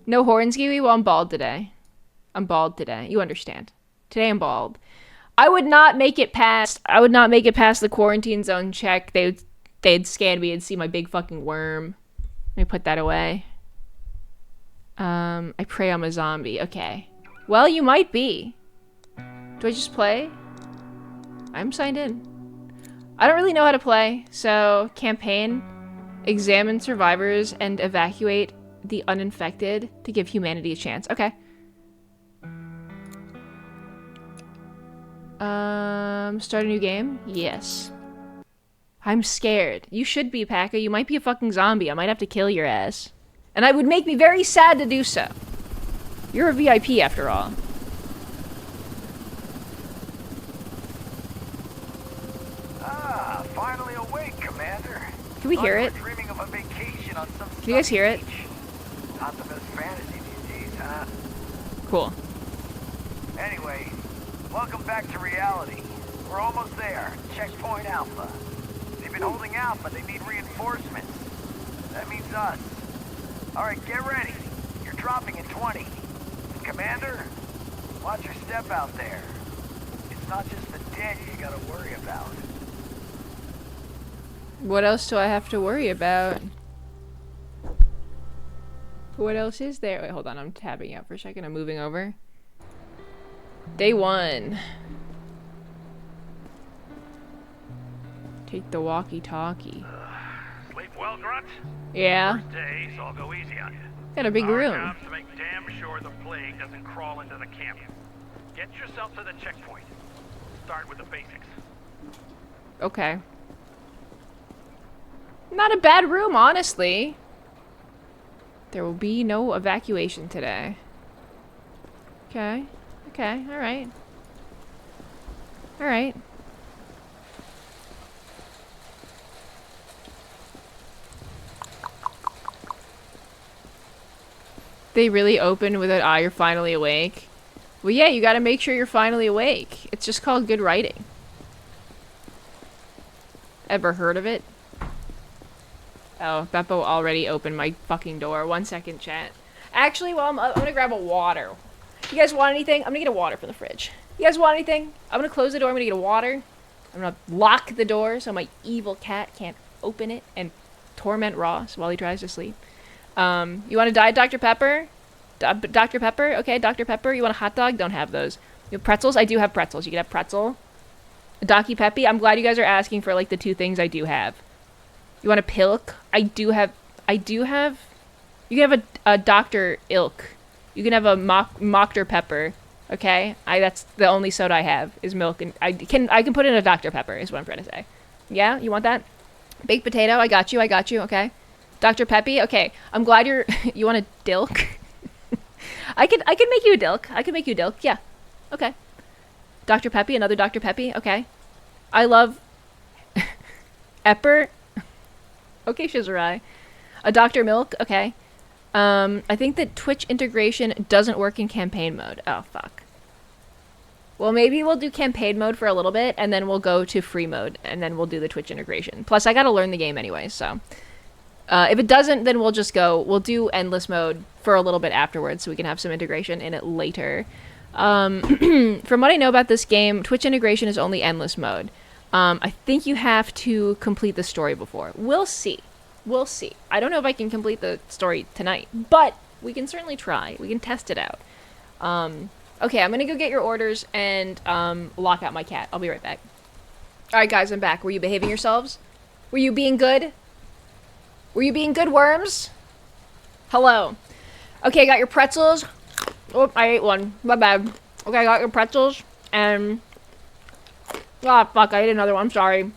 No horns, Giwi? Well, I'm bald today. I'm bald today. You understand. Today I'm bald. I would not make it past the quarantine zone check. They'd scan me and see my big fucking worm. Let me put that away. I pray I'm a zombie. Okay. Well, you might be. Do I just play? I'm signed in. I don't really know how to play, so campaign, examine survivors, and evacuate the uninfected to give humanity a chance. Okay. Start a new game? Yes. I'm scared. You should be, Packer. You might be a fucking zombie. I might have to kill your ass. And it would make me very sad to do so. You're a VIP after all. Ah, finally awake, Commander. Can we hear it? Dreaming of a vacation on some Can you guys hear it? Not the best fantasy these days, huh? Cool. Anyway, welcome back to reality. We're almost there. Checkpoint Alpha. They've been holding out, but they need reinforcements. That means us. Alright, get ready. You're dropping in 20. Commander, watch your step out there. It's not just the dead you gotta worry about. What else do I have to worry about? What else is there? Wait, hold on. I'm tabbing out for a second. I'm moving over. Day 1. Take the walkie-talkie. Sleep well, Grunt? Yeah. First day, so I'll go easy on you. Got a big Our room. job's to make damn sure the plague doesn't crawl into the camp. Get yourself to the checkpoint. Start with the basics. Okay. Not a bad room, honestly. There will be no evacuation today. Okay. Okay, alright. Alright. They really open with an you're finally awake. Well, yeah, you gotta make sure you're finally awake. It's just called good writing. Ever heard of it? Oh, Beppo already opened my fucking door. 1 second, chat. Actually, well, I'm gonna grab a water. You guys want anything? I'm gonna get a water from the fridge. You guys want anything? I'm gonna close the door. I'm gonna get a water. I'm gonna lock the door so my evil cat can't open it and torment Ross while he tries to sleep. You want a Diet Dr. Pepper? Dr. Pepper? Okay, Dr. Pepper. You want a hot dog? Don't have those. You have pretzels? I do have pretzels. You can have pretzel. A Docky Peppy? I'm glad you guys are asking for, like, the 2 things I do have. You want a Pilk? I do have... You can have a Dr. Ilk. You can have a Mockter Pepper. Okay? That's the only soda I have, is milk. And I can put in a Dr. Pepper, is what I'm trying to say. Yeah? You want that? Baked potato? I got you, okay. Dr. Peppy? Okay. I'm glad you're... You want a Dilk? I could make you a Dilk. Yeah. Okay. Dr. Peppy? Another Dr. Peppy? Okay. I love... Epper? Okay, Shizurai. A Dr. Milk? Okay. I think that Twitch integration doesn't work in campaign mode. Oh, fuck. Well, maybe we'll do campaign mode for a little bit, and then we'll go to free mode, and then we'll do the Twitch integration. Plus, I gotta learn the game anyway, so... if it doesn't, then we'll do endless mode for a little bit afterwards so we can have some integration in it later. From what I know about this game, Twitch integration is only endless mode. I think you have to complete the story before. We'll see. We'll see. I don't know if I can complete the story tonight, but we can certainly try. We can test it out. Okay, I'm gonna go get your orders and lock out my cat. I'll be right back. Alright guys, I'm back. Were you behaving yourselves? Were you being good? Were you being good worms? Hello. Okay, I got your pretzels. Oh, I ate one. My bad. Okay, I got your pretzels. And... Ah, fuck, I ate another one. I'm sorry.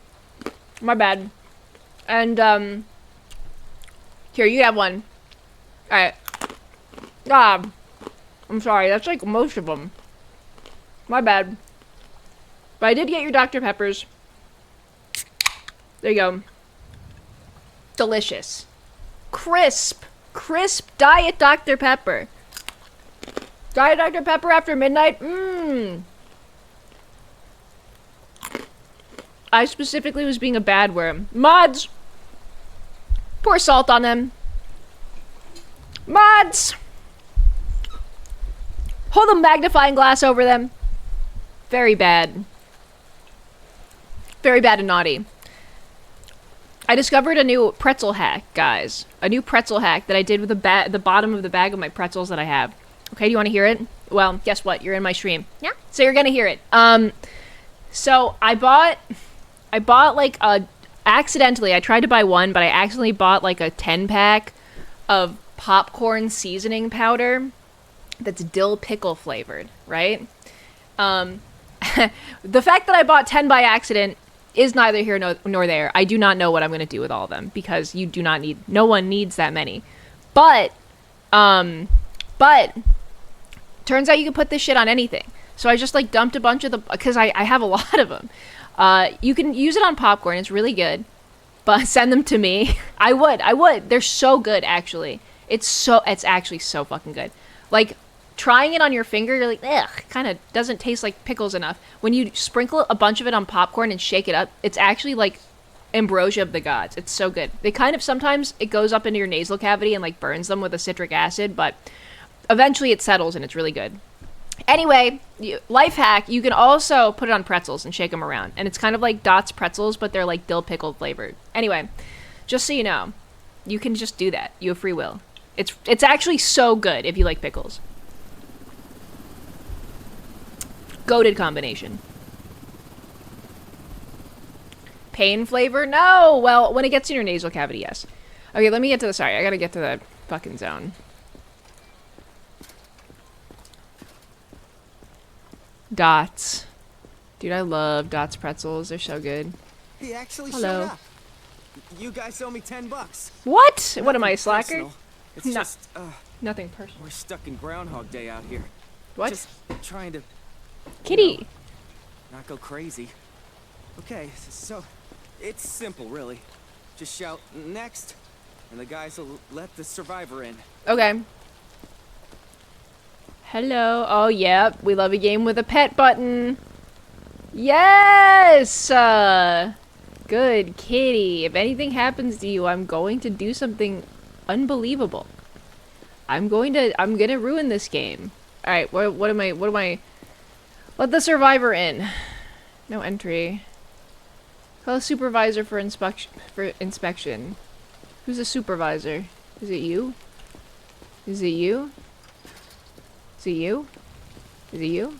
My bad. And, here, you have one. Alright. Ah. I'm sorry. That's like most of them. My bad. But I did get your Dr. Peppers. There you go. Delicious. Crisp Diet Dr. Pepper. Diet Dr. Pepper after midnight? Mmm. I specifically was being a bad worm. Mods! Pour salt on them. Mods! Hold a magnifying glass over them. Very bad. Very bad and naughty. I discovered a new pretzel hack, guys. A new pretzel hack that I did with the bottom of the bag of my pretzels that I have. Okay, do you want to hear it? Well, guess what? You're in my stream. Yeah. So you're gonna hear it. So I bought like accidentally, I tried to buy one, but I accidentally bought like a 10-pack of popcorn seasoning powder that's dill pickle flavored, right? The fact that I bought 10 by accident is neither here nor there. I do not know what I'm going to do with all of them because no one needs that many. But turns out you can put this shit on anything. So I just like dumped a bunch of because I have a lot of them. You can use it on popcorn. It's really good. But send them to me. I would. They're so good, actually. It's actually so fucking good. Like, trying it on your finger, you're like, ugh, kind of doesn't taste like pickles enough. When you sprinkle a bunch of it on popcorn and shake it up, it's actually like ambrosia of the gods. It's so good. They kind of, sometimes it goes up into your nasal cavity and like burns them with a citric acid, but eventually it settles and it's really good. Anyway, life hack, you can also put it on pretzels and shake them around. And it's kind of like Dot's pretzels, but they're like dill pickle flavored. Anyway, just so you know, you can just do that. You have free will. It's actually so good if you like pickles. Goated combination. Pain flavor? No! Well, when it gets in your nasal cavity, yes. Okay, let me get to sorry, I gotta get to the fucking zone. Dots. Dude, I love Dots pretzels. They're so good. He actually Hello. showed up. You guys owe me $10. What? What am I, a slacker? Personal. It's No. just, Nothing personal. we're stuck in Groundhog Day out here. What? Just trying to Kitty. not go crazy. Okay, so it's simple, really. Just shout next, and the guys will let the survivor in. Okay. Hello. Oh, yep. We love a game with a pet button. Yes! Good kitty. If anything happens to you, I'm going to do something unbelievable. I'm gonna ruin this game. Alright, what am I... Let the survivor in. No entry. Call a supervisor for inspection. Who's a supervisor? Is it you? Is it you? Is it you? Is it you?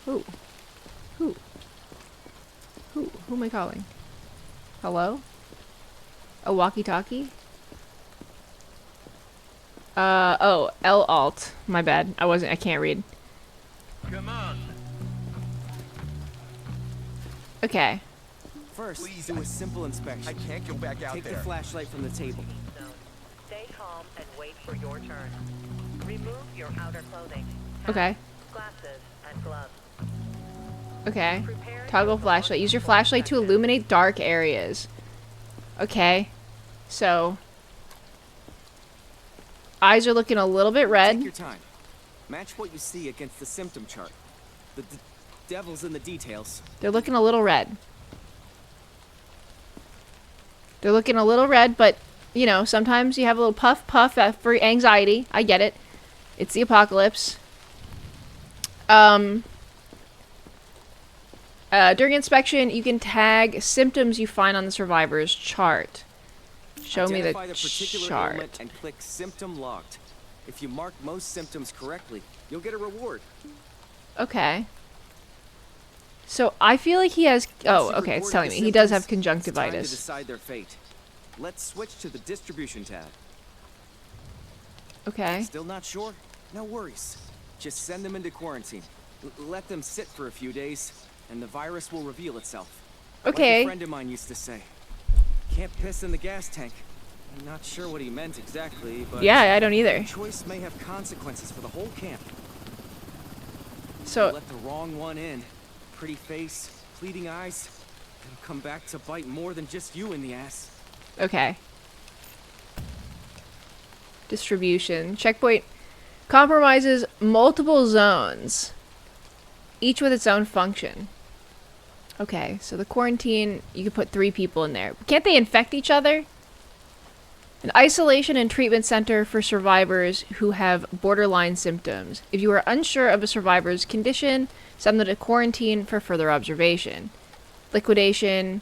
Who? Who? Who am I calling? Hello? A walkie-talkie? Oh, L-Alt. My bad. I can't read. Come on. Okay. First, Please, do a simple inspection. I can't go back out Take there. the flashlight from the table. Stay calm and wait for your turn. Remove your outer clothing. Okay. Glasses and gloves. Okay. Prepare Toggle to flashlight. Use your full flashlight to inspection. illuminate dark areas. Okay. So. Eyes are looking a little bit Take red. your time. Match what you see against the symptom chart. The devil's in the details. They're looking a little red. They're looking a little red, but, you know, sometimes you have a little puff for anxiety. I get it. It's the apocalypse. During inspection, you can tag symptoms you find on the survivor's chart. Show me Identify the particular chart. ailment and click symptom logged. If you mark most symptoms correctly, you'll get a reward. Okay. So I feel like he has. Oh, Once you've okay. It's reported telling the me he does symptoms, have It's time to conjunctivitis. decide their fate. Let's switch to the distribution tab. Okay. Still not sure? No worries. Just send them into quarantine. Let them sit for a few days, and the virus will reveal itself. Like Okay. a friend of mine used to say, can't piss in the gas tank. I'm not sure what he meant exactly, but Yeah, I don't either. choice may have consequences for the whole camp. So Let the wrong one in. Pretty face, pleading eyes. It'll come back to bite more than just you in the ass. okay. Distribution checkpoint compromises multiple zones, each with its own function. Okay, so the quarantine, you can put 3 people in there. Can't they infect each other? An isolation and treatment center for survivors who have borderline symptoms. If you are unsure of a survivor's condition, send them to quarantine for further observation. Liquidation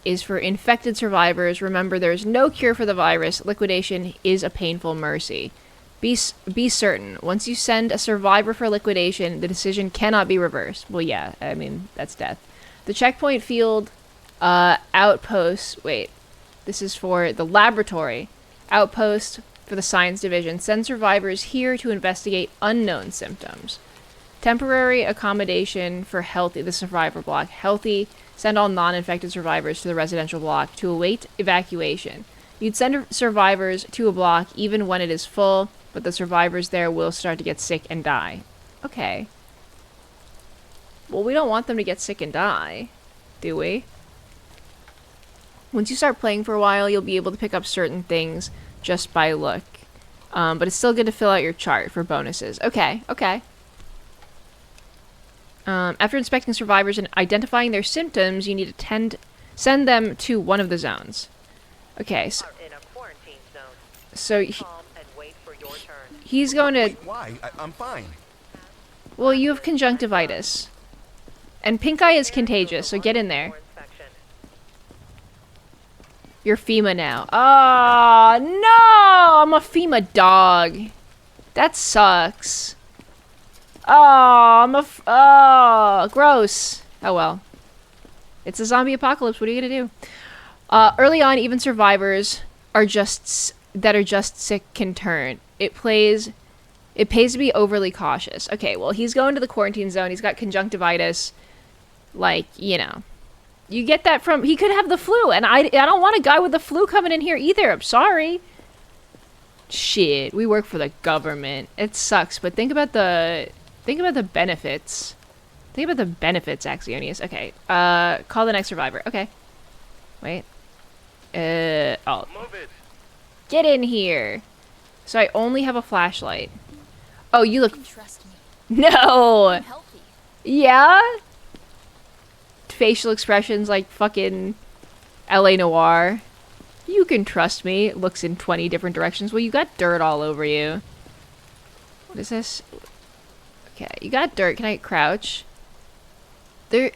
is for infected survivors. Remember, there is no cure for the virus. Liquidation is a painful mercy. Be certain. Once you send a survivor for liquidation, the decision cannot be reversed. Well, yeah, I mean, that's death. The checkpoint field outpost. Wait, this is for the laboratory. Outpost for the science division. Send survivors here to investigate unknown symptoms. Temporary accommodation for healthy, the survivor block. Healthy, send all non-infected survivors to the residential block to await evacuation. You'd send survivors to a block even when it is full, but the survivors there will start to get sick and die. Okay. Well, we don't want them to get sick and die, do we? Once you start playing for a while, you'll be able to pick up certain things just by look. But it's still good to fill out your chart for bonuses. Okay, okay. After inspecting survivors and identifying their symptoms, you need to send them to one of the zones. Okay, so, Are in a quarantine zone. so Calm and wait for your turn. he's going to... Wait, why? I'm fine. Well, you have conjunctivitis. And pink eye is contagious, so get in there. For inspection. You're FEMA now. Oh, no! I'm a FEMA dog. That sucks. Oh, oh, gross. Oh, well. It's a zombie apocalypse. What are you gonna do? Early on, even survivors that are just sick can turn. It pays to be overly cautious. Okay, well, he's going to the quarantine zone. He's got conjunctivitis. Like, you know. You get that from... He could have the flu, and I don't want a guy with the flu coming in here either. I'm sorry. Shit, we work for the government. It sucks, but think about the benefits. Think about the benefits, Axionius. Okay, call the next survivor. Okay. Wait. Oh. Move it. Get in here. So I only have a flashlight. Oh, you look... Trust me. No! I'm healthy. Yeah? Facial expressions like fucking LA Noire. You can trust me. Looks in 20 different directions. Well, you got dirt all over you. What is this? Okay, you got dirt. Can I crouch? There...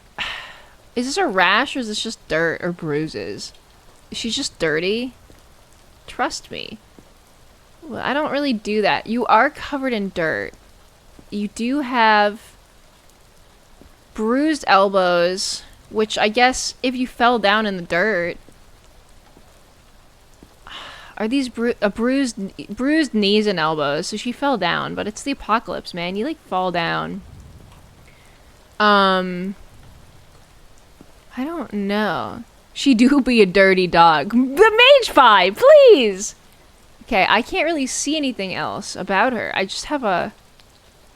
Is this a rash or is this just dirt or bruises? Is she just dirty? Trust me. Well, I don't really do that. You are covered in dirt. You do have bruised elbows, which I guess if you fell down in the dirt... Are these bruised knees and elbows? So she fell down, but it's the apocalypse, man. You like fall down. I don't know. She do be a dirty dog. The mage pie, please. Okay, I can't really see anything else about her. I just have a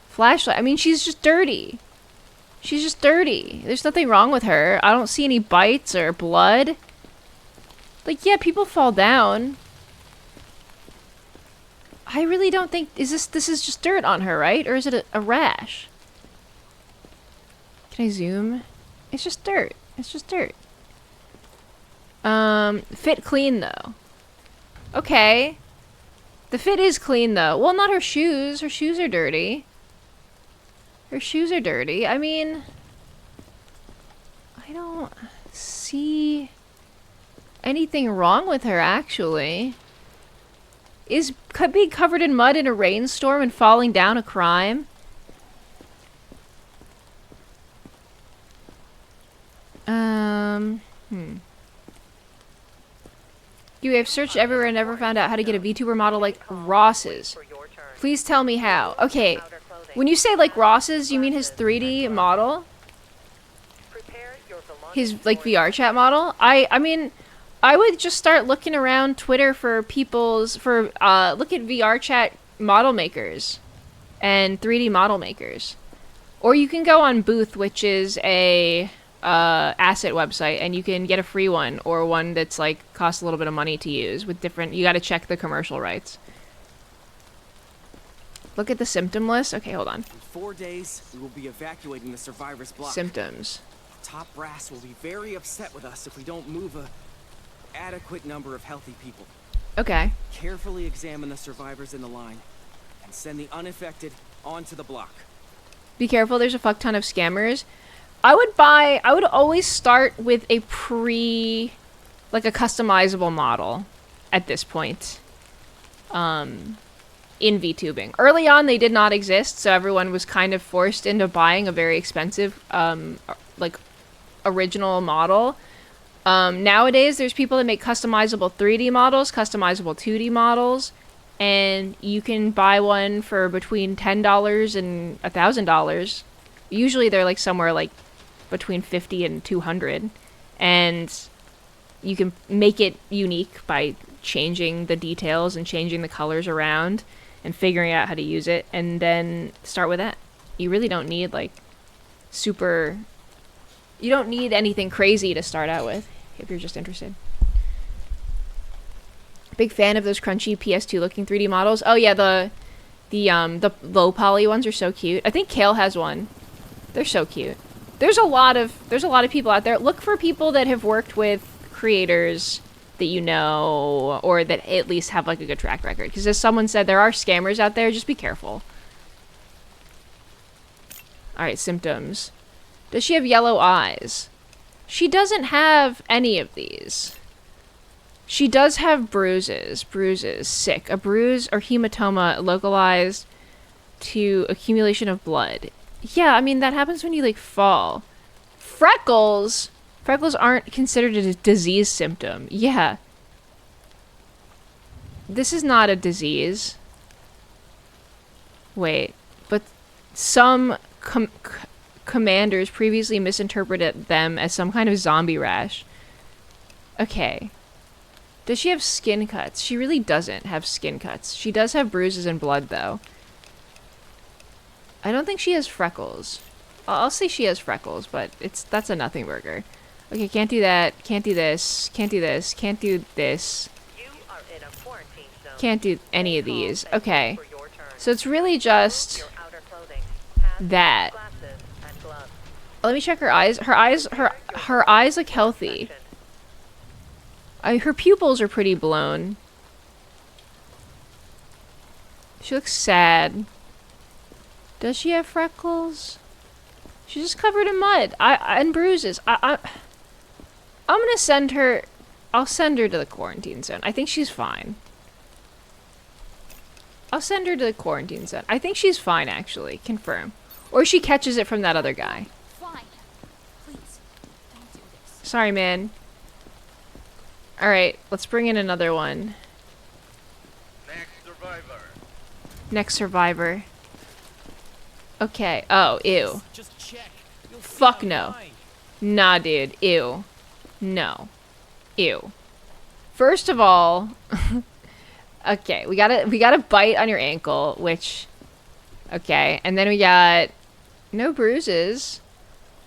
flashlight. I mean, she's just dirty. She's just dirty. There's nothing wrong with her. I don't see any bites or blood. Like, yeah, people fall down. I really don't think... this is just dirt on her, right? Or is it a rash? Can I zoom? It's just dirt. It's just dirt. Fit clean, though. Okay. The fit is clean, though. Well, not her shoes. Her shoes are dirty. Her shoes are dirty. I mean... I don't see anything wrong with her, actually. Could be covered in mud in a rainstorm and falling down a crime? You have searched everywhere and never found out how to get a VTuber model like Ross's. For your turn. Please tell me how. Okay, Outer clothing. when you say like Ross's, you mean his 3D model? Prepare your belongings His like for VR chat model? I mean, I would just start looking around Twitter for look at VR chat model makers and 3D model makers. Or you can go on Booth, which is a asset website, and you can get a free one or one that's like costs a little bit of money to use with different... You got to check the commercial rights. Look at the symptom list. Okay, hold on. In 4 days, we will be evacuating the survivors' block. Symptoms. Top brass will be very upset with us if we don't move a adequate number of healthy people. Okay. Carefully examine the survivors in the line and send the unaffected onto the block. Be careful, there's a fuck ton of scammers. I would always start with a like a customizable model at this point. In VTubing. Early on, they did not exist, so everyone was kind of forced into buying a very expensive, like, original model. Nowadays, there's people that make customizable 3D models, customizable 2D models, and you can buy one for between $10 and $1,000. Usually, they're like somewhere like between 50 and 200, and you can make it unique by changing the details and changing the colors around and figuring out how to use it, and then start with that. You really don't need like you don't need anything crazy to start out with if you're just interested. Big fan of those crunchy PS2 looking 3D models. Oh yeah, the low poly ones are so cute. I think Kale has one. They're so cute. There's a lot of people out there. Look for people that have worked with creators that you know, or that at least have like a good track record. Because as someone said, there are scammers out there. Just be careful. Alright, symptoms. Does she have yellow eyes? She doesn't have any of these. She does have bruises. Bruises. Sick. A bruise or hematoma localized to accumulation of blood. Yeah, I mean, that happens when you, like, fall. Freckles! Freckles aren't considered a disease symptom. Yeah. This is not a disease. Wait. But some commanders previously misinterpreted them as some kind of zombie rash. Okay. Does she have skin cuts? She really doesn't have skin cuts. She does have bruises and blood, though. I don't think she has freckles. I'll say she has freckles, but that's a nothing burger. Okay, can't do that. Can't do this. Can't do this. Can't do this. You are in a quarantine zone. Can't do any of these. Calm and Okay. wait for your turn. So it's really just Your outer clothing. Hats, that. glasses, and gloves. Let me check her eyes. Her eyes look healthy. Her pupils are pretty blown. She looks sad. Does she have freckles? She's just covered in mud and bruises. I'm gonna send her. I'll send her to the quarantine zone. I think she's fine. I'll send her to the quarantine zone. I think she's fine, actually. Confirm. Or she catches it from that other guy. Fine. Please, don't do this. Sorry, man. Alright, let's bring in another one. Next survivor. Next survivor. Okay. Oh, ew. Just check. You'll see Fuck I'm no. fine. Nah, dude. Ew. No. Ew. First of all, okay, we got a bite on your ankle, which, okay, and then we got no bruises.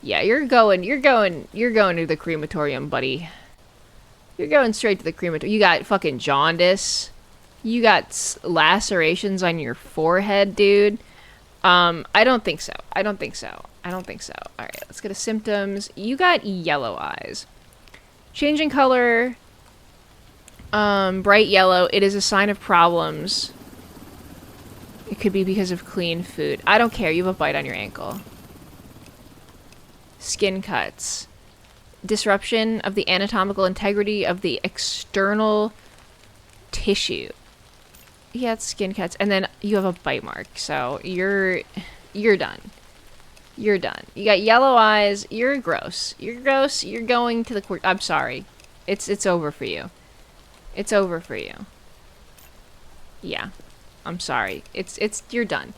Yeah, you're going to the crematorium, buddy. You're going straight to the crematorium. You got fucking jaundice. You got lacerations on your forehead, dude. I don't think so. I don't think so. Alright, let's go to symptoms. You got yellow eyes. Changing color. Bright yellow. It is a sign of problems. It could be because of clean food. I don't care. You have a bite on your ankle. Skin cuts. Disruption of the anatomical integrity of the external tissue. Yeah, it's skin cuts. And then you have a bite mark. So you're done. You're done. You got yellow eyes. You're gross. You're gross. You're going to the I'm sorry. It's over for you. It's over for you. Yeah. I'm sorry. You're done.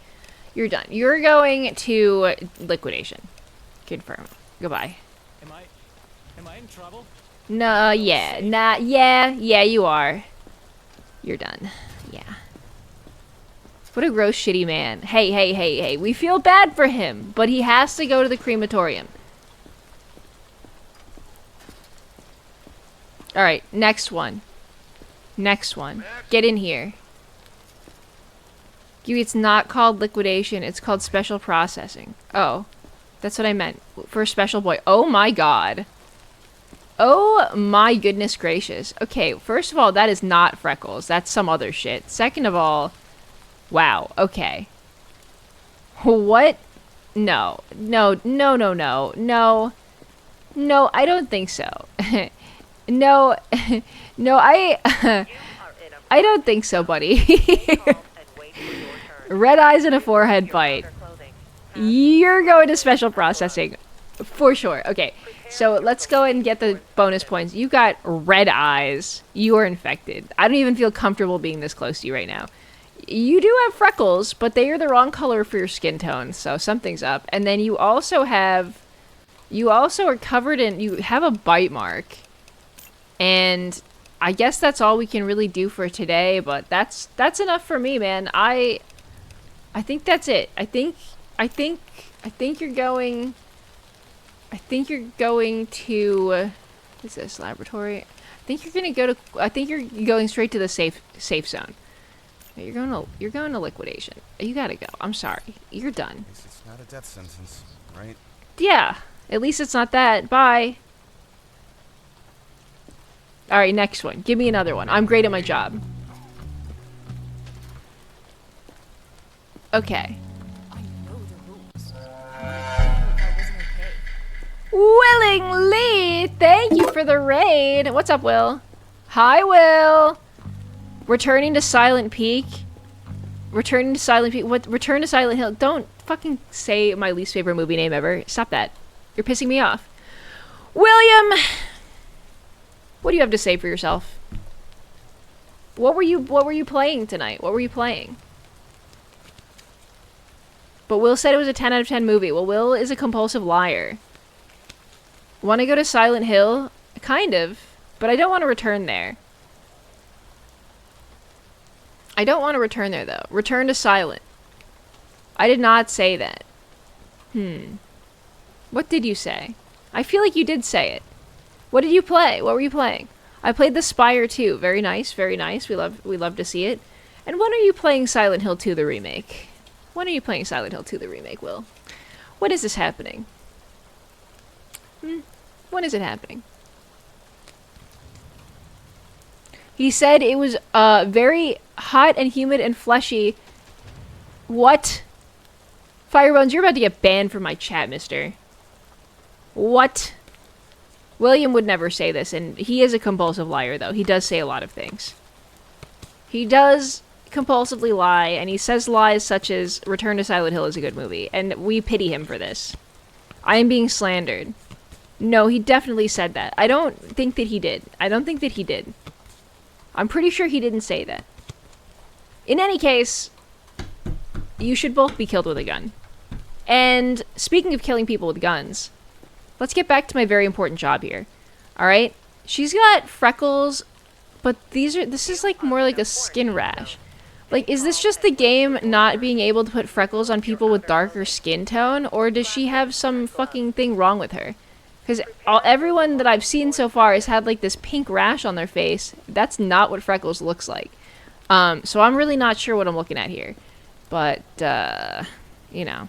You're done. You're going to liquidation. Confirm. Goodbye. Am I in trouble? No, yeah. Nah, yeah, you are. You're done. Yeah. What a gross, shitty man. Hey. We feel bad for him, but he has to go to the crematorium. Alright, next one. Get in here. Giwi, it's not called liquidation, it's called special processing. Oh. That's what I meant. For a special boy. Oh my god. Oh my goodness gracious. Okay, first of all, that is not freckles. That's some other shit. Second of all, wow. Okay. What? No. No, no, no, no. No. No, I don't think so. No. No, I... You are in a I don't think so, buddy. stay calm and wait for your turn. Red eyes and a forehead Your bite. outer clothing. You're going to special processing. For sure. Okay, so let's go ahead and get the bonus points. You got red eyes. You are infected. I don't even feel comfortable being this close to you right now. You do have freckles, but they are the wrong color for your skin tone, so something's up. And then you also have... You also are covered in... You have a bite mark. And I guess that's all we can really do for today, but that's enough for me, man. I think that's it. I think you're going... I think you're going to... what is this, laboratory? I think you're gonna go to... I think you're going straight to the safe zone. You're going to liquidation. You gotta go. I'm sorry. You're done. At least it's not a death sentence, right? Yeah. At least it's not that. Bye. Alright, next one. Give me another one. I'm great at my job. Okay. I know the rules. I wasn't okay. Willingly! Thank you for the raid. What's up, Will? Hi, Will! Returning to Silent Peak. Returning to Silent Peak. What? Return to Silent Hill. Don't fucking say my least favorite movie name ever. Stop that. You're pissing me off. William! What do you have to say for yourself? What were you playing tonight? What were you playing? But Will said it was a 10 out of 10 movie. Well, Will is a compulsive liar. Want to go to Silent Hill? Kind of. But I don't want to return there. I don't want to return there, though. Return to Silent. I did not say that. What did you say? I feel like you did say it. What did you play? What were you playing? I played The Spire 2. Very nice, very nice. We love to see it. And when are you playing Silent Hill 2 the remake? When are you playing Silent Hill 2 the remake, Will? When is this happening? When is it happening? He said it was very hot and humid and fleshy. What? Firebones, you're about to get banned from my chat, mister. What? William would never say this, and he is a compulsive liar, though. He does say a lot of things. He does compulsively lie, and he says lies such as Return to Silent Hill is a good movie, and we pity him for this. I am being slandered. No, he definitely said that. I don't think that he did. I don't think that he did. I'm pretty sure he didn't say that. In any case, you should both be killed with a gun. And speaking of killing people with guns, let's get back to my very important job here. Alright? She's got freckles, but this is like more like a skin rash. Like, is this just the game not being able to put freckles on people with darker skin tone? Or does she have some fucking thing wrong with her? Because everyone that I've seen so far has had like this pink rash on their face. That's not what freckles looks like. So I'm really not sure what I'm looking at here. But, you know.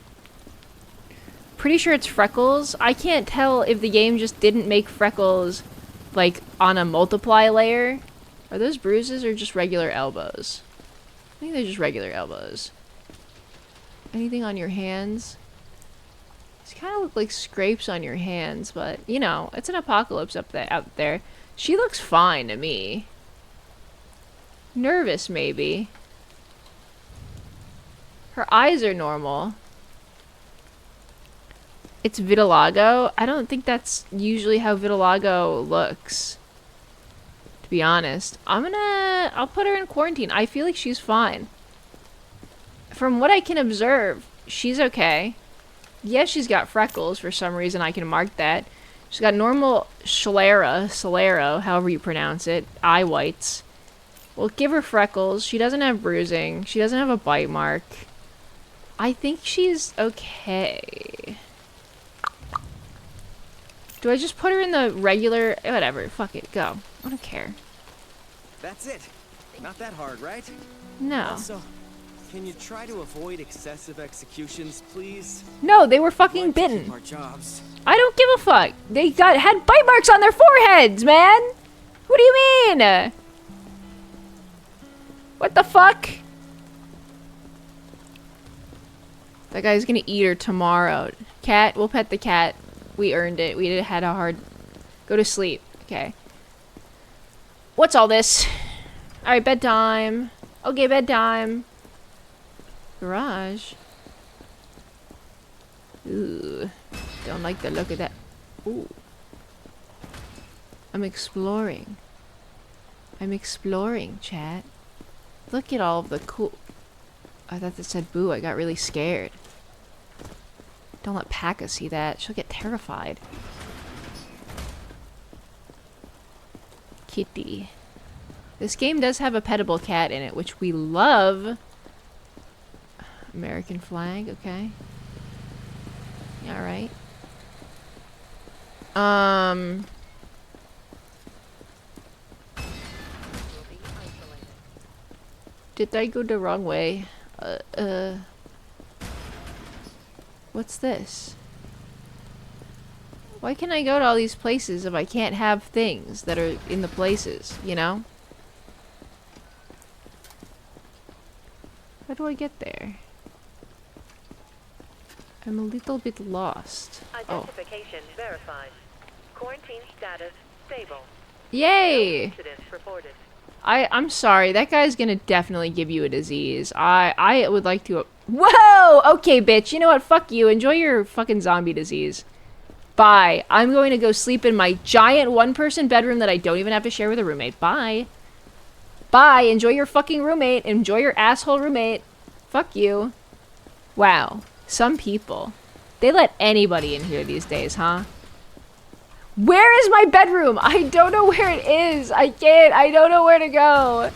Pretty sure it's freckles. I can't tell if the game just didn't make freckles like on a multiply layer. Are those bruises or just regular elbows? I think they're just regular elbows. Anything on your hands? These kind of look like scrapes on your hands, but you know, it's an apocalypse out there. She looks fine to me. Nervous, maybe. Her eyes are normal. It's vitiligo. I don't think that's usually how vitiligo looks. To be honest. I'll put her in quarantine. I feel like she's fine. From what I can observe, she's okay. Yes, she's got freckles for some reason. I can mark that. She's got normal sclera, however you pronounce it, eye whites. We'll give her freckles. She doesn't have bruising. She doesn't have a bite mark. I think she's okay. Do I just put her in the regular... Whatever, fuck it, go. I don't care. That's it. Not that hard, right? No. Also, Can you try to avoid excessive executions, please? No, they were We'd fucking like to keep bitten. our jobs. I don't give a fuck. They had bite marks on their foreheads, man. What do you mean? What the fuck? That guy's gonna eat her tomorrow. Cat, we'll pet the cat. We earned it. We had a hard... Go to sleep. Okay. What's all this? Alright, bedtime. Okay, bedtime. Garage. Ooh. Don't like the look of that. Ooh. I'm exploring. I'm exploring, chat. Look at all of the cool... I thought that said boo. I got really scared. Don't let Paka see that. She'll get terrified. Kitty. This game does have a pettable cat in it, which we love. American flag, okay. Alright. Did I go the wrong way? What's this? Why can I go to all these places if I can't have things that are in the places, you know? How do I get there? I'm a little bit lost. Identification verified. Quarantine status stable. Yay! Incidents reported. I'm sorry, that guy's gonna definitely give you a disease. I would like to... Whoa! Okay, bitch, you know what? Fuck you. Enjoy your fucking zombie disease. Bye. I'm going to go sleep in my giant one-person bedroom that I don't even have to share with a roommate. Bye. Bye. Enjoy your fucking roommate. Enjoy your asshole roommate. Fuck you. Wow. Some people. They let anybody in here these days, huh? Where is my bedroom? I don't know where it is. I can't. I don't know where to go.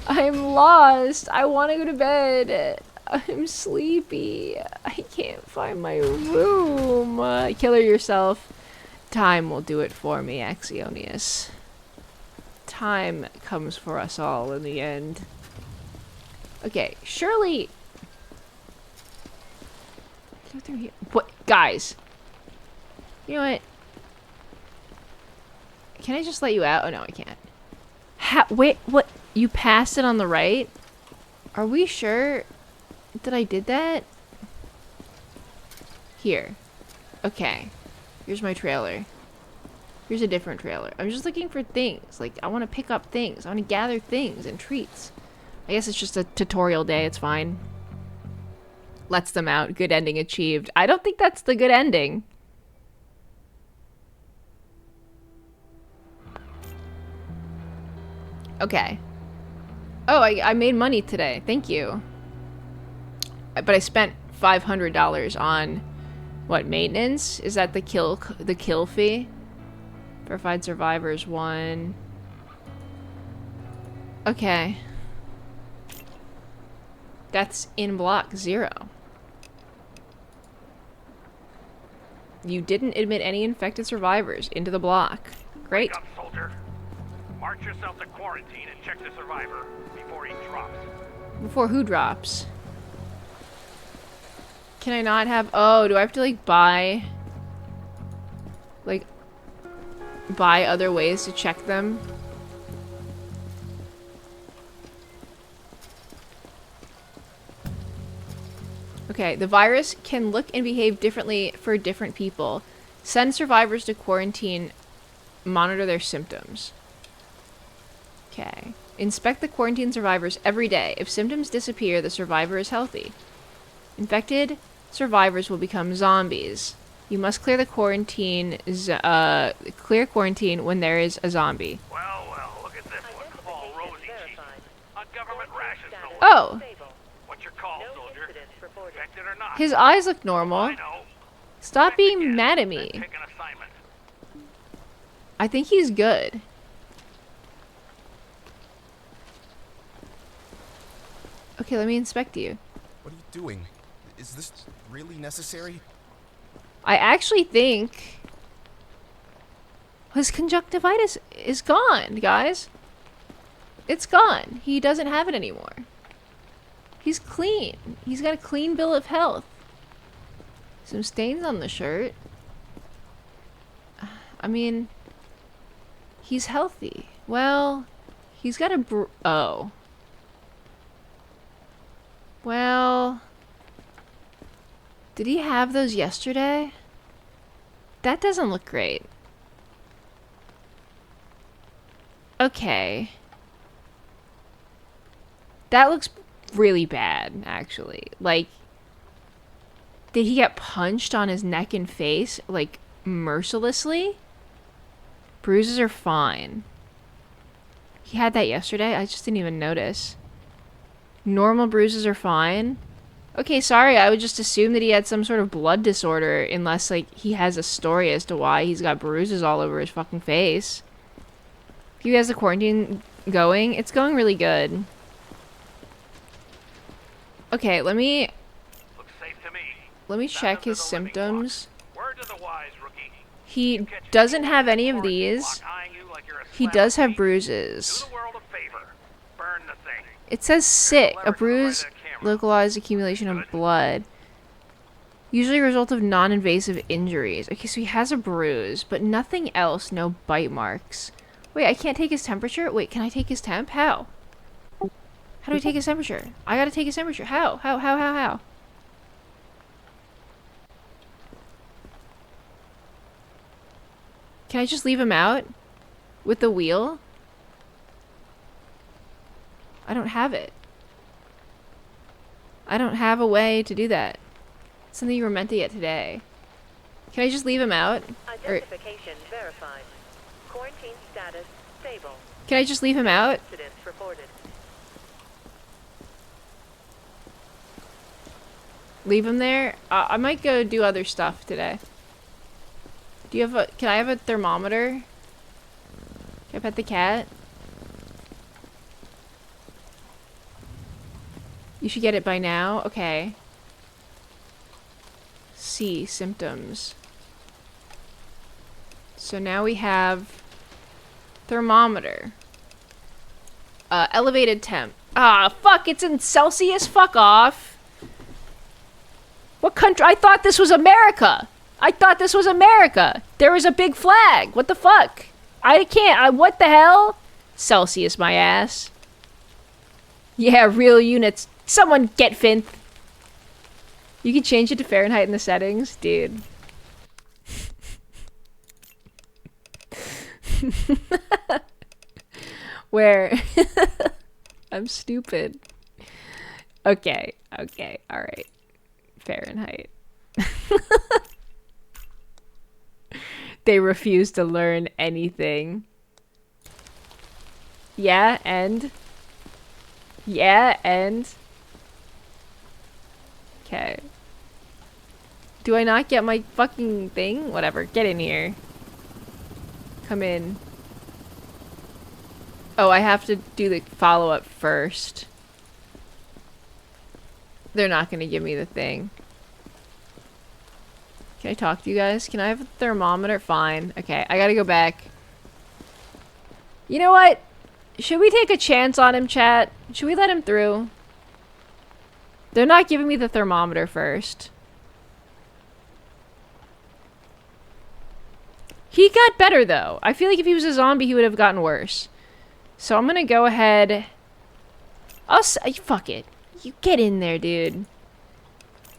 I'm lost. I want to go to bed. I'm sleepy. I can't find my room. Killer yourself. Time will do it for me, Axionius. Time comes for us all in the end. Okay, surely... Go through here. What? Guys. You know what? Can I just let you out? Oh, no, I can't. Wait, what? You passed it on the right? Are we sure that I did that? Here. Okay. Here's my trailer. Here's a different trailer. I'm just looking for things. Like, I want to pick up things. I want to gather things and treats. I guess it's just a tutorial day. It's fine. Lets them out. Good ending achieved. I don't think that's the good ending. Okay. Oh, I made money today. Thank you. But I spent $500 on what, maintenance? Is that the kill fee? Verified survivors 1. Okay. That's in block 0. You didn't admit any infected survivors into the block. Great. Wake up, soldier. March yourself to quarantine and check the survivor before he drops. Before who drops? Can I not have... Oh, do I have to, like, buy... Like, buy other ways to check them? Okay, the virus can look and behave differently for different people. Send survivors to quarantine. Monitor their symptoms. Okay. Inspect the quarantine survivors every day. If symptoms disappear, the survivor is healthy. Infected survivors will become zombies. You must clear the quarantine, clear quarantine when there is a zombie. Well, look at this one. All rosy cheeks. A government ration for one. Oh! What's your call, soldier? Infected or not? His eyes look normal. I know. Stop Check being again, mad at then me. pick an assignment. I think he's good. Okay, let me inspect you. What are you doing? Is this really necessary? I actually think his conjunctivitis is gone, guys. It's gone. He doesn't have it anymore. He's clean. He's got a clean bill of health. Some stains on the shirt. I mean, he's healthy. Well, he's got a oh. Well, did he have those yesterday? That doesn't look great. Okay. That looks really bad, actually. Like, did he get punched on his neck and face, like, mercilessly? Bruises are fine. He had that yesterday? I just didn't even notice. Normal bruises are fine. Okay, sorry, I would just assume that he had some sort of blood disorder, unless, like, he has a story as to why he's got bruises all over his fucking face. You guys, the quarantine going? It's going really good. Okay, let me Looks safe to me. check his Sounds as if the living symptoms. walk. Word to the wise, rookie. He You catch doesn't anyone have in any the of quarantine these. block eyeing you like you're a He slap does have monkey. bruises. Do the world a favor. Burn the thing. It says sick. lever A to the right bruise, of the camera. localized accumulation of blood. Usually a result of non-invasive injuries. Okay, so he has a bruise, but nothing else. No bite marks. Wait, I can't take his temperature? Wait, can I take his temp? How? How do I take his temperature? I gotta take his temperature. How? How? Can I just leave him out? With the wheel? I don't have it. I don't have a way to do that. Something you were meant to get today. Can I just leave him out? Or Identification verified. Quarantine status stable. can I just leave him out? Incidents reported. Leave him there? I might go do other stuff today. Do you have a... Can I have a thermometer? Can I pet the cat? You should get it by now? Okay. See, symptoms. So now we have... Thermometer. Elevated temp. Ah, fuck, it's in Celsius? Fuck off. What country? I thought this was America. I thought this was America. There was a big flag. What the fuck? I can't. What the hell? Celsius, my ass. Yeah, real units. Someone get Finth. You can change it to Fahrenheit in the settings, dude. Where? I'm stupid. Okay, alright. Fahrenheit. They refuse to learn anything. Yeah, and? Okay. Do I not get my fucking thing? Whatever, get in here. Come in. Oh, I have to do the follow-up first. They're not gonna give me the thing. Can I talk to you guys? Can I have a thermometer? Fine. Okay, I gotta go back. You know what? Should we take a chance on him, chat? Should we let him through? They're not giving me the thermometer first. He got better, though. I feel like if he was a zombie, he would have gotten worse. So I'm gonna go ahead... fuck it. You get in there, dude.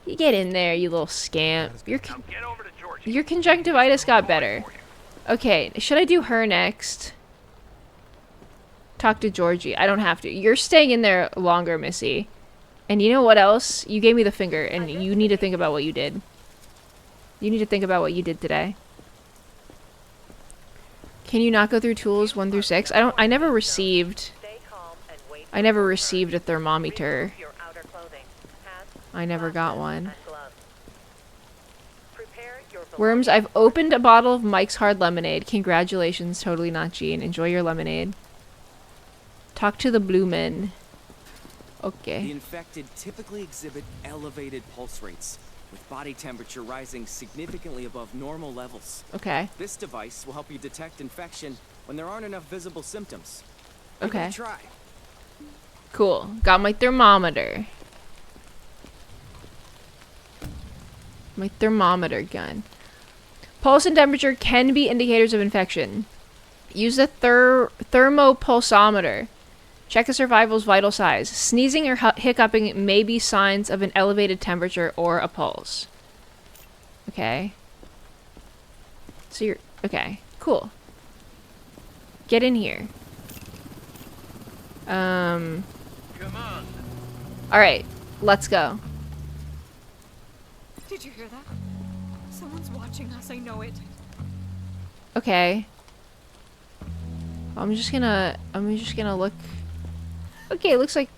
You get in there, you little scamp. Now get over to Georgie. Your conjunctivitis got better. Okay, should I do her next? Talk to Georgie. I don't have to. You're staying in there longer, Missy. And you know what else? You gave me the finger, and you need to think about what you did. You need to think about what you did today. Can you not go through tools 1 through 6? I never received... Stay calm and wait. I never received a thermometer. Remove your outer clothing. Hats, I never got glasses, one. and gloves. Prepare your Worms, I've opened a bottle of Mike's Hard Lemonade. Congratulations, totally not Jean. Enjoy your lemonade. Talk to the blue men. The Okay. infected typically exhibit elevated pulse rates, with body temperature rising significantly above normal levels. Okay. This device will help you detect infection when there aren't enough visible symptoms. Give it Okay. a try. Cool. Got my thermometer. My thermometer gun. Pulse and temperature can be indicators of infection. Use the thermopulsometer. Check a survival's vital signs. Sneezing or hiccuping may be signs of an elevated temperature or a pulse. Okay. So you're... Okay. Cool. Get in here. Come on. Alright. Let's go. Did you hear that? Someone's watching us, I know it. Okay. I'm just gonna look. Okay, it looks like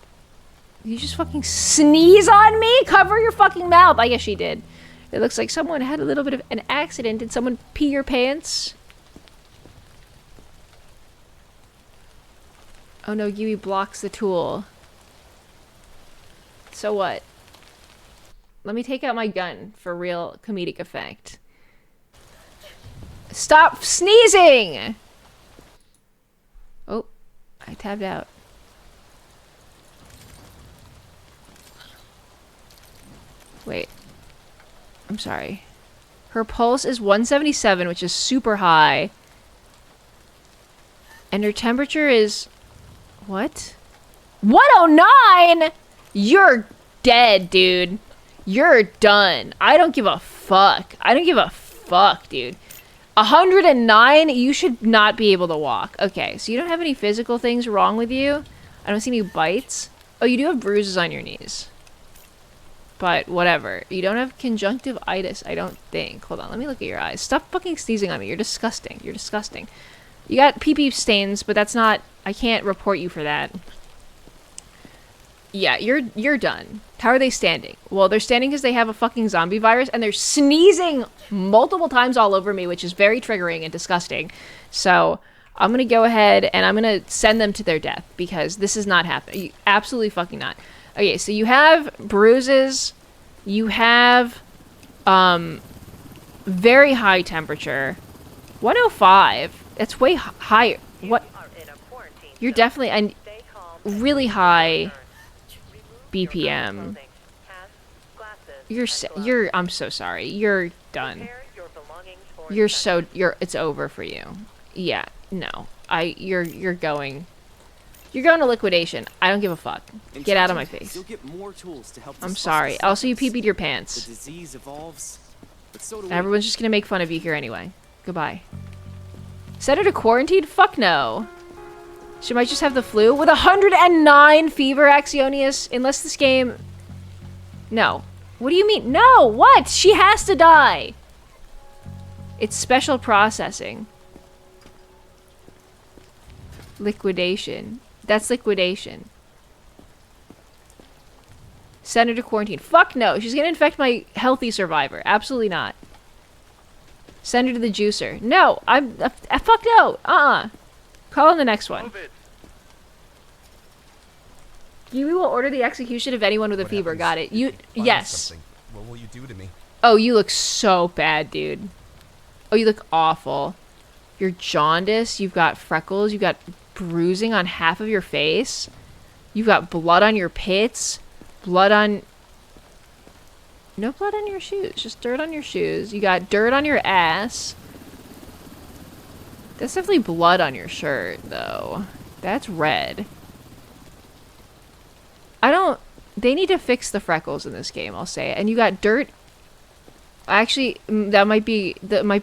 you just fucking sneeze on me? Cover your fucking mouth. I guess she did. It looks like someone had a little bit of an accident. Did someone pee your pants? Oh no, Giwi blocks the tool. So what? Let me take out my gun for real comedic effect. Stop sneezing! Oh, I tabbed out. Wait. I'm sorry. Her pulse is 177, which is super high. And her temperature is... What? 109?! You're dead, dude. You're done. I don't give a fuck. I don't give a fuck, dude. 109? You should not be able to walk. Okay, so you don't have any physical things wrong with you? I don't see any bites. Oh, you do have bruises on your knees. But whatever. You don't have conjunctivitis, I don't think. Hold on, let me look at your eyes. Stop fucking sneezing on me. You're disgusting. You're disgusting. You got pee-pee stains, but that's not... I can't report you for that. Yeah, you're done. How are they standing? Well, they're standing because they have a fucking zombie virus, and they're sneezing multiple times all over me, which is very triggering and disgusting. So, I'm gonna go ahead and I'm gonna send them to their death, because this is not happening. Absolutely fucking not. Okay, so you have bruises. You have, very high temperature. 105. That's way higher. What? You're definitely, and really high BPM. I'm so sorry. You're done. It's over for you. Yeah, no. You're going to liquidation. I don't give a fuck. Get out of my face. You'll get more tools to help. I'm sorry. Also, you pee-peed your pants. The disease evolves, but so do we. Everyone's just gonna make fun of you here anyway. Goodbye. Set her to quarantine? Fuck no. She might just have the flu. With 109 fever, Axionius. Unless this game... No. What do you mean? No! What? She has to die! It's special processing. Liquidation. That's liquidation. Send her to quarantine. Fuck no! She's gonna infect my healthy survivor. Absolutely not. Send her to the juicer. No! Fuck no! Call on the next one. Move it. You will order the execution of anyone with a What fever. happens Got it. if You... find Yes. something? What will you do to me? Oh, you look so bad, dude. Oh, you look awful. You're jaundiced. You've got freckles. You've got bruising on half of your face. You've got blood on your pits. Blood on... No blood on your shoes. Just dirt on your shoes. You got dirt on your ass. That's definitely blood on your shirt, though. That's red. They need to fix the freckles in this game, I'll say. And you got dirt. Actually, that might be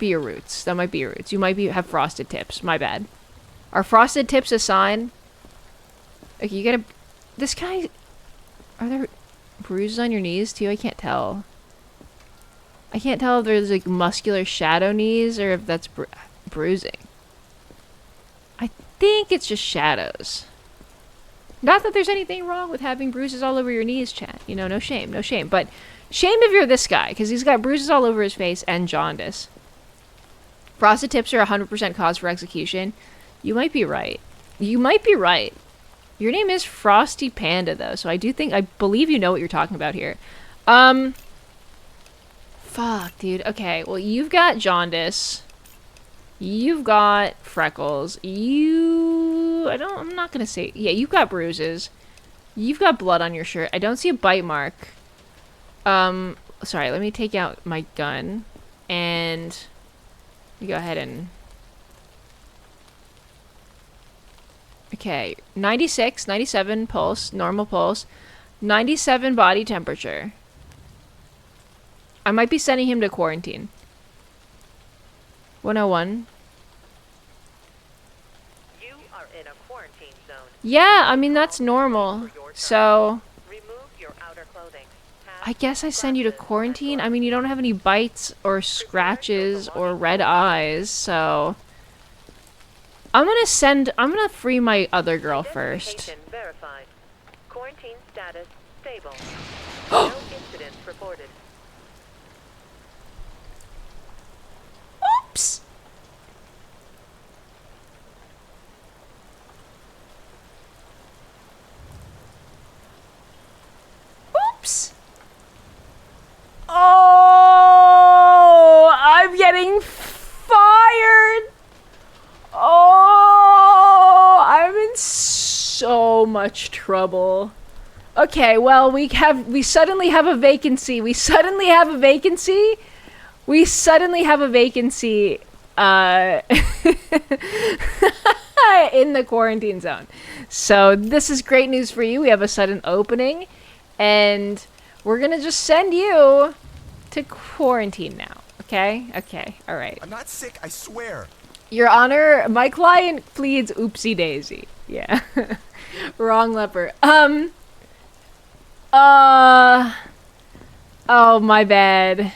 your roots. That might be your roots. You might have frosted tips. My bad. Are frosted tips a sign? Okay, you gotta... This guy... Are there bruises on your knees, too? I can't tell. I can't tell if there's, like, muscular shadow knees or if that's bruising. I think it's just shadows. Not that there's anything wrong with having bruises all over your knees, chat. You know, no shame, no shame. But shame if you're this guy, because he's got bruises all over his face and jaundice. Frosted tips are 100% cause for execution. You might be right. You might be right. Your name is Frosty Panda, though, so I believe you know what you're talking about here. Fuck, dude. Okay, well, you've got jaundice. You've got freckles. I'm not gonna say... Yeah, you've got bruises. You've got blood on your shirt. I don't see a bite mark. Sorry, let me take out my gun. And we go ahead and... Okay, 96, 97 pulse, normal pulse. 97 body temperature. I might be sending him to quarantine. 101. You are in a quarantine zone. Yeah, I mean, that's normal. So, Remove your outer clothing. I guess I send you to quarantine. I mean, you don't have any bites or scratches or red eyes, so... I'm gonna free my other girl first. Identification verified. Quarantine status stable. No incidents reported. Oops! Oops! Oh! I'm getting fired! Oh! I'm in so much trouble. Okay, well, we suddenly have a vacancy. We suddenly have a vacancy. In the quarantine zone. So this is great news for you. We have a sudden opening, and we're gonna just send you to quarantine now. Okay? Okay. All right. I'm not sick, I swear. Your Honor, my client pleads oopsie daisy. Yeah. Wrong leper. Oh, my bad.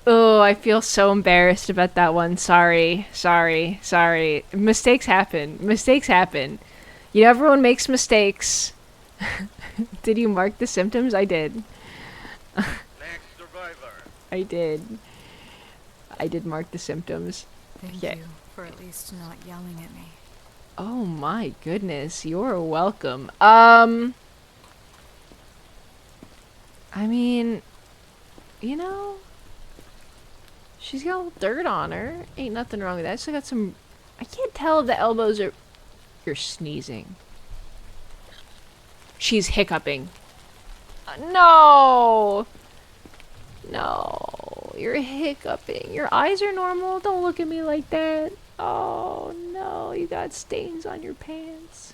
Oh, I feel so embarrassed about that one. Sorry. Mistakes happen. You know, everyone makes mistakes. Did you mark the symptoms? I did. Next survivor. I did mark the symptoms. Thank Yeah. you for at least not yelling at me. Oh my goodness, you're welcome. I mean, you know, she's got a little dirt on her. Ain't nothing wrong with that. Still got some... I can't tell if the elbows are... You're sneezing. She's hiccuping. No! No, you're hiccuping. Your eyes are normal. Don't look at me like that. Oh no, you got stains on your pants.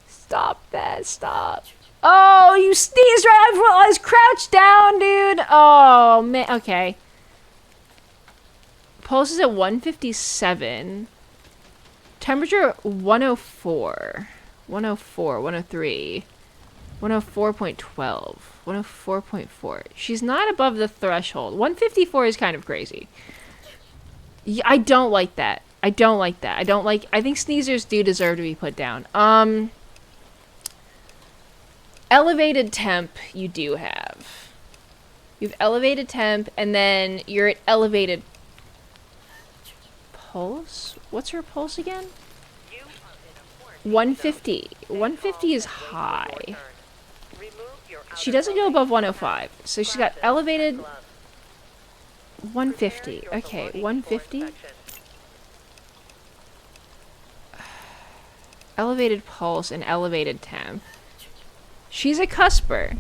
Stop that, stop. Oh, you sneezed right while I was crouched down, dude. Oh, man. Okay. Pulse is at 157. Temperature 104. 104, 103. 104.12. 104.4. She's not above the threshold. 154 is kind of crazy. Yeah, I don't like that. I think sneezers do deserve to be put down. Elevated temp you do have. You've elevated temp, and then you're at elevated pulse? What's her pulse again? 150. 150 is high. She doesn't go above 105. So she's got elevated 150. Okay, 150. Elevated pulse and elevated temp. She's a cusper.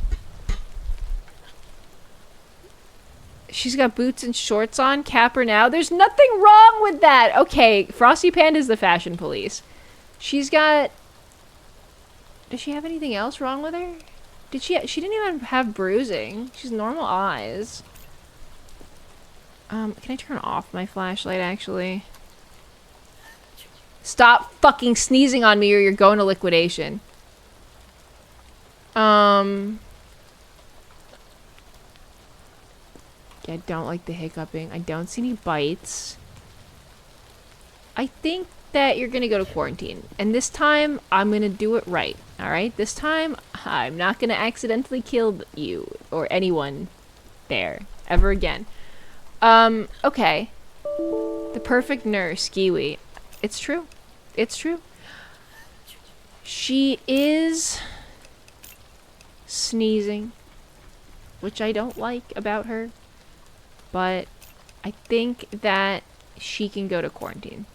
She's got boots and shorts on. Capper now. There's nothing wrong with that. Okay, Frosty Panda's the fashion police. She's got... Does she have anything else wrong with her? She didn't even have bruising. She's normal eyes. Can I turn off my flashlight, actually? Stop fucking sneezing on me or you're going to liquidation. Yeah, I don't like the hiccuping. I don't see any bites. I think that you're gonna go to quarantine. And this time, I'm gonna do it right. Alright? This time, I'm not gonna accidentally kill you or anyone there ever again. Okay. The perfect nurse, Giwi. It's true. It's true. She is sneezing, which I don't like about her, but I think that she can go to quarantine.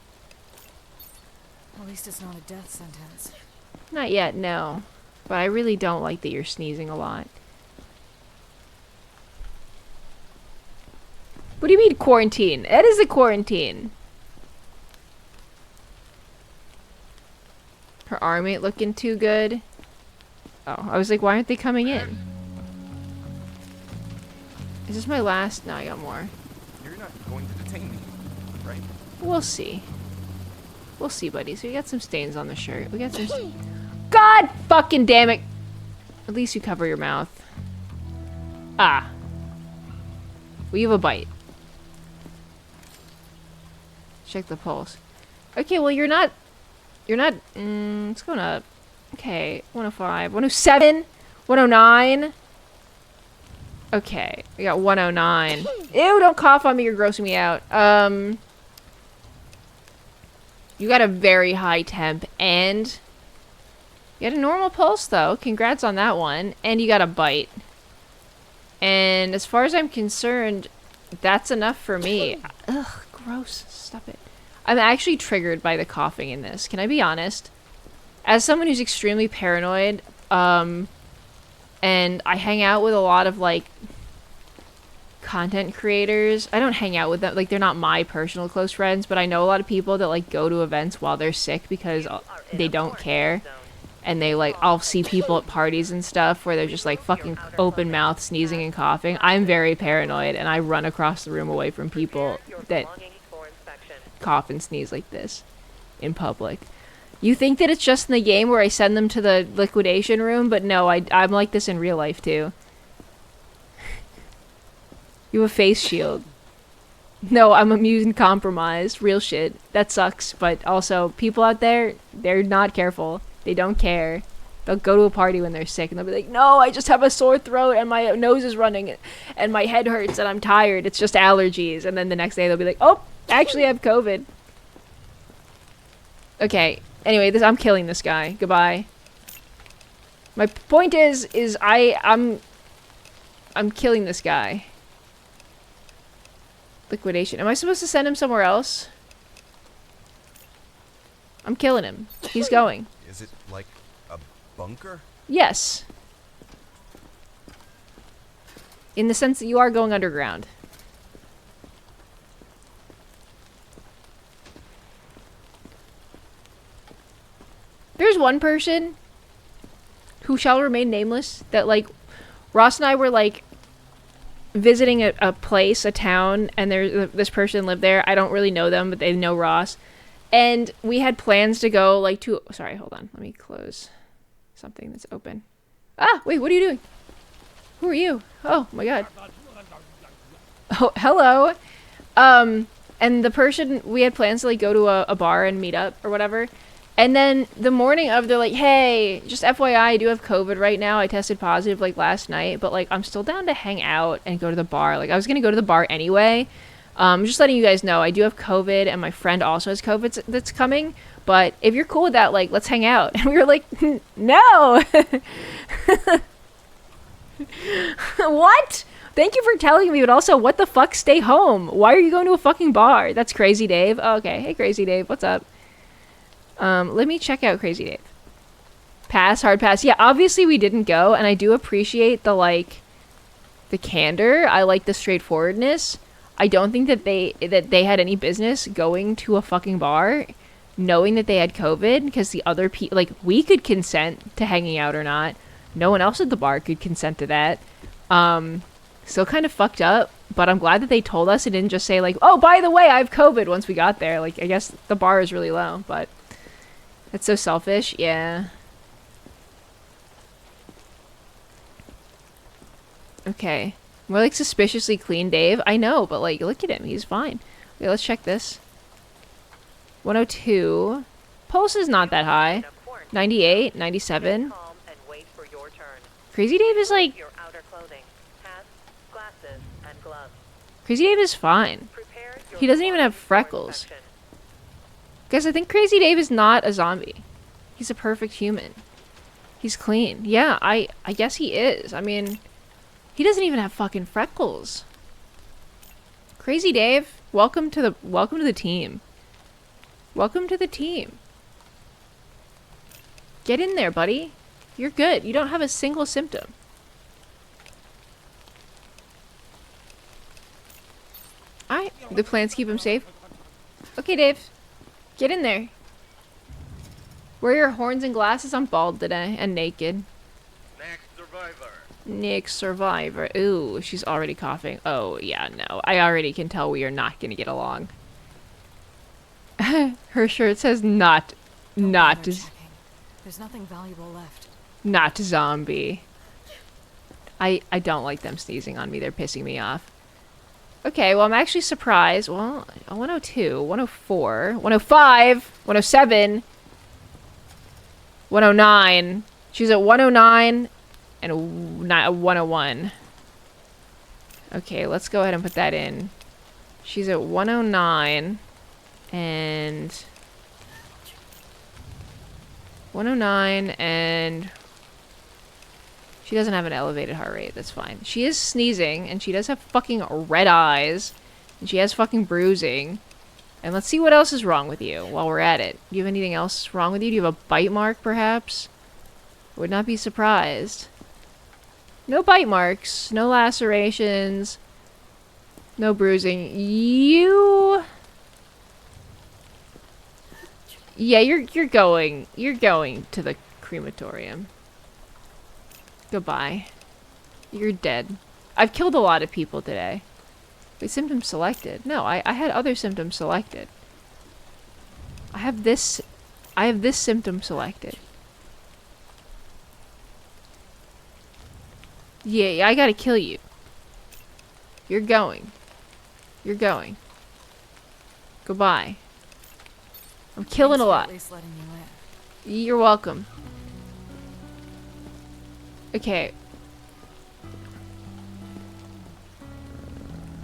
At least it's not a death sentence. Not yet, no. But I really don't like that you're sneezing a lot. What do you mean quarantine? That is a quarantine. Her arm ain't looking too good. Oh, I was like, why aren't they coming in? Is this my last? No, I got more. You're not going to detain me, right? We'll see. We'll see, buddy. So we got some stains on the shirt. We got some... God fucking damn it! At least you cover your mouth. Ah. We have a bite. Check the pulse. Okay, well you're not... it's going up. Okay, 105, 107, 109. Okay, we got 109. Ew, don't cough on me, you're grossing me out. You got a very high temp, and you got a normal pulse, though. Congrats on that one. And you got a bite. And as far as I'm concerned, that's enough for me. Ugh, gross. Stop it. I'm actually triggered by the coughing in this. Can I be honest? As someone who's extremely paranoid, and I hang out with a lot of, like, content creators. I don't hang out with them. Like, they're not my personal close friends, but I know a lot of people that, like, go to events while they're sick because they don't care. And they, like, I'll see people at parties and stuff where they're just, like, fucking open mouth, sneezing and coughing. I'm very paranoid, and I run across the room away from people that cough and sneeze like this in public. You think that it's just in the game where I send them to the liquidation room, but no, I'm like this in real life, too. You have a face shield. No, I'm immune compromised. Real shit. That sucks, but also, people out there, they're not careful. They don't care. They'll go to a party when they're sick, and they'll be like, no, I just have a sore throat, and my nose is running, and my head hurts, and I'm tired. It's just allergies. And then the next day, they'll be like, oh, actually, I have COVID. Okay. Anyway, I'm killing this guy. Goodbye. My point is I'm killing this guy. Liquidation. Am I supposed to send him somewhere else? I'm killing him. He's going. Is it like a bunker? Yes. In the sense that you are going underground. There's one person who shall remain nameless that, like, Ross and I were, like, visiting a place, a town, and this person lived there. I don't really know them, but they know Ross. And we had plans to go, like, to... Sorry, hold on. Let me close something that's open. Ah, wait, what are you doing? Who are you? Oh, my God. Oh, hello. And the person... We had plans to, like, go to a bar and meet up or whatever. And then the morning of, they're like, hey, just FYI, I do have COVID right now. I tested positive, like, last night. But, like, I'm still down to hang out and go to the bar. Like, I was going to go to the bar anyway. Just letting you guys know, I do have COVID, and my friend also has COVID that's coming. But if you're cool with that, like, let's hang out. And we were like, no! What? Thank you for telling me, but also, what the fuck? Stay home. Why are you going to a fucking bar? That's Crazy Dave. Oh, okay. Hey, Crazy Dave. What's up? Let me check out Crazy Dave. Pass, hard pass. Yeah, obviously we didn't go, and I do appreciate the, like, the candor. I like the straightforwardness. I don't think that they had any business going to a fucking bar knowing that they had COVID, because the other people, like, we could consent to hanging out or not. No one else at the bar could consent to that. Still kind of fucked up, but I'm glad that they told us and didn't just say, like, oh, by the way, I have COVID once we got there. Like, I guess the bar is really low, but that's so selfish. Yeah. Okay. More like suspiciously clean Dave. I know, but, like, look at him. He's fine. Okay, let's check this. 102. Pulse is not that high. 98, 97. Crazy Dave is, like... Crazy Dave is fine. He doesn't even have freckles. Guys, I think Crazy Dave is not a zombie. He's a perfect human. He's clean. Yeah, I guess he is. I mean... He doesn't even have fucking freckles. Crazy Dave, welcome to the team. Welcome to the team. Get in there, buddy. You're good. You don't have a single symptom. Alright, the plants keep him safe. Okay, Dave. Get in there. Wear your horns and glasses. I'm bald today and naked. Next survivor. Nick survivor. Ooh, she's already coughing. Oh, yeah, no. I already can tell we are not gonna get along. Her shirt says not There's nothing valuable left. not zombie. I don't like them sneezing on me. They're pissing me off. Okay, well, I'm actually surprised. Well, 102, 104, 105, 107, 109. She's at 109 and a 101. Okay, let's go ahead and put that in. She's at 109 and 109 and she doesn't have an elevated heart rate. That's fine. She is sneezing and she does have fucking red eyes and she has fucking bruising. And let's see what else is wrong with you while we're at it. Do you have anything else wrong with you? Do you have a bite mark perhaps? Would not be surprised. No bite marks, no lacerations, no bruising. Yeah, you're going to the crematorium. Goodbye. You're dead. I've killed a lot of people today. Wait, symptoms selected. No, I had other symptoms selected. I have this symptom selected. Yeah, I gotta kill you. You're going. You're going. Goodbye. I'm killing a lot. At least letting you in. You're welcome. Okay.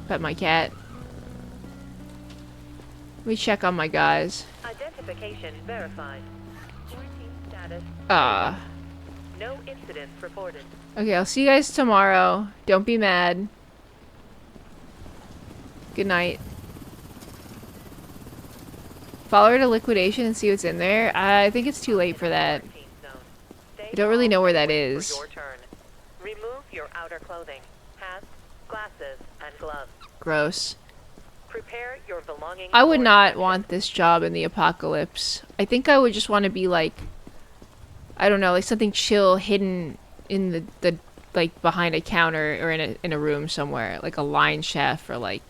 Pet my cat. Let me check on my guys. Identification verified. Quarantine status. No incidents reported. Okay, I'll see you guys tomorrow. Don't be mad. Good night. Follow her to liquidation and see what's in there. I think it's too late for that. I don't really know where that is. Your turn. Remove your outer clothing, hats, glasses, and gloves. Gross. Prepare your belongings. I would for not inspection. want this job in the apocalypse. I think I would just want to be like, I don't know, like something chill hidden in the like behind a counter or in a room somewhere, like a line chef or like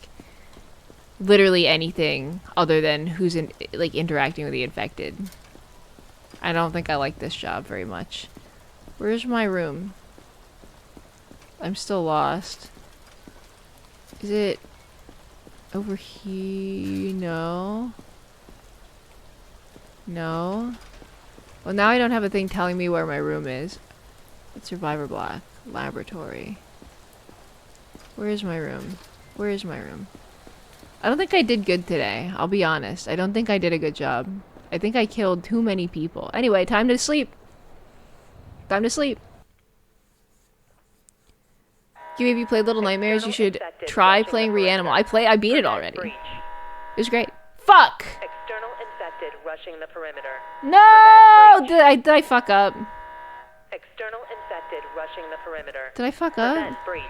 literally anything other than who's like interacting with the infected. I don't think I like this job very much. Where's my room? I'm still lost. Is it over here? No. No. Well, now I don't have a thing telling me where my room is. It's Survivor Block. Laboratory. Where is my room? Where is my room? I don't think I did good today. I'll be honest. I don't think I did a good job. I think I killed too many people. Anyway, time to sleep. Time to sleep. Giwi, if you played Little Nightmares, you should try playing Reanimal. I beat it already. Breach. It was great. Fuck! External infected rushing the perimeter. No! Did I fuck up? External infected rushing the perimeter. Did I fuck up? Prevent breach.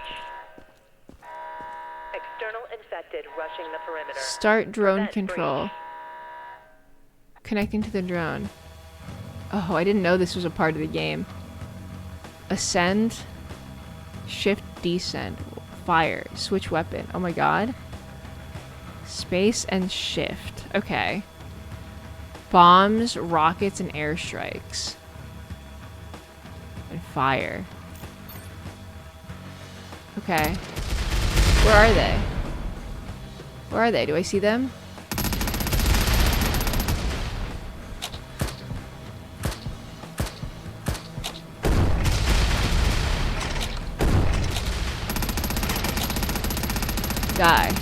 External infected rushing the perimeter. Start drone Prevent control. breach. Connecting to the drone. Oh, I didn't know this was a part of the game. Ascend. Shift descend. Fire. Switch weapon. Oh my god. Space and shift. Okay. Bombs, rockets, and airstrikes. And fire. Okay. Where are they? Where are they? Do I see them? Die.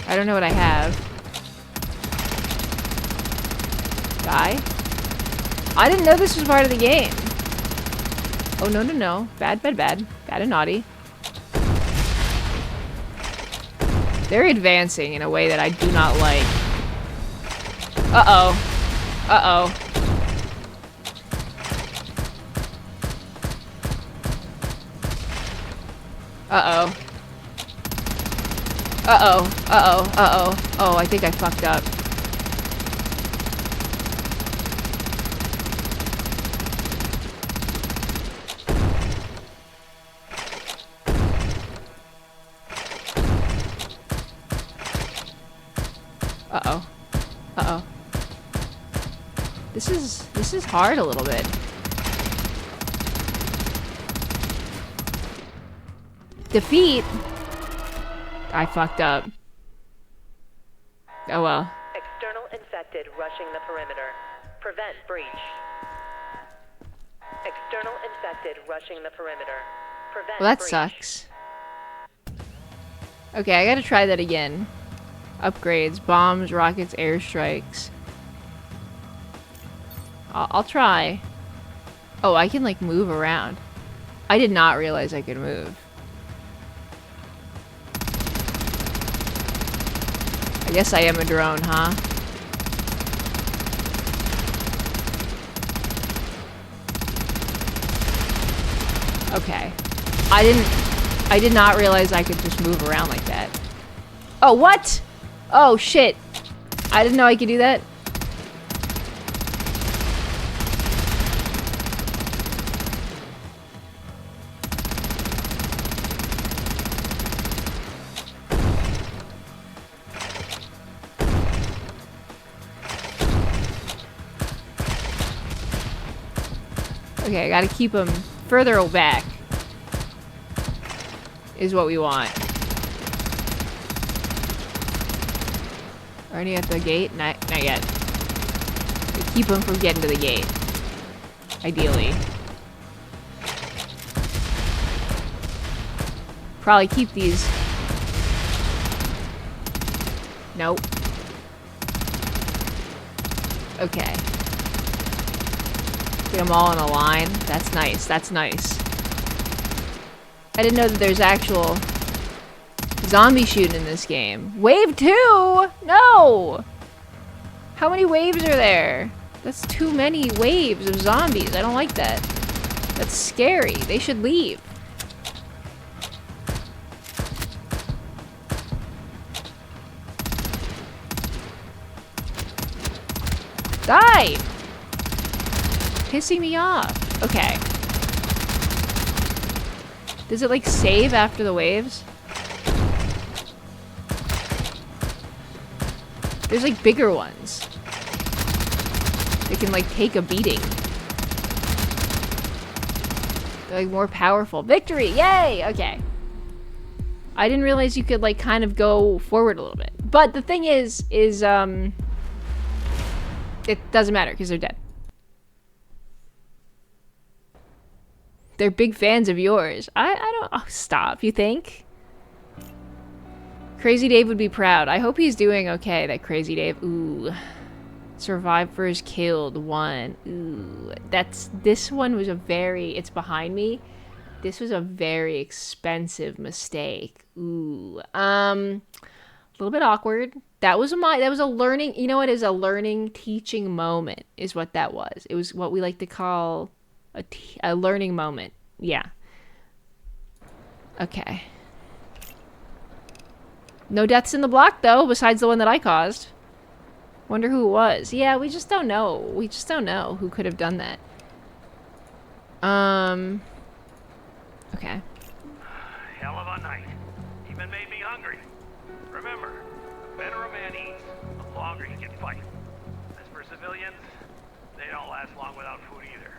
I don't know what I have. Die? I didn't know this was part of the game. Oh, no, no, no. Bad, bad, bad. Bad and naughty. They're advancing in a way that I do not like. Uh-oh. Uh-oh. Uh-oh. Uh-oh. Uh-oh. Uh-oh. Oh, I think I fucked up. Uh-oh. Uh-oh. This is hard a little bit. Defeat? I fucked up. Oh well. External infected rushing the perimeter. Prevent breach. External infected rushing the perimeter. Prevent Well, that breach. sucks. Okay, I gotta try that again. Upgrades, bombs, rockets, airstrikes. I'll try. Oh, I can like move around. I did not realize I could move. I guess I am a drone, huh? Okay. I did not realize I could just move around like that. Oh, what? Oh, shit. I didn't know I could do that. Okay, I gotta keep them further back. Is what we want. Are any at the gate? Not yet. Keep them from getting to the gate. Ideally. Probably keep these. Nope. Okay. Get them all in a line. That's nice. That's nice. I didn't know that there's actual zombie shooting in this game. Wave 2? No! How many waves are there? That's too many waves of zombies. I don't like that. That's scary. They should leave. Die! Pissing me off. Okay. Does it like save after the waves? There's like bigger ones. They can like take a beating. They're like more powerful. Victory! Yay! Okay. I didn't realize you could like kind of go forward a little bit. But the thing is it doesn't matter because they're dead. They're big fans of yours. I don't... Oh, stop. You think? Crazy Dave would be proud. I hope he's doing okay, that Crazy Dave. Ooh. Survivors killed. 1. Ooh. This one was a very... It's behind me. This was a very expensive mistake. Ooh. A little bit awkward. That was a learning... You know what is a learning, teaching moment is what that was. It was what we like to call... A learning moment. Yeah. Okay. No deaths in the block, though, besides the one that I caused. Wonder who it was. Yeah, we just don't know. We just don't know who could have done that. Okay. Hell of a night. Even made me hungry. Remember, the better a man eats, the longer he can fight. As for civilians, they don't last long without food either.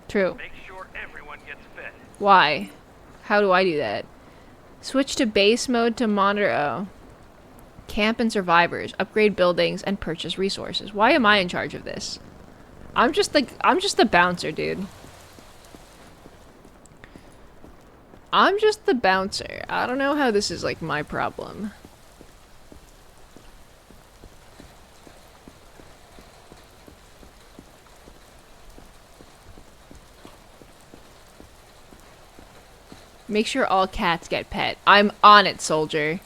True. Make sure everyone gets fed. Why? How do I do that? Switch to base mode to monitor. Oh. Camp and survivors. Upgrade buildings and purchase resources. Why am I in charge of this? I'm just the bouncer, dude. I'm just the bouncer. I don't know how this is like my problem. Make sure all cats get pet. I'm on it, soldier.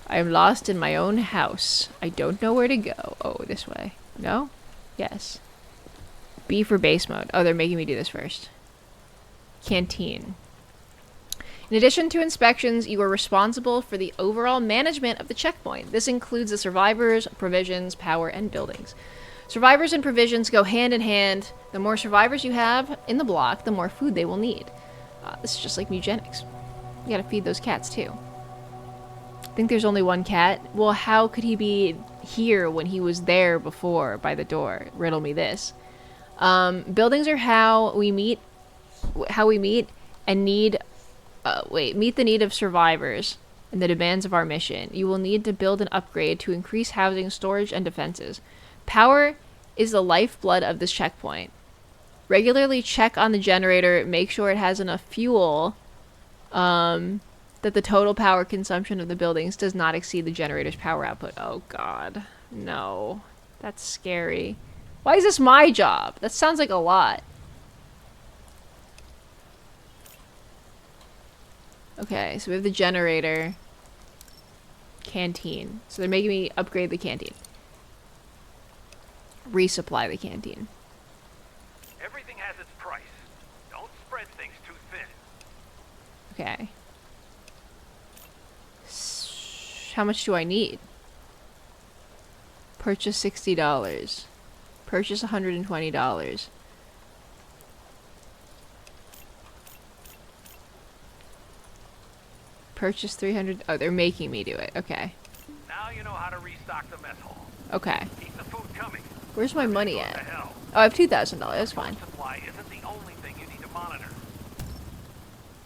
I am lost in my own house. I don't know where to go. Oh, this way. No? Yes. B for base mode. Oh, they're making me do this first. Canteen. In addition to inspections, you are responsible for the overall management of the checkpoint. This includes the survivors, provisions, power, and buildings. Survivors and provisions go hand in hand. The more survivors you have in the block, the more food they will need. This is just like eugenics. You gotta feed those cats too. I think there's only one cat. Well, how could he be here when he was there before by the door? Riddle me this. Buildings are how we meet and need meet the need of survivors and the demands of our mission. You will need to build and upgrade to increase housing, storage, and defenses. Power is the lifeblood of this checkpoint. Regularly check on the generator, make sure it has enough fuel, that the total power consumption of the buildings does not exceed the generator's power output. Oh god. No. That's scary. Why is this my job? That sounds like a lot. Okay, so we have the generator. Canteen. So they're making me upgrade the canteen. Resupply the canteen. Everything has its price. Don't spread things too thin. Okay. How much do I need? Purchase $60. Purchase $120. Purchase 300. Oh, they're making me do it. Okay. Now you know how to restock the mess hall. Okay. Keep the food coming. Where's my money What the at? hell? Oh, I have $2,000. That's fine. Food supply isn't the only thing you need to monitor.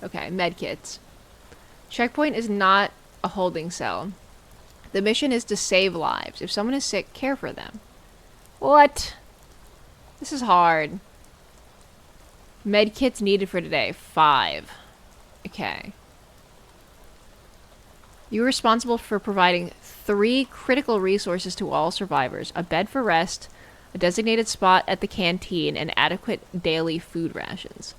Okay, medkits. Checkpoint is not a holding cell. The mission is to save lives. If someone is sick, care for them. What? This is hard. Medkits needed for today. 5. Okay. You are responsible for providing 3 critical resources to all survivors. A bed for rest, a designated spot at the canteen, and adequate daily food rations.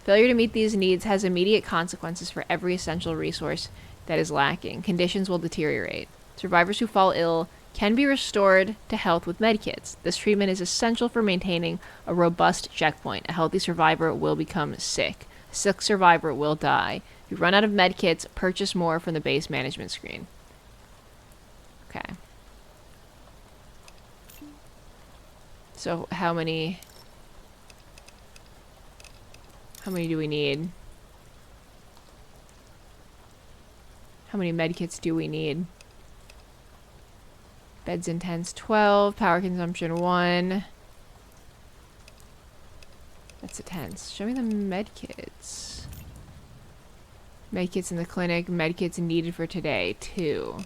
Failure to meet these needs has immediate consequences for every essential resource that is lacking. Conditions will deteriorate. Survivors who fall ill can be restored to health with medkits. This treatment is essential for maintaining a robust checkpoint. A healthy survivor will become sick. A sick survivor will die. If you run out of medkits, purchase more from the base management screen. Okay. So how many do we need? How many medkits do we need? Beds and tents 12, power consumption 1. That's the tents. Show me the medkits. Medkits in the clinic, medkits needed for today 2.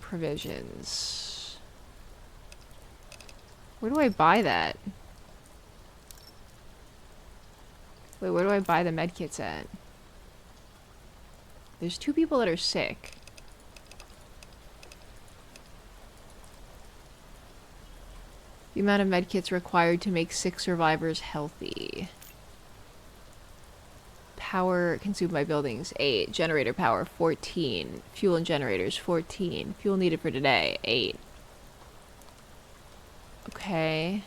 Provisions. Where do I buy that? Wait, where do I buy the medkits at? There's 2 people that are sick. The amount of medkits required to make 6 survivors healthy. Power consumed by buildings 8. Generator power 14. Fuel and generators 14. Fuel needed for today 8. Okay.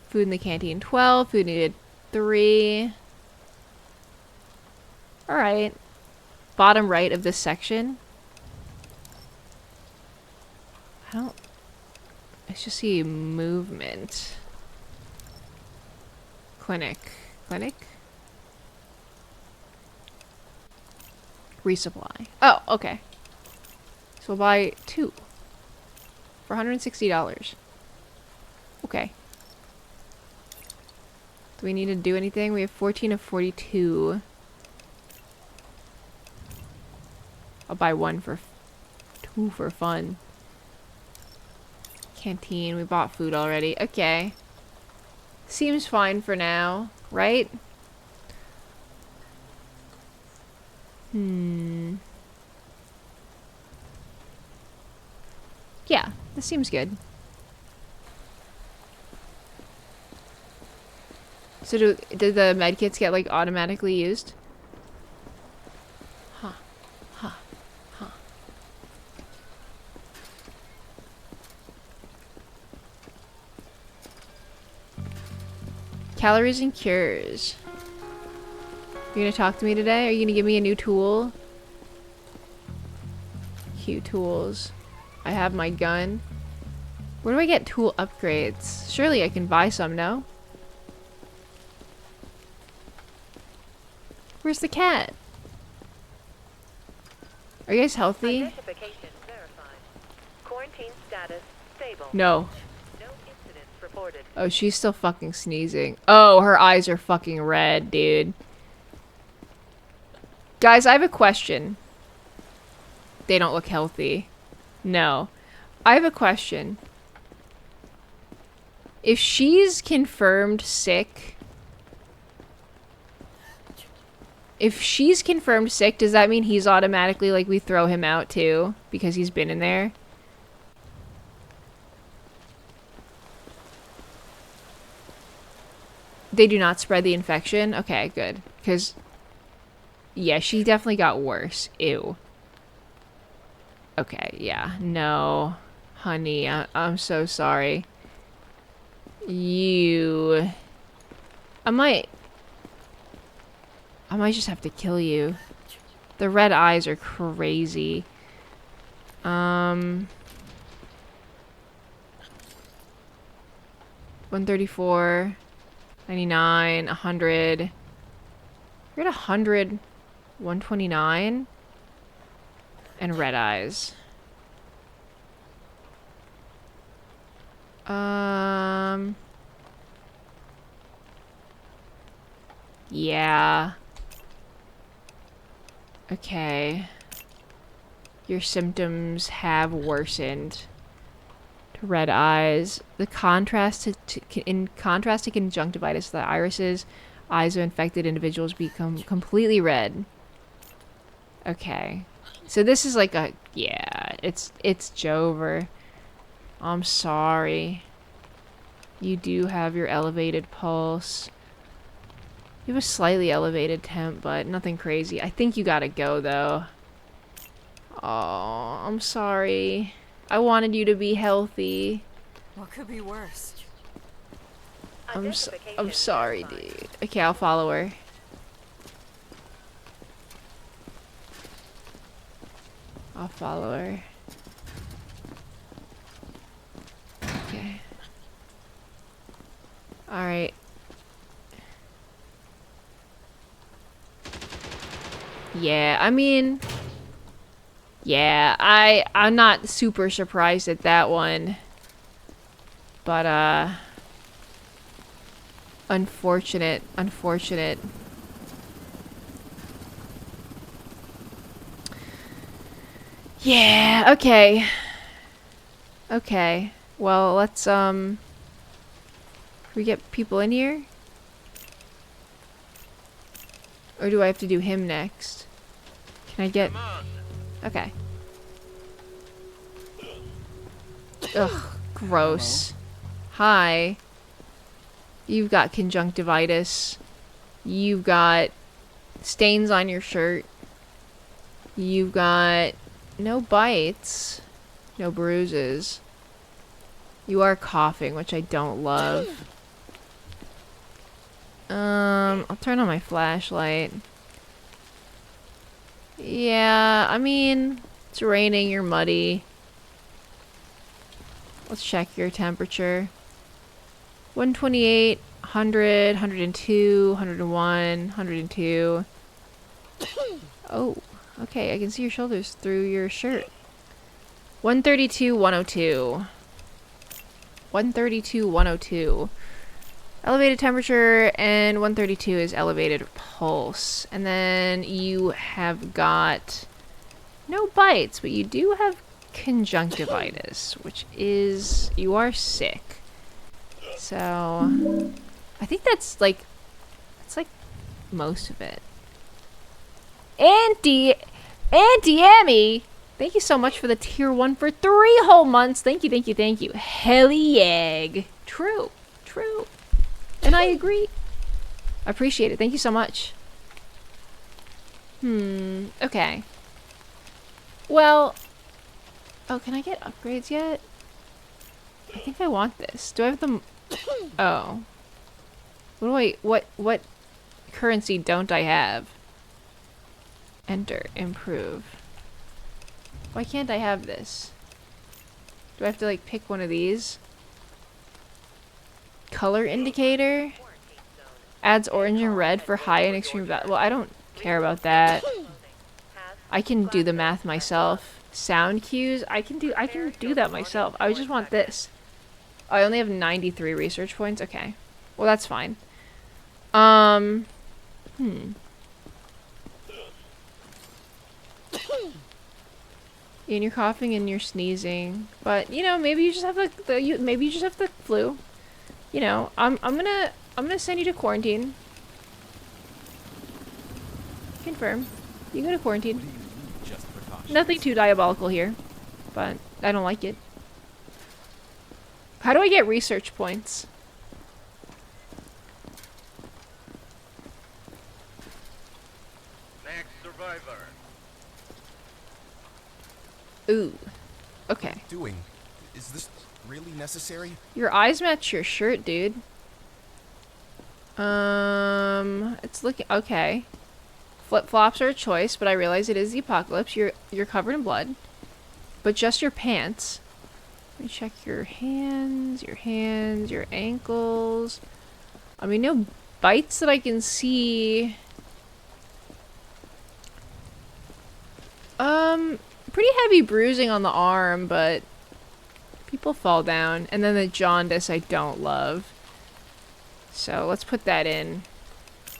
Food in the canteen 12. Food needed 3. Alright. Bottom right of this section. I just see movement. Clinic. Resupply. Oh, okay. So we'll buy 2 for $160. Okay. Do we need to do anything? We have 14 of 42. I'll buy 1 for 2 for fun. Canteen. We bought food already. Okay. Seems fine for now, right? Yeah, this seems good. So did the medkits get like automatically used? Huh. Calories and cures. You gonna talk to me today? Are you gonna give me a new tool? Q tools. I have my gun. Where do I get tool upgrades? Surely I can buy some, no? Where's the cat? Are you guys healthy? Identification verified. Quarantine status stable. No. No incidents reported. Oh, she's still fucking sneezing. Oh, her eyes are fucking red, dude. Guys, I have a question. They don't look healthy. No. I have a question. If she's confirmed sick... If she's confirmed sick, does that mean he's automatically, like, we throw him out too? Because he's been in there? They do not spread the infection? Okay, good. Because, yeah, she definitely got worse. Ew. Okay, yeah. No. Honey, I'm so sorry. You... I might just have to kill you. The red eyes are crazy. 134, 99, 100. You're at 100, 129, and red eyes. Yeah. Okay. Your symptoms have worsened to red eyes. In contrast to conjunctivitis, the irises, eyes of infected individuals become completely red. Okay. So this is like a, yeah, it's Jover. I'm sorry. You do have your elevated pulse. You have a slightly elevated temp, but nothing crazy. I think you gotta go, though. Oh, I'm sorry. I wanted you to be healthy. What could be worse? I'm sorry, dude. Okay, I'll follow her. I'll follow her. Okay. Alright. Yeah, I mean... Yeah, I'm not super surprised at that one. But, unfortunate. Yeah, okay. Okay. Well, let's, can we get people in here? Or do I have to do him next? Can I get... Okay. Ugh, gross. Hi. You've got conjunctivitis. You've got stains on your shirt. You've got no bites. No bruises. You are coughing, which I don't love. I'll turn on my flashlight. Yeah, I mean, it's raining, you're muddy. Let's check your temperature. 128, 100, 102, 101, 102. Oh, okay, I can see your shoulders through your shirt. 132, 102. 132, 102. Elevated temperature, and 132 is elevated pulse. And then you have got no bites, but you do have conjunctivitis, which is, you are sick. So, I think that's like most of it. Auntie Emmy, thank you so much for the tier 1 for 3 whole months. Thank you, thank you, thank you. Helly egg. True. And I agree. I appreciate it. Thank you so much. Okay. Well, oh, can I get upgrades yet? I think I want this. Do I have them? Oh. What currency don't I have? Enter. Improve. Why can't I have this? Do I have to like pick one of these? Color indicator? Adds orange and red for high and extreme value. Well, I don't care about that. I can do the math myself. Sound cues? I can do that myself. I just want this. Oh, I only have 93 research points? Okay. Well, that's fine. And you're coughing and you're sneezing, but you know, maybe you just have maybe you just have the flu. You know, I'm gonna send you to quarantine. Confirm. You go to quarantine. Just precaution. Nothing too diabolical here, but I don't like it. How do I get research points? Next survivor. Ooh. Okay. Doing? Is this really necessary? Your eyes match your shirt, dude. It's looking okay. Flip-flops are a choice, but I realize it is the apocalypse. You're covered in blood. But just your pants. Let me check your hands, your ankles. I mean, no bites that I can see. Pretty heavy bruising on the arm, but people fall down. And then the jaundice I don't love. So let's put that in.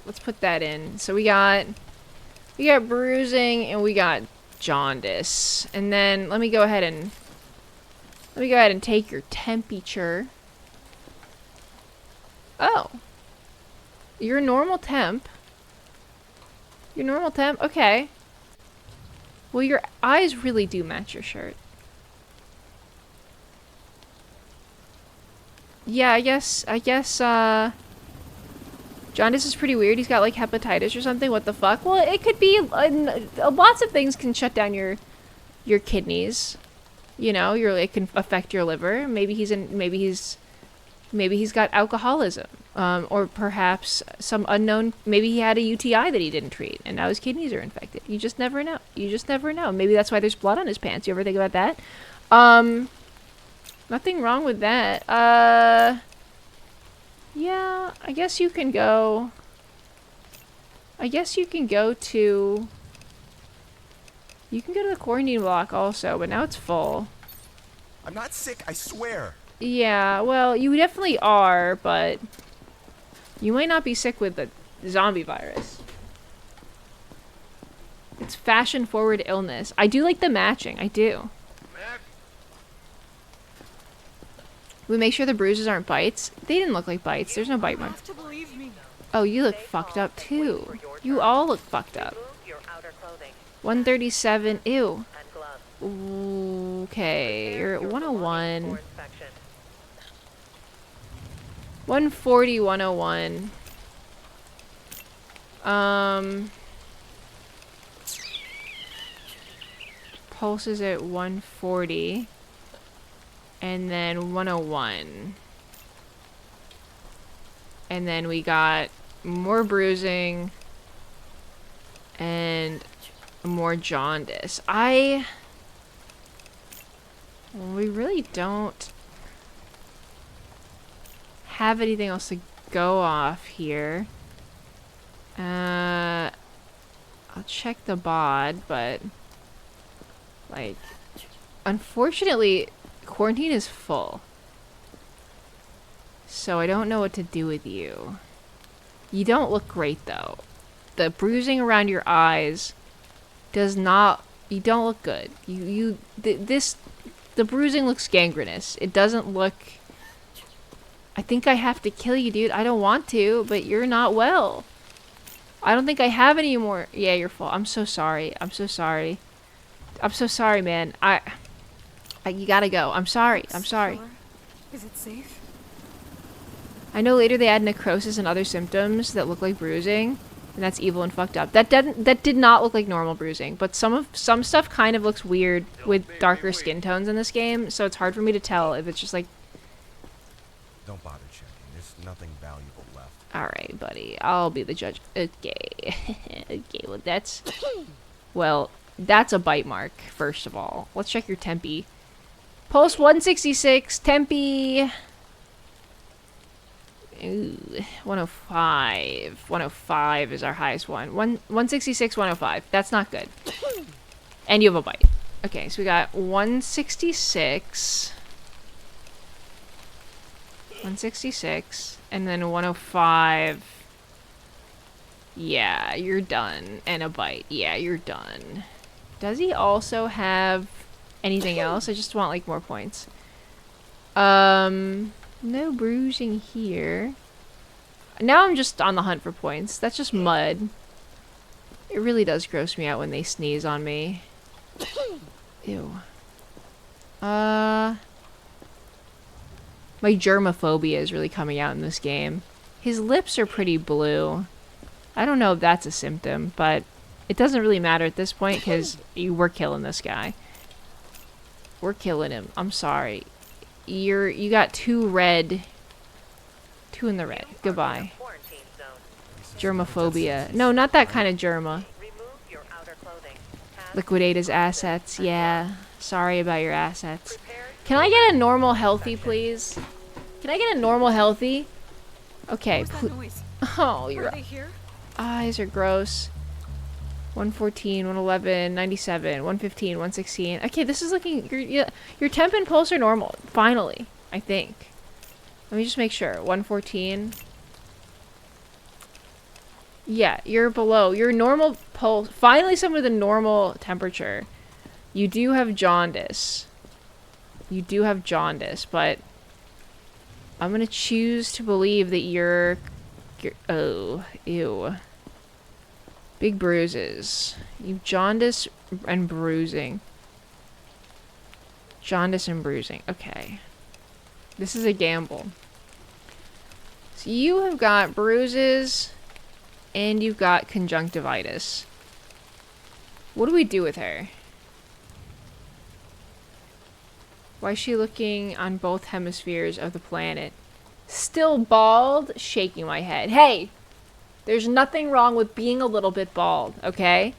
Let's put that in. So we got bruising and we got jaundice. And then let me go ahead and take your temperature. Oh. Your normal temp. Your normal temp? Okay. Well, your eyes really do match your shirt. Yeah, I guess, jaundice is pretty weird. He's got, like, hepatitis or something. What the fuck? Well, it could be, lots of things can shut down your kidneys. You know, it can affect your liver. Maybe he's got alcoholism. Or perhaps some unknown, maybe he had a UTI that he didn't treat, and now his kidneys are infected. You just never know. You just never know. Maybe that's why there's blood on his pants. You ever think about that? Nothing wrong with that. Yeah, I guess you can go to... You can go to the quarantine block also, but now it's full. I'm not sick, I swear. Yeah, well, you definitely are, but... You might not be sick with the zombie virus. It's fashion-forward illness. I do like the matching. I do. We make sure the bruises aren't bites. They didn't look like bites. There's no bite marks. Oh, you look fucked up, too. You all look fucked up. 137. Ew. Okay, you're at 101. 140, 101. Pulse is at 140. And then 101. And then we got more bruising. And more jaundice. We really don't have anything else to go off here. I'll check the bod, but like, unfortunately, quarantine is full. So I don't know what to do with you. You don't look great though. The bruising around your eyes does not, you don't look good. The bruising looks gangrenous. It doesn't look, I think I have to kill you, dude. I don't want to, but you're not well. I don't think I have any more. Yeah, you're full. I'm so sorry. I'm so sorry. I'm so sorry, man. You gotta go. I'm sorry. I'm sorry. Sure. Is it safe? I know later they add necrosis and other symptoms that look like bruising, and that's evil and fucked up. That did not look like normal bruising, but some stuff kind of looks weird with darker skin tones in this game, so it's hard for me to tell if it's just like... Don't bother checking. There's nothing valuable left. Alright, buddy. I'll be the judge. Okay. Okay, well, that's... Well, that's a bite mark, first of all. Let's check your tempi. Pulse 166, tempi... Ooh, 105. 105 is our highest one. 166, 105. That's not good. And you have a bite. Okay, so we got 166... 166, and then 105. Yeah, you're done. And a bite. Yeah, you're done. Does he also have anything else? I just want, like, more points. No bruising here. Now I'm just on the hunt for points. That's just mud. It really does gross me out when they sneeze on me. Ew. My germophobia is really coming out in this game. His lips are pretty blue. I don't know if that's a symptom, but it doesn't really matter at this point because we're killing this guy. We're killing him. I'm sorry. You got 2 red. 2 in the red. Goodbye. Germophobia. No, not that kind of germa. Liquidate his assets. Yeah. Sorry about your assets. Can I get a normal healthy, please? Can I get a normal healthy? Okay. Oh, your eyes are gross. 114, 111, 97, 115, 116. Okay, this is looking... Your temp and pulse are normal. Finally, I think. Let me just make sure. 114. Yeah, you're below. Your normal pulse... Finally, some of the normal temperature. You do have jaundice. You do have jaundice, but I'm gonna choose to believe that you're oh, ew. Big bruises. You've jaundice and bruising. Jaundice and bruising. Okay. This is a gamble. So you have got bruises and you've got conjunctivitis. What do we do with her? Why is she looking on both hemispheres of the planet? Still bald? Shaking my head. Hey! There's nothing wrong with being a little bit bald, okay?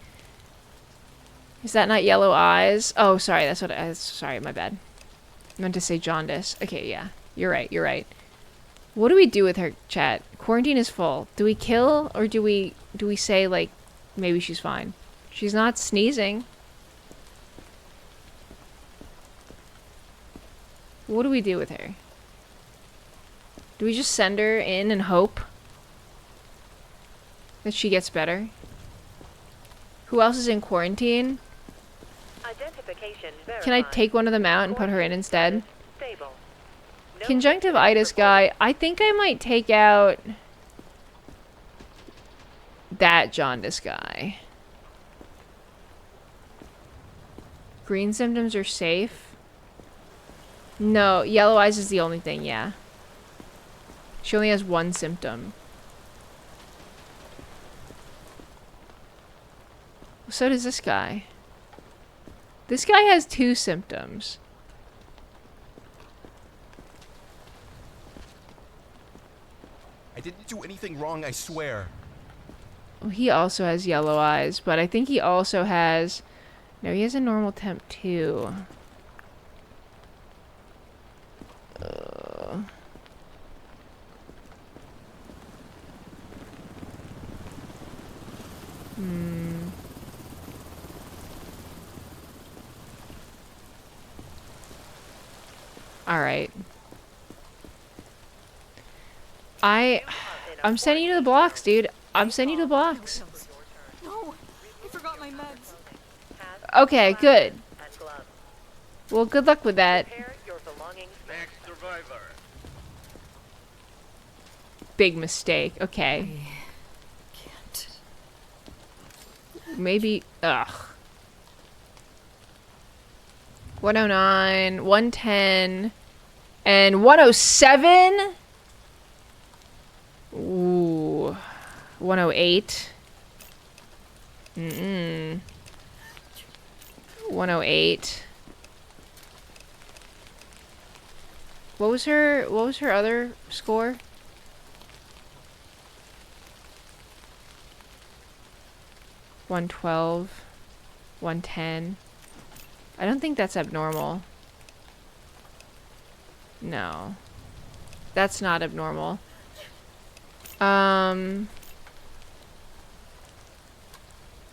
Is that not yellow eyes? Oh, sorry, that's what I... Sorry, my bad. I meant to say jaundice. Okay, yeah. You're right, you're right. What do we do with her, chat? Quarantine is full. Do we kill, or do we say, like, maybe she's fine? She's not sneezing. What do we do with her? Do we just send her in and hope that she gets better? Who else is in quarantine? Can I take one of them out and put her in instead? Conjunctivitis guy, I think I might take out that jaundice guy. Green symptoms are safe. No, yellow eyes is the only thing, yeah. She only has 1 symptom. So does this guy. This guy has 2 symptoms. I didn't do anything wrong, I swear. Well, he also has yellow eyes, but I think he also has... No, he has a normal temp too. Alright. I'm sending you to the blocks, dude. I'm sending you to the blocks. No, I forgot my meds. Okay, good. Well, good luck with that. Next survivor. Big mistake. Okay. Can't. Maybe... Ugh. 109, 110, and 107? Ooh. 108. 108. What was her other score? 112. 110. I don't think that's abnormal. No. That's not abnormal. I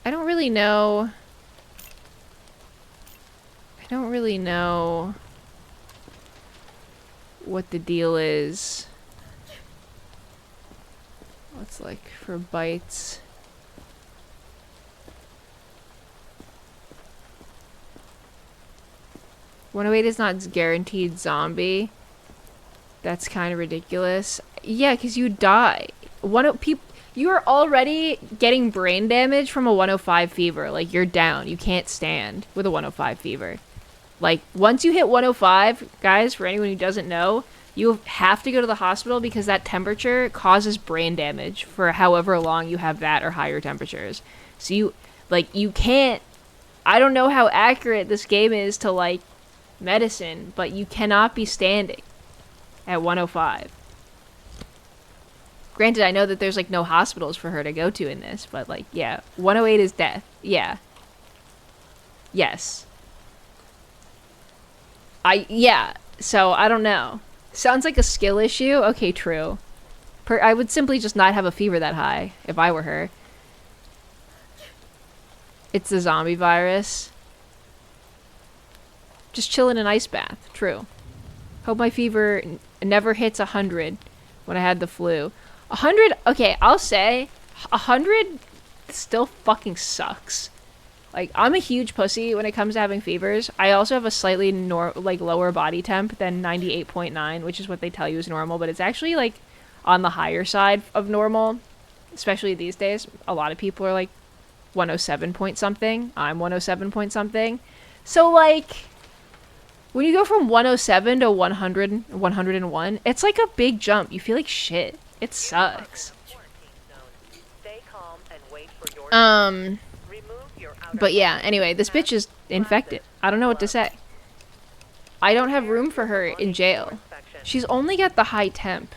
don't really know. I don't really know what the deal is. What's like for bites? .108 is not guaranteed zombie. That's kind of ridiculous. Yeah, because you die. You are already getting brain damage from a 105 fever. Like, you're down. You can't stand with a 105 fever. Like, once you hit 105, guys, for anyone who doesn't know, you have to go to the hospital because that temperature causes brain damage for however long you have that or higher temperatures. So you can't... I don't know how accurate this game is to, like, medicine, but you cannot be standing at 105. Granted, I know that there's, like, no hospitals for her to go to in this, but, like, yeah. 108 is death. Yeah. Yes. Yeah. So, I don't know. Sounds like a skill issue? Okay, true. I would simply just not have a fever that high, if I were her. It's the zombie virus. Just chill in an ice bath. True. Hope my fever never hits 100 when I had the flu. 100, okay, I'll say 100 still fucking sucks. Like, I'm a huge pussy when it comes to having fevers. I also have a slightly lower body temp than 98.9, which is what they tell you is normal, but it's actually like on the higher side of normal, especially these days. A lot of people are like 107 point something. I'm 107 point something. So like, when you go from 107 to 100, 101, it's like a big jump. You feel like shit. It sucks. But yeah, anyway, this bitch is infected. I don't know what to say. I don't have room for her in jail. She's only got the high temp.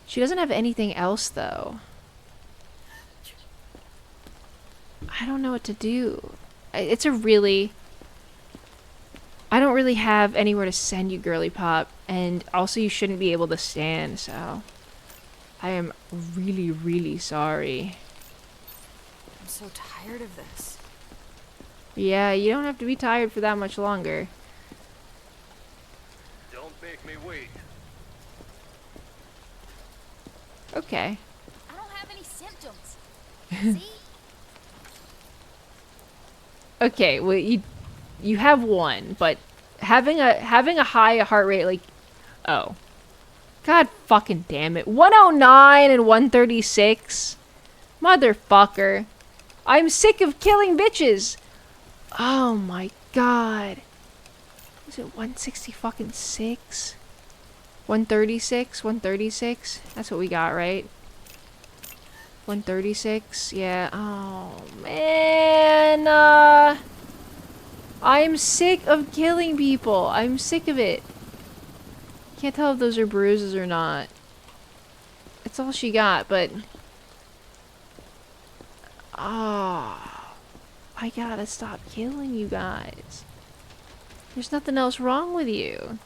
She doesn't have anything else, though. I don't know what to do. It's a really... I don't really have anywhere to send you, girly pop, and also you shouldn't be able to stand, so I am really, really sorry. I'm so tired of this. Yeah, you don't have to be tired for that much longer. Don't make me wait. Okay. I don't have any symptoms. See? Okay, well, you have one, but having a high heart rate, like, oh, god fucking damn it, 109 and 136, motherfucker, I'm sick of killing bitches. Oh my god, is it 160 fucking 6? 136, 136, that's what we got, right? 136, yeah. Oh man, I'm sick of killing people. I'm sick of it. Can't tell if those are bruises or not. That's all she got, but... Oh, I gotta stop killing you guys. There's nothing else wrong with you.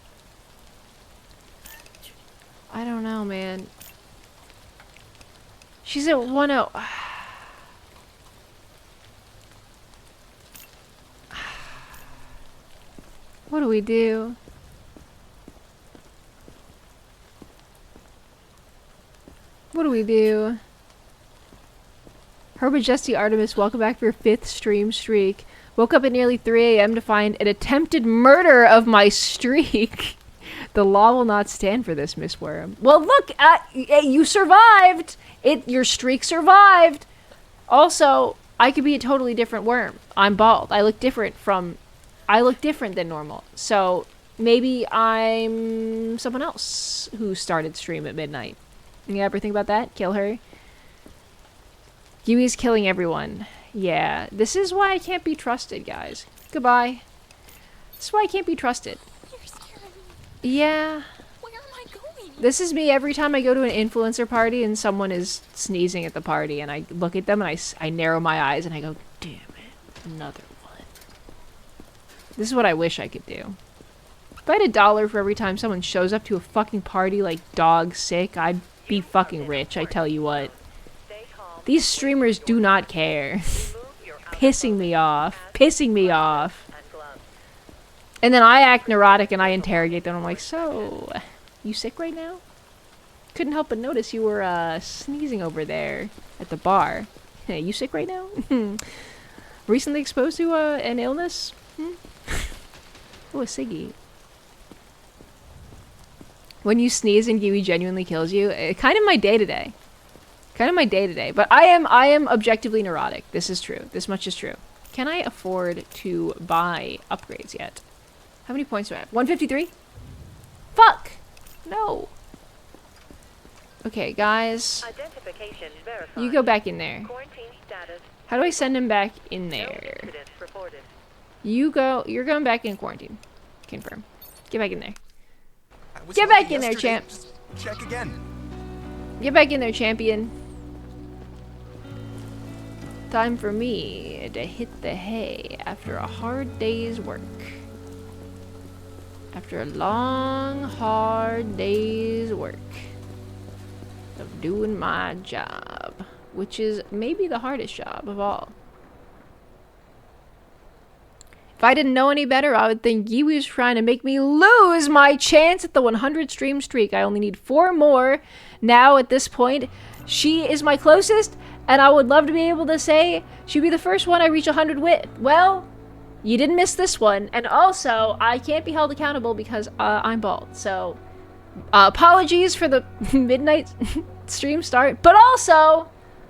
I don't know, man. She's at 10... What do we do? What do we do? Her Majesty Artemis, welcome back for your 5th stream streak. Woke up at nearly 3 a.m. to find an attempted murder of my streak. The law will not stand for this, Miss Worm. Well, look, you survived. Your streak survived. Also, I could be a totally different worm. I'm bald. I look different than normal. So maybe I'm someone else who started stream at midnight. You ever think about that? Kill her? Giwi's killing everyone. Yeah, this is why I can't be trusted, guys. Goodbye. This is why I can't be trusted. You're scaring me. Yeah. Where am I going? This is me every time I go to an influencer party and someone is sneezing at the party, and I look at them and I narrow my eyes and I go, damn it, another one. This is what I wish I could do. If I had $1 for every time someone shows up to a fucking party like dog sick, I'd be fucking rich, I tell you what. Stay calm. These streamers do not care. Remove your outer Pissing me off. Pissing me off. and gloves. And then I act neurotic and I interrogate them. I'm like, so, you sick right now? Couldn't help but notice you were sneezing over there at the bar. Hey, you sick right now? Recently exposed to an illness? Oh, a ciggy. When you sneeze and Giwi genuinely kills you, kind of my day-to-day. Kind of my day-to-day. But I am objectively neurotic. This is true. This much is true. Can I afford to buy upgrades yet? How many points do I have? 153? Fuck! No. Okay, guys. Identification verified. You go back in there. Quarantine status. How do I send him back in No there? incidents reported. You're going back in quarantine. Confirm. Get back in there. I was Get healthy back in there, yesterday. champ. Just check again. Get back in there, champion. Time for me to hit the hay after a hard day's work. After a long, hard day's work of doing my job, which is maybe the hardest job of all. If I didn't know any better, I would think Giwi was trying to make me lose my chance at the 100 stream streak. I only need 4 more now at this point. She is my closest, and I would love to be able to say she'd be the first one I reach 100 with. Well, you didn't miss this one, and also, I can't be held accountable because I'm bald. So, apologies for the midnight stream start, but also,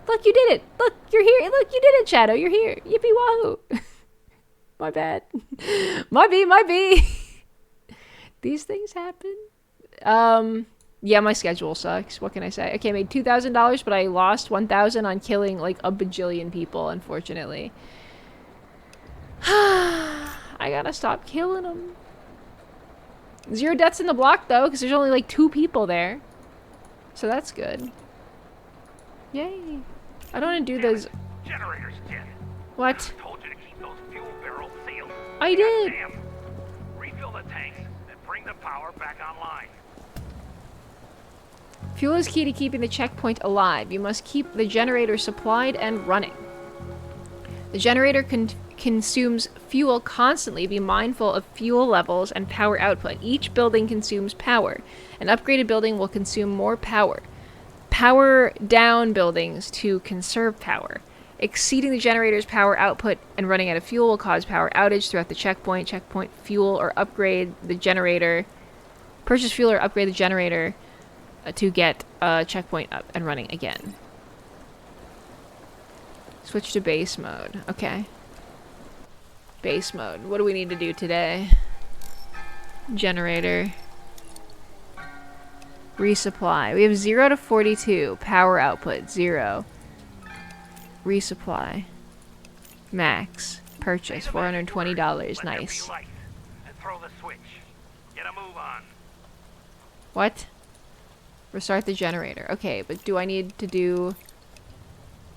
look, you did it. Look, you're here. Look, you did it, Shadow. You're here. Yippee wahoo. My bad. Might be. These things happen. Yeah, my schedule sucks. What can I say? Okay, I made $2,000, but I lost $1,000 on killing like a bajillion people, unfortunately. I gotta stop killing them. 0 deaths in the block, though, because there's only like 2 people there. So that's good. Yay. I don't want to do those. Generators dead. What? Told you to keep those fuel barrels sealed. I did. Damn. Refill the tanks and bring the power back online. Fuel is key to keeping the checkpoint alive. You must keep the generator supplied and running. The generator consumes fuel constantly. Be mindful of fuel levels and power output. Each building consumes power. An upgraded building will consume more power. Power down buildings to conserve power. Exceeding the generator's power output and running out of fuel will cause power outage throughout the checkpoint. Checkpoint fuel or upgrade the generator. Purchase fuel or upgrade the generator to get checkpoint up and running again. Switch to base mode. Okay. Base mode. What do we need to do today? Generator. Resupply. We have 0 to 42. Power output. 0. Resupply. Max. Purchase. $420. Nice. And throw the switch. Get a move on. What? Restart the generator. Okay, but do I need to do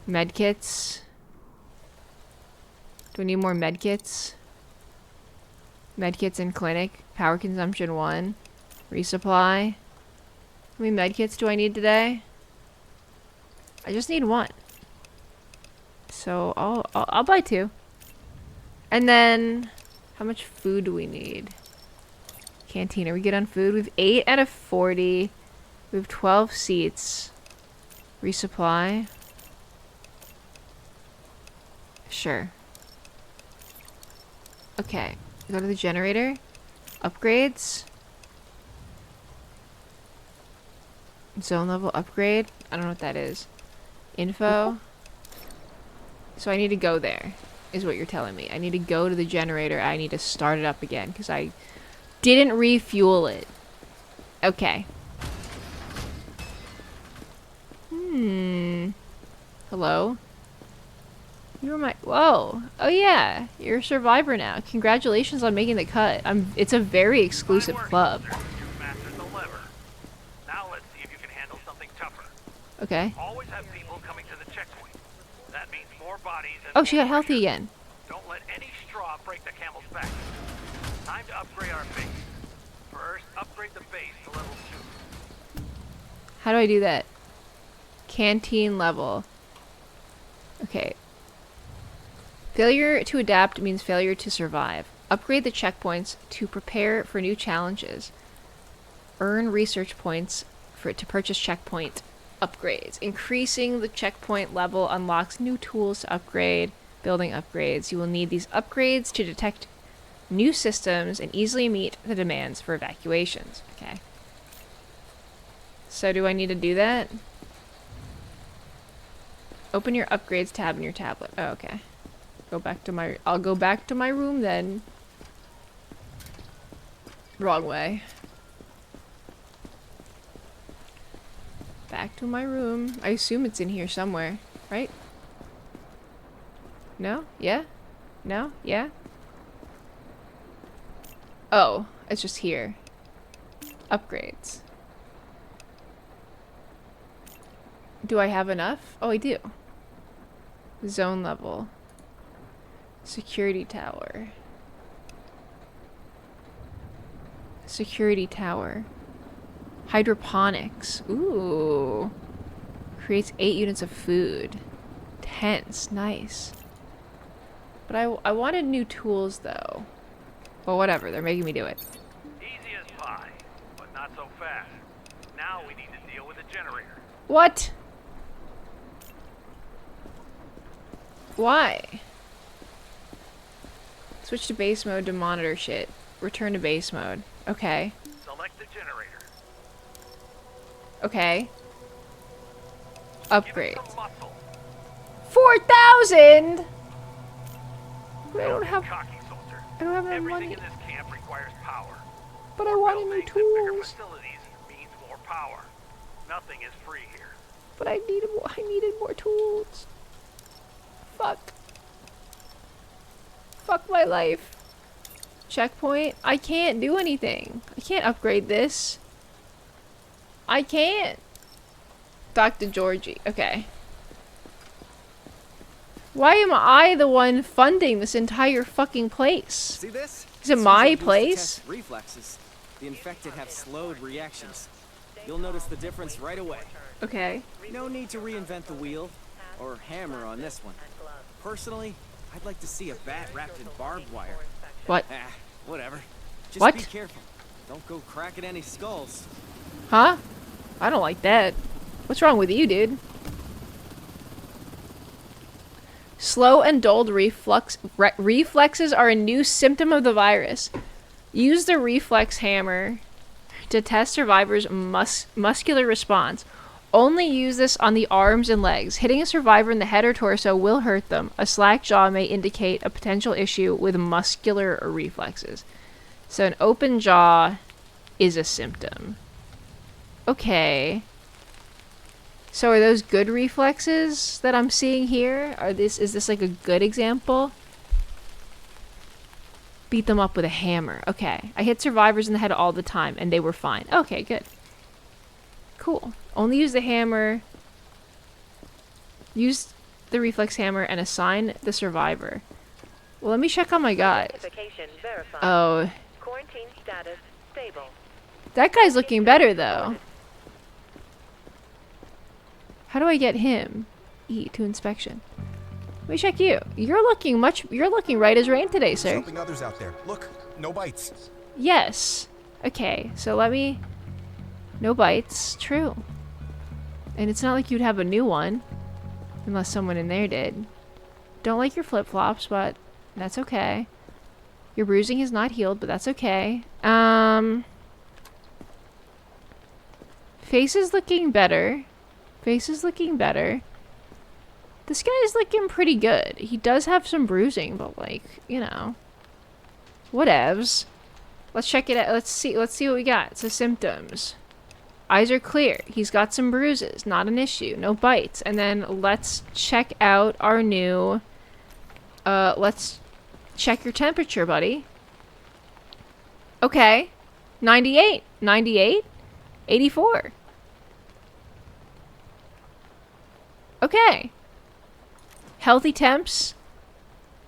medkits? Do I need more medkits? Medkits in clinic. Power consumption 1. Resupply. How many medkits do I need today? I just need 1. So I'll buy 2. And then how much food do we need? Canteen. Are we good on food? We have 8 out of 40. We have 12 seats. Resupply. Sure. Okay. Go to the generator. Upgrades. Zone level upgrade. I don't know what that is. Info. So I need to go there, is what you're telling me. I need to go to the generator. I need to start it up again, because I didn't refuel it. Okay. Hello? You're my... Whoa. Oh, yeah. You're a survivor now. Congratulations on making the cut. It's a very exclusive club. Master the lever. Now Okay. Always have people coming to the checkpoint. That means more bodies and Oh, she more got healthy pressure. again. Don't let any straw break the camel's back. Time to upgrade our base. First, upgrade the base to level 2. How do I do that? Canteen level. Okay. Failure to adapt means failure to survive. Upgrade the checkpoints to prepare for new challenges. Earn research points to purchase checkpoint upgrades. Increasing the checkpoint level unlocks new tools to upgrade. Building upgrades. You will need these upgrades to detect new systems and easily meet the demands for evacuations. Okay. So do I need to do that? Open your upgrades tab in your tablet. Oh, okay. I'll go back to my room then. Wrong way. Back to my room. I assume it's in here somewhere, right? No? Yeah? No? Yeah? Oh, it's just here. Upgrades. Do I have enough? Oh, I do. Zone level. Security tower. Security tower. Hydroponics. Ooh. Creates 8 units of food. Tense. Nice. But I wanted new tools, though. Well, whatever. They're making me do it. Easy as pie, but not so fast. Now we need to deal with the generator. What? Why? Switch to base mode to monitor shit. Return to base mode. Okay. Select the generator. Okay. Give it Upgrade. some muscle. 4,000! I don't Get have cocky, soldier. I don't have enough Everything money. in this camp requires power. But I wanted new Buildings and bigger tools. facilities means more power. Nothing is free here. But I needed more tools. Fuck. Fuck my life. Checkpoint? I can't do anything. I can't upgrade this. I can't. Dr. Georgie. Okay. Why am I the one funding this entire fucking place? See this? Is it This my user used to place? test reflexes. The infected have slowed reactions. You'll notice the difference right away. Okay. No need to reinvent the wheel or hammer on this one. Personally, I'd like to see a bat wrapped in barbed wire. What? Ah, whatever. Just What? be careful. Don't go cracking any skulls. Huh? I don't like that. What's wrong with you, dude? Slow and dulled reflexes are a new symptom of the virus. Use the reflex hammer to test survivors' muscular response. Only use this on the arms and legs. Hitting a survivor in the head or torso will hurt them. A slack jaw may indicate a potential issue with muscular reflexes. So an open jaw is a symptom. Okay. So are those good reflexes that I'm seeing here? Is this like a good example? Beat them up with a hammer. Okay. I hit survivors in the head all the time and they were fine. Okay, good. Cool. Only use the hammer. Use the reflex hammer and assign the survivor. Well, let me check on my guys. Identification verified. Oh, Quarantine status stable. that guy's looking better though. How do I get him? E to inspection. Let me check you. You're looking right as rain today, sir. Helping others out there. Look, no bites. Yes. Okay, so let me... No bites. True. And it's not like you'd have a new one. Unless someone in there did. Don't like your flip-flops, but that's okay. Your bruising is not healed, but that's okay. Face is looking better. Face is looking better. This guy's looking pretty good. He does have some bruising, but like, you know. Whatevs. Let's check it out. Let's see what we got. So symptoms. Eyes are clear. He's got some bruises. Not an issue. No bites. And then let's check out our new... let's check your temperature, buddy. Okay. 98. 98. 84. Okay. Healthy temps.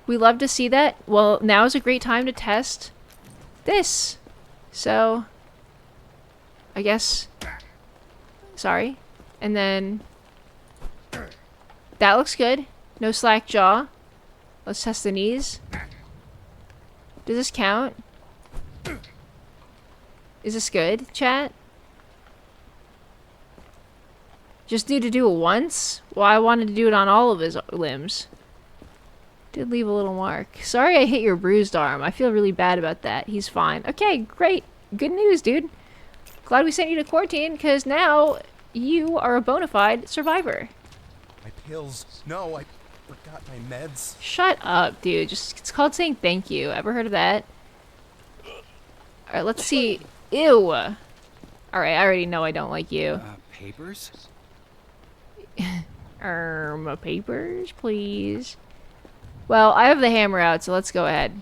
We love to see that. Well, now is a great time to test this. So, I guess... Sorry. And then... That looks good. No slack jaw. Let's test the knees. Does this count? Is this good, chat? Just need to do it once? Well, I wanted to do it on all of his limbs. Did leave a little mark. Sorry I hit your bruised arm. I feel really bad about that. He's fine. Okay, great. Good news, dude. Glad we sent you to quarantine, because now you are a bona fide survivor. My pills. No, I forgot my meds. Shut up, dude. It's called saying thank you. Ever heard of that? Alright, let's see. Ew. Alright, I already know I don't like you. Papers? Papers, please. Well, I have the hammer out, so let's go ahead.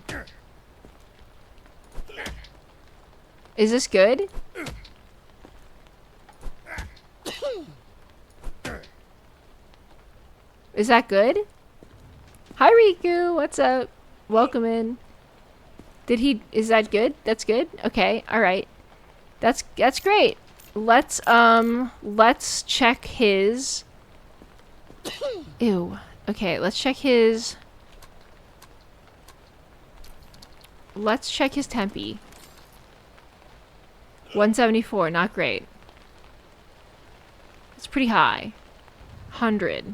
Is this good? Is that good? Hi, Riku. What's up? Welcome in. Is that good? That's good? Okay, alright. That's great. Let's check his... Ew. Okay, let's check his... Let's check his tempi. 174, not great. It's pretty high. 100.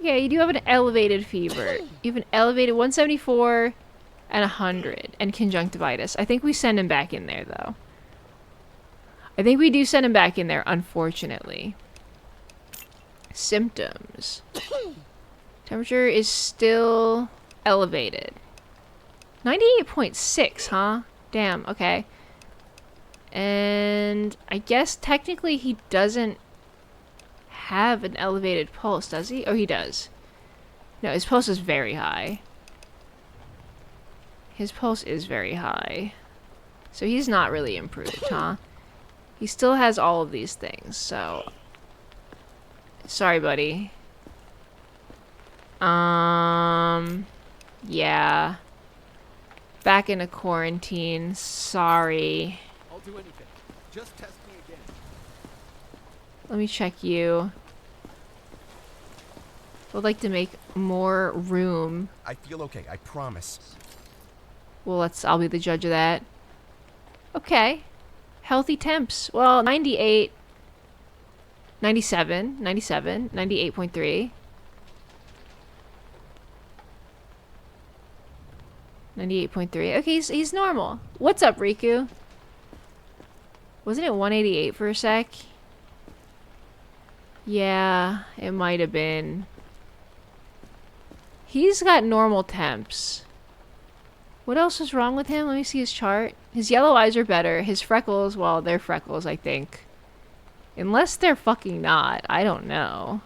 Yeah, you do have an elevated fever. You have an elevated 174 and 100 and conjunctivitis. I think we send him back in there, though. I think we do send him back in there, unfortunately. Symptoms. Temperature is still elevated. 98.6, huh? Damn, okay. And I guess technically he doesn't have an elevated pulse, does he? Oh, he does. No, his pulse is very high. His pulse is very high. So he's not really improved, huh? He still has all of these things, so... Sorry, buddy. Yeah. Back into quarantine. Sorry. I'll do anything. Just test me again. Let me check you. Would like to make more room. I feel okay, I promise. Well, I'll be the judge of that. Okay. Healthy temps. Well, 98. 97. 97. 98.3. 98.3. Okay, he's normal. What's up, Riku? Wasn't it 188 for a sec? Yeah, it might have been. He's got normal temps. What else is wrong with him? Let me see his chart. His yellow eyes are better. His freckles, well, they're freckles, I think. Unless they're fucking not. I don't know.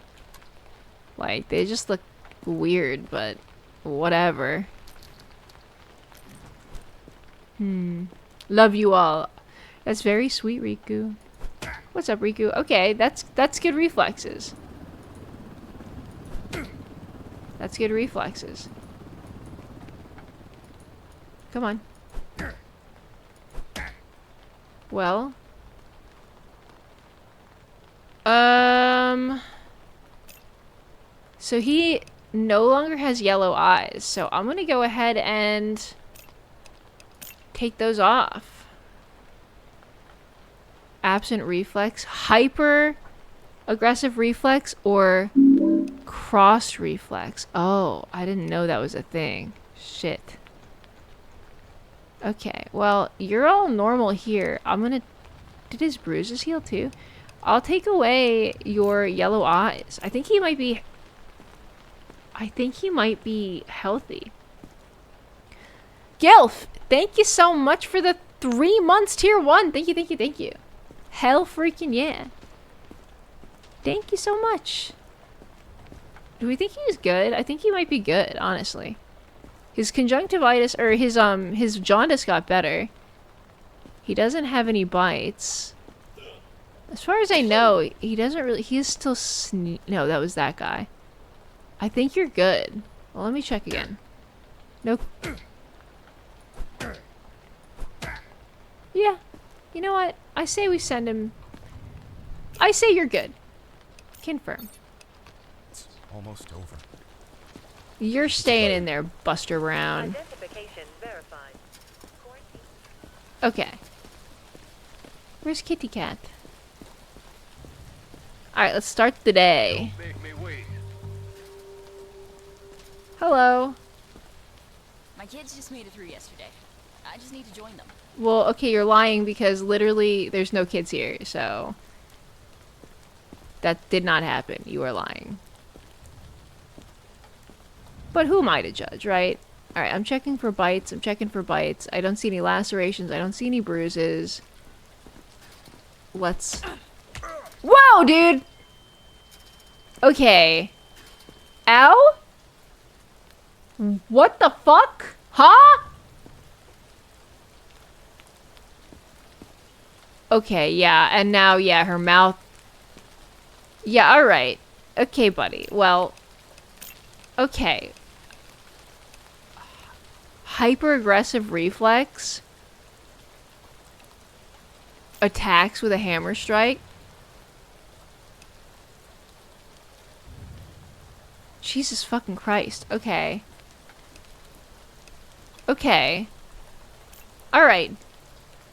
Like, they just look weird, but whatever. Love you all. That's very sweet, Riku. What's up, Riku? Okay, that's good reflexes. That's good reflexes. Come on. Well. So he no longer has yellow eyes, so I'm gonna go ahead and take those off. Absent reflex, hyper aggressive reflex, or cross reflex. Oh, I didn't know that was a thing. Shit. Okay, well, you're all normal here. I'm gonna... Did his bruises heal too? I'll take away your yellow eyes. I think he might be healthy. Gilf, thank you so much for the 3 months tier 1. Thank you, thank you, thank you. Hell freaking yeah. Thank you so much. Do we think he's good? I think he might be good, honestly. His conjunctivitis, or his jaundice got better. He doesn't have any bites. As far as I know, he doesn't really... He's still No, that was that guy. I think you're good. Well, let me check again. Nope. Yeah. You know what? I say we send him... I say you're good. Confirm. It's almost over. You're staying in there, Buster Brown. Identification verified. Quarantine. Okay. Where's Kitty Cat? Alright, let's start the day. Make me wait. Hello. My kids just made it through yesterday. I just need to join them. Well, okay, you're lying because literally there's no kids here, so... That did not happen. You are lying. But who am I to judge, right? Alright, I'm checking for bites. I'm checking for bites. I don't see any lacerations. I don't see any bruises. Let's... Whoa, dude! Okay. Ow? What the fuck? Huh? Okay, yeah, and now, yeah, her mouth... Yeah, alright. Okay, buddy. Well... Okay. Hyper-aggressive reflex. Attacks with a hammer strike. Jesus fucking Christ. Okay. Okay. Alright.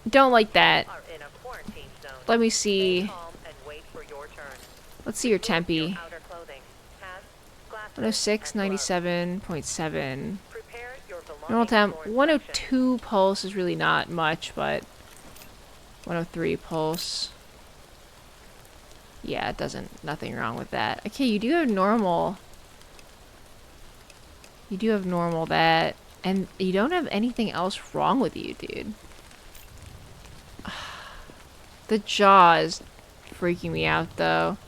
Don't like that. Are in a quarantine zone. Let me Stay see. calm and wait for your turn. Let's see your Remove your tempi. outer clothing. Hats, glasses, 106, and gloves. 97.7. Prepare your belongings Normal temp. for inspection. 102 pulse is really not much, but 103 pulse. Yeah, it doesn't. Nothing wrong with that. Okay, you do have normal. You do have normal that. And you don't have anything else wrong with you, dude. The jaw is freaking me out, though.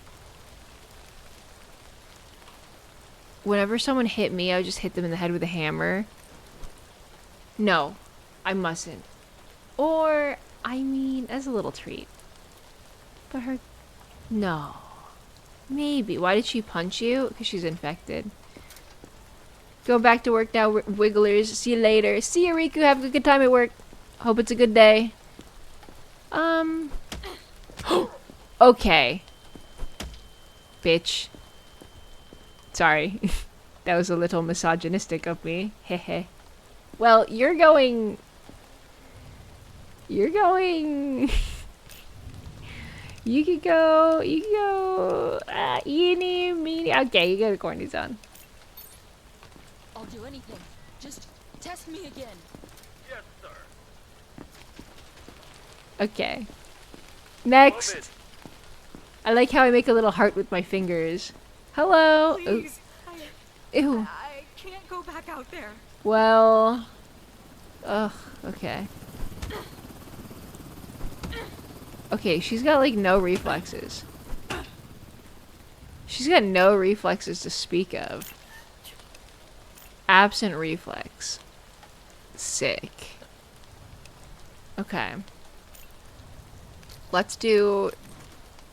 Whenever someone hit me, I would just hit them in the head with a hammer. No, I mustn't. Or, I mean, as a little treat. But her... No. Maybe. Why did she punch you? Because she's infected. Go back to work now, Wigglers. See you later. See you, Riku. Have a good time at work. Hope it's a good day. Okay. Bitch. Sorry. That was a little misogynistic of me. Hehe. Well, you're going... You're going... You could go... You could go... Eeny, meeny... Okay, you got a corny zone. I'll do anything. Just test me again. Yes, sir. Okay. Next. Move it. I like how I make a little heart with my fingers. Hello. Ooh. Please. Ew. I can't go back out there. Well. Ugh. Okay. Okay, she's got like no reflexes. She's got no reflexes to speak of. Absent reflex. Sick. Okay. Let's do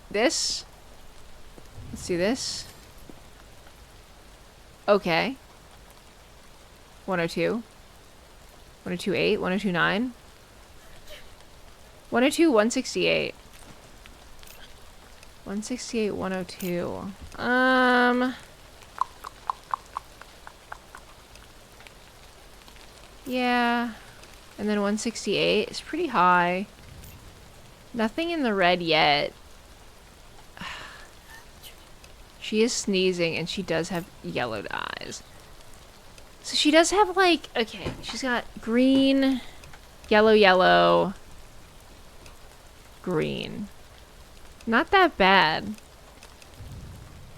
this. Let's do this. Okay. 102. 102.8. 102.9. 102, 168. 168, 102. Yeah. And then 168 is pretty high. Nothing in the red yet. She is sneezing and she does have yellowed eyes. So she does have like, okay, she's got green, yellow, yellow, green. Not that bad.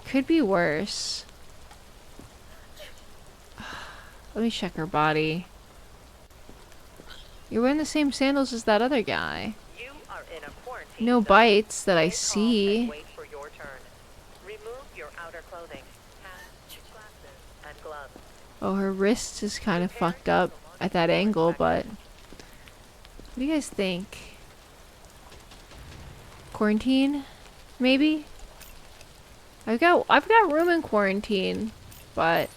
Could be worse. Let me check her body. You're wearing the same sandals as that other guy. You are in a quarantine No zone. bites that I Stay calm and see. wait for your turn. Remove your outer clothing. Hats, glasses, and gloves. Oh, her wrist is kind of fucked up at that angle, but... What do you guys think? Quarantine? Maybe? I've got room in quarantine, but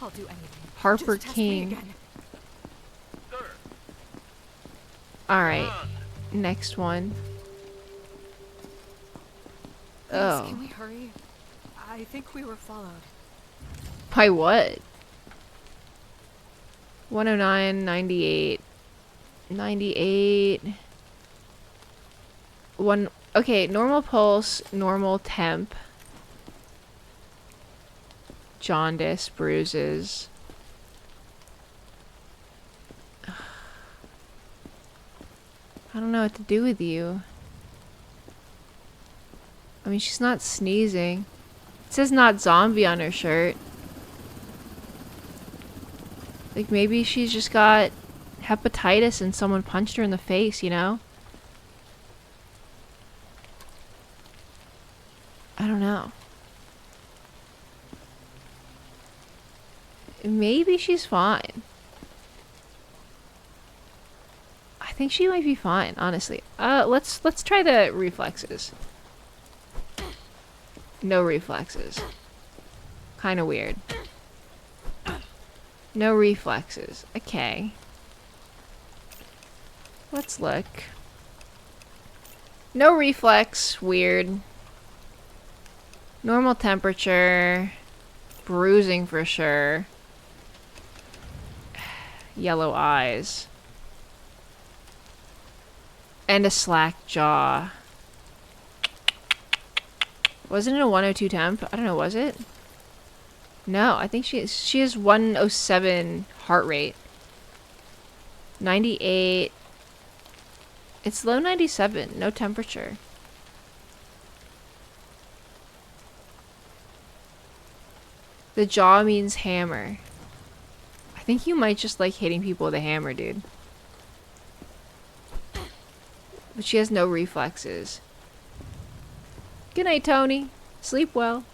I'll do anything. Harper Just test me King. again. Sir, Alright. come Next one. Please, Oh. can we hurry? I think we were followed. By what? 109, 98. 98. Okay, normal pulse, normal temp. Jaundice, bruises. I don't know what to do with you. I mean, she's not sneezing. It says not zombie on her shirt. Like, maybe she's just got hepatitis and someone punched her in the face, you know? I don't know. Maybe she's fine. I think she might be fine, honestly. Let's try the reflexes. No reflexes. Kinda weird. No reflexes. Okay. Let's look. No reflex. Weird. Normal temperature. Bruising for sure. Yellow eyes. And a slack jaw. Wasn't it a 102 temp? I don't know, was it? No, I think she has 107 heart rate. 98. It's low 97, no temperature. The jaw means hammer. I think you might just like hitting people with a hammer, dude. But she has no reflexes. Good night, Tony. Sleep well.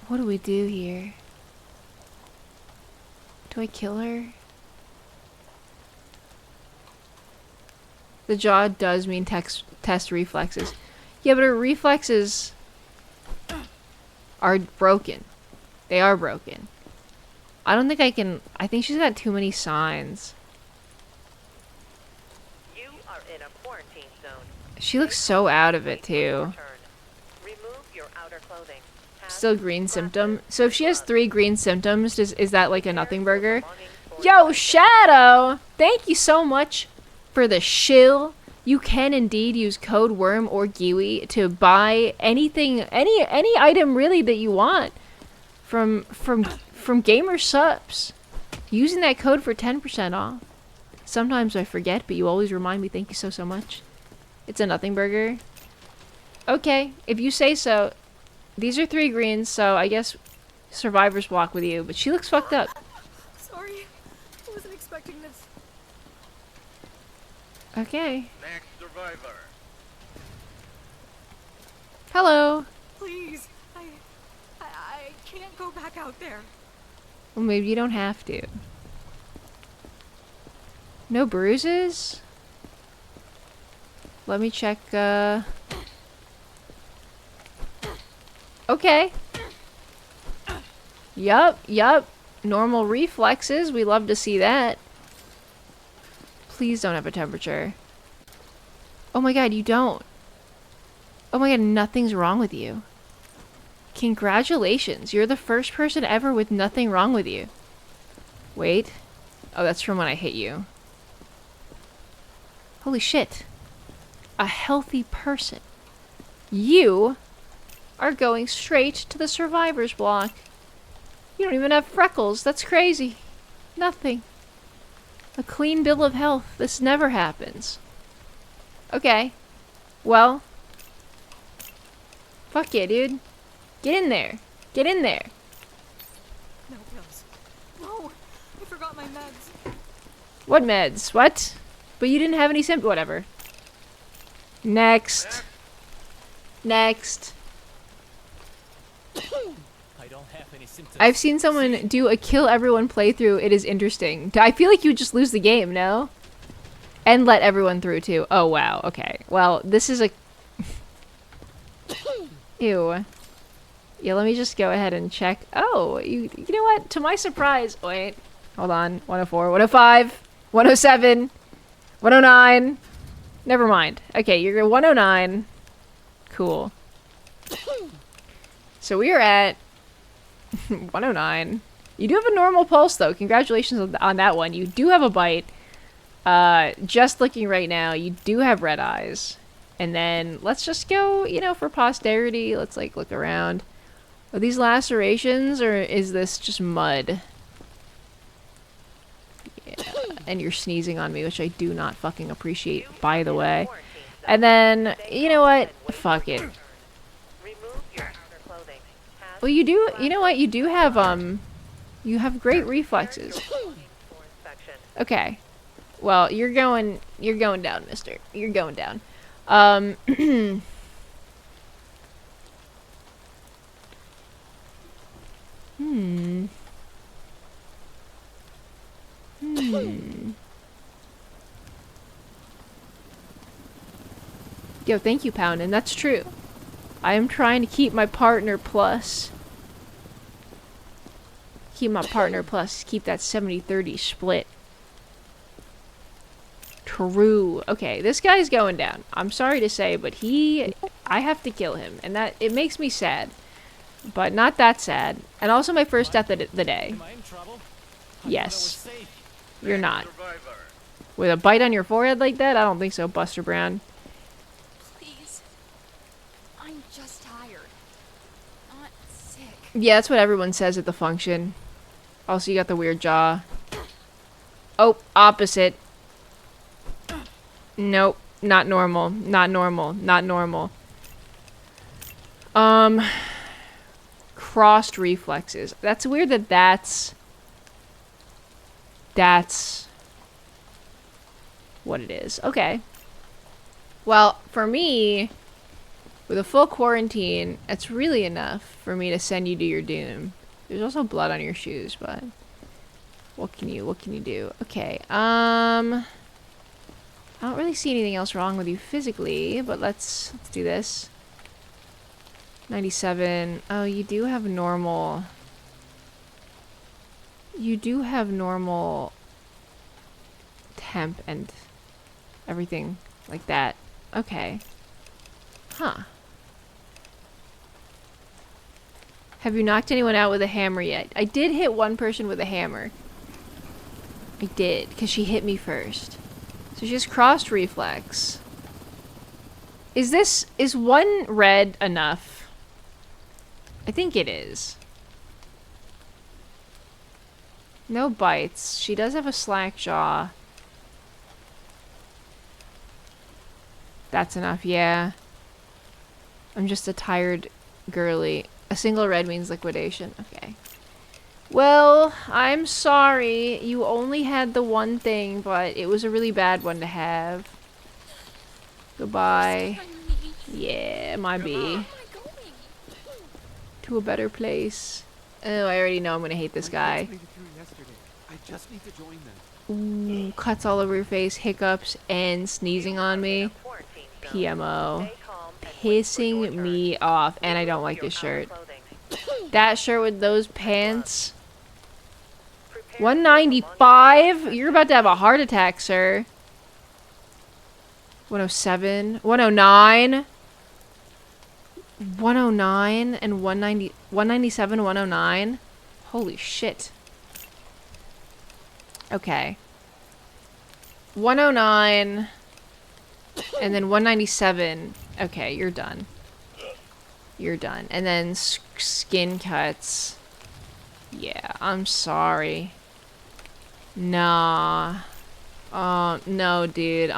What do we do here? Do I kill her? The jaw does mean test reflexes. Yeah, but her reflexes are broken. They are broken. I don't think I can... I think she's got too many signs. You are in a quarantine zone. She looks so out of it, too. Remove your outer clothing. Still green symptom. So if she has 3 green symptoms, is that like a nothing burger? Yo, Shadow! Thank you so much for the shill. You can indeed use code WORM or Giwi to buy anything, any item really that you want from Gamer Subs. Using that code for 10% off. Sometimes I forget, but you always remind me. Thank you so much. It's a nothing burger. Okay, if you say so. These are 3 greens, so I guess survivors walk with you, but she looks fucked up. Sorry, I wasn't expecting this. Okay. Next survivor. Hello. Please, I can't go back out there. Well, maybe you don't have to. No bruises? Let me check, Okay. Yup. Normal reflexes. We love to see that. Please don't have a temperature. Oh my god, you don't. Oh my god, nothing's wrong with you. Congratulations. You're the first person ever with nothing wrong with you. Wait. Oh, that's from when I hit you. Holy shit. A healthy person. You are going straight to the survivor's block. You don't even have freckles. That's crazy. Nothing. A clean bill of health. This never happens. Okay. Well. Fuck yeah, dude. Get in there. Get in there. No pills. No, I forgot my meds. What meds? What? But you didn't have any symptoms. Whatever. Next. Next. I don't have any symptoms. I've seen someone do a kill everyone playthrough. It is interesting. I feel like you would just lose the game, no? And let everyone through, too. Oh, wow. Okay. Well, this is a... Ew. Yeah, let me just go ahead and check. Oh, you know what? To my surprise... Wait. Hold on. 104, 105, 107, 109. Never mind. Okay, you're 109. Cool. So we are at 109. You do have a normal pulse, though. Congratulations on that one. You do have a bite. Just looking right now, you do have red eyes. And then let's just go, you know, for posterity. Let's, like, look around. Are these lacerations, or is this just mud? Yeah. And you're sneezing on me, which I do not fucking appreciate, by the way. And then, you know what? Fuck it. Well, you do, you know what? You do have, you have great reflexes. Okay. Well, you're going down, mister. You're going down. Yo, thank you, Pound, and that's true. I am trying to keep my partner plus. Keep my partner plus. Keep that 70-30 split. True. Okay, this guy's going down. I'm sorry to say, but I have to kill him, and that it makes me sad. But not that sad. And also my first death of the day. Am I in trouble? Yes. You're not. With a bite on your forehead like that? I don't think so, Buster Brown. Please. I'm just tired. Not sick. Yeah, that's what everyone says at the function. Also, you got the weird jaw. Oh, opposite. Nope. Not normal. Not normal. Not normal. Crossed reflexes. That's weird that that's what it is. Okay. Well, for me, with a full quarantine, it's really enough for me to send you to your doom. There's also blood on your shoes, but what can you do? Okay. I don't really see anything else wrong with you physically, but let's do this. 97. Oh, you do have normal. You do have normal temp and everything like that. Okay. Huh. Have you knocked anyone out with a hammer yet? I did hit one person with a hammer. I did, because she hit me first. So she has crossed reflex. Is one red enough? I think it is. No bites. She does have a slack jaw. That's enough, yeah. I'm just a tired girly. A single red means liquidation. Okay. Well, I'm sorry. You only had the one thing, but it was a really bad one to have. Goodbye. Yeah, my bee. To a better place. Oh, I already know I'm gonna hate this guy. Ooh, cuts all over your face, hiccups, and sneezing on me. PMO. Pissing me off. And I don't like this shirt. That shirt with those pants. 195? You're about to have a heart attack, sir. 107. 109. 109 and 190, 197, 109. Holy shit. Okay. 109 and then 197. Okay, you're done. You're done. And then skin cuts. Yeah, I'm sorry. Nah. No, dude.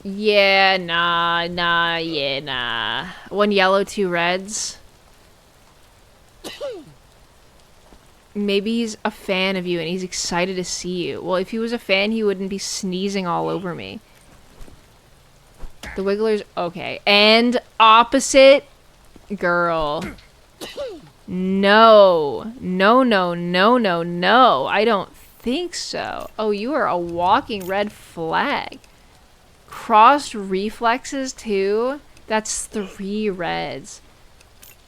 Yeah, nah. One yellow, two reds. Maybe he's a fan of you and he's excited to see you. Well, if he was a fan, he wouldn't be sneezing all over me. The Wiggler's okay. And opposite girl. No. No. I don't think so. Oh, you are a walking red flag. Crossed reflexes too? That's 3 reds.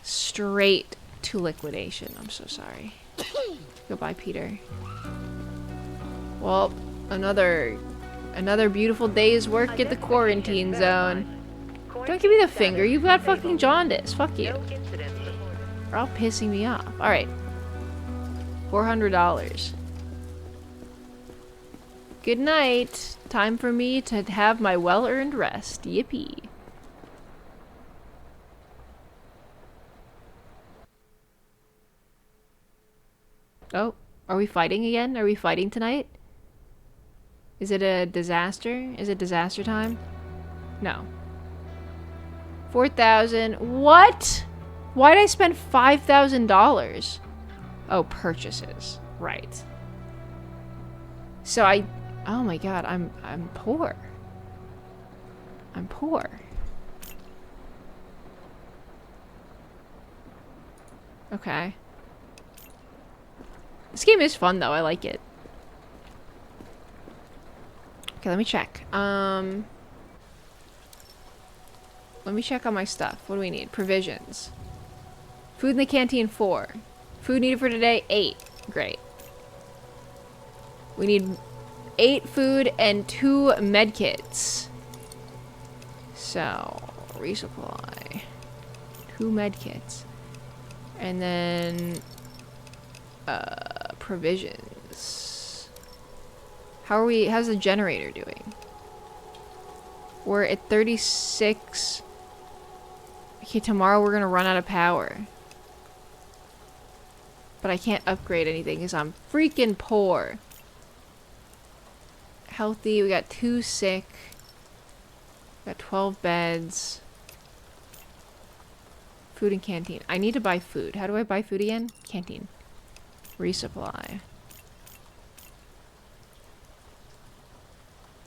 Straight to liquidation. I'm so sorry. Goodbye, Peter. Well, another beautiful day's work at the quarantine zone. Don't give me the finger. You've got fucking jaundice. Fuck you. No incidents reported. You're all pissing me off. Alright. $400. Good night. Time for me to have my well-earned rest. Yippee. Oh, are we fighting again? Are we fighting tonight? Is it a disaster? Is it disaster time? No. 4,000. What? Why did I spend $5,000? Oh, purchases. Right. So oh my god, I'm poor. I'm poor. Okay. This game is fun though, I like it. Okay, let me check. Let me check on my stuff. What do we need? Provisions. Food in the canteen, 4. Food needed for today, 8. Great. We need 8 food and 2 medkits. So, resupply. 2 medkits. And then provisions. How's the generator doing? We're at 36. Okay, tomorrow we're gonna run out of power. But I can't upgrade anything because I'm freaking poor. Healthy, we got 2 sick. We got 12 beds. Food and canteen. I need to buy food. How do I buy food again? Canteen. Resupply.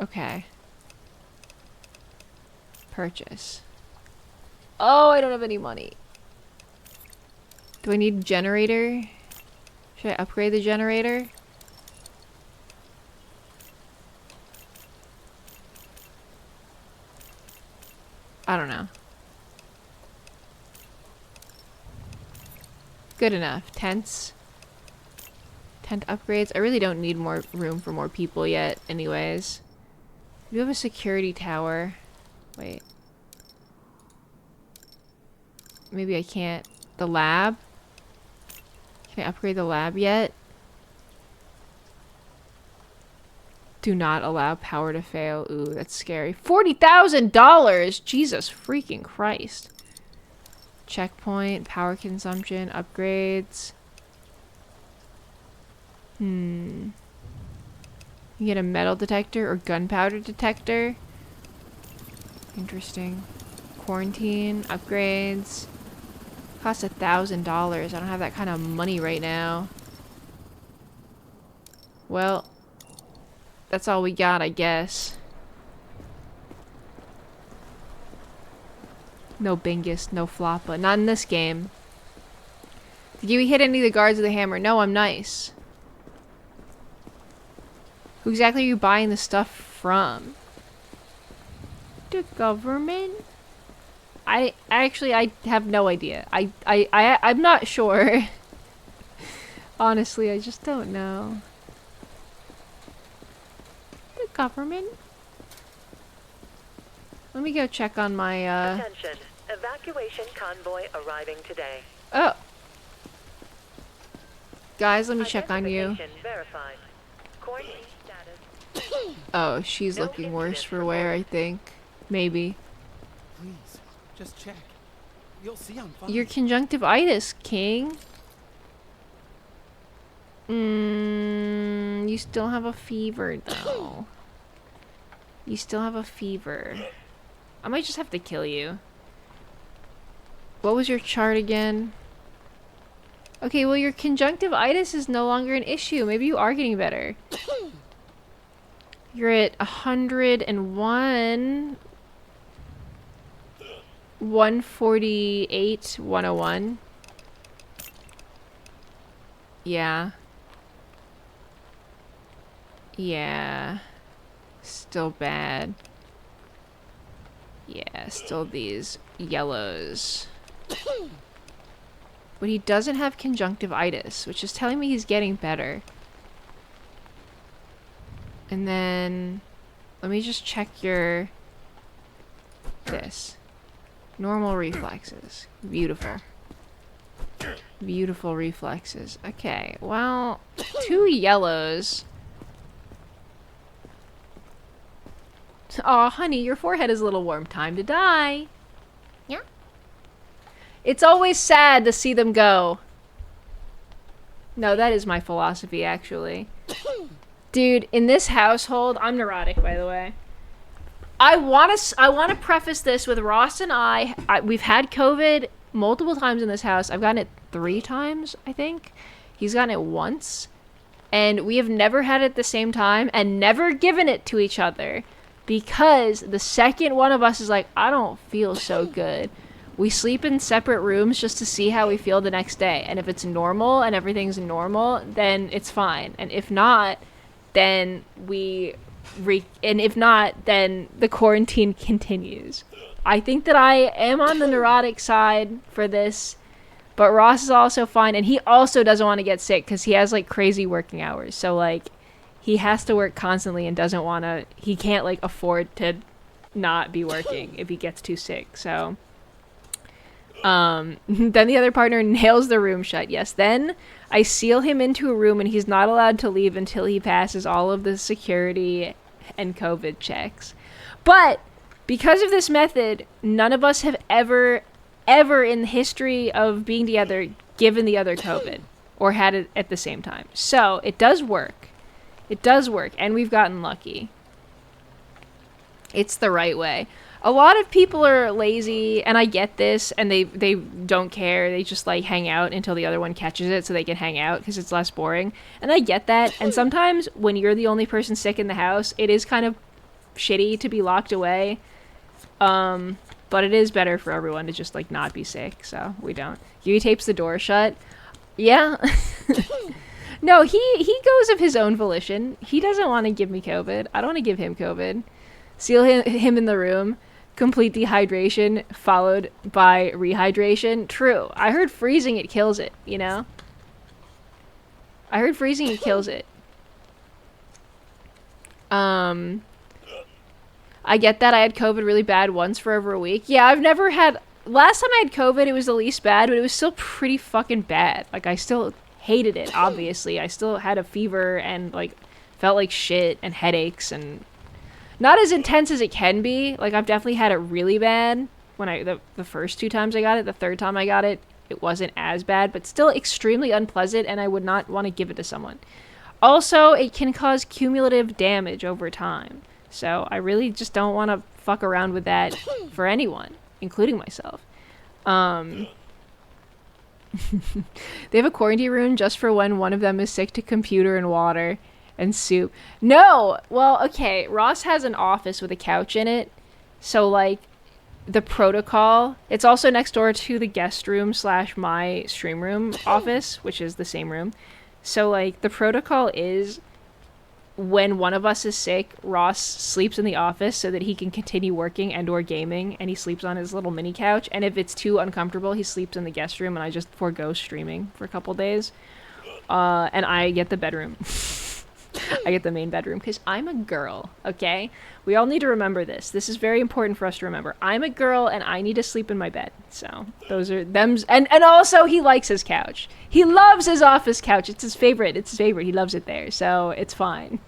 Okay. Purchase. Oh, I don't have any money. Do I need a generator? Should I upgrade the generator? I don't know. Good enough. Tents. Tent upgrades. I really don't need more room for more people yet anyways. We do have a security tower. Wait. Maybe I can't. The lab? Can I upgrade the lab yet? Do not allow power to fail. Ooh, that's scary. $40,000! Jesus freaking Christ. Checkpoint, power consumption, upgrades. You get a metal detector or gunpowder detector. Interesting. Quarantine, upgrades. Costs $1,000. I don't have that kind of money right now. Well, that's all we got, I guess. No Bingus, no Floppa. Not in this game. Did you hit any of the guards with a hammer? No, I'm nice. Who exactly are you buying the stuff from? The government? I have no idea. I'm not sure. Honestly, I just don't know. The government? Let me go check on my, Attention. Evacuation convoy arriving today. Oh. Guys, let me check on you. Identification verified. Quarantine status. Oh, she's No looking worse incidents for wear, I think. Maybe. Please, just check. You'll see I'm fine. Your conjunctivitis, King. You still have a fever, though. You still have a fever. I might just have to kill you. What was your chart again? Okay, well, your conjunctivitis is no longer an issue. Maybe you are getting better. You're at 101. 148, 101. Yeah. Yeah. Still bad. Yeah, still these yellows. But he doesn't have conjunctivitis, which is telling me he's getting better. And then let me just check your this. Normal reflexes. Beautiful. Beautiful reflexes. Okay, well, 2 yellows. Aw, honey, your forehead is a little warm. Time to die. Yeah. It's always sad to see them go. No, that is my philosophy, actually. Dude, in this household, I'm neurotic, by the way. I want to preface this with Ross and we've had COVID multiple times in this house. I've gotten it 3 times, I think. He's gotten it once. And we have never had it at the same time and never given it to each other. Because the second one of us is like, I don't feel so good, we sleep in separate rooms just to see how we feel the next day. And if it's normal and everything's normal, then it's fine. And if not, then and if not, then the quarantine continues. I think that I am on the neurotic side for this, but Ross is also fine. And he also doesn't want to get sick because he has like crazy working hours. So like, he has to work constantly and doesn't want to, he can't like afford to not be working if he gets too sick. So, then the other partner nails the room shut. Yes. Then I seal him into a room and he's not allowed to leave until he passes all of the security and COVID checks. But because of this method, none of us have ever in the history of being together given the other COVID or had it at the same time. So it does work. It does work, and we've gotten lucky. It's the right way. A lot of people are lazy, and I get this, and they don't care. They just, like, hang out until the other one catches it so they can hang out because it's less boring. And I get that, and sometimes when you're the only person sick in the house, it is kind of shitty to be locked away. But it is better for everyone to just, like, not be sick, so we don't. Giwi tapes the door shut. Yeah. No, he goes of his own volition. He doesn't want to give me COVID. I don't want to give him COVID. Seal him in the room. Complete dehydration followed by rehydration. True. I heard freezing it kills it, you know? I heard freezing it kills it. I get that. I had COVID really bad once for over a week. Yeah, I've never had... Last time I had COVID, it was the least bad, but it was still pretty fucking bad. Like, I still... hated it, obviously. I still had a fever and like felt like shit and headaches and not as intense as it can be. Like I've definitely had it really bad when the first 2 times I got it. The third time I got it, it wasn't as bad, but still extremely unpleasant, and I would not want to give it to someone. Also, it can cause cumulative damage over time. So I really just don't want to fuck around with that for anyone, including myself. They have a quarantine room just for when one of them is sick to computer and water and soup. No! Well, okay, Ross has an office with a couch in it. So, like, the protocol... It's also next door to the guest room / my stream room office, which is the same room. So, like, the protocol is... when one of us is sick, Ross sleeps in the office so that he can continue working and or gaming, and he sleeps on his little mini couch. And if it's too uncomfortable, he sleeps in the guest room, and I just forego streaming for a couple days. And I get the bedroom. I get the main bedroom because I'm a girl, okay? We all need to remember this. This is very important for us to remember. I'm a girl, and I need to sleep in my bed. So those are them's. And also, he likes his couch. He loves his office couch. It's his favorite. It's his favorite. He loves it there. So it's fine.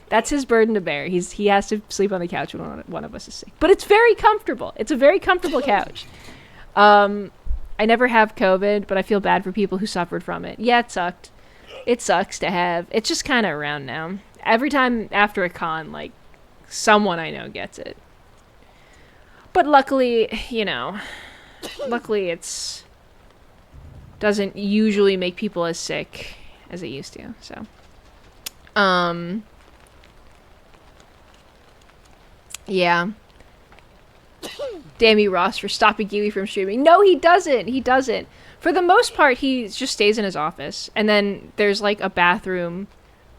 That's his burden to bear. He has to sleep on the couch when one of us is sick. But it's very comfortable. It's a very comfortable couch. I never have COVID, but I feel bad for people who suffered from it. Yeah, it sucked. It sucks to have. It's just kind of around now. Every time after a con, like, someone I know gets it. But luckily, you know, luckily it's doesn't usually make people as sick as it used to, so. Yeah. Damn you, Ross, for stopping Giwi from streaming. No, he doesn't. He doesn't. For the most part, he just stays in his office. And then there's, like, a bathroom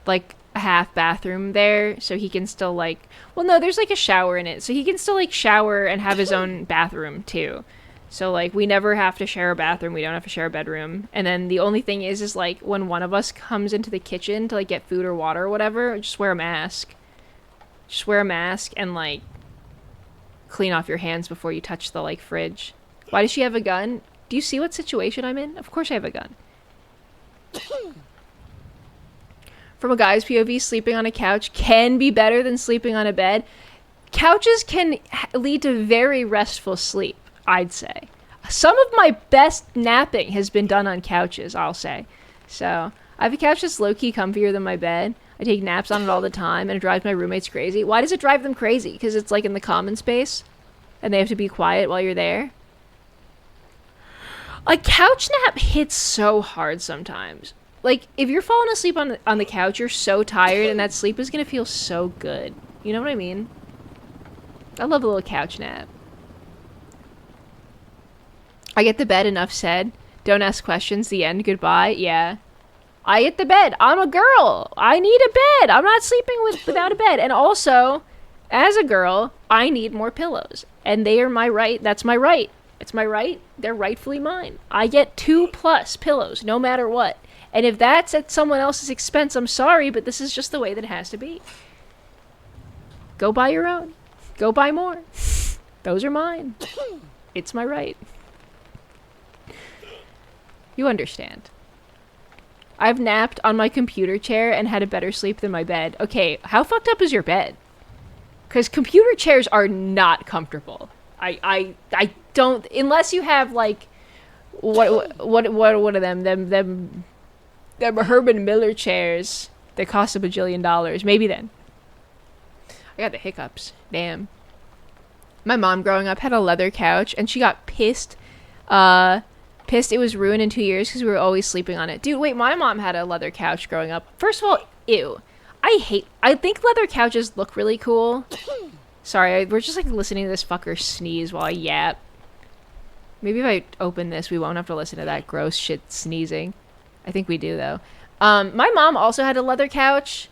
like a half bathroom there, so he can still like, well, no, there's like a shower in it, so he can still like shower and have his own bathroom too. So like we never have to share a bathroom, we don't have to share a bedroom. And then the only thing is like when one of us comes into the kitchen to like get food or water or whatever, just wear a mask. Just wear a mask and like clean off your hands before you touch the like fridge. Why does she have a gun? Do you see what situation I'm in? Of course I have a gun. From a guy's POV, sleeping on a couch can be better than sleeping on a bed. Couches can lead to very restful sleep, I'd say. Some of my best napping has been done on couches, I'll say. So, I have a couch that's low-key comfier than my bed. I take naps on it all the time, and it drives my roommates crazy. Why does it drive them crazy? Because it's like in the common space, and they have to be quiet while you're there. A couch nap hits so hard sometimes. Like, if you're falling asleep on the couch, you're so tired, and that sleep is going to feel so good. You know what I mean? I love a little couch nap. I get the bed, enough said. Don't ask questions, the end, goodbye. Yeah. I get the bed. I'm a girl. I need a bed. I'm not sleeping without a bed. And also, as a girl, I need more pillows. And they are my right. That's my right. It's my right. They're rightfully mine. I get 2+ pillows, no matter what. And if that's at someone else's expense, I'm sorry, but this is just the way that it has to be. Go buy your own. Go buy more. Those are mine. It's my right. You understand. I've napped on my computer chair and had a better sleep than my bed. Okay, how fucked up is your bed? Because computer chairs are not comfortable. I don't, unless you have like, what are them? Them Herman Miller chairs that cost a bajillion dollars. Maybe then. I got the hiccups. Damn. My mom growing up had a leather couch and she got pissed it was ruined in 2 years because we were always sleeping on it. Dude, wait, my mom had a leather couch growing up. First of all, ew. I think leather couches look really cool. Sorry, we're just like listening to this fucker sneeze while I yap. Maybe if I open this, we won't have to listen to that gross shit sneezing. I think we do, though. My mom also had a leather couch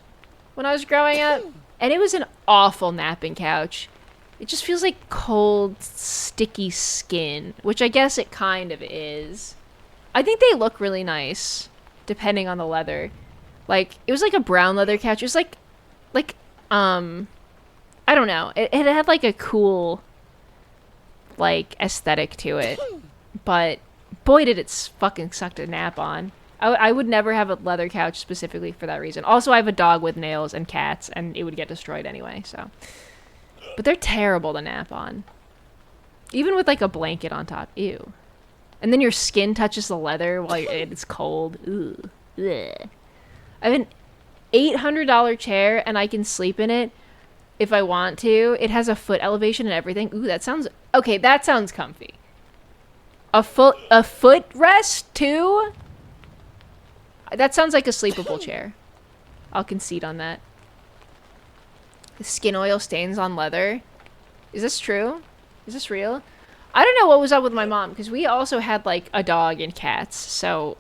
when I was growing up, and it was an awful napping couch. It just feels like cold, sticky skin, which I guess it kind of is. I think they look really nice, depending on the leather. Like, it was like a brown leather couch. It was like, I don't know. It had like a cool, like, aesthetic to it. But boy, did it fucking suck to nap on. I would never have a leather couch specifically for that reason. Also, I have a dog with nails and cats, and it would get destroyed anyway, so. But they're terrible to nap on. Even with like a blanket on top. Ew. And then your skin touches the leather while it's cold. Ugh. Ugh. I have an $800 chair and I can sleep in it if I want to. It has a foot elevation and everything. Ooh, that sounds... Okay, that sounds comfy. A foot rest too? That sounds like a sleepable chair. I'll concede on that. The skin oil stains on leather. Is this true? Is this real? I don't know what was up with my mom, because we also had, like, a dog and cats, so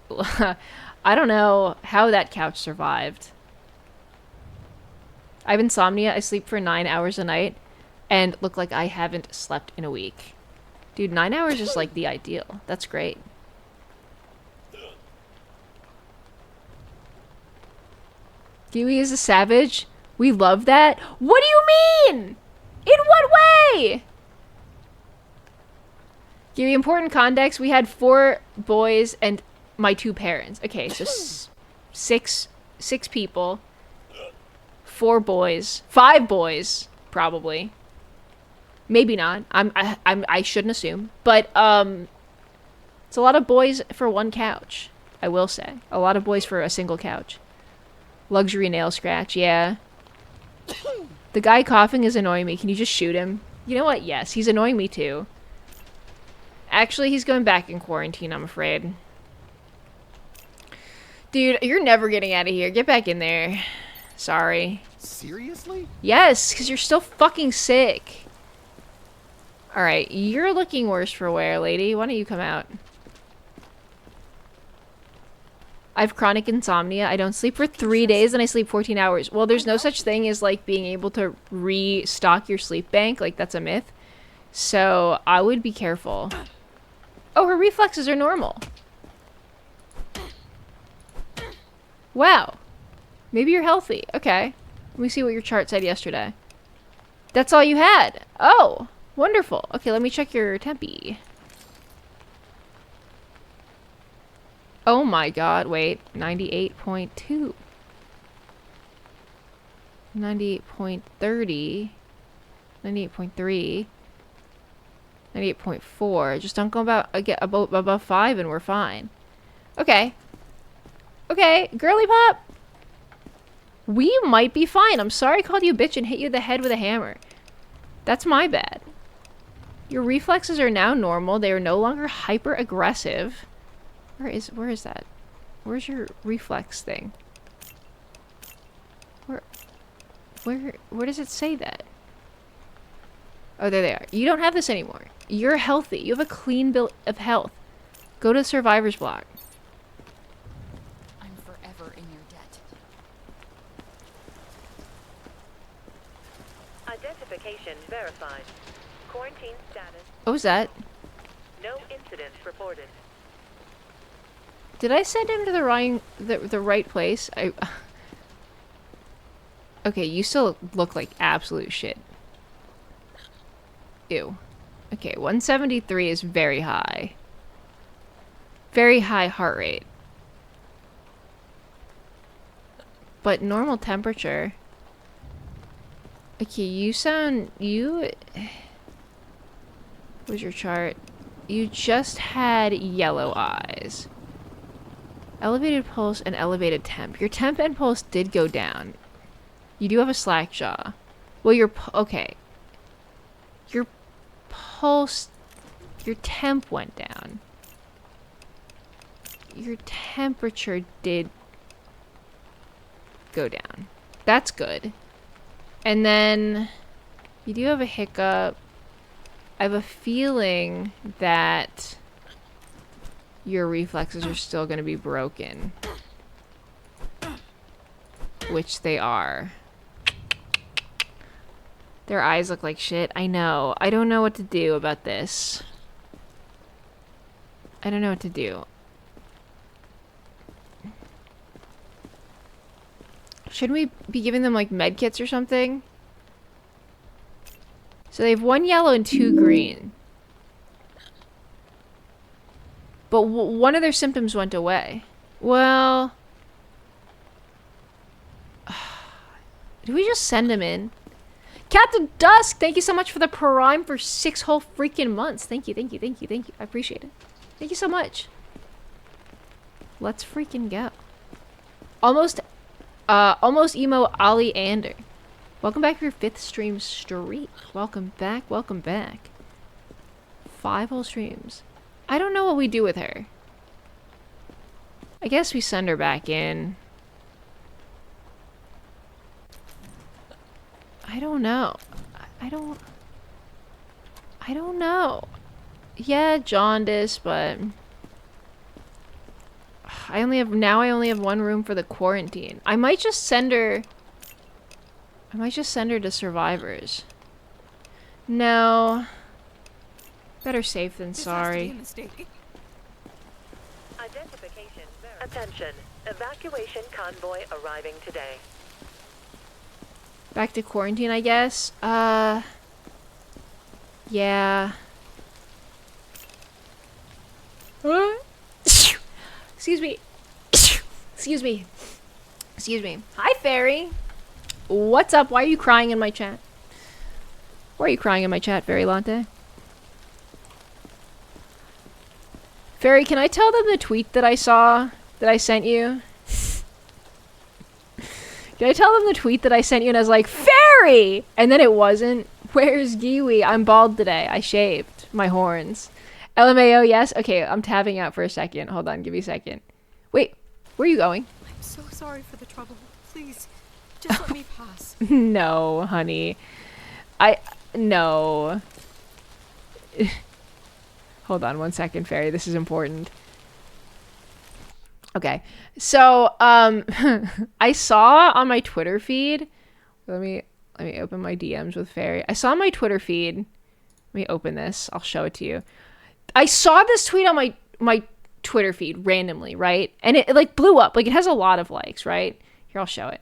I don't know how that couch survived. I have insomnia. I sleep for 9 hours a night, and look like I haven't slept in a week. Dude, 9 hours is, like, the ideal. That's great. Giwi is a savage. We love that. What do you mean? In what way? Give you important context. We had 4 boys and my 2 parents. Okay, so six people. 4 boys. 5 boys, probably. Maybe not. I shouldn't assume. But it's a lot of boys for one couch, I will say. A lot of boys for a single couch. Luxury nail scratch, yeah. The guy coughing is annoying me. Can you just shoot him? You know what? Yes, he's annoying me too. Actually, he's going back in quarantine, I'm afraid. Dude, you're never getting out of here. Get back in there. Sorry. Seriously? Yes, because you're still fucking sick. Alright, you're looking worse for wear, lady. Why don't you come out? I have chronic insomnia. I don't sleep for 3 days and I sleep 14 hours. Well, there's no such thing as like being able to restock your sleep bank. Like that's a myth. So I would be careful. Oh, her reflexes are normal. Wow. Maybe you're healthy. Okay. Let me see what your chart said yesterday. That's all you had. Oh, wonderful. Okay, let me check your tempi. Oh my god, wait. 98.2. 98.30. 98.3. 98.4. Just don't go above 5 and we're fine. Okay. Okay, girly pop. We might be fine. I'm sorry I called you a bitch and hit you in the head with a hammer. That's my bad. Your reflexes are now normal. They are no longer hyper aggressive. Where is that? Where's your reflex thing? Where does it say that? Oh, there they are. You don't have this anymore. You're healthy. You have a clean bill of health. Go to the survivor's block. I'm forever in your debt. Identification verified. Quarantine status. What was that? No incidents reported. Did I send him to the right place? Okay, you still look like absolute shit. Ew. Okay, 173 is very high. Very high heart rate. But normal temperature. Okay, what's your chart? You just had yellow eyes. Elevated pulse and elevated temp. Your temp and pulse did go down. You do have a slack jaw. Well, okay. Your pulse, your temp went down. Your temperature did go down. That's good. And then you do have a hiccup. I have a feeling that your reflexes are still going to be broken. Which they are. Their eyes look like shit. I know. I don't know what to do about this. I don't know what to do. Shouldn't we be giving them like med kits or something? So they have 1 yellow and 2 green. But one of their symptoms went away. Well... do we just send them in? Captain Dusk, thank you so much for the prime for 6 whole freaking months. Thank you, thank you, thank you, thank you. I appreciate it. Thank you so much. Let's freaking go. Almost emo Ali Ander. Welcome back for your 5th stream streak. Welcome back, welcome back. 5 whole streams. I don't know what we do with her. I guess we send her back in. I don't know. I don't know. Yeah, jaundice, but I only have 1 room for the quarantine. I might just send her to survivors. No. Better safe than sorry. Identification verified. Attention. Evacuation convoy arriving today. Back to quarantine, I guess. Yeah. Excuse me. Excuse me. Excuse me. Hi, Fairy. What's up? Why are you crying in my chat? Why are you crying in my chat, Fairy Latte? Fairy, can I tell them the tweet that I saw that I sent you? Can I tell them the tweet that I sent you and I was like, Fairy! And then it wasn't. Where's Giwi? I'm bald today. I shaved my horns. LMAO, yes? Okay, I'm tabbing out for a second. Hold on, give me a second. Wait, where are you going? I'm so sorry for the trouble. Please, just let me pass. No, honey. No. Hold on 1 second, Fairy. This is important. Okay. So, I saw on my Twitter feed, let me open my DMs with Fairy. I saw on my Twitter feed, let me open this. I'll show it to you. I saw this tweet on my Twitter feed randomly, right? And it like blew up. Like it has a lot of likes, right? Here, I'll show it.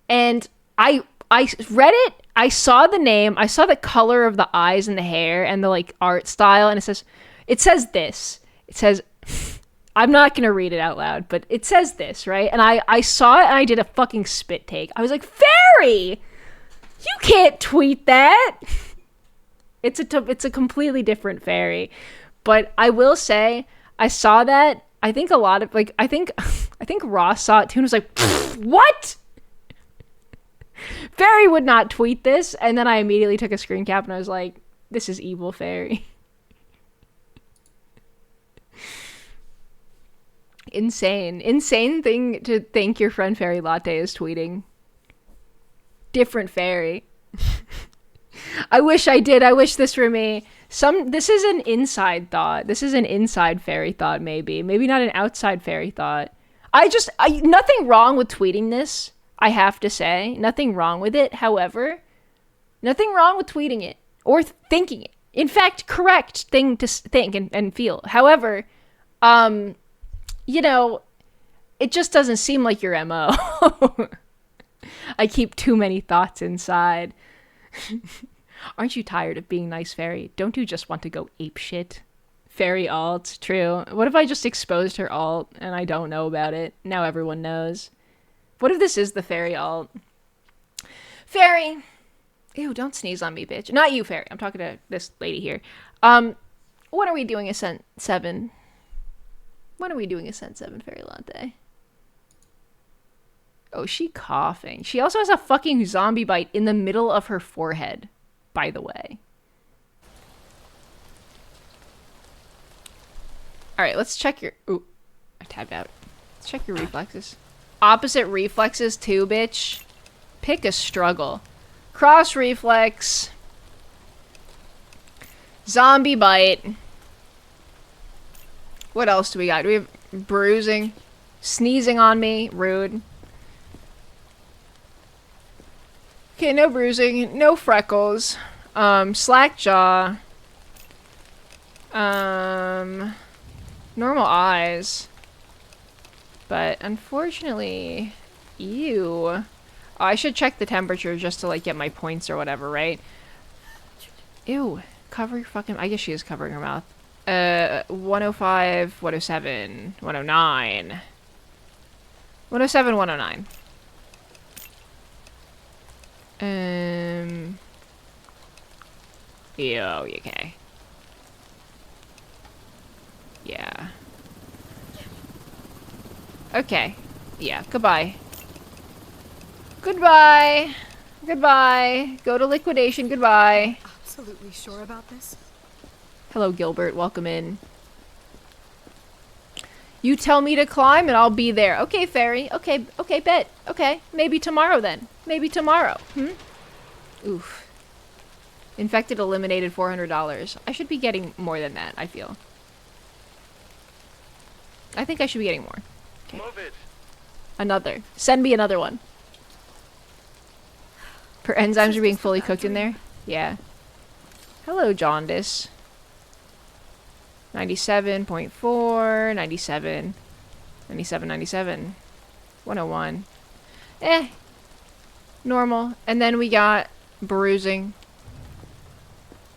And I read it. I saw the name. I saw the color of the eyes and the hair and the like art style. And it says this. It says, I'm not going to read it out loud, but it says this, right? And I saw it and I did a fucking spit take. I was like, Fairy, you can't tweet that. It's a completely different Fairy. But I will say, I saw that. I think a lot of, like, I think Ross saw it too and was like, what? Fairy would not tweet this. And then I immediately took a screen cap and I was like, this is evil Fairy. Insane thing to think your friend Fairy Latte is tweeting. Different Fairy. I wish I did. I wish this were me. This is an inside thought. This is an inside Fairy thought, maybe. Maybe not an outside Fairy thought. Nothing wrong with tweeting this, I have to say. Nothing wrong with it. However, nothing wrong with tweeting it or thinking it. In fact, correct thing to think and feel. However, you know, it just doesn't seem like your MO. I keep too many thoughts inside. Aren't you tired of being nice, Fairy? Don't you just want to go apeshit? Fairy alt, true. What if I just exposed her alt and I don't know about it? Now everyone knows. What if this is the Fairy alt? Fairy! Ew, don't sneeze on me, bitch. Not you, Fairy. I'm talking to this lady here. When are we doing Ascent 7? When are we doing Ascent 7, Fairy Latte? Oh, she coughing. She also has a fucking zombie bite in the middle of her forehead, by the way. Alright, let's check your... Ooh, I tabbed out. Let's check your reflexes. Opposite reflexes too, bitch. Pick a struggle. Cross reflex. Zombie bite. What else do we got? Do we have bruising? Sneezing on me? Rude. Okay, no bruising. No freckles. Slack jaw. Normal eyes. But unfortunately... Ew. Oh, I should check the temperature just to, like, get my points or whatever, right? Ew. Cover your fucking... I guess she is covering her mouth. 105, 107, 109. 107, 109. Yo, okay. Yeah. Okay. Yeah, goodbye. Goodbye. Goodbye. Go to liquidation, goodbye. Absolutely sure about this? Hello, Gilbert. Welcome in. You tell me to climb and I'll be there. Okay, Fairy. Okay, bet. Okay, maybe tomorrow then. Maybe tomorrow. Oof. Infected eliminated $400. I should be getting more than that, I feel. I think I should be getting more. Okay. Move it. Another. Send me another one. Per enzymes are being fully cooked in there? Yeah. Hello, jaundice. 97.4, 97, 97, 97, 101. Normal. And then we got bruising.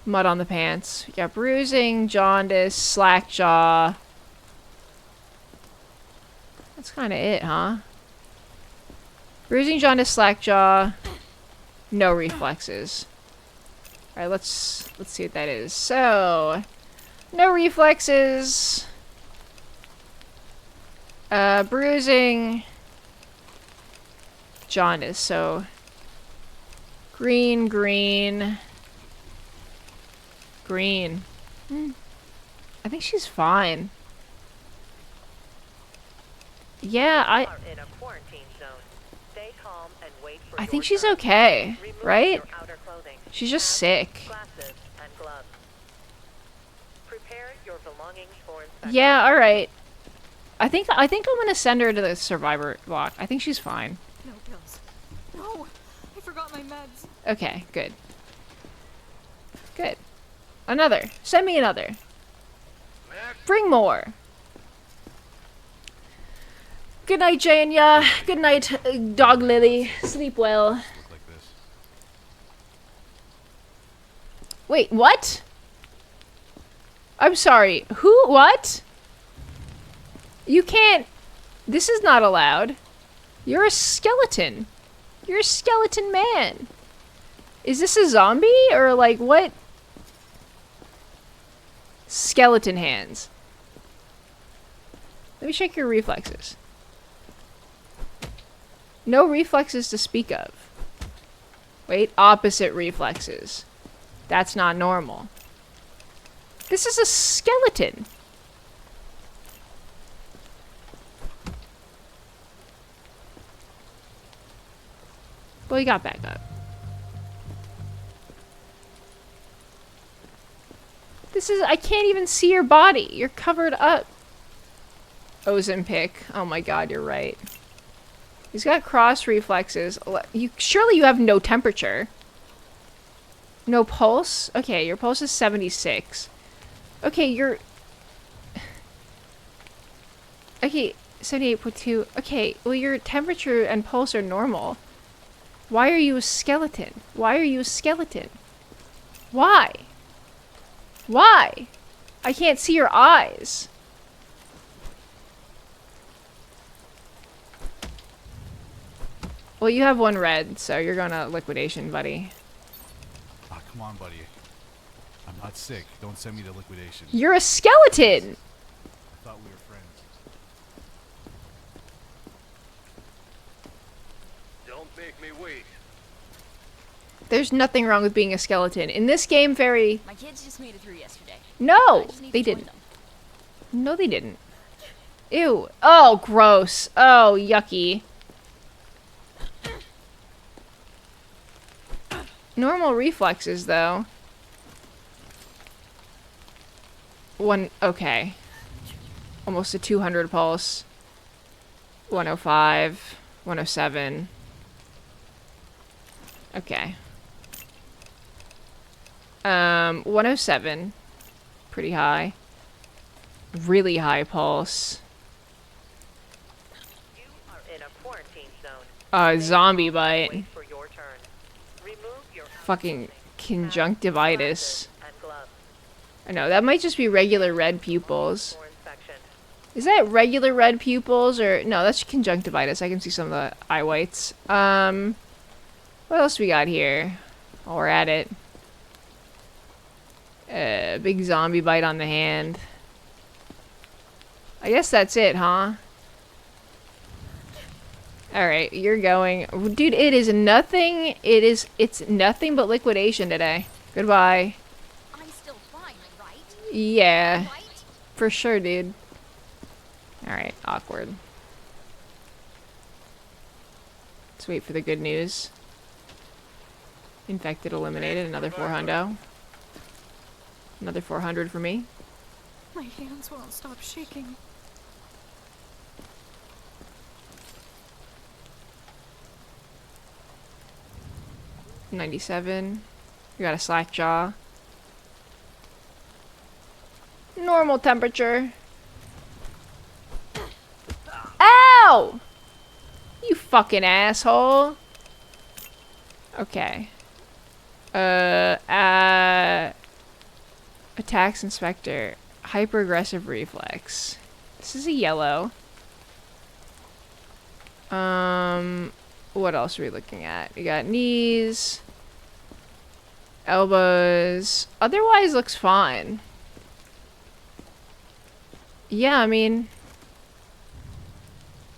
Mud on the pants. We got bruising, jaundice, slack jaw. That's kind of it, huh? Bruising, jaundice, slack jaw. No reflexes. Alright, let's see what that is. So... no reflexes. Bruising. Jaundice, so... green, green. Green. I think she's fine. Yeah, I think she's okay, right? She's just sick. Yeah, alright. I think I'm gonna send her to the survivor block. I think she's fine. No pills. No, I forgot my meds. Okay, good. Good. Another. Send me another. Bring more. Good night, Janya. Good night, Dog Lily. Sleep well. Like this. Wait, what? I'm sorry. Who? What? You can't... This is not allowed. You're a skeleton. You're a skeleton man. Is this a zombie? Or, like, what? Skeleton hands. Let me check your reflexes. No reflexes to speak of. Wait, opposite reflexes. That's not normal. This is a skeleton. Well, you got back up. This is... I can't even see your body. You're covered up. Ozempic. Oh my god, you're right. He's got cross reflexes. Surely you have no temperature. No pulse? Okay, your pulse is 76. Okay, you're... Okay, 78.2. Okay, well your temperature and pulse are normal. Why are you a skeleton? Why are you a skeleton? Why? Why? I can't see your eyes. Well, you have one red, so you're gonna liquidation, buddy. Ah, come on, buddy. I'm not sick. Don't send me to liquidation. You're a skeleton! I thought we were friends. Don't make me wait. There's nothing wrong with being a skeleton. In this game, very... My kids just made it through yesterday. I No! just need They to join didn't. them. No, they didn't. Ew. Oh, gross. Oh, yucky. Normal reflexes, though. Okay. Almost a 200 pulse. 105. 107. Okay. 107. Pretty high. Really high pulse. You are in a quarantine zone. Zombie bite. Wait for your turn. Remove your Fucking conjunctivitis. and gloves I know, that might just be regular red pupils. for inspection. Is that regular red pupils or... No, that's conjunctivitis. I can see some of the eye whites. What else we got here? While we're at it. Big zombie bite on the hand. I guess that's it, huh? Alright, you're going. Dude, it is nothing. It's nothing but liquidation today. Goodbye. I'm still fine, right? Yeah, Right? for sure, dude. Alright, awkward. Let's wait for the good news. Infected eliminated, another 400. Another 400 for me. My hands won't stop shaking. $97. We got a slack jaw. Normal temperature. Ow! You fucking asshole. Okay. Attacks inspector. Hyper aggressive reflex. This is a yellow. What else are we looking at? We got knees, elbows. Otherwise looks fine. Yeah, I mean,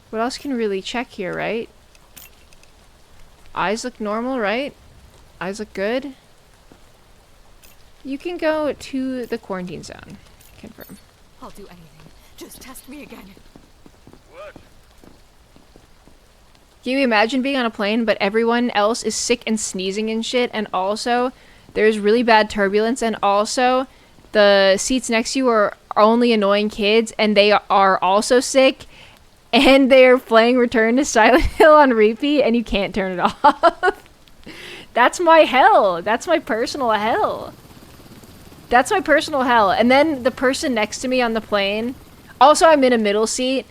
what else can really check here, right? Eyes look normal, right? Eyes look good. You can go to the quarantine zone. Confirm. I'll do anything. Just test me again. What? Can you imagine being on a plane, but everyone else is sick and sneezing and shit, and also there's really bad turbulence, and also the seats next to you are only annoying kids and they are also sick and they're playing Return to Silent Hill on repeat and you can't turn it off. That's my hell. That's my personal hell. That's my personal hell. And then the person next to me on the plane, also I'm in a middle seat.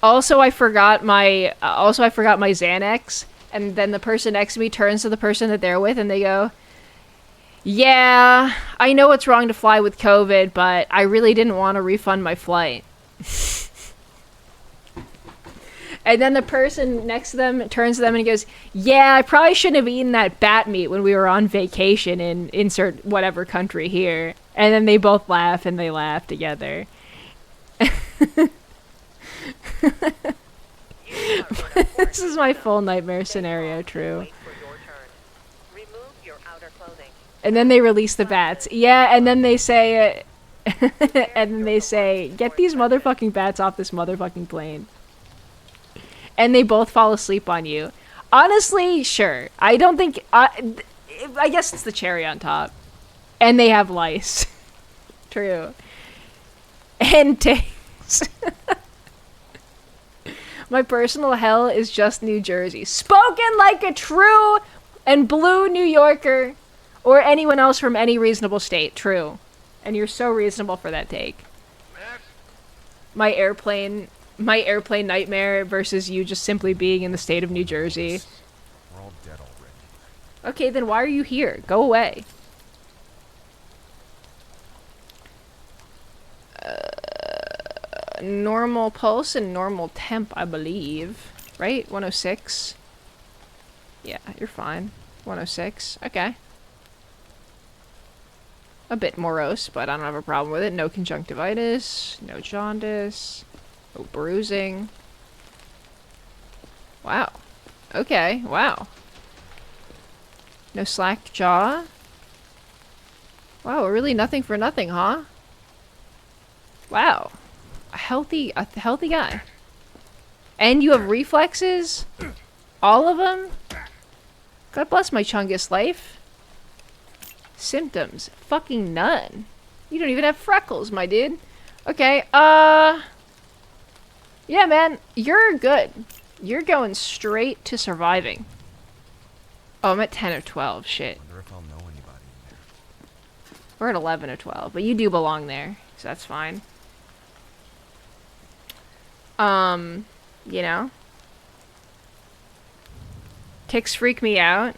Also I forgot my Xanax, and then the person next to me turns to the person that they're with and they go, "Yeah, I know it's wrong to fly with COVID, but I really didn't want to refund my flight." And then the person next to them turns to them and he goes, "Yeah, I probably shouldn't have eaten that bat meat when we were on vacation in insert whatever country here." And then they both laugh and they laugh together. This is my full nightmare scenario, true. Remove your outer clothing. And then they release the bats. Yeah, and then they say, and then they say, "Get these motherfucking bats off this motherfucking plane." And they both fall asleep on you. Honestly, sure. I don't think... I guess it's the cherry on top. And they have lice. True. And ticks. My personal hell is just New Jersey. Spoken like a true and blue New Yorker. Or anyone else from any reasonable state. True. And you're so reasonable for that take. My airplane nightmare versus you just simply being in the state of New Jersey. We're all dead already. Okay, then why are you here? Go away. Normal pulse and normal temp, I believe. Right? 106? Yeah, you're fine. 106. Okay. A bit morose, but I don't have a problem with it. No conjunctivitis. No jaundice. No bruising. Wow. Okay, wow. No slack jaw. Wow, really nothing for nothing, huh? Wow. A healthy guy. And you have reflexes? All of them? God bless my Chungus life. Symptoms. Fucking none. You don't even have freckles, my dude. Okay, yeah, man, you're good. You're going straight to surviving. Oh, I'm at 10 or 12. Shit. Wonder if I'll know anybody in there. We're at 11 or 12, but you do belong there, so that's fine. You know? Ticks freak me out.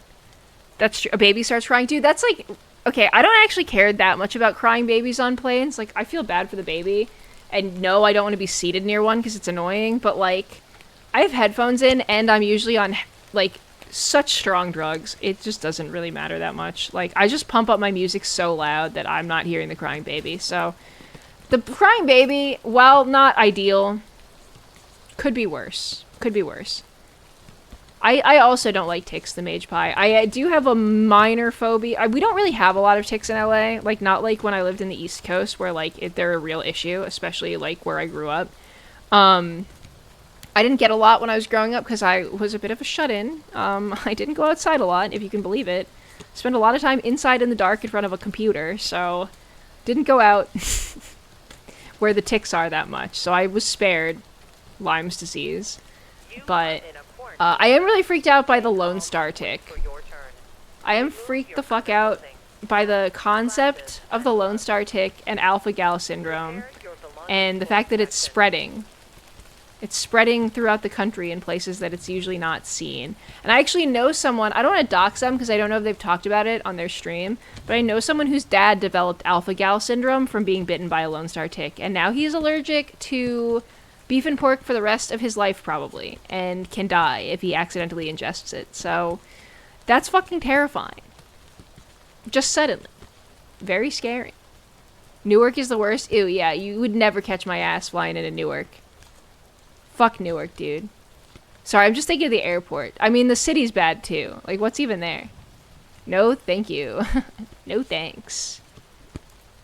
That's true. A baby starts crying, dude. That's like... Okay, I don't actually care that much about crying babies on planes. Like, I feel bad for the baby. And no, I don't want to be seated near one because it's annoying. But, like, I have headphones in and I'm usually on, like, such strong drugs. It just doesn't really matter that much. Like, I just pump up my music so loud that I'm not hearing the crying baby. So, the crying baby, while not ideal, could be worse. Could be worse. I also don't like ticks, the mage pie. I do have a minor phobia. We don't really have a lot of ticks in LA. Like, not like when I lived in the East Coast where, like, they're a real issue, especially, like, where I grew up. I didn't get a lot when I was growing up because I was a bit of a shut-in. I didn't go outside a lot, if you can believe it. Spent a lot of time inside in the dark in front of a computer, so didn't go out where the ticks are that much. So I was spared Lyme's disease. But I am really freaked out by the Lone Star tick. I am freaked the fuck out by the concept of the Lone Star tick and alpha-gal syndrome and the fact that it's spreading. It's spreading throughout the country in places that it's usually not seen. And I actually know someone, I don't want to dox them because I don't know if they've talked about it on their stream, but I know someone whose dad developed alpha-gal syndrome from being bitten by a Lone Star tick, and now he's allergic to beef and pork for the rest of his life probably, and can die if he accidentally ingests it. So that's fucking terrifying. Just suddenly. Very scary. Newark is the worst? Ew, yeah, you would never catch my ass flying into Newark. Fuck Newark, dude. Sorry, I'm just thinking of the airport. I mean, the city's bad, too. Like, what's even there? No, thank you. No, thanks.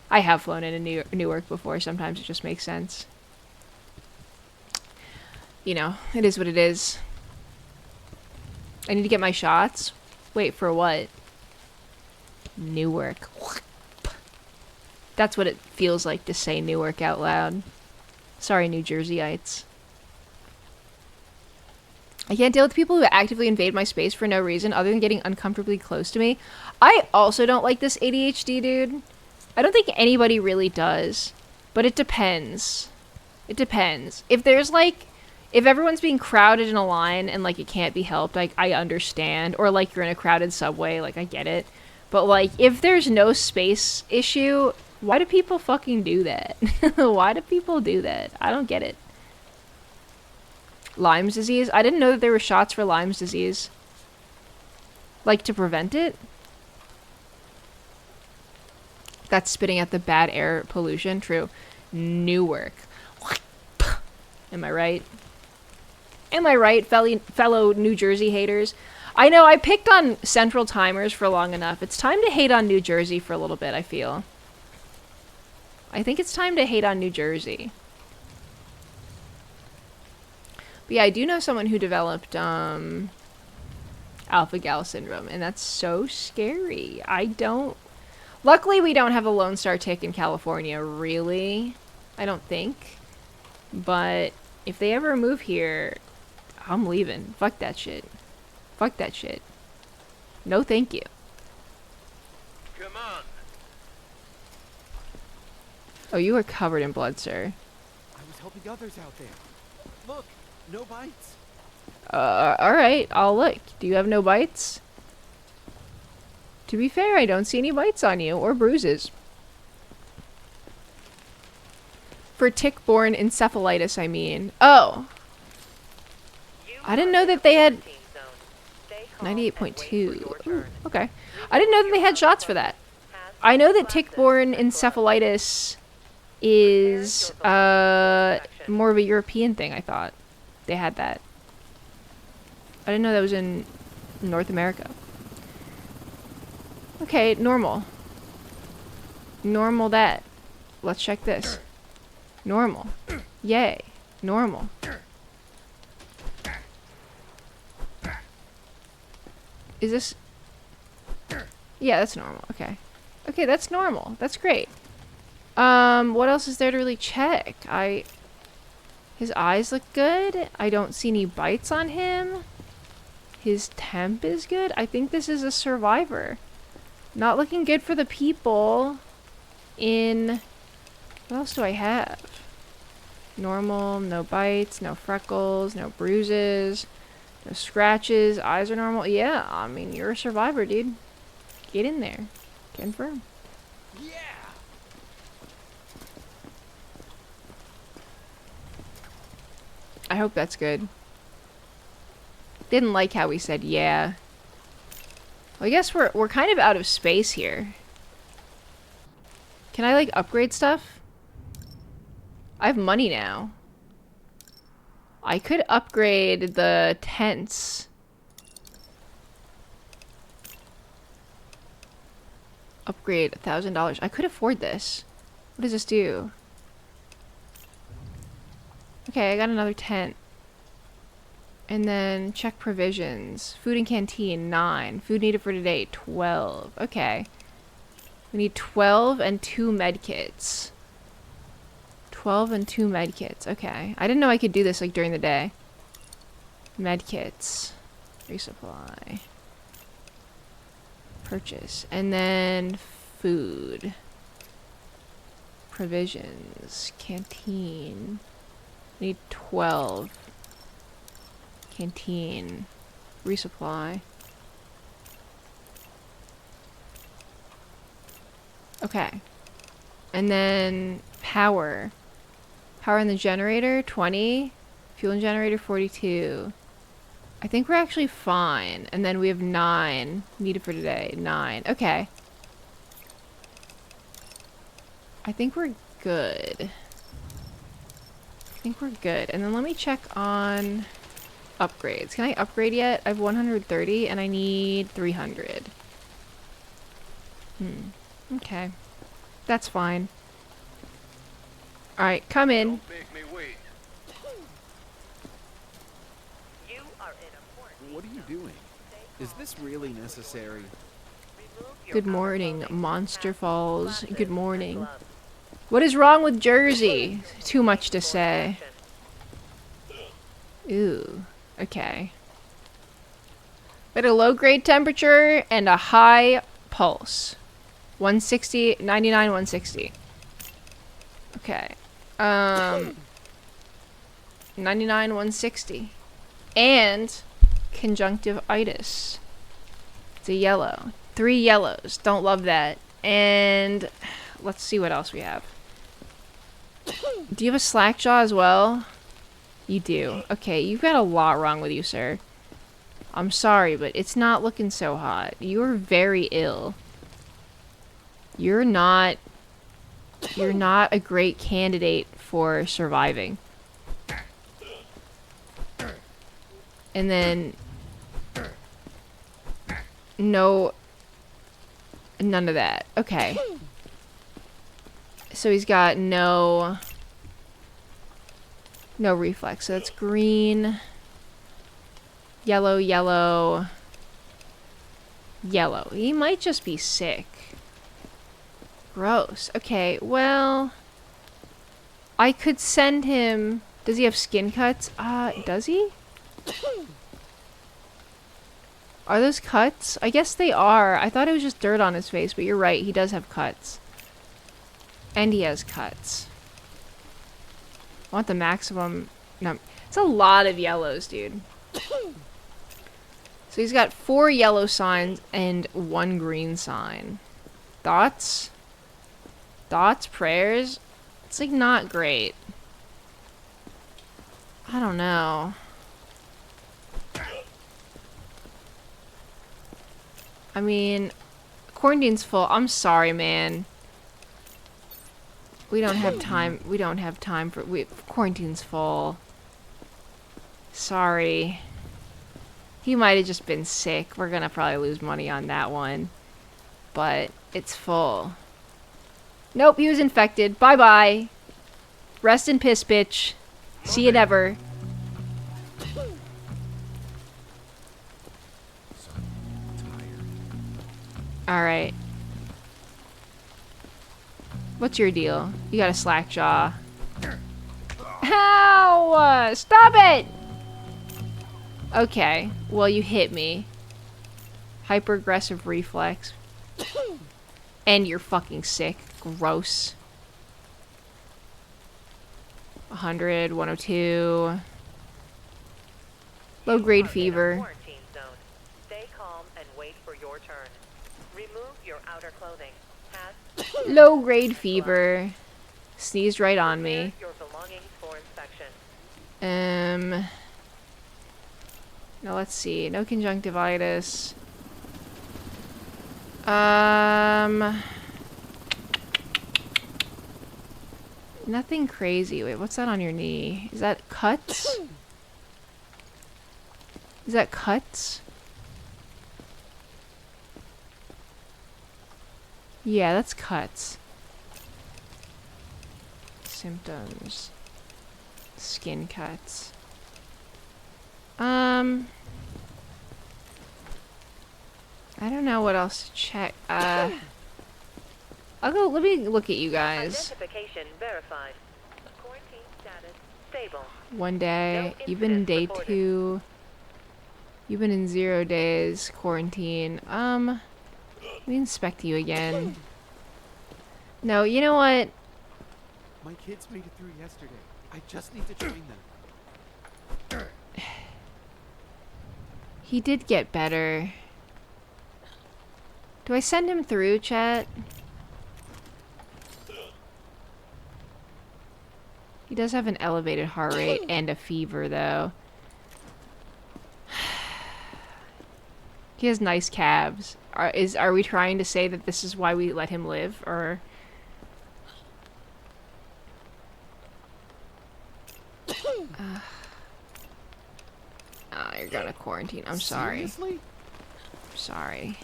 I have flown into Newark before. Sometimes it just makes sense. You know, it is what it is. I need to get my shots. Wait, for what? Newark. That's what it feels like to say Newark out loud. Sorry, New Jerseyites. I can't deal with people who actively invade my space for no reason other than getting uncomfortably close to me. I also don't like this ADHD dude. I don't think anybody really does. But it depends. It depends. If there's like... If everyone's being crowded in a line and, like, it can't be helped, like, I understand. Or, like, you're in a crowded subway, like, I get it. But, like, if there's no space issue, why do people fucking do that? Why do people do that? I don't get it. Lyme's disease? I didn't know that there were shots for Lyme's disease. Like, to prevent it? That's spitting out the bad air pollution. True. Newark. Am I right? Am I right, fellow New Jersey haters? I know I picked on Central Timers for long enough. It's time to hate on New Jersey for a little bit, I feel. I think it's time to hate on New Jersey. But yeah, I do know someone who developed alpha-gal syndrome, and that's so scary. I don't... Luckily, we don't have a Lone Star tick in California, really. I don't think. But if they ever move here... I'm leaving. Fuck that shit. Fuck that shit. No thank you. Come on. Oh, you are covered in blood, sir. I was helping others out there. Look, no bites. Alright, I'll look. Do you have no bites? To be fair, I don't see any bites on you, or bruises. For tick-borne encephalitis, I mean. Oh! I didn't know that they had 98.2. Okay. I didn't know that they had shots for that. I know that tick-borne encephalitis is more of a European thing, I thought. They had that. I didn't know that was in North America. Okay, normal. Normal that. Let's check this. Normal. Yay. Normal. Is this... Yeah, that's normal. Okay. Okay, that's normal. That's great. What else is there to really check? His eyes look good. I don't see any bites on him. His temp is good. I think this is a survivor. Not looking good for the people in... What else do I have? Normal, no bites, no freckles, no bruises, no scratches, eyes are normal. Yeah, I mean, you're a survivor, dude. Get in there. Confirm. Yeah. I hope that's good. Didn't like how we said yeah. Well, I guess we're kind of out of space here. Can I, like, upgrade stuff? I have money now. I could upgrade the tents. Upgrade $1,000. I could afford this. What does this do? Okay, I got another tent. And then check provisions. Food and canteen, 9. Food needed for today, 12. Okay. We need 12 and 2 medkits. 12 and 2 medkits. Okay. I didn't know I could do this, like, during the day. Medkits. Resupply. Purchase. And then food. Provisions. Canteen. Need 12. Canteen. Resupply. Okay. And then power. Power in the generator, 20. Fuel and generator, 42. I think we're actually fine. And then we have 9 needed for today. 9. Okay. I think we're good. I think we're good. And then let me check on upgrades. Can I upgrade yet? I have 130 and I need 300. Okay. That's fine. Alright, come in. Don't make me wait. You are in a quarantine. What are you doing? Is this really necessary? Remove your Good outer morning, clothing. Monster Falls. Glasses Good and morning. gloves. What is wrong with Jersey? Too much to say. Ooh. Okay. We had a low grade temperature and a high pulse. 160, 99, 160. Okay. 99, 160. And conjunctivitis. It's a yellow. 3 yellows. Don't love that. And let's see what else we have. Do you have a slack jaw as well? You do. Okay, you've got a lot wrong with you, sir. I'm sorry, but it's not looking so hot. You're very ill. You're not a great candidate for surviving. And then no, none of that. Okay. So he's got no reflex. So that's green, yellow, yellow, yellow. He might just be sick. Gross. Okay, well, I could send him. Does he have skin cuts? Does he? Are those cuts? I guess they are. I thought it was just dirt on his face, but you're right. He does have cuts. And he has cuts. I want the maximum. No, it's a lot of yellows, dude. So he's got 4 yellow signs and 1 green sign. Thoughts? Thoughts? Prayers? It's like not great. I don't know. I mean, quarantine's full. I'm sorry, man. We don't have time. We don't have time for... quarantine's full. Sorry. He might have just been sick. We're gonna probably lose money on that one. But it's full. Nope, he was infected. Bye-bye. Rest in piss, bitch. See you never. Alright. What's your deal? You got a slack jaw. Ow! Stop it! Okay. Well, you hit me. Hyper-aggressive reflex. And you're fucking sick. Gross. 100, 102. Low-grade fever. Quarantine zone. Stay calm and wait for your turn. Remove your outer clothing. Pass. Low-grade fever. Sneezed right on me. Your belongings for inspection. Now let's see. No conjunctivitis. Nothing crazy. Wait, what's that on your knee? Is that cuts? Is that cuts? Yeah, that's cuts. Symptoms. Skin cuts. I don't know what else to check. I'll go, let me look at you guys. Identification verified. Quarantine status stable. 1 day. No You've been in day incidents 2. You've been in 0 days. Quarantine. Let me inspect you again. No, you know what? My kids made it through yesterday. I just need to train them. He did get better. Do I send him through, chat? He does have an elevated heart rate and a fever, though. He has nice calves. Are we trying to say that this is why we let him live, or? You're gonna quarantine. I'm sorry. Seriously? I'm sorry.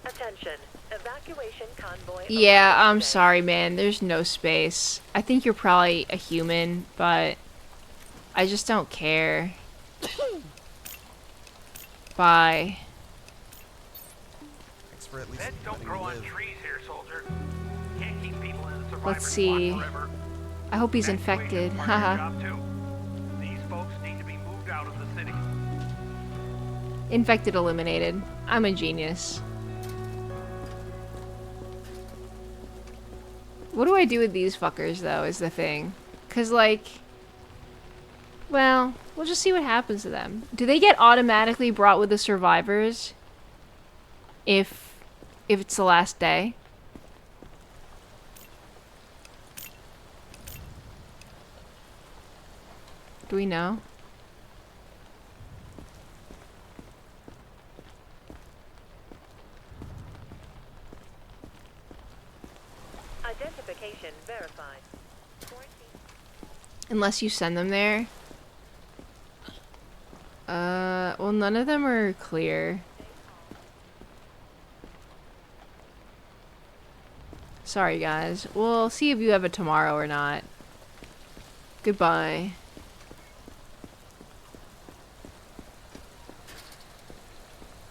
Attention. Evacuation convoy. Yeah, I'm arriving. sorry, man. There's no space. I think you're probably a human, but I just don't care. Bye. Thanks for at least Beds don't letting grow me on live. trees here, soldier. Can't keep people in a Let's see. I hope he's infected. Haha. These folks need to be moved out of the city. Infected eliminated. I'm a genius. What do I do with these fuckers, though, is the thing. Because, like... Well, we'll just see what happens to them. Do they get automatically brought with the survivors? If it's the last day? Do we know? Identification verified. Unless you send them there. Well, none of them are clear. Sorry, guys. We'll see if you have it tomorrow or not. Goodbye.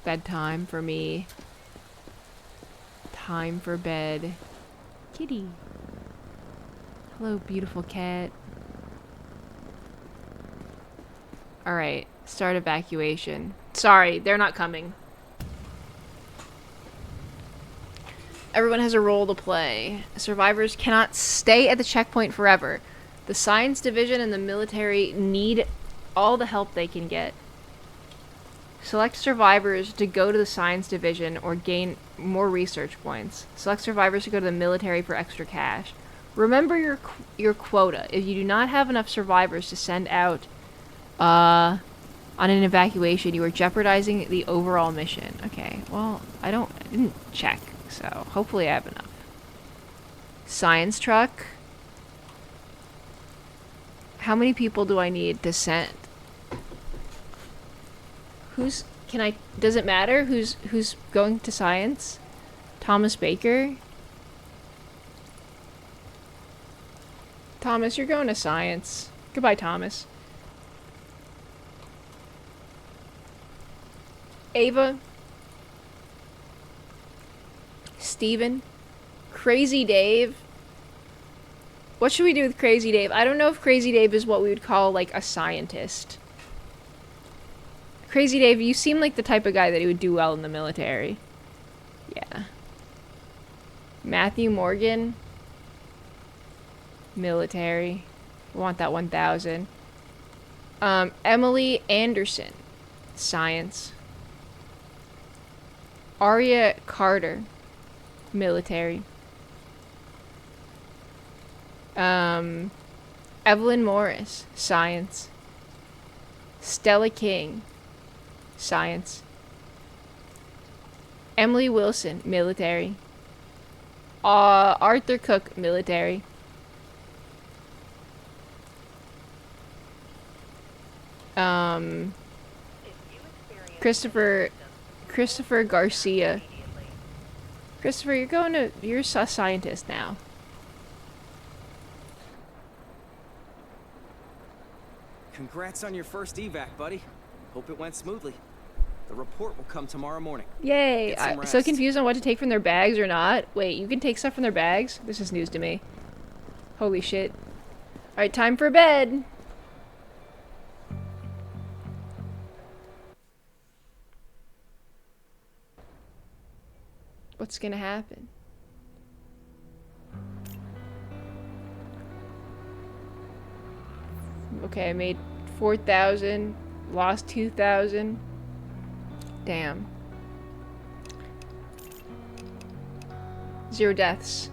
Bedtime for me. Time for bed. Kitty. Hello, beautiful cat. Alright, start evacuation. Sorry, they're not coming. Everyone has a role to play. Survivors cannot stay at the checkpoint forever. The science division and the military need all the help they can get. Select survivors to go to the science division or gain more research points. Select survivors to go to the military for extra cash. Remember your quota. If you do not have enough survivors to send out on an evacuation, you are jeopardizing the overall mission. Okay, well, I didn't check, so hopefully I have enough. Science truck. How many people do I need to send? Does it matter who's going to science? Thomas Baker? Thomas, you're going to science. Goodbye, Thomas. Ava? Steven? Crazy Dave? What should we do with Crazy Dave? I don't know if Crazy Dave is what we would call, like, a scientist. Crazy Dave, you seem like the type of guy that he would do well in the military. Yeah. Matthew Morgan? Military. I want that 1,000. Emily Anderson. Science. Aria Carter. Military. Evelyn Morris. Science. Stella King. Science. Emily Wilson. Military. Arthur Cook. Military. Christopher Garcia. Christopher, you're a scientist now. Congrats on your first evac, buddy. Hope it went smoothly. The report will come tomorrow morning. Yay! I'm so confused on what to take from their bags or not. Wait, you can take stuff from their bags? This is news to me. Holy shit. Alright, time for bed! What's gonna happen? Okay, I made 4,000, lost 2,000. Damn. 0 deaths.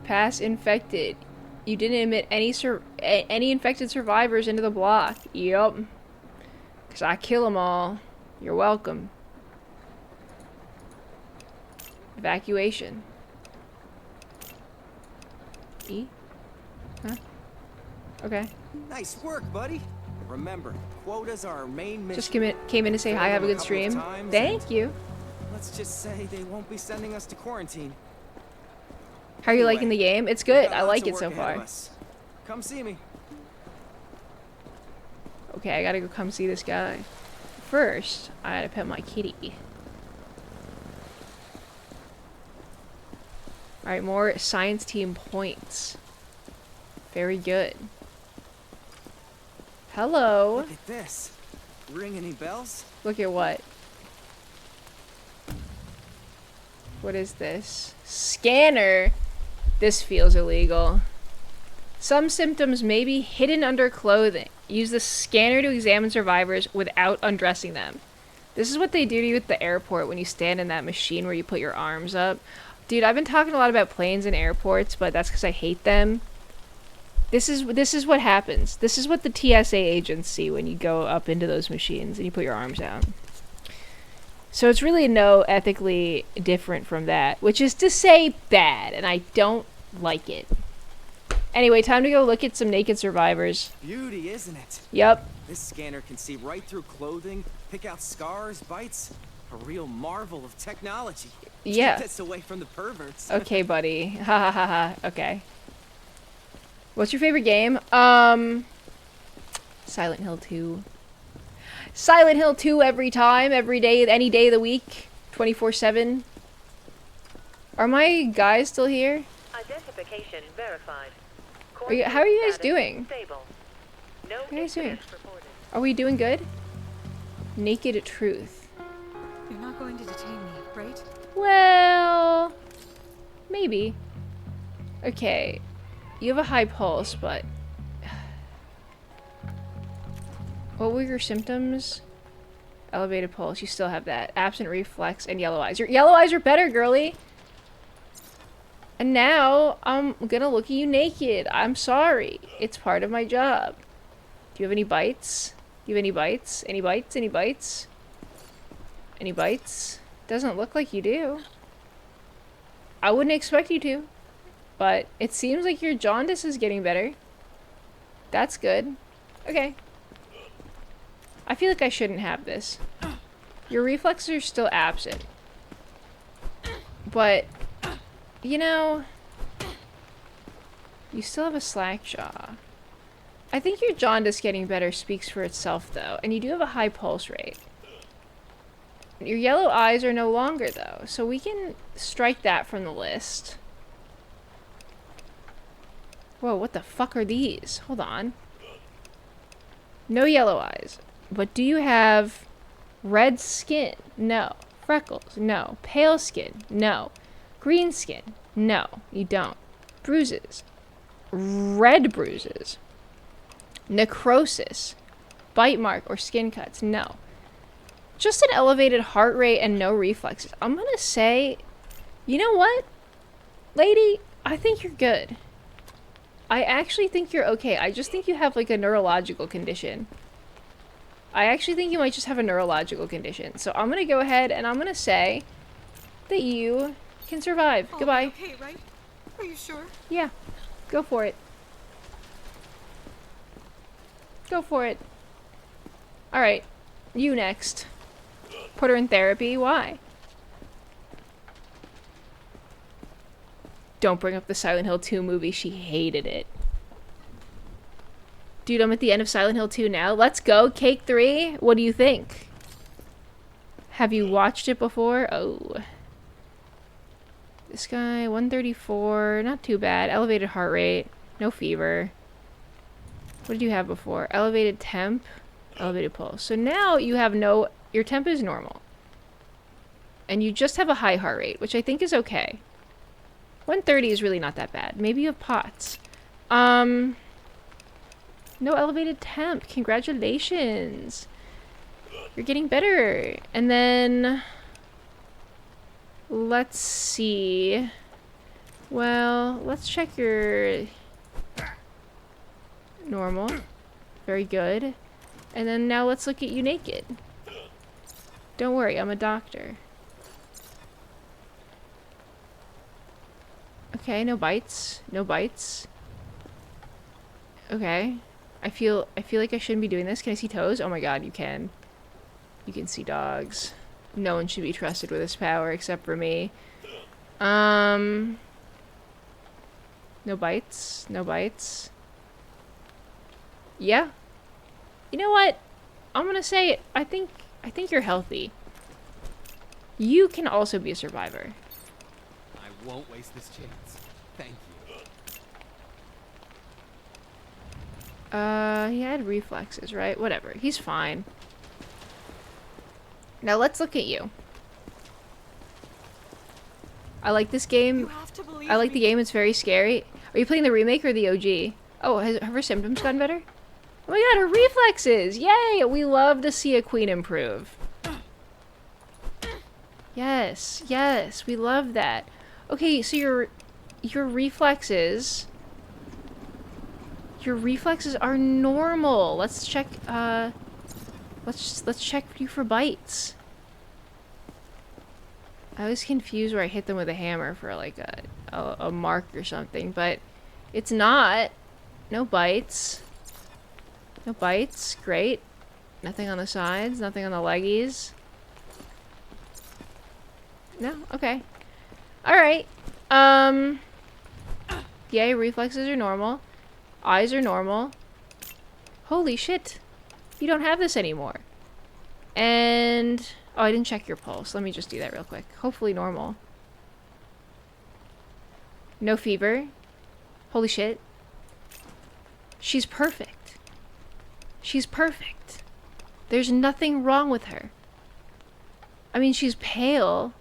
Pass infected. You didn't admit any infected survivors into the block. Yup. 'Cause I kill them all. You're welcome. Evacuation. E? Huh? Okay. Nice work, buddy. Remember, quotas are our main mission. Just came in to say hi, have a good stream. Thank you. Let's just say they won't be sending us to quarantine. How are you liking the game? It's good. I like it so far. Come see me. Okay, I gotta go come see this guy. First, I gotta pet my kitty. Alright, more science team points. Very good. Hello. Look at this. Ring any bells? Look at what? What is this? Scanner! This feels illegal. Some symptoms may be hidden under clothing. Use the scanner to examine survivors without undressing them. This is what they do to you at the airport when you stand in that machine where you put your arms up. Dude, I've been talking a lot about planes and airports, but that's because I hate them. This is what happens. This is what the TSA agents see when you go up into those machines and you put your arms out. So it's really no ethically different from that, which is to say bad, and I don't like it. Anyway, time to go look at some naked survivors. Beauty, isn't it? Yup. This scanner can see right through clothing, pick out scars, bites. A real marvel of technology. Yeah. Keep this away from the perverts. Okay, buddy. Ha ha ha ha. Okay. What's your favorite game? Silent Hill 2. Silent Hill 2 every time, every day, any day of the week, 24/7. Are my guys still here? Identification verified. How are you guys doing? Stable. No How are you guys doing? incidents reported. Are we doing good? Naked Truth. You're not going to detain me, right? Well, maybe. Okay. You have a high pulse, but... What were your symptoms? Elevated pulse. You still have that. Absent reflex and yellow eyes. Your yellow eyes are better, girly! And now, I'm gonna look at you naked. I'm sorry. It's part of my job. Do you have any bites? Do you have any bites? Any bites? Any bites? Any bites? Doesn't look like you do. I wouldn't expect you to. But it seems like your jaundice is getting better. That's good. Okay. I feel like I shouldn't have this. Your reflexes are still absent. But, you know, you still have a slack jaw. I think your jaundice getting better speaks for itself, though. And you do have a high pulse rate. Your yellow eyes are no longer, though. So we can strike that from the list. Whoa, what the fuck are these? Hold on. No yellow eyes. But do you have red skin? No. Freckles? No. Pale skin? No. Green skin? No, you don't. Bruises? Red bruises? Necrosis? Bite mark or skin cuts? No. Just an elevated heart rate and no reflexes. I'm gonna say, you know what? Lady, I think you're good. I actually think you're okay. I just think you have like a neurological condition. I actually think you might just have a neurological condition. So I'm gonna go ahead and I'm gonna say that you can survive. Goodbye. Okay, right? Are you sure? Yeah. Go for it. Go for it. Alright. You next. Put her in therapy. Why? Don't bring up the Silent Hill 2 movie. She hated it. Dude, I'm at the end of Silent Hill 2 now. Let's go. Cake 3. What do you think? Have you watched it before? Oh. This guy, 134. Not too bad. Elevated heart rate. No fever. What did you have before? Elevated temp. Elevated pulse. So now you have no... Your temp is normal. And you just have a high heart rate, which I think is okay. 130 is really not that bad. Maybe you have POTS. No elevated temp. Congratulations. You're getting better. And then... Let's see. Well, let's check your... Normal. Very good. And then now let's look at you naked. Don't worry, I'm a doctor. Okay, no bites. No bites. Okay. I feel like I shouldn't be doing this. Can I see toes? Oh my god, you can. You can see dogs. No one should be trusted with this power except for me. No bites. No bites. Yeah. You know what? I'm gonna say it. I think you're healthy. You can also be a survivor. I won't waste this chance. Thank you. He had reflexes, right? Whatever. He's fine. Now let's look at you. I like this game. You have to believe I like me. the game. It's very scary. Are you playing the remake or the OG? Oh, have her symptoms gotten better? Oh my god, her reflexes! Yay! We love to see a queen improve. Yes, yes, we love that. Okay, so your reflexes are normal. Let's check let's check you for bites. I was confused where I hit them with a hammer for like a mark or something, but it's not. No bites. No bites. Great. Nothing on the sides. Nothing on the leggies. No? Okay. Alright. Yay, reflexes are normal. Eyes are normal. Holy shit. You don't have this anymore. And... oh, I didn't check your pulse. Let me just do that real quick. Hopefully normal. No fever. Holy shit. She's perfect. She's perfect. There's nothing wrong with her. I mean, she's pale.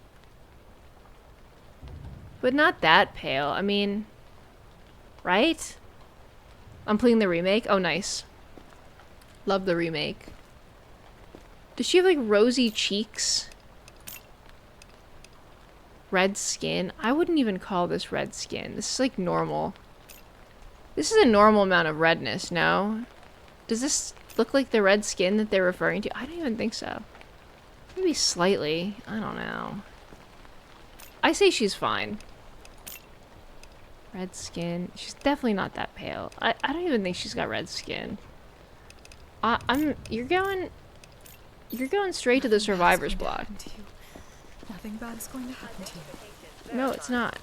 But not that pale. I mean... right? I'm playing the remake. Oh, nice. Love the remake. Does she have, like, rosy cheeks? Red skin? I wouldn't even call this red skin. This is, like, normal. This is a normal amount of redness, no? Does this look like the red skin that they're referring to? I don't even think so. Maybe slightly. I don't know. I say she's fine. Red skin. She's definitely not that pale. I don't even think she's got red skin. You're going straight to the survivor's block. Nothing bad is going to happen to you. No, it's not.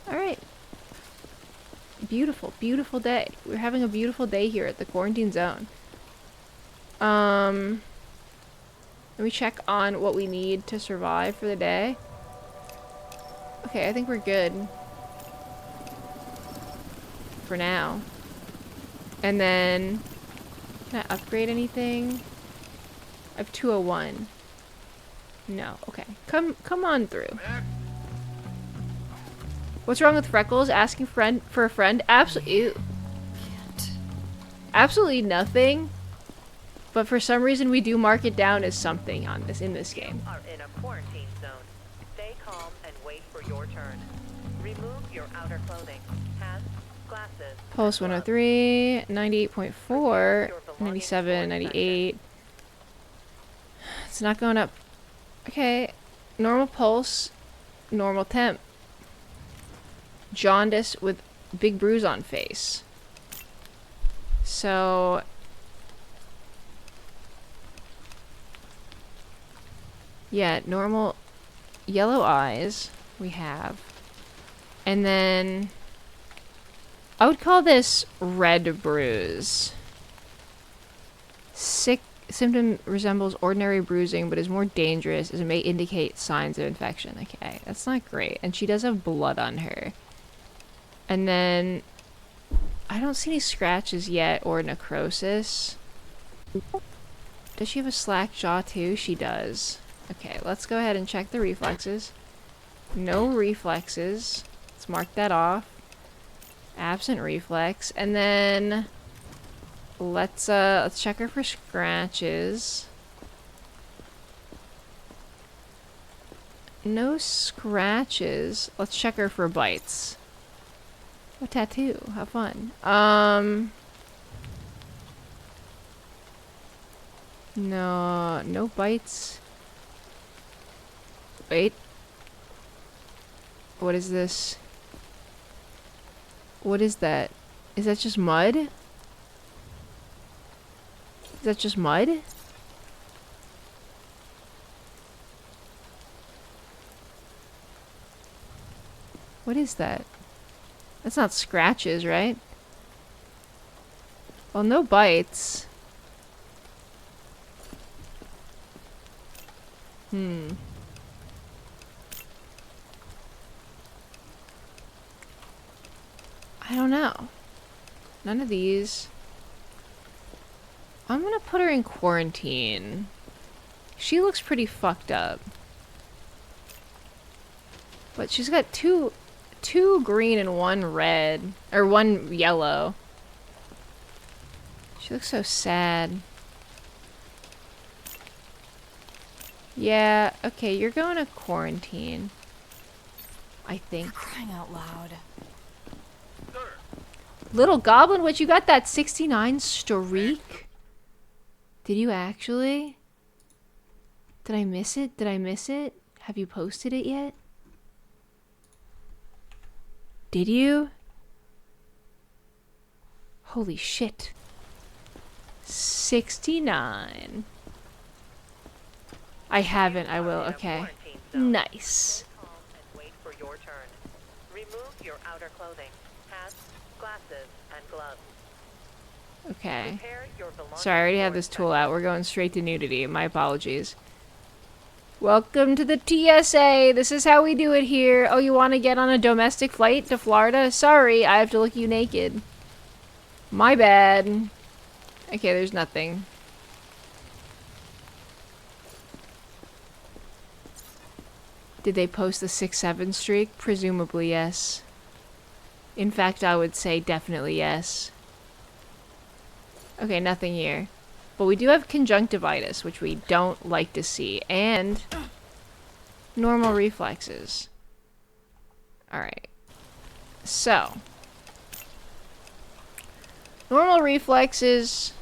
Alright. Beautiful, beautiful day. We're having a beautiful day here at the quarantine zone. Let me check on what we need to survive for the day. Okay, I think we're good. For now. And then... can I upgrade anything? I have 201. No, okay. Come on through. What's wrong with Freckles? Asking for a friend? Absolutely. Absolutely nothing. But for some reason we do mark it down as something in this game. Are in a quarantine zone. Stay calm and wait for your turn. Remove your outer clothing. Hats, glasses. Pulse 103, 98.4, 97, 98. It's not going up. Okay. Normal pulse, normal temp. Jaundice with big bruise on face. So... yeah, normal yellow eyes we have. And then... I would call this red bruise. Symptom resembles ordinary bruising, but is more dangerous as it may indicate signs of infection. Okay, that's not great. And she does have blood on her. And then... I don't see any scratches yet or necrosis. Does she have a slack jaw too? She does. Okay, let's go ahead and check the reflexes. No reflexes. Let's mark that off. Absent reflex. And then let's check her for scratches. No scratches. Let's check her for bites. A tattoo. How fun. No bites. Wait. What is this? What is that? Is that just mud? Is that just mud? What is that? That's not scratches, right? Well, no bites. I don't know. None of these. I'm gonna put her in quarantine. She looks pretty fucked up. But she's got two green and one red. Or one yellow. She looks so sad. Yeah, okay, you're going to quarantine. I think. Crying out loud. Little Goblin Witch, you got that 69 streak? Did you actually? Did I miss it? Did I miss it? Have you posted it yet? Did you? Holy shit. 69. I haven't, I will, okay. Nice. Calm and wait for your turn. Remove your outer clothing, hats, glasses, and gloves. Okay. Prepare your belongings Sorry, I already have for this tool inspection. out. We're going straight to nudity. My apologies. Welcome to the TSA. This is how we do it here. Oh, you want to get on a domestic flight to Florida? Sorry, I have to look you naked. My bad. Okay, there's nothing. Did they post the 6-7 streak? Presumably, yes. In fact, I would say definitely yes. Okay, nothing here. But we do have conjunctivitis, which we don't like to see. And normal reflexes. Alright. So. Normal reflexes.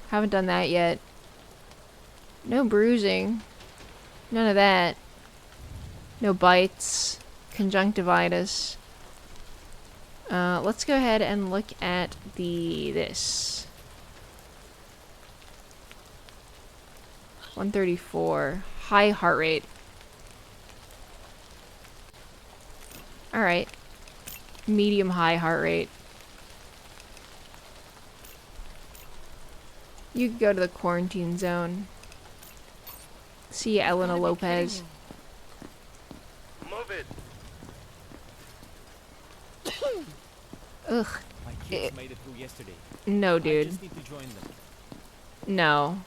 Haven't done that yet. No bruising. None of that. No bites. Conjunctivitis. Let's go ahead and look at this. 134. High heart rate. Alright. Medium high heart rate. You could go to the quarantine zone. See Elena Lopez. Move it. Ugh. My kids made it through yesterday. No, I dude. just need to join them. No.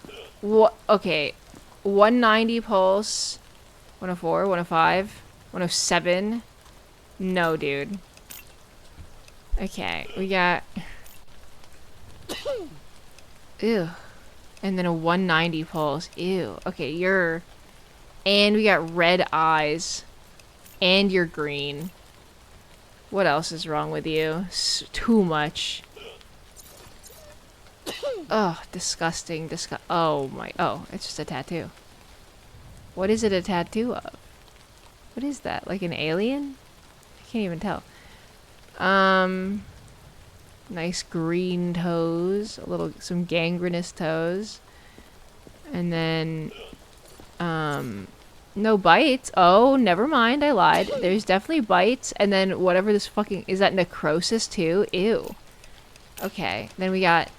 Okay. 190 pulse. 104, 105, 107. No, dude. Okay, we got... Ew. And then a 190 pulse. Ew. Okay, you're... And we got red eyes. And you're green. What else is wrong with you? Too much. Oh, disgusting. Oh my... Oh, it's just a tattoo. What is it a tattoo of? What is that? Like an alien? I can't even tell. Nice green toes. Some gangrenous toes. And then... No bites. Oh, never mind. I lied. There's definitely bites. And then whatever this fucking... Is that necrosis too? Ew. Okay. Then we got...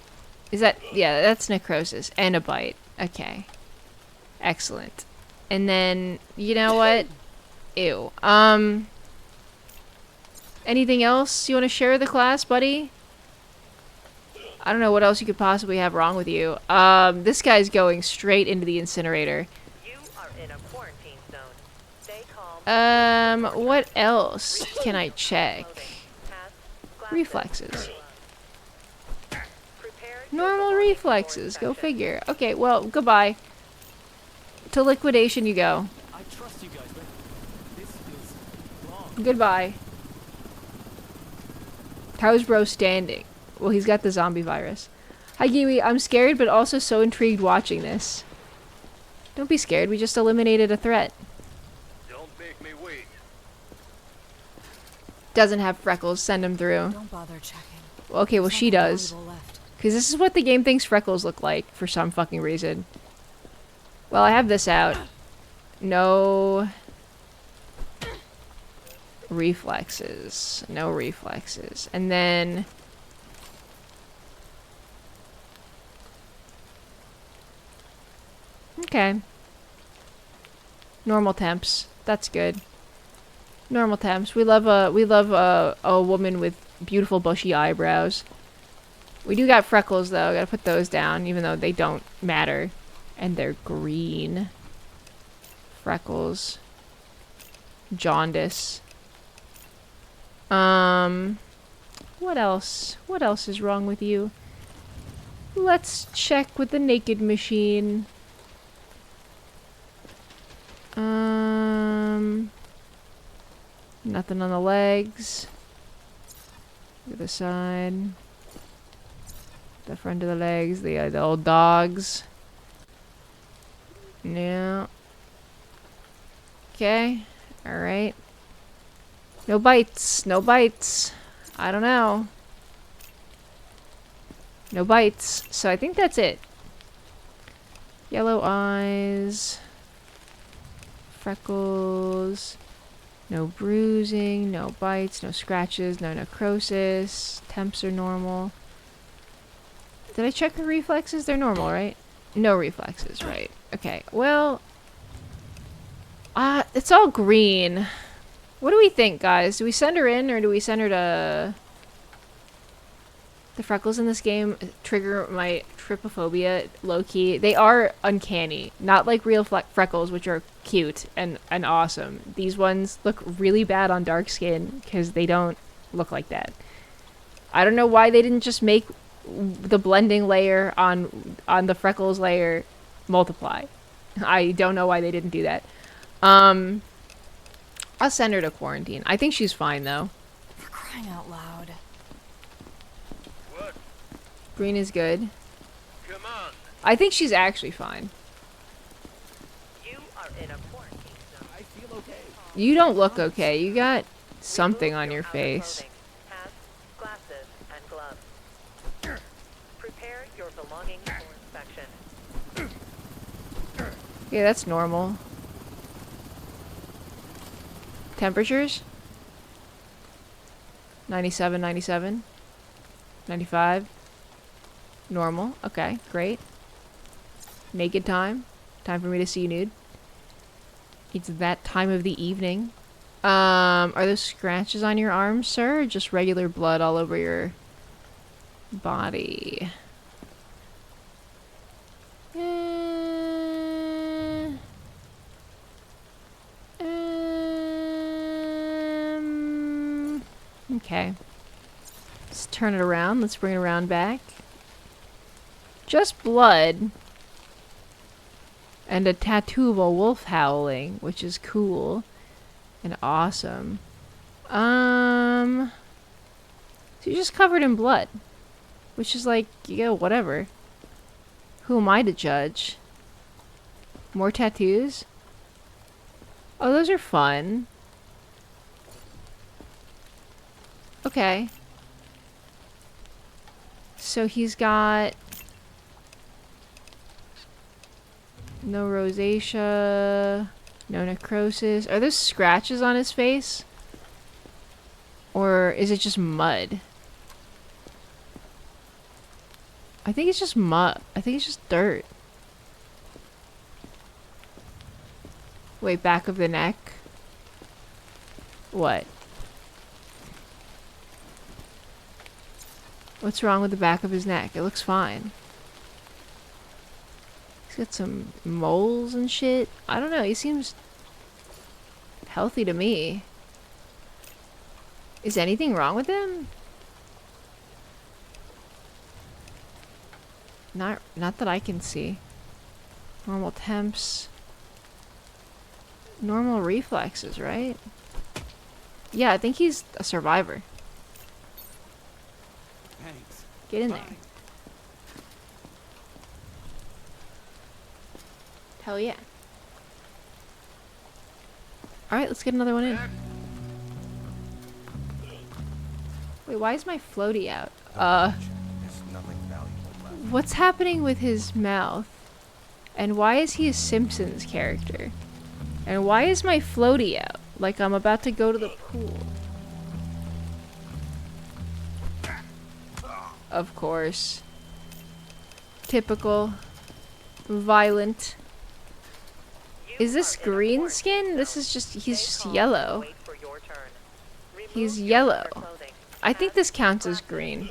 Is that... Yeah, that's necrosis. And a bite. Okay. Excellent. And then... You know what? Ew. Anything else you want to share with the class, buddy? I don't know what else you could possibly have wrong with you. This guy's going straight into the incinerator. You are in a quarantine zone. Stay calm. What else can I check? Clothing, hats, glasses, Reflexes. Prepare your Normal belongings reflexes. for Go inspection. figure. Okay, well, goodbye. To liquidation you go. I trust you guys, but this feels wrong. Goodbye. How's bro standing? Well, he's got the zombie virus. Hi, Giwi. I'm scared, but also so intrigued watching this. Don't be scared. We just eliminated a threat. Don't make me wait. Doesn't have freckles. Send him through. Don't bother checking. Well, okay, well, There's she nothing does. valuable left. Because this is what the game thinks freckles look like, for some fucking reason. Well, I have this out. No... reflexes. No reflexes. And then... Okay. Normal temps. That's good. Normal temps. We love a woman with beautiful bushy eyebrows. We do got freckles though. Gotta put those down, even though they don't matter, and they're green. Freckles. Jaundice. What else? What else is wrong with you? Let's check with the naked machine. Nothing on the legs. The other side. The front of the legs. The old dogs. Yeah. Okay. Alright. No bites. No bites. I don't know. No bites. So I think that's it. Yellow eyes. Freckles. No bruising. No bites. No scratches. No necrosis. Temps are normal. Did I check her reflexes? They're normal, right? No reflexes, right. Okay, well... it's all green. What do we think, guys? Do we send her in, or do we send her to... The freckles in this game trigger my trypophobia, low-key. They are uncanny. Not like real freckles, which are cute and awesome. These ones look really bad on dark skin, because they don't look like that. I don't know why they didn't just make the blending layer on the freckles layer multiply. I don't know why they didn't do that. I'll send her to quarantine. I think she's fine, though. For crying out loud. What? Green is good. Come on. I think she's actually fine. You are in a quarantine zone. I feel okay. You don't look okay. You got something Remove on your outer face. clothing, hats, glasses, and gloves. Prepare your belongings for inspection. Yeah, that's normal. Temperatures? 97, 97. 95. Normal. Okay, great. Naked time. Time for me to see you nude. It's that time of the evening. Are those scratches on your arms, sir? Or just regular blood all over your body? Okay. Let's turn it around. Let's bring it around back. Just blood. And a tattoo of a wolf howling, which is cool. And awesome. So you're just covered in blood. Which is like, yeah, whatever. Who am I to judge? More tattoos? Oh, those are fun. Okay. So he's got no rosacea, no necrosis. Are those scratches on his face? Or is it just mud? I think it's just mud. I think it's just dirt. Wait, back of the neck? What? What's wrong with the back of his neck? It looks fine. He's got some moles and shit. I don't know. He seems healthy to me. Is anything wrong with him? Not that I can see. Normal temps. Normal reflexes, right? Yeah, I think he's a survivor. Thanks. Get in Bye. there. Hell yeah. Alright, let's get another one in. Wait, why is my floaty out? There's nothing valuable left. What's happening with his mouth? And why is he a Simpsons character? And why is my floaty out? Like I'm about to go to the pool. Of course. Typical. Violent. Is this green skin? This is just, he's just yellow. Wait for your He's yellow. I think this counts as green.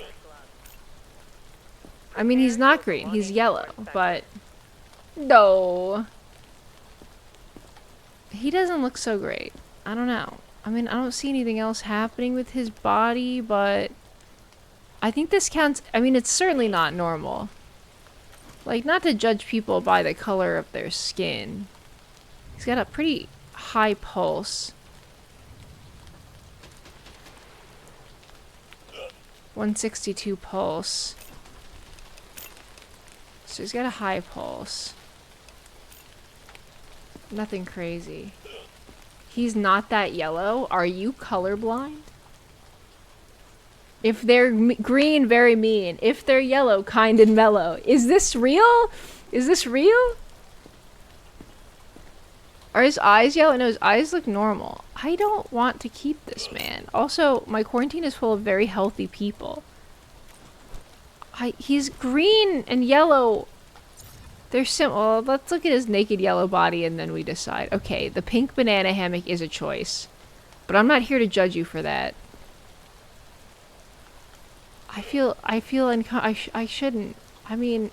I mean, he's not green. He's yellow, but... No. He doesn't look so great. I don't know. I mean, I don't see anything else happening with his body, but... I think this counts... I mean, it's certainly not normal. Like, not to judge people by the color of their skin. He's got a pretty high pulse. 162 pulse. So he's got a high pulse. Nothing crazy. He's not that yellow. Are you colorblind? If they're green, very mean. If they're yellow, kind and mellow. Is this real? Is this real? Are his eyes yellow? No, his eyes look normal. I don't want to keep this man. Also, my quarantine is full of very healthy people. He's green and yellow. They're well, let's look at his naked yellow body and then we decide. Okay, the pink banana hammock is a choice. But I'm not here to judge you for that. I shouldn't. I mean...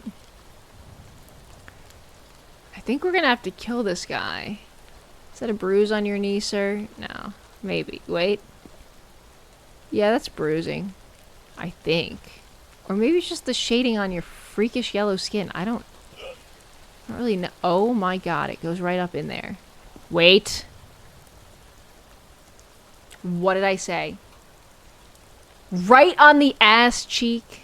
I think we're gonna have to kill this guy. Is that a bruise on your knee, sir? No. Maybe. Wait. Yeah, that's bruising. I think. Or maybe it's just the shading on your freakish yellow skin. I don't really know. Oh my god, it goes right up in there. Wait. What did I say? Right on the ass cheek.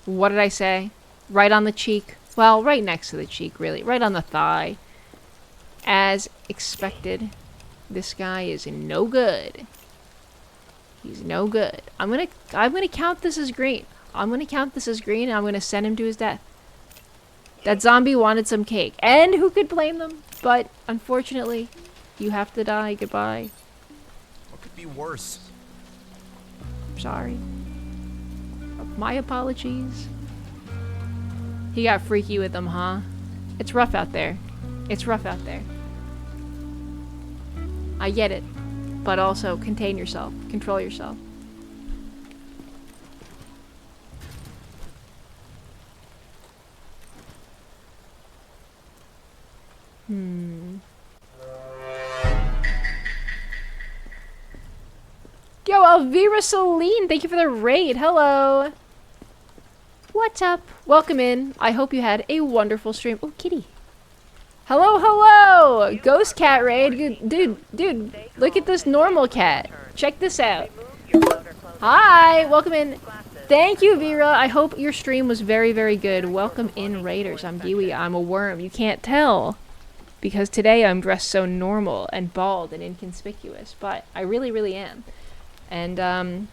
What did I say? Right on the cheek. Well, right next to the cheek, really. Right on the thigh. As expected. This guy is no good. He's no good. I'm gonna count this as green. I'm gonna count this as green and I'm gonna send him to his death. That zombie wanted some cake. And who could blame them? But unfortunately, you have to die. Goodbye. What could be worse? Sorry. My apologies. He got freaky with them, huh? It's rough out there. It's rough out there. I get it. But also, contain yourself. Control yourself. Yo, Elvira Celine, thank you for the raid. Hello. What's up? Welcome in. I hope you had a wonderful stream. Oh, kitty. Hello, hello. Ghost cat raid. Dude, look at this normal cat. Check this out. Hi, welcome in. Thank you, Vera. I hope your stream was very, very good. Welcome in, raiders. I'm Giwi. I'm a worm. You can't tell. Because today I'm dressed so normal and bald and inconspicuous. But I really, really am. And,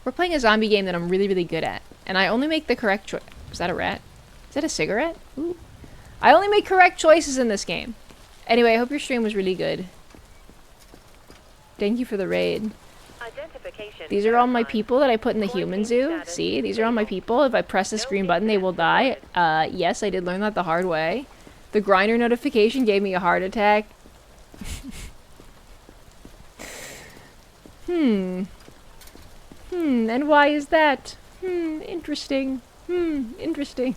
we're playing a zombie game that I'm really, really good at. And I only make the correct choice. Is that a rat? Is that a cigarette? Ooh. I only make correct choices in this game. Anyway, I hope your stream was really good. Thank you for the raid. These are all my people that I put in the human zoo. See? These are all my people. If I press this green button, they will die. Yes, I did learn that the hard way. The grinder notification gave me a heart attack. And why is that? Interesting. Interesting.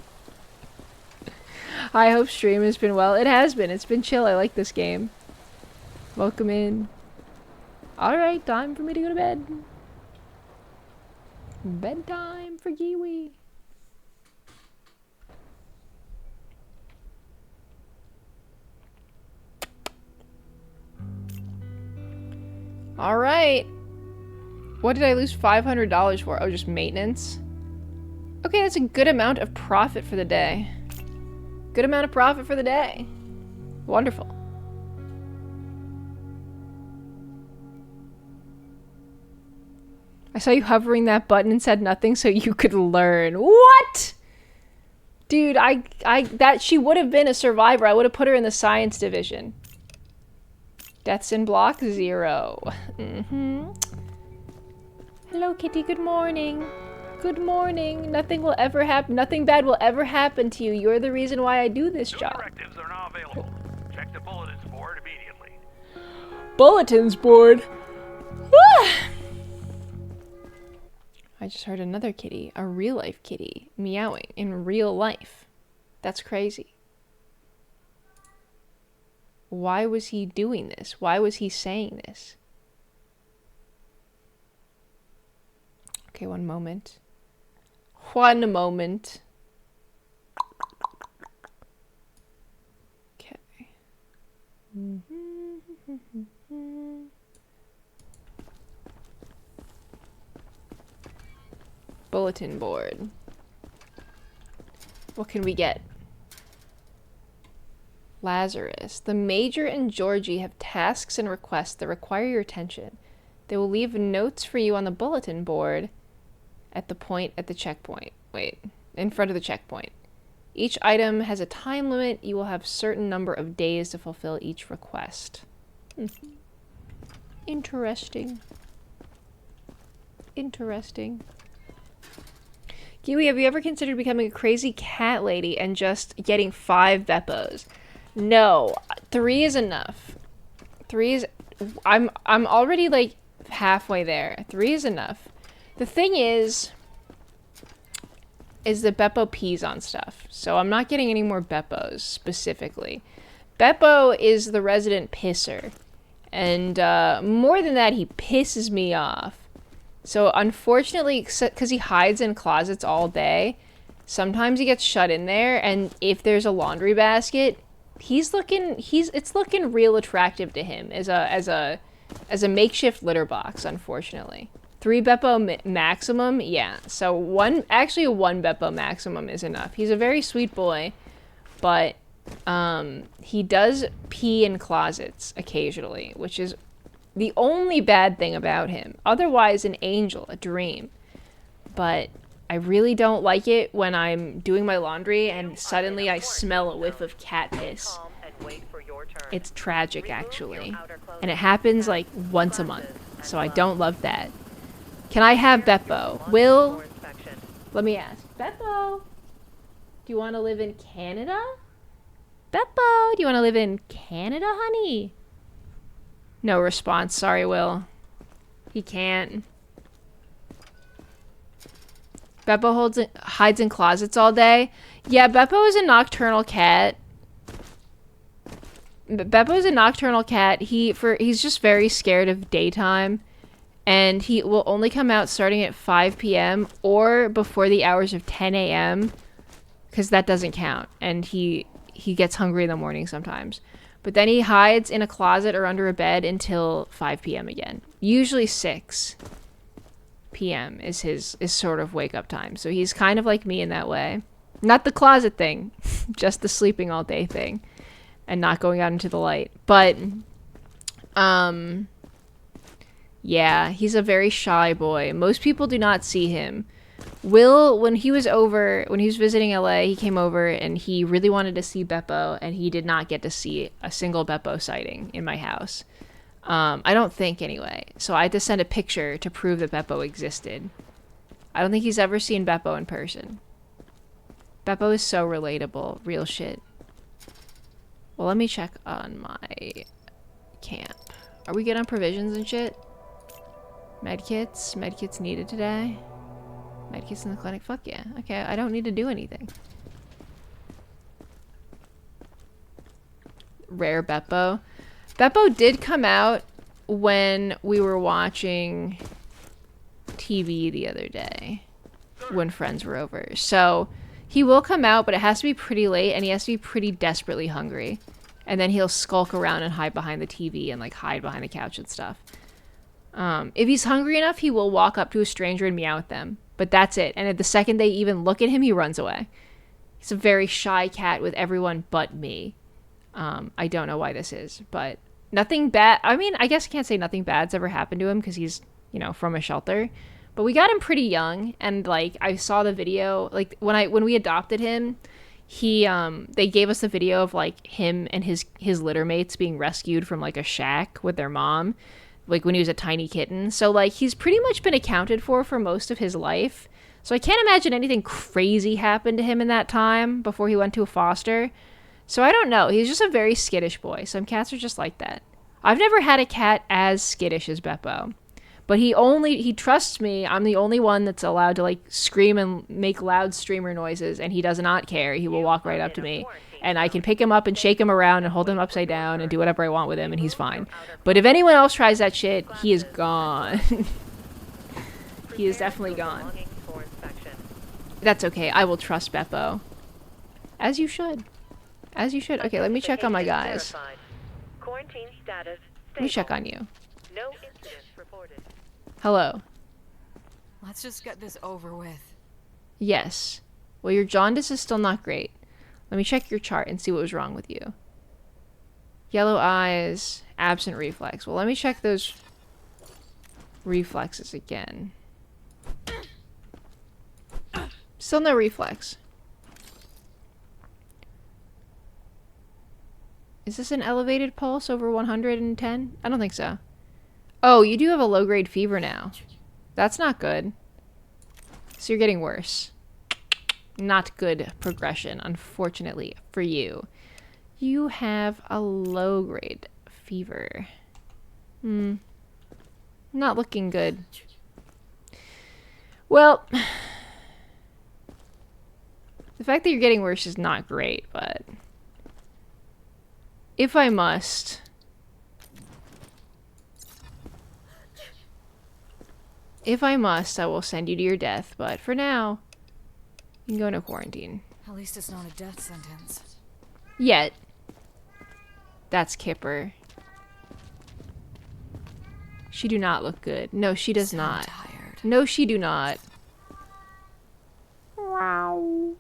I hope stream has been well. It has been. It's been chill. I like this game. Welcome in. Alright, time for me to go to bed. Bedtime for Giwi. Alright. What did I lose $500 for? Oh, just maintenance? Okay, that's a good amount of profit for the day. Good amount of profit for the day. Wonderful. I saw you hovering that button and said nothing so you could learn. What? Dude, that she would have been a survivor. I would have put her in the science division. Deaths in block 0. Hello, kitty. Good morning. Good morning. Nothing will ever happen. Nothing bad will ever happen to you. You're the reason why I do this job. Directives are now available. Check the bulletins board immediately. Bulletins board? I just heard another kitty, a real life kitty, meowing in real life. That's crazy. Why was he doing this? Why was he saying this? Okay, one moment. One moment. Okay. Bulletin board. What can we get? Lazarus. The Major and Georgie have tasks and requests that require your attention. They will leave notes for you on the bulletin board at the checkpoint. Wait, in front of the checkpoint. Each item has a time limit. You will have certain number of days to fulfill each request. Interesting. Interesting. Giwi, have you ever considered becoming a crazy cat lady and just getting 5 Beppos? No, 3 is enough. 3 is... I'm already, like, halfway there. 3 is enough. The thing is the Beppo pees on stuff. So I'm not getting any more Beppos, specifically. Beppo is the resident pisser. And more than that, he pisses me off. So unfortunately, because he hides in closets all day, sometimes he gets shut in there, and if there's a laundry basket, it's looking real attractive to him as a makeshift litter box, unfortunately. 3 Beppo maximum, yeah. So a 1 Beppo maximum is enough. He's a very sweet boy, but he does pee in closets occasionally, which is the only bad thing about him. Otherwise, an angel, a dream. But I really don't like it when I'm doing my laundry and suddenly I smell a whiff of cat piss. It's tragic, actually. And it happens like once a month. So I don't love that. Can I have Beppo? Will, let me ask. Beppo, do you want to live in Canada? Beppo, do you want to live in Canada, honey? No response. Sorry, Will. He can't. Beppo hides in closets all day. Yeah, Beppo is a nocturnal cat. Beppo is a nocturnal cat. He's just very scared of daytime. And he will only come out starting at 5 p.m. or before the hours of 10 a.m. because that doesn't count. And he gets hungry in the morning sometimes. But then he hides in a closet or under a bed until 5 p.m. again. Usually 6 p.m. is his sort of wake up time. So he's kind of like me in that way. Not the closet thing, just the sleeping all day thing and not going out into the light. But yeah, he's a very shy boy. Most people do not see him. Will, when he was visiting LA, he came over and he really wanted to see Beppo, and he did not get to see a single Beppo sighting in my house. I don't think, anyway. So I had to send a picture to prove that Beppo existed. I don't think he's ever seen Beppo in person. Beppo is so relatable. Real shit. Well, let me check on my camp. Are we good on provisions and shit? Medkits? Medkits needed today? Medkits in the clinic? Fuck yeah. Okay, I don't need to do anything. Rare Beppo. Beppo did come out when we were watching TV the other day. When friends were over. So, he will come out, but it has to be pretty late, and he has to be pretty desperately hungry. And then he'll skulk around and hide behind the TV and, like, hide behind the couch and stuff. If he's hungry enough, he will walk up to a stranger and meow at them. But that's it. And at the second they even look at him, he runs away. He's a very shy cat with everyone but me. I don't know why this is, but nothing bad. I mean, I guess I can't say nothing bad's ever happened to him because he's, you know, from a shelter. But we got him pretty young, and like I saw the video, like when we adopted him, they gave us the video of like him and his litter mates being rescued from like a shack with their mom. Like when he was a tiny kitten. So like he's pretty much been accounted for most of his life. So I can't imagine anything crazy happened to him in that time before he went to a foster. So I don't know. He's just a very skittish boy. Some cats are just like that. I've never had a cat as skittish as Beppo. But he trusts me. I'm the only one that's allowed to like scream and make loud streamer noises, and he does not care. He will walk right up to me, and I can pick him up and shake him around and hold him upside down and do whatever I want with him, and he's fine. But if anyone else tries that shit, he is gone. He is definitely gone. That's okay. I will trust Beppo. As you should. As you should. Okay, let me check on my guys. Quarantine status. Let me check on you. No incidents reported. Hello. Let's just get this over with. Yes. Well, your jaundice is still not great. Let me check your chart and see what was wrong with you. Yellow eyes, absent reflex. Well, let me check those reflexes again. Still no reflex. Is this an elevated pulse over 110? I don't think so. Oh, you do have a low-grade fever now. That's not good. So you're getting worse. Not good progression, unfortunately, for you. You have a low-grade fever. Not looking good. Well, the fact that you're getting worse is not great, but if I must, I will send you to your death, but for now, you can go into quarantine. At least it's not a death sentence. Yet. That's Kipper. She do not look good. No, she does not. Tired. No, she do not. Wow.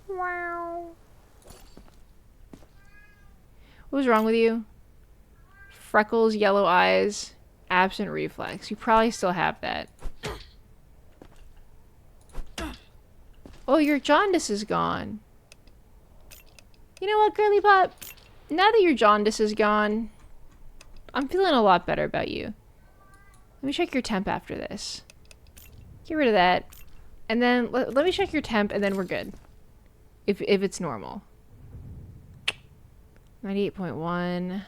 Wow. What was wrong with you? Freckles, yellow eyes, absent reflex. You probably still have that. Oh, your jaundice is gone. You know what, girly pop? Now that your jaundice is gone, I'm feeling a lot better about you. Let me check your temp after this. Get rid of that. And then let me check your temp, and then we're good. If it's normal. 98.1.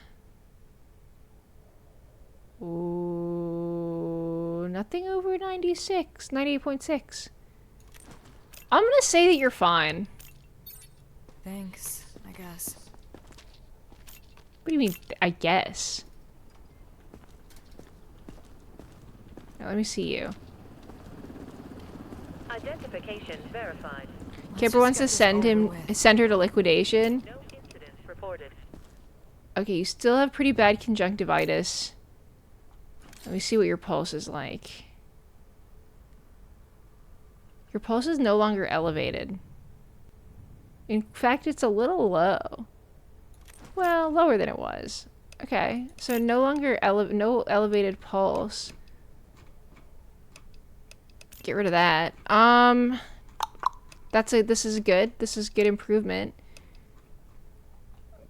Ooh, nothing over 96. 98.6. I'm gonna say that you're fine. Thanks, I guess. What do you mean, I guess? Now, let me see you. Identification verified. Kipper wants to send her to liquidation. No incidents reported. Okay, you still have pretty bad conjunctivitis. Let me see what your pulse is like. Your pulse is no longer elevated. In fact, it's a little low. Well, lower than it was. Okay, so no longer no elevated pulse. Get rid of that. This is good. This is good improvement.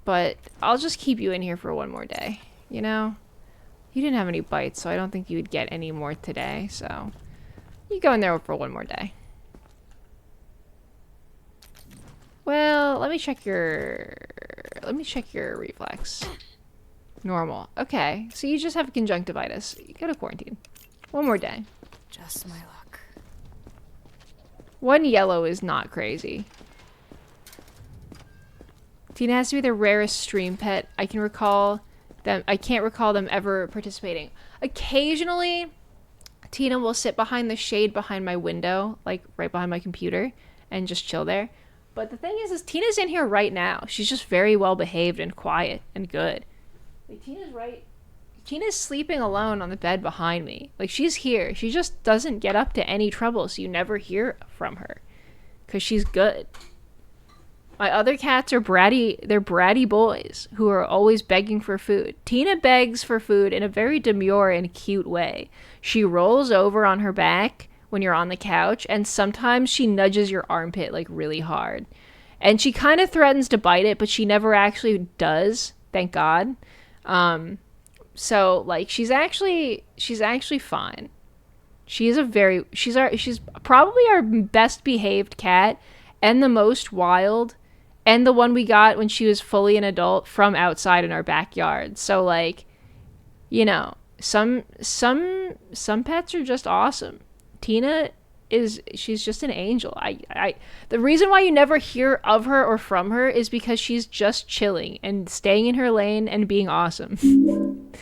But I'll just keep you in here for one more day. You know? You didn't have any bites, so I don't think you would get any more today, so you go in there for one more day. Well, let me check your reflex. Normal. Okay, so you just have conjunctivitis. You go to quarantine. One more day. Just my luck. One yellow is not crazy. Tina has to be the rarest stream pet. I can't recall them ever participating. Occasionally, Tina will sit behind the shade behind my window, like right behind my computer, and just chill there. But the thing is Tina's in here right now. She's just very well behaved and quiet and good. Like, Tina's sleeping alone on the bed behind me. Like, she's here. She just doesn't get up to any trouble, so you never hear from her. Because she's good. My other cats are bratty. They're bratty boys who are always begging for food. Tina begs for food in a very demure and cute way. She rolls over on her back when you're on the couch, and sometimes she nudges your armpit like really hard. And she kind of threatens to bite it, but she never actually does, thank God. So like she's actually fine. She's probably our best behaved cat and the most wild, and the one we got when she was fully an adult from outside in our backyard. So like, you know, some pets are just awesome. Tina she's just an angel. I the reason why you never hear of her or from her is because she's just chilling and staying in her lane and being awesome.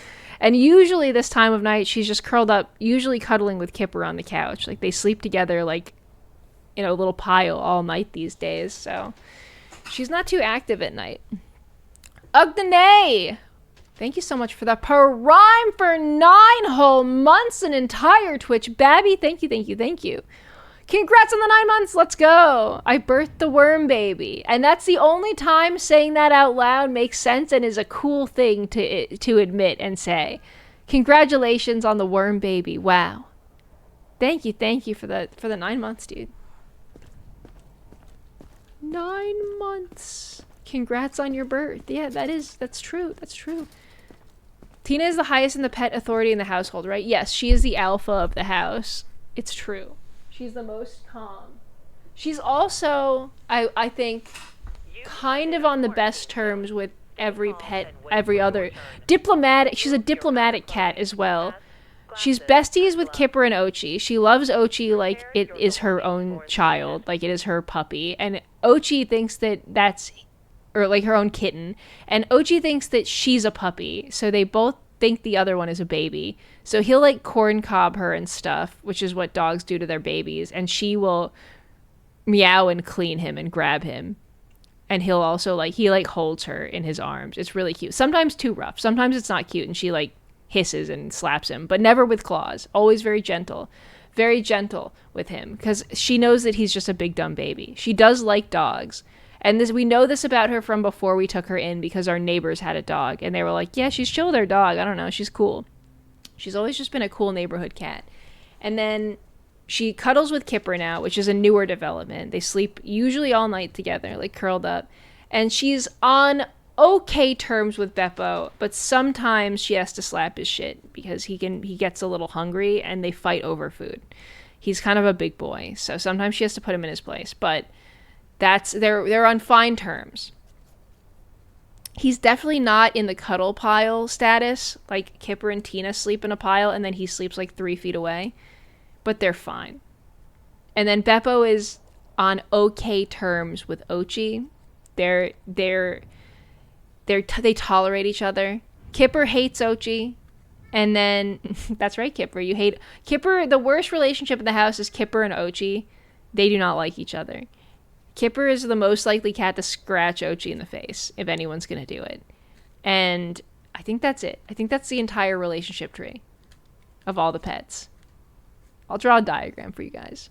And usually this time of night she's just curled up, usually cuddling with Kipper on the couch. Like they sleep together like in a little pile all night these days. So she's not too active at night. Ugdanay! Thank you so much for the prime for 9 whole months, an entire Twitch. Babby, thank you, thank you, thank you. Congrats on the 9 months. Let's go. I birthed the worm baby. And that's the only time saying that out loud makes sense and is a cool thing to admit and say. Congratulations on the worm baby. Wow. Thank you for the 9 months, dude. 9 months. Congrats on your birth. Yeah, that's true. That's true. Tina is the highest in the pet authority in the household, right? Yes, she is the alpha of the house. It's true. She's the most calm. She's also, I think, kind of on the best terms with every pet, every other. Diplomatic. She's a diplomatic cat as well. She's besties with Kipper and Ochi. She loves Ochi like it is her own child, like it is her puppy. And Ochi thinks or like her own kitten. And Ochi thinks that she's a puppy. So they both think the other one is a baby. So he'll like corn cob her and stuff, which is what dogs do to their babies. And she will meow and clean him and grab him. And he'll also he holds her in his arms. It's really cute. Sometimes too rough. Sometimes it's not cute. And she hisses and slaps him, but never with claws. Always very gentle with him because she knows that he's just a big dumb baby. She does like dogs. And we know this about her from before we took her in because our neighbors had a dog and they were like, yeah, she's chill with her dog. I don't know. She's cool. She's always just been a cool neighborhood cat. And then she cuddles with Kipper now, which is a newer development. They sleep usually all night together, like curled up. And she's on okay terms with Beppo, but sometimes she has to slap his shit because he gets a little hungry and they fight over food. He's kind of a big boy, so sometimes she has to put him in his place, but they're on fine terms. He's definitely not in the cuddle pile status, like Kipper and Tina sleep in a pile and then he sleeps 3 feet away, but they're fine. And then Beppo is on okay terms with Ochi. They tolerate each other. Kipper hates Ochi. And then, that's right, Kipper. You hate Kipper. The worst relationship in the house is Kipper and Ochi. They do not like each other. Kipper is the most likely cat to scratch Ochi in the face if anyone's going to do it. And I think that's it. I think that's the entire relationship tree of all the pets. I'll draw a diagram for you guys.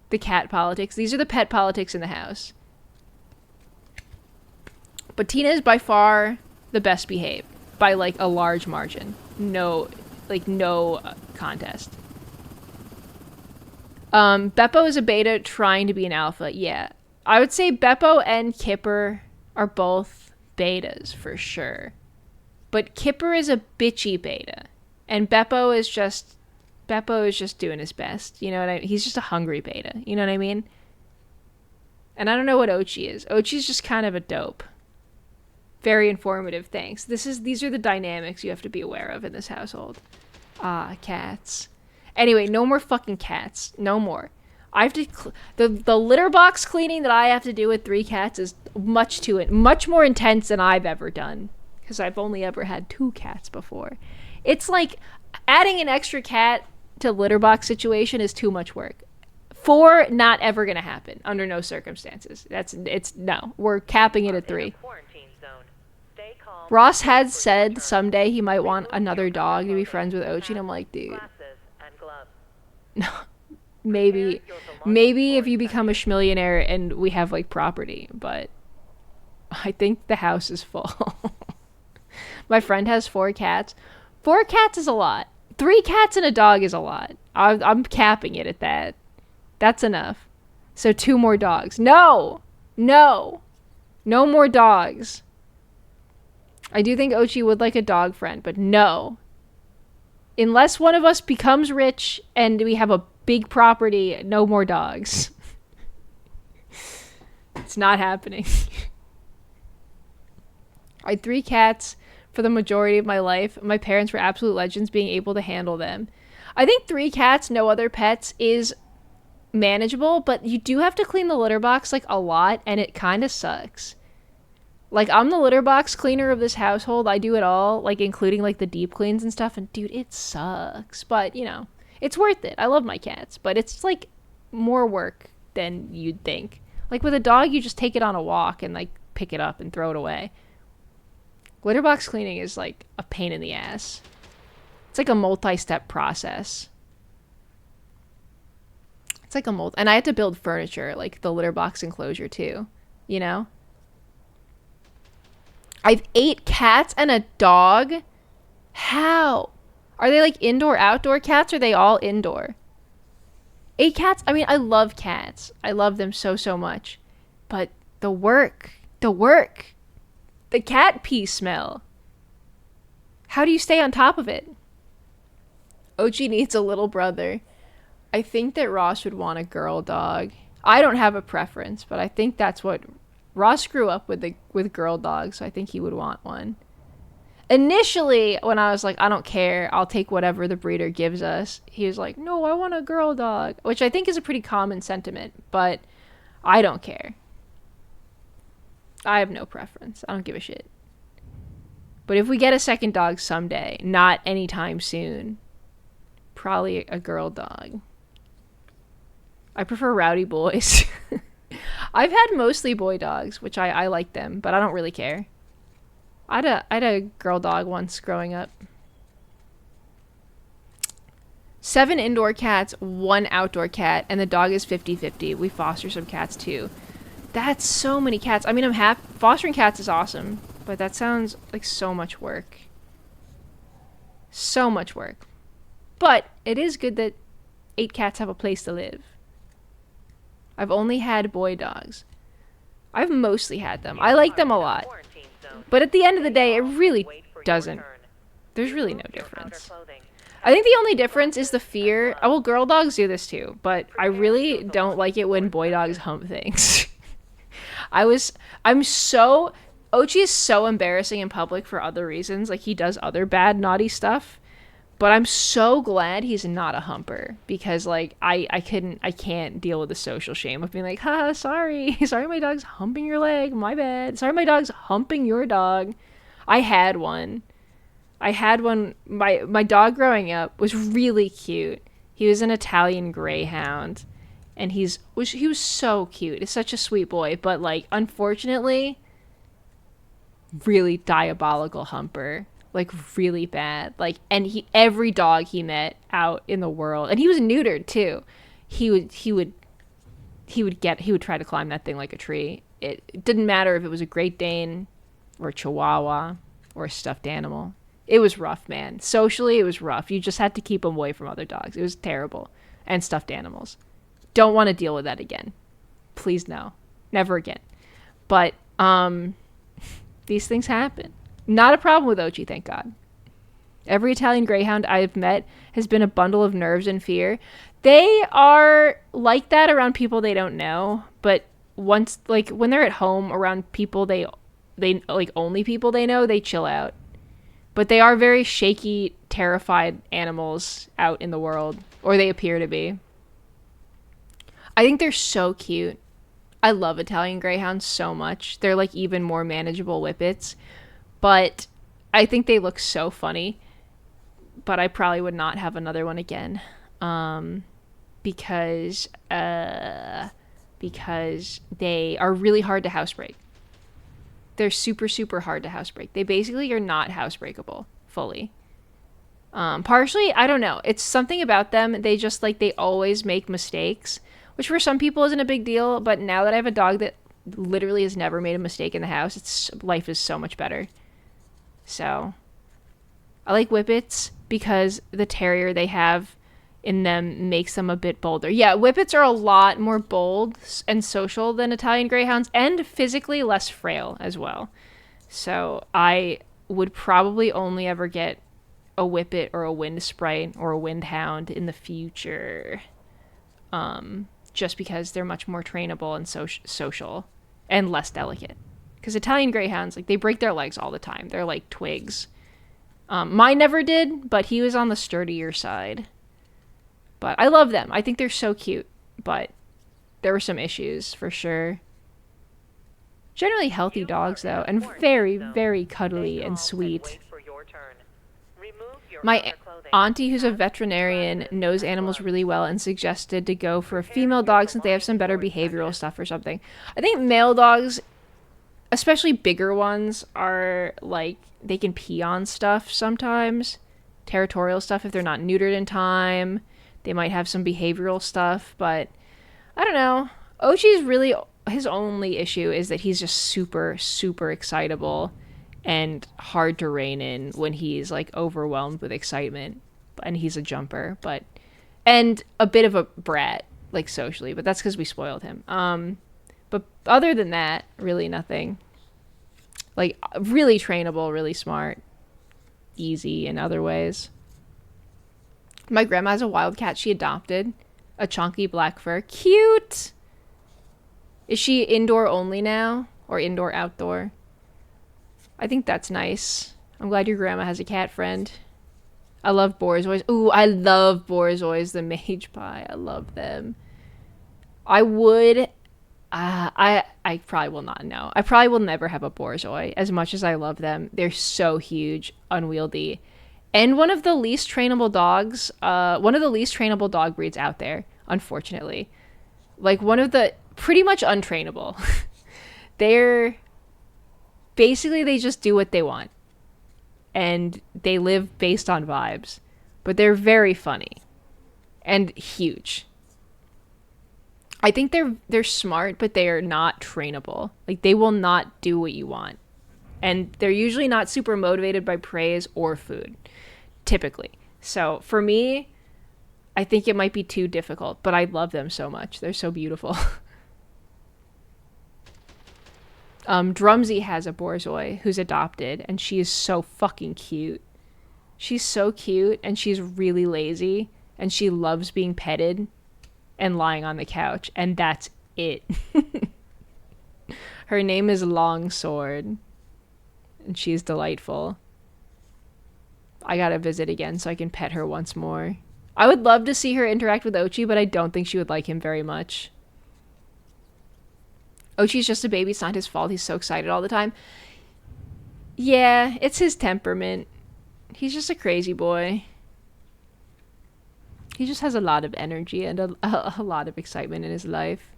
The cat politics. These are the pet politics in the house. But Tina is by far the best behaved by a large margin. No contest. Beppo is a beta trying to be an alpha. Yeah. I would say Beppo and Kipper are both betas for sure. But Kipper is a bitchy beta. And Beppo is just doing his best. You know what I mean? He's just a hungry beta. You know what I mean? And I don't know what Ochi is. Ochi's just kind of a dope. Very informative, thanks. These are the dynamics you have to be aware of in this household. Ah, cats. Anyway, no more fucking cats. No more. I have to the litter box cleaning that I have to do with 3 cats is much more intense than I've ever done because I've only ever had 2 cats before. It's like adding an extra cat to litter box situation is too much work. 4 not ever going to happen under no circumstances. No. We're capping it at 3. Ross had said someday he might want another dog to be friends with Ochi, and I'm like, dude. No. Maybe if you become a schmillionaire and we have property, but I think the house is full. My friend has 4 cats. 4 cats is a lot. 3 cats and a dog is a lot. I'm capping it at that. That's enough. So 2 more dogs. No more dogs. I do think Ochi would like a dog friend, but no. Unless one of us becomes rich and we have a big property, no more dogs. It's not happening. I had 3 cats for the majority of my life. My parents were absolute legends being able to handle them. I think 3 cats, no other pets is manageable, but you do have to clean the litter box like a lot, and it kind of sucks. Like, I'm the litter box cleaner of this household. I do it all, like, including like the deep cleans and stuff, and dude, it sucks. But, you know, it's worth it. I love my cats, but it's like more work than you'd think. Like with a dog, you just take it on a walk and like pick it up and throw it away. Litter box cleaning is like a pain in the ass. It's like a multi-step process. It's like and I had to build furniture, like the litter box enclosure too, you know? I've 8 cats and a dog? How? Are they like indoor, outdoor cats, or are they all indoor? 8 cats? I mean, I love cats. I love them so, so much. But the work. The cat pee smell. How do you stay on top of it? Ochi needs a little brother. I think that Ross would want a girl dog. I don't have a preference, but I think that's what Ross grew up with girl dogs, so I think he would want one. Initially, when I was like, I don't care, I'll take whatever the breeder gives us, he was like, no, I want a girl dog, which I think is a pretty common sentiment, but I don't care. I have no preference. I don't give a shit. But if we get a second dog someday, not anytime soon, probably a girl dog. I prefer rowdy boys. I've had mostly boy dogs, which I like them, but I don't really care. I had a girl dog once growing up. 7 indoor cats, 1 outdoor cat, and the dog is 50-50. We foster some cats too. That's so many cats. I mean, fostering cats is awesome, but that sounds like so much work. So much work. But it is good that 8 cats have a place to live. I've only had boy dogs. I've mostly had them. I like them a lot. But at the end of the day, it really doesn't. There's really no difference. I think the only difference is the fear. Oh, well, girl dogs do this too, but I really don't like it when boy dogs hump things. Ochi is so embarrassing in public for other reasons. Like, he does other bad, naughty stuff. But I'm so glad he's not a humper, because like I can't deal with the social shame of being like, sorry my dog's humping your leg, my bad. Sorry my dog's humping your dog. I had one. My dog growing up was really cute. He was an Italian Greyhound, and he was so cute. He's such a sweet boy, but like unfortunately, really diabolical humper. Like really bad. Like, and every dog he met out in the world, and he was neutered too, he would try to climb that thing like a tree. It didn't matter if it was a Great Dane or a Chihuahua or a stuffed animal. It was rough, man. Socially, it was rough. You just had to keep him away from other dogs. It was terrible. And stuffed animals. Don't want to deal with that again. Please no. Never again. But these things happen. Not a problem with Ochi, thank God. Every Italian Greyhound I've met has been a bundle of nerves and fear. They are like that around people they don't know, but once, like, when they're at home around people they like, only people they know, they chill out. But they are very shaky, terrified animals out in the world, or they appear to be. I think they're so cute. I love Italian Greyhounds so much. They're like even more manageable whippets. But I think they look so funny. But I probably would not have another one again. Because they are really hard to housebreak. They're super, super hard to housebreak. They basically are not housebreakable fully. Partially, I don't know. It's something about them. They just, like, they always make mistakes. Which for some people isn't a big deal. But now that I have a dog that literally has never made a mistake in the house, life is so much better. So, I like whippets because the terrier they have in them makes them a bit bolder. Yeah, whippets are a lot more bold and social than Italian Greyhounds, and physically less frail as well. So, I would probably only ever get a whippet or a wind sprite or a windhound in the future. Just because they're much more trainable and social and less delicate. Because Italian Greyhounds, like, they break their legs all the time. They're like twigs. Mine never did, but he was on the sturdier side. But I love them. I think they're so cute. But there were some issues, for sure. Generally healthy dogs, though, and very, very cuddly and sweet. My auntie, who's a veterinarian, knows animals really well and suggested to go for a female dog since they have some better behavioral stuff or something. I think male dogs, especially bigger ones, are like, they can pee on stuff sometimes. Territorial stuff if they're not neutered in time. They might have some behavioral stuff, but I don't know. Ochi's really, his only issue is that he's just super, super excitable and hard to rein in when he's like overwhelmed with excitement. And he's a jumper, and a bit of a brat, like socially, but that's because we spoiled him. But other than that, really nothing. Like, really trainable, really smart, easy in other ways. My grandma has a wild cat she adopted, a chunky black fur. Cute! Is she indoor only now? Or indoor outdoor? I think that's nice. I'm glad your grandma has a cat friend. I love Borzois. Ooh, I love Borzois, the mage pie. I love them. I would... I probably will not know. I probably will never have a Borzoi, as much as I love them. They're so huge, unwieldy. And one of the least trainable dogs, one of the least trainable dog breeds out there, unfortunately. Like, one of the... pretty much untrainable. They're... basically, they just do what they want. And they live based on vibes. But they're very funny. And huge. I think they're smart, but they are not trainable. Like, they will not do what you want. And they're usually not super motivated by praise or food. Typically. So, for me, I think it might be too difficult. But I love them so much. They're so beautiful. Drumsy has a Borzoi who's adopted, and she is so fucking cute. She's so cute, and she's really lazy, and she loves being petted and lying on the couch, and that's it. Her name is Longsword, and she's delightful. I gotta visit again so I can pet her once more. I would love to see her interact with Ochi, but I don't think she would like him very much. Ochi's just a baby. It's not his fault. He's so excited all the time. Yeah, it's his temperament. He's just a crazy boy. He just has a lot of energy and a lot of excitement in his life.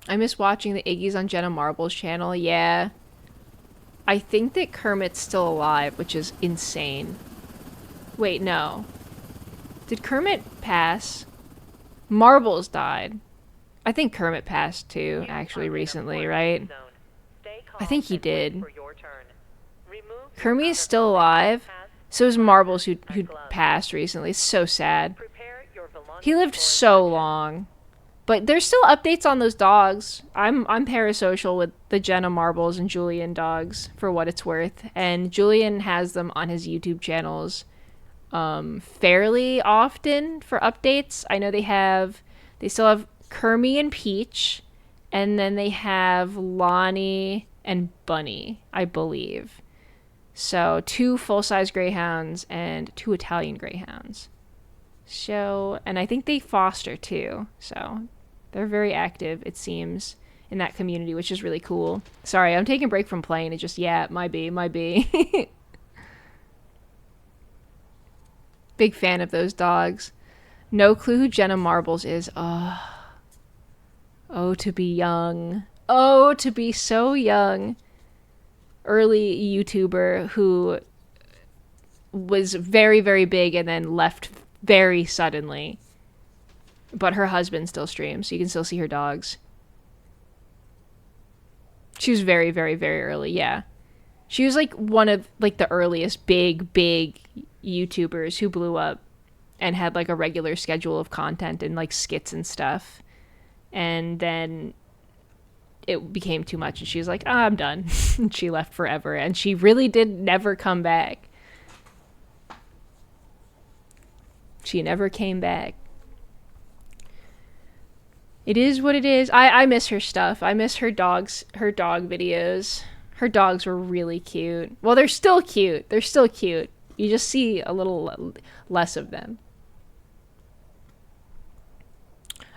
I miss watching the Iggy's on Jenna Marble's channel. Yeah. I think that Kermit's still alive, which is insane. Wait, no. Did Kermit pass? Marbles died. I think Kermit passed too, actually, recently, right? I think he did. Kermit is still alive. So is Marbles, who passed recently. It's so sad. He lived so long. But there's still updates on those dogs. I'm parasocial with the Jenna Marbles and Julian dogs, for what it's worth. And Julian has them on his YouTube channels fairly often for updates. I know they still have Kermie and Peach, and then they have Lonnie and Bunny, I believe. So 2 full-size greyhounds and 2 Italian greyhounds. So, and I think they foster too. So they're very active, it seems, in that community, which is really cool. Sorry, I'm taking a break from playing. It just, yeah, it might be. Big fan of those dogs. No clue who Jenna Marbles is. Oh, to be young. Oh, to be so young. Early YouTuber who was very, very big and then left very suddenly. But her husband still streams, so you can still see her dogs. She was very, very, very early, yeah. She was like one of like the earliest big YouTubers who blew up and had like a regular schedule of content and like skits and stuff. And then it became too much and she was like, oh, I'm done. And she left forever, and she really did never come back. She never came back. It is what it is. I miss her stuff. I miss her dog videos. Her dogs were really cute. Well, they're still cute. They're still cute. You just see a little less of them.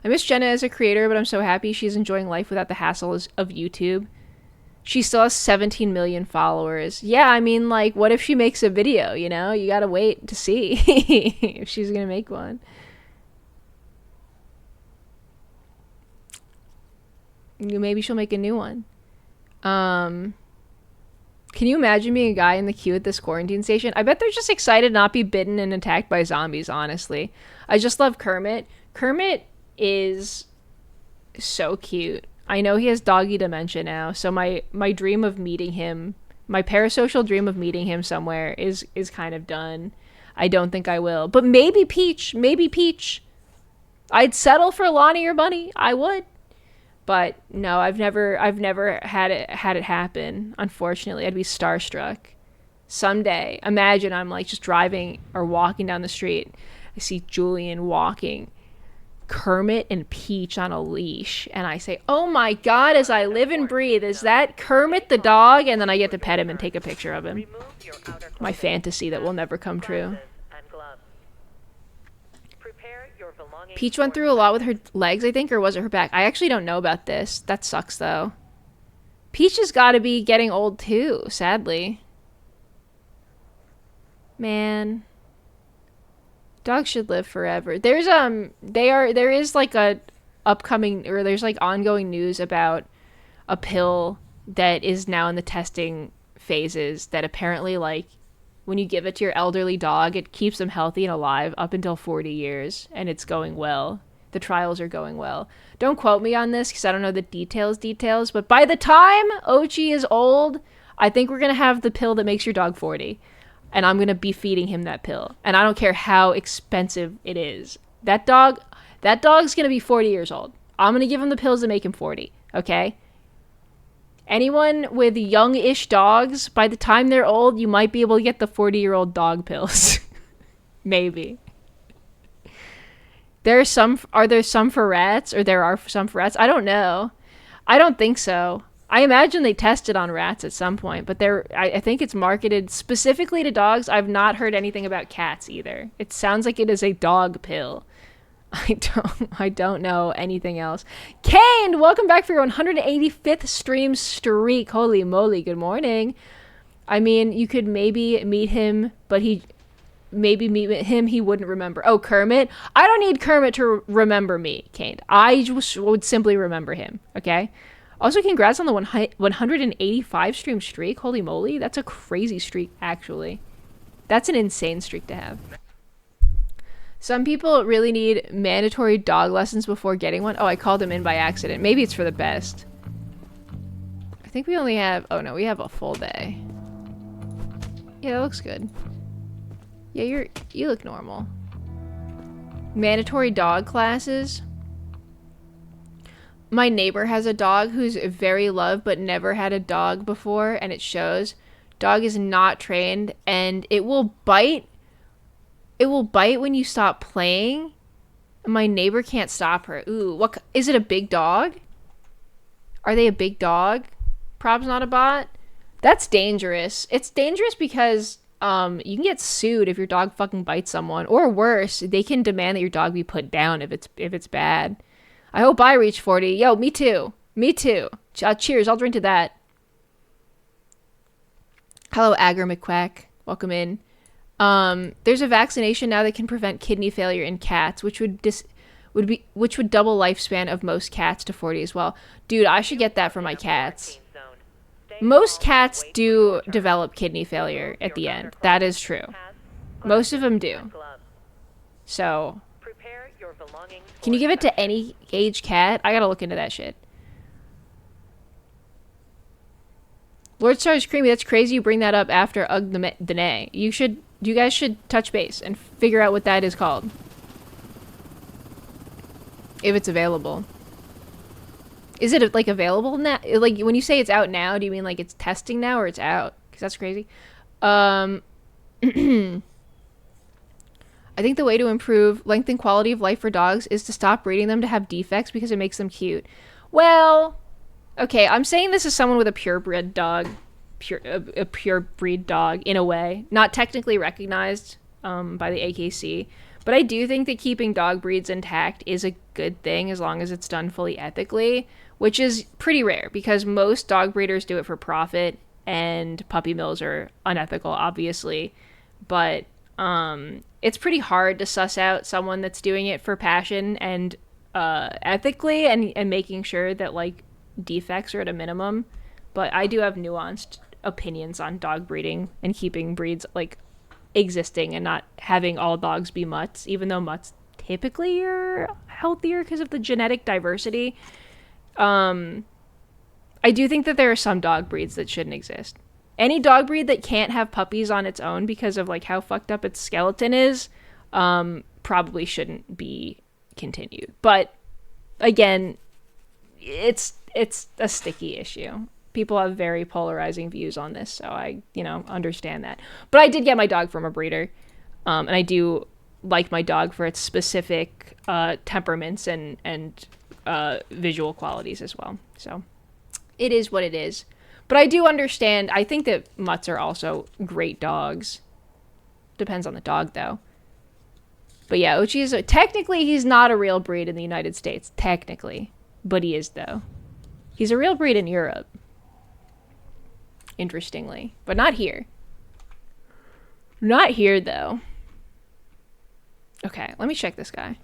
I miss Jenna as a creator, but I'm so happy she's enjoying life without the hassles of YouTube. She still has 17 million followers. Yeah, I mean, like, what if she makes a video, you know? You gotta wait to see if she's gonna make one. Maybe she'll make a new one. Can you imagine being a guy in the queue at this quarantine station? I bet they're just excited to not be bitten and attacked by zombies, honestly. I just love Kermit. Kermit is so cute. I know he has doggy dementia now, so my dream of meeting him, my parasocial dream of meeting him somewhere is kind of done. I don't think I will. But maybe Peach. Maybe Peach. I'd settle for Lonnie or Bunny. I would. But no, I've never had it happen. Unfortunately, I'd be starstruck. Someday, imagine I'm like just driving or walking down the street. I see Julian walking, Kermit and Peach on a leash, and I say, "Oh my God!" As I live and breathe, is that Kermit the dog? And then I get to pet him and take a picture of him. My fantasy that will never come true. Peach went through a lot with her legs, I think, or was it her back? I actually don't know about this. That sucks, though. Peach has got to be getting old, too, sadly. Man. Dogs should live forever. There's, there is, like, a upcoming, or there's, like, ongoing news about a pill that is now in the testing phases that apparently, like, when you give it to your elderly dog, it keeps them healthy and alive up until 40 years, and it's going well. The trials are going well. Don't quote me on this, because I don't know the details, but by the time Ochi is old, I think we're going to have the pill that makes your dog 40, and I'm going to be feeding him that pill, and I don't care how expensive it is. That dog's going to be 40 years old. I'm going to give him the pills that make him 40, okay? Anyone with young-ish dogs, by the time they're old, you might be able to get the 40-year-old dog pills. Maybe. Are there some for rats? Or there are some for rats? I don't know. I don't think so. I imagine they tested on rats at some point, but I think it's marketed specifically to dogs. I've not heard anything about cats either. It sounds like it is a dog pill. I don't know anything else. Kane, welcome back for your 185th stream streak. Holy moly, good morning. I mean, you could maybe meet him, but he wouldn't remember. Oh, Kermit? I don't need Kermit to remember me, Kane. I just would simply remember him, okay? Also, congrats on the 185 stream streak. Holy moly, that's a crazy streak, actually. That's an insane streak to have. Some people really need mandatory dog lessons before getting one. Oh, I called him in by accident. Maybe it's for the best. I think we only have... Oh, no, we have a full day. Yeah, that looks good. Yeah, you look normal. Mandatory dog classes. My neighbor has a dog who's very loved but never had a dog before, and it shows. Dog is not trained, and it will bite... It will bite when you stop playing. My neighbor can't stop her. Ooh, what is it, a big dog? Are they a big dog? Prob's not a bot? That's dangerous. It's dangerous because you can get sued if your dog fucking bites someone, or worse, they can demand that your dog be put down if it's bad. I hope I reach 40. Yo, me too. Me too. Cheers, I'll drink to that. Hello, Agar McQuack. Welcome in. There's a vaccination now that can prevent kidney failure in cats, which would double lifespan of most cats to 40 as well. Dude, I should get that for my cats. Most cats do develop kidney failure at the end. That is true. Most of them do. So, can you give it to any age cat? I gotta look into that shit. Lord Star's creamy. That's crazy you bring that up after Ugg the Nay. You guys should touch base and figure out what that is called. If it's available. Is it, like, available now? Like, when you say it's out now, do you mean, like, it's testing now or it's out? Because that's crazy. I I think the way to improve length and quality of life for dogs is to stop breeding them to have defects because it makes them cute. Well, okay, I'm saying this as someone with a purebred dog, a pure breed dog in a way, not technically recognized by the AKC, but I do think that keeping dog breeds intact is a good thing as long as it's done fully ethically, which is pretty rare because most dog breeders do it for profit and puppy mills are unethical, obviously, but it's pretty hard to suss out someone that's doing it for passion and ethically and making sure that like defects are at a minimum. But I do have nuanced opinions on dog breeding and keeping breeds like existing and not having all dogs be mutts, even though mutts typically are healthier because of the genetic diversity. I do think that there are some dog breeds that shouldn't exist. Any dog breed that can't have puppies on its own because of like how fucked up its skeleton is, probably shouldn't be continued. But again, it's a sticky issue. People have very polarizing views on this, so I, understand that. But I did get my dog from a breeder, and I do like my dog for its specific temperaments and visual qualities as well. So it is what it is. But I do understand. I think that mutts are also great dogs. Depends on the dog, though. But yeah, Ochi is technically he's not a real breed in the United States, technically, but he is though. He's a real breed in Europe. Interestingly, but not here. Not here though. Okay, let me check this guy.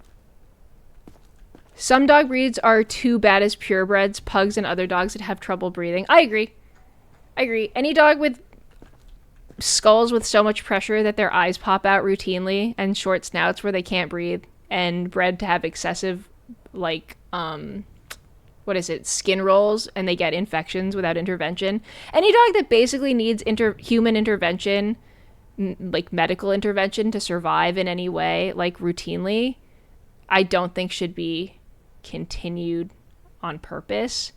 Some dog breeds are too bad as purebreds, pugs, and other dogs that have trouble breathing. I agree. Any dog with skulls with so much pressure that their eyes pop out routinely and short snouts where they can't breathe and bred to have excessive, like, skin rolls and they get infections without intervention. Any dog that basically needs human intervention, like medical intervention to survive in any way, like routinely, I don't think should be continued on purpose.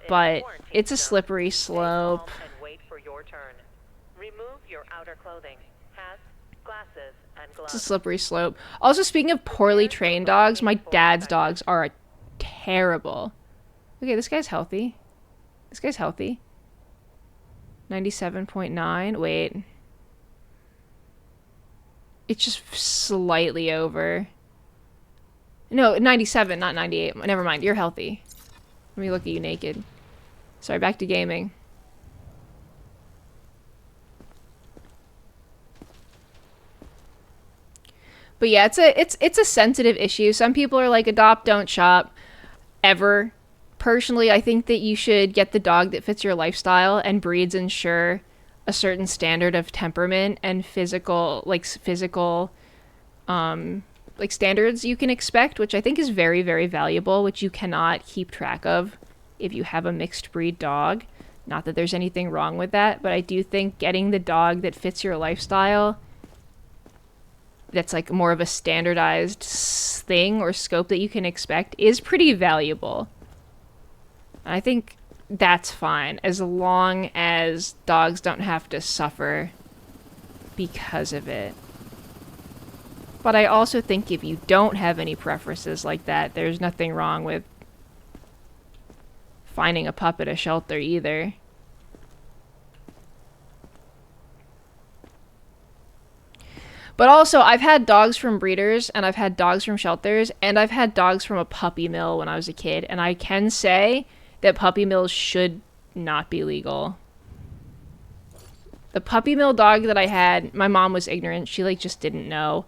But it's a slippery slope. It's a slippery slope. Also, speaking of poorly trained dogs, my dad's dogs are terrible. Okay, this guy's healthy. 97.9. Wait. It's just slightly over. No, 97, not 98. Never mind, you're healthy. Let me look at you naked. Sorry, back to gaming. But yeah, it's a sensitive issue. Some people are like, adopt, don't shop, ever. Personally, I think that you should get the dog that fits your lifestyle, and breeds ensure a certain standard of temperament and physical standards you can expect, which I think is very, very valuable, which you cannot keep track of if you have a mixed breed dog. Not that there's anything wrong with that, but I do think getting the dog that fits your lifestyle, that's like more of a standardized thing or scope that you can expect, is pretty valuable. I think that's fine as long as dogs don't have to suffer because of it. But I also think if you don't have any preferences like that, there's nothing wrong with finding a pup at a shelter either. But also, I've had dogs from breeders, and I've had dogs from shelters, and I've had dogs from a puppy mill when I was a kid, and I can say that puppy mills should not be legal. The puppy mill dog that I had, my mom was ignorant, she just didn't know,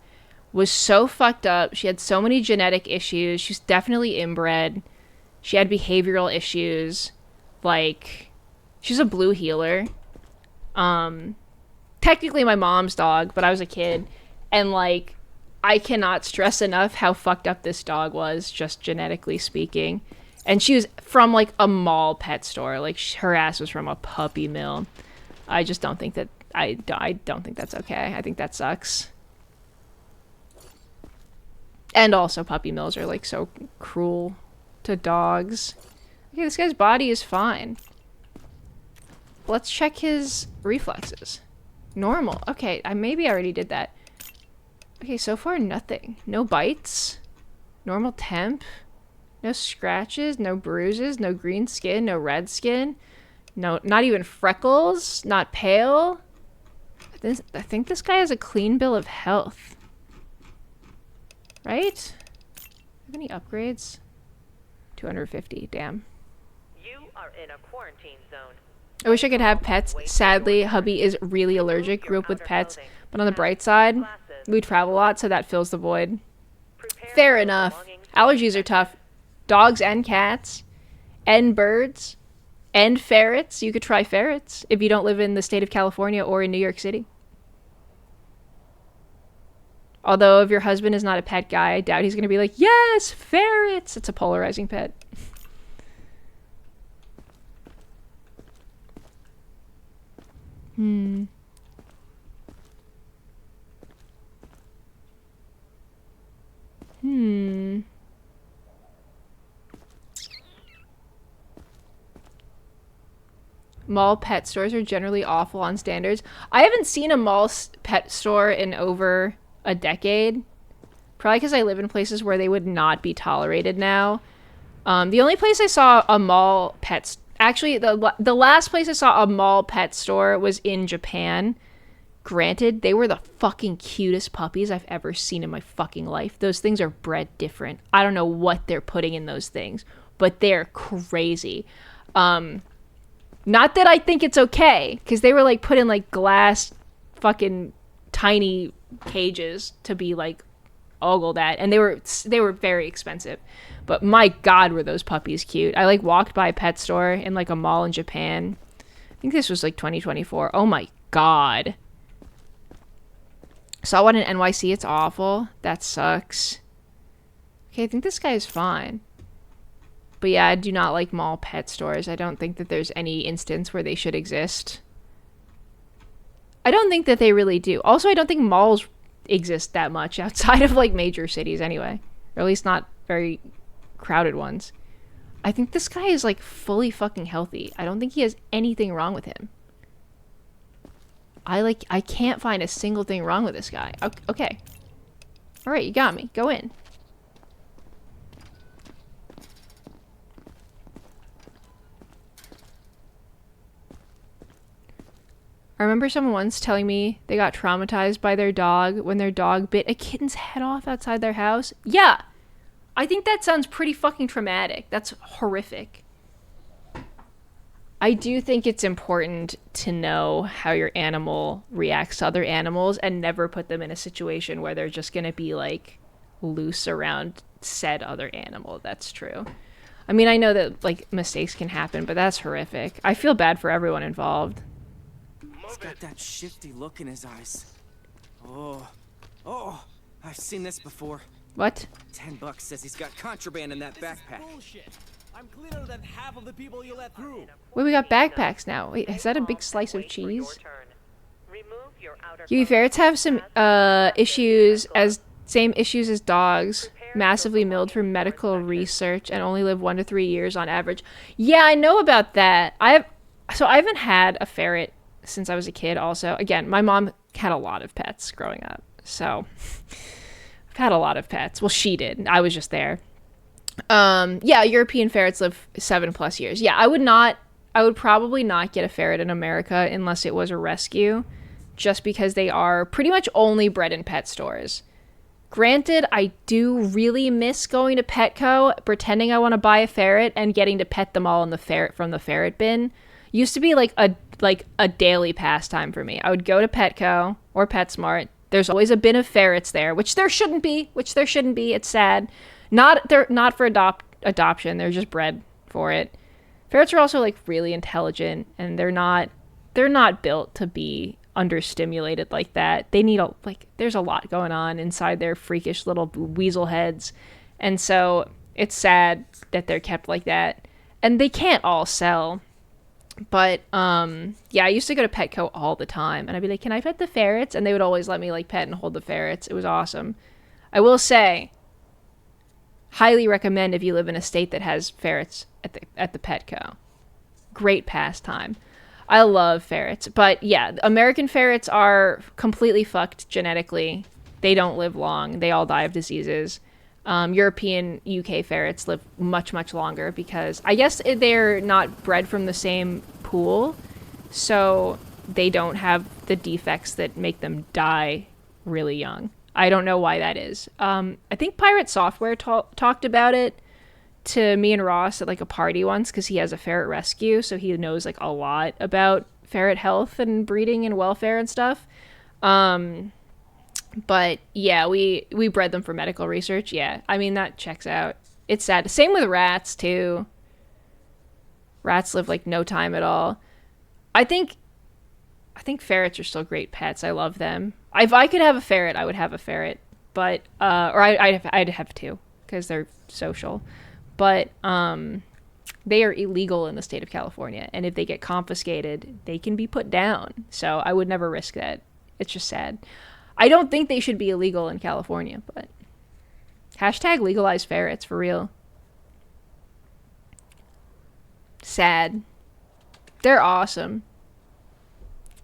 was so fucked up. She had so many genetic issues. She was definitely inbred. She had behavioral issues. She's a blue heeler. Technically my mom's dog, but I was a kid. And, I cannot stress enough how fucked up this dog was, just genetically speaking. And she was from, a mall pet store. Her ass was from a puppy mill. I just don't think that... I don't think that's okay. I think that sucks. And also, puppy mills are, so cruel to dogs. Okay, this guy's body is fine. Let's check his reflexes. Normal. Okay, maybe I already did that. Okay, so far nothing. No bites. Normal temp. No scratches, no bruises, no green skin, no red skin. No, not even freckles, not pale. I think this guy has a clean bill of health. Right? Have any upgrades? 250, damn. You are in a quarantine zone. I wish I could have pets. Sadly, hubby is really allergic, grew up with pets. But on the bright side, we travel a lot, so that fills the void. Fair enough. Allergies are tough. Dogs and cats. And birds. And ferrets. You could try ferrets if you don't live in the state of California or in New York City. Although if your husband is not a pet guy, I doubt he's going to be like, yes, ferrets. It's a polarizing pet. Hmm. Mall pet stores are generally awful on standards. I haven't seen a mall pet store in over a decade. Probably because I live in places where they would not be tolerated now. The only place I saw a mall pet... Actually, the last place I saw a mall pet store was in Japan. Granted, they were the fucking cutest puppies I've ever seen in my fucking life. Those things are bred different. I don't know what they're putting in those things, but they're crazy. Not that I think it's okay, because they were like put in like glass fucking tiny cages to be like ogled at, and they were very expensive. But my god, were those puppies cute. I like walked by a pet store in like a mall in Japan. I think this was like 2024. Oh my god. Saw one in NYC. It's awful. That sucks. Okay, I think this guy is fine. But yeah, I do not like mall pet stores. I don't think that there's any instance where they should exist. I don't think that they really do. Also, I don't think malls exist that much outside of like major cities anyway. Or at least not very crowded ones. I think this guy is like fully fucking healthy. I don't think he has anything wrong with him. I can't find a single thing wrong with this guy. Okay. Alright, you got me. Go in. I remember someone once telling me they got traumatized by their dog when their dog bit a kitten's head off outside their house. Yeah! I think that sounds pretty fucking traumatic. That's horrific. I do think it's important to know how your animal reacts to other animals and never put them in a situation where they're just gonna be like loose around said other animal. That's true. I mean, I know that like mistakes can happen, but that's horrific. I feel bad for everyone involved. He's got that shifty look in his eyes. Oh, I've seen this before. What? $10 says he's got contraband in that backpack. Bullshit. I'm cleaner than half of the people you let through. Wait, we got backpacks now. Wait, is that a big slice of cheese? Giwi ferrets have some same issues as dogs. Massively milled for medical research and only live 1 to 3 years on average. Yeah, I know about that. I haven't had a ferret since I was a kid also. Again, my mom had a lot of pets growing up. So I've had a lot of pets. Well, she did. I was just there. Yeah, European ferrets live 7+ years. Yeah, I would probably not get a ferret in America unless it was a rescue, just because they are pretty much only bred in pet stores. Granted, I do really miss going to Petco, pretending I want to buy a ferret and getting to pet them all in the ferret from the ferret bin. Used to be like a daily pastime for me. I would go to Petco or PetSmart. There's always a bin of ferrets there, which there shouldn't be. It's sad. They're not for adoption. They're just bred for it. Ferrets are also like really intelligent, and they're not built to be understimulated like that. They need there's a lot going on inside their freakish little weasel heads, and so it's sad that they're kept like that. And they can't all sell. But yeah, I used to go to Petco all the time, and I'd be like, "Can I pet the ferrets?" And they would always let me like pet and hold the ferrets. It was awesome. I will say, highly recommend if you live in a state that has ferrets at the Petco. Great pastime. I love ferrets, but yeah, American ferrets are completely fucked genetically. they don't live long. They all die of diseases. European UK ferrets live much, much longer because I guess they're not bred from the same pool, so they don't have the defects that make them die really young. I don't know why that is. I think Pirate Software talked about it to me and Ross at like a party once because he has a ferret rescue, so he knows like a lot about ferret health and breeding and welfare and stuff. But yeah, we bred them for medical research. Yeah, I mean, that checks out. It's sad. Same with rats too. Rats live like no time at all. I think ferrets are still great pets. I love them. If I could have a ferret, I would have a ferret. But or I'd have two because they're social. But they are illegal in the state of California, and if they get confiscated, they can be put down. So I would never risk that. It's just sad. I don't think they should be illegal in California, but hashtag legalize ferrets for real. Sad. They're awesome.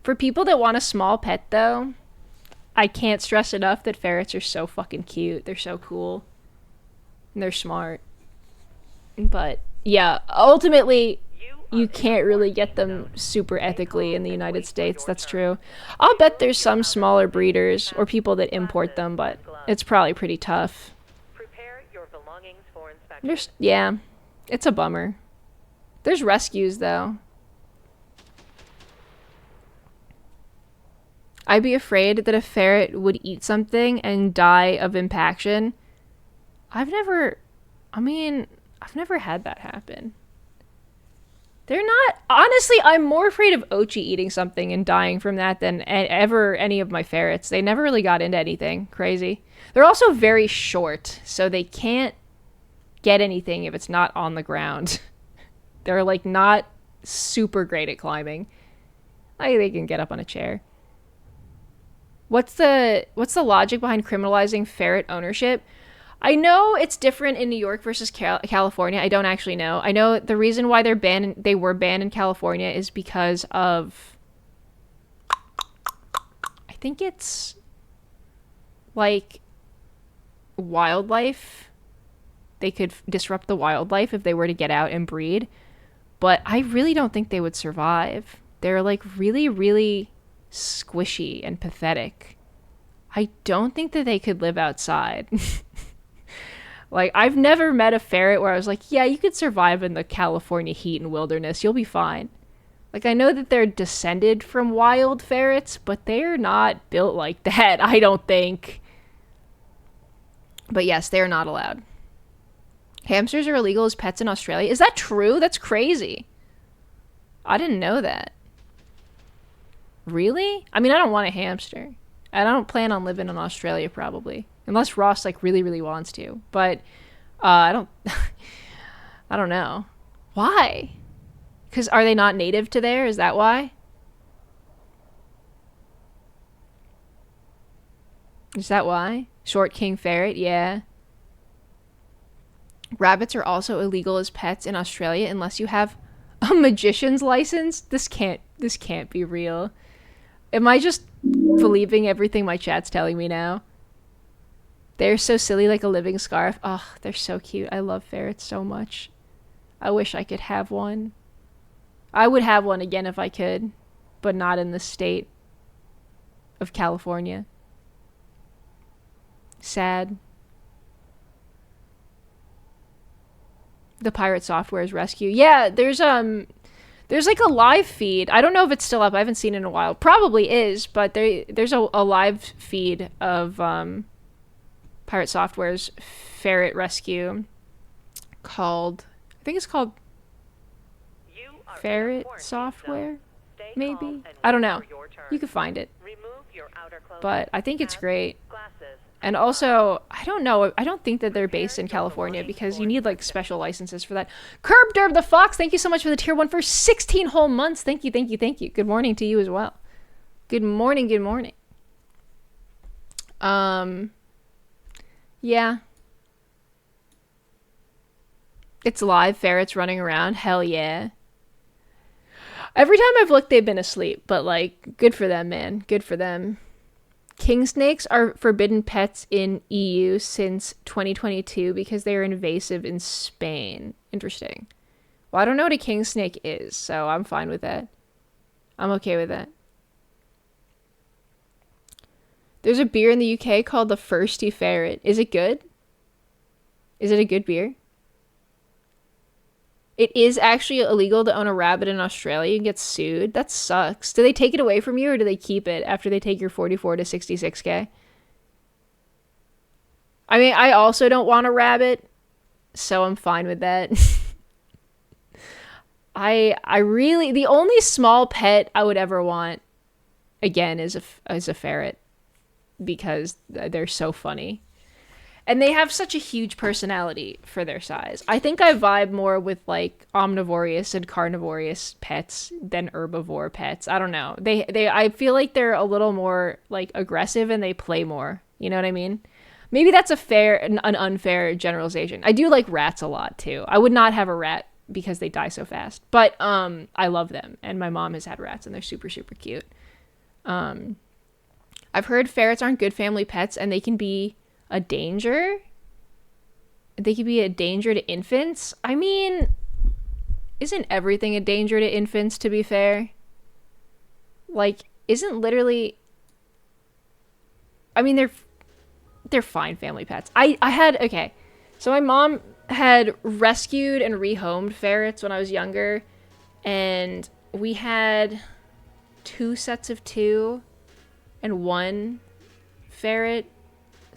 For people that want a small pet, though, I can't stress enough that ferrets are so fucking cute. They're so cool. And they're smart. But, yeah, ultimately, you can't really get them super ethically in the United States. That's true. I'll bet there's some smaller breeders or people that import them, but it's probably pretty tough. Yeah, it's a bummer. There's rescues, though. I'd be afraid that a ferret would eat something and die of impaction. I've never had that happen. They're not... Honestly, I'm more afraid of Ochi eating something and dying from that than ever any of my ferrets. They never really got into anything crazy. They're also very short, so they can't get anything if it's not on the ground. They're, like, not super great at climbing. Like, they can get up on a chair. What's the logic behind criminalizing ferret ownership? I know it's different in New York versus California. I don't actually know. I know the reason why they were banned in California is because of, I think it's like wildlife. They could disrupt the wildlife if they were to get out and breed. But I really don't think they would survive. They're like really, really squishy and pathetic. I don't think that they could live outside. Like, I've never met a ferret where I was like, yeah, you could survive in the California heat and wilderness. You'll be fine. Like, I know that they're descended from wild ferrets, but they're not built like that, I don't think. But yes, they're not allowed. Hamsters are illegal as pets in Australia. Is that true? That's crazy. I didn't know that. Really? I mean, I don't want a hamster. And I don't plan on living in Australia, probably. Unless Ross, like, really, really wants to. But, I don't... I don't know. Why? Because are they not native to there? Is that why? Is that why? Short king ferret? Yeah. Rabbits are also illegal as pets in Australia unless you have a magician's license? This can't be real. Am I just believing everything my chat's telling me now? They're so silly, like a living scarf. Oh, they're so cute. I love ferrets so much. I wish I could have one. I would have one again if I could, but not in the state of California. Sad. The Pirate Software's rescue. Yeah, there's like a live feed. I don't know if it's still up. I haven't seen it in a while. Probably is, but there's a live feed of Pirate Software's ferret rescue called, I think it's called Ferret Software, maybe? I don't know. You can find it. But I think it's great. And also, I don't know, I don't think that they're based in California because you need like special licenses for that. Curb Derb the Fox, thank you so much for the tier 1 for 16 whole months. Thank you, thank you, thank you. Good morning to you as well. Good morning, good morning. Yeah. It's live, ferrets running around. Hell yeah. Every time I've looked, they've been asleep, but like, good for them, man. Good for them. King snakes are forbidden pets in EU since 2022 because they are invasive in Spain. Interesting. Well, I don't know what a king snake is, so I'm fine with that. I'm okay with that. There's a beer in the UK called the Firsty Ferret. Is it good? Is it a good beer? It is actually illegal to own a rabbit in Australia. You can get sued. That sucks. Do they take it away from you or do they keep it after they take your 44 to 66K? I mean, I also don't want a rabbit, so I'm fine with that. I really, the only small pet I would ever want, again, is a ferret, because they're so funny. And they have such a huge personality for their size. I think I vibe more with like omnivorous and carnivorous pets than herbivore pets. I don't know. I feel like they're a little more like aggressive and they play more. You know what I mean? Maybe that's an unfair generalization. I do like rats a lot too. I would not have a rat because they die so fast. But I love them, and my mom has had rats and they're super, super cute. I've heard ferrets aren't good family pets and they can be a danger. They could be a danger to infants. I mean, isn't everything a danger to infants, to be fair? Like, isn't literally... I mean, they're fine family pets. Okay, so my mom had rescued and rehomed ferrets when I was younger, and we had 2 sets of 2 and 1 ferret,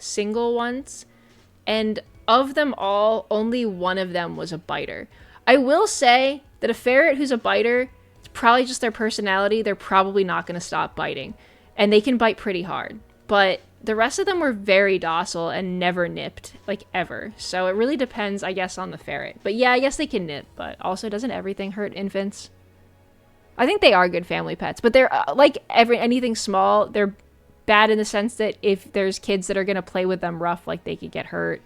single ones, and of them all, only one of them was a biter. I will say that a ferret who's a biter, it's probably just their personality. They're probably not going to stop biting, and they can bite pretty hard, but the rest of them were very docile and never nipped, like, ever. So it really depends, I guess, on the ferret. But yeah, I guess they can nip, but also, doesn't everything hurt infants? I think they are good family pets, but they're like anything small, they're bad in the sense that if there's kids that are going to play with them rough, like, they could get hurt.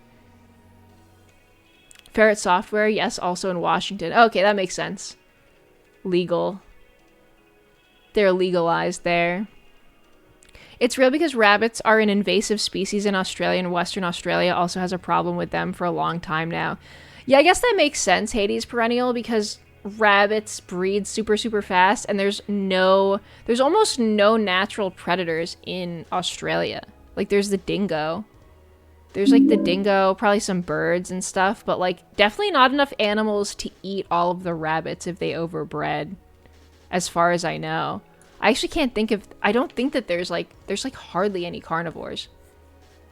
Ferret software, yes, also in Washington. Okay, that makes sense. Legal. They're legalized there. It's real because rabbits are an invasive species in Australia, and Western Australia also has a problem with them for a long time now. Yeah, I guess that makes sense, Hades Perennial, because rabbits breed super, super fast, and there's almost no natural predators in Australia. Like, there's the dingo. There's, like, the dingo, probably some birds and stuff, but, like, definitely not enough animals to eat all of the rabbits if they overbred, as far as I know. I actually can't think of... I don't think that there's hardly any carnivores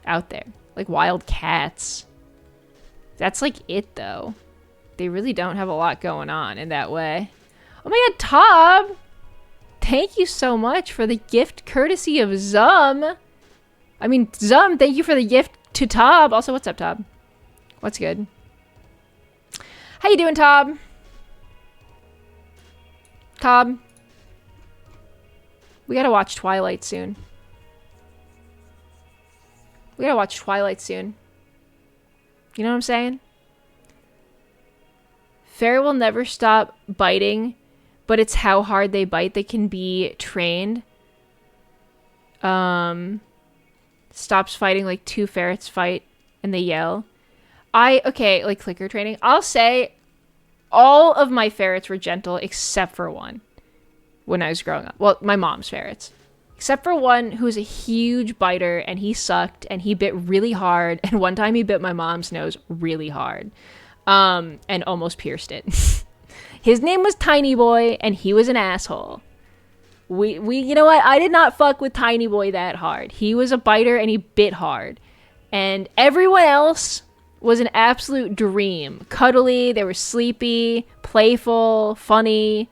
out there. Like, wild cats. That's, like, it, though. They really don't have a lot going on in that way. Oh my god, Tob! Thank you so much for the gift courtesy of Zum. I mean, Zum, thank you for the gift to Tob. Also, what's up, Tob? What's good? How you doing, Tob? Tob? We gotta watch Twilight soon. We gotta watch Twilight soon. You know what I'm saying? Ferret will never stop biting, but it's how hard they bite that can be trained. Stops fighting, like 2 ferrets fight and they yell. Okay, like clicker training. I'll say all of my ferrets were gentle except for one when I was growing up. Well, my mom's ferrets. Except for one who was a huge biter and he sucked and he bit really hard. And one time he bit my mom's nose really hard. And almost pierced it. His name was Tiny Boy and he was an asshole. You know what? I did not fuck with Tiny Boy that hard. He was a biter and he bit hard. And everyone else was an absolute dream. Cuddly, they were sleepy, playful, funny.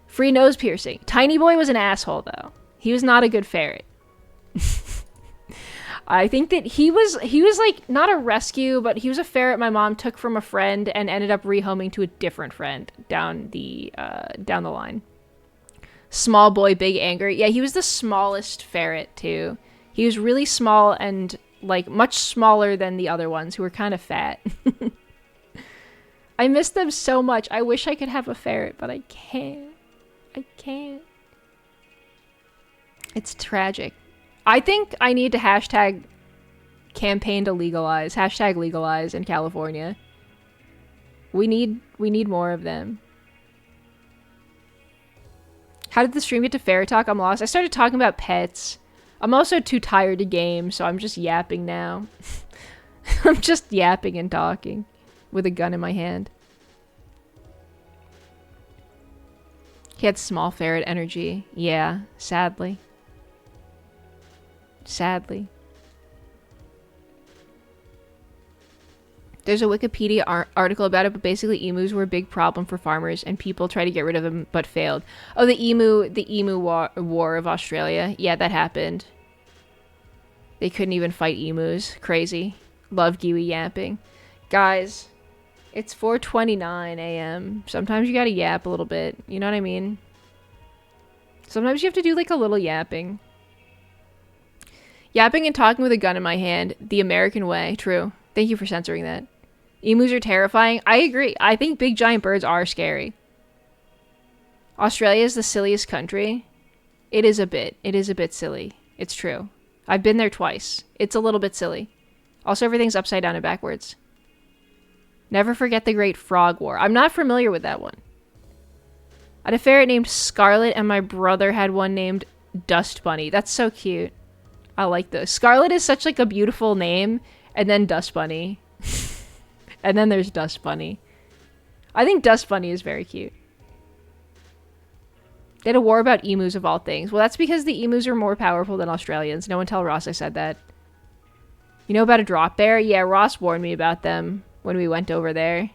Free nose piercing. Tiny Boy was an asshole, though. He was not a good ferret. I think that he was like not a rescue, but he was a ferret my mom took from a friend and ended up rehoming to a different friend down the line. Small boy, big anger. Yeah, he was the smallest ferret too. He was really small and like much smaller than the other ones who were kind of fat. I miss them so much. I wish I could have a ferret, but I can't. I can't. It's tragic. I think I need to hashtag campaign to legalize. Hashtag legalize in California. We need more of them. How did the stream get to ferret talk? I'm lost. I started talking about pets. I'm also too tired to game, so I'm just yapping now. I'm just yapping and talking with a gun in my hand. He had small ferret energy. Yeah, sadly. Sadly. There's a Wikipedia article about it, but basically emus were a big problem for farmers, and people tried to get rid of them, but failed. Oh, the emu war of Australia. Yeah, that happened. They couldn't even fight emus. Crazy. Love Giwi yapping. Guys, it's 4:29 a.m. Sometimes you gotta yap a little bit. You know what I mean? Sometimes you have to do like a little yapping. Yapping and talking with a gun in my hand. The American way. True. Thank you for censoring that. Emus are terrifying. I agree. I think big giant birds are scary. Australia is the silliest country. It is a bit. It is a bit silly. It's true. I've been there twice. It's a little bit silly. Also, everything's upside down and backwards. Never forget the Great Frog War. I'm not familiar with that one. I had a ferret named Scarlet, and my brother had one named Dust Bunny. That's so cute. I like this. Scarlet is such like a beautiful name, and then Dust Bunny. And then there's Dust Bunny. I think Dust Bunny is very cute. They had a war about emus of all things. Well, that's because the emus are more powerful than Australians. No one tell Ross I said that. You know about a drop bear? Yeah, Ross warned me about them when we went over there.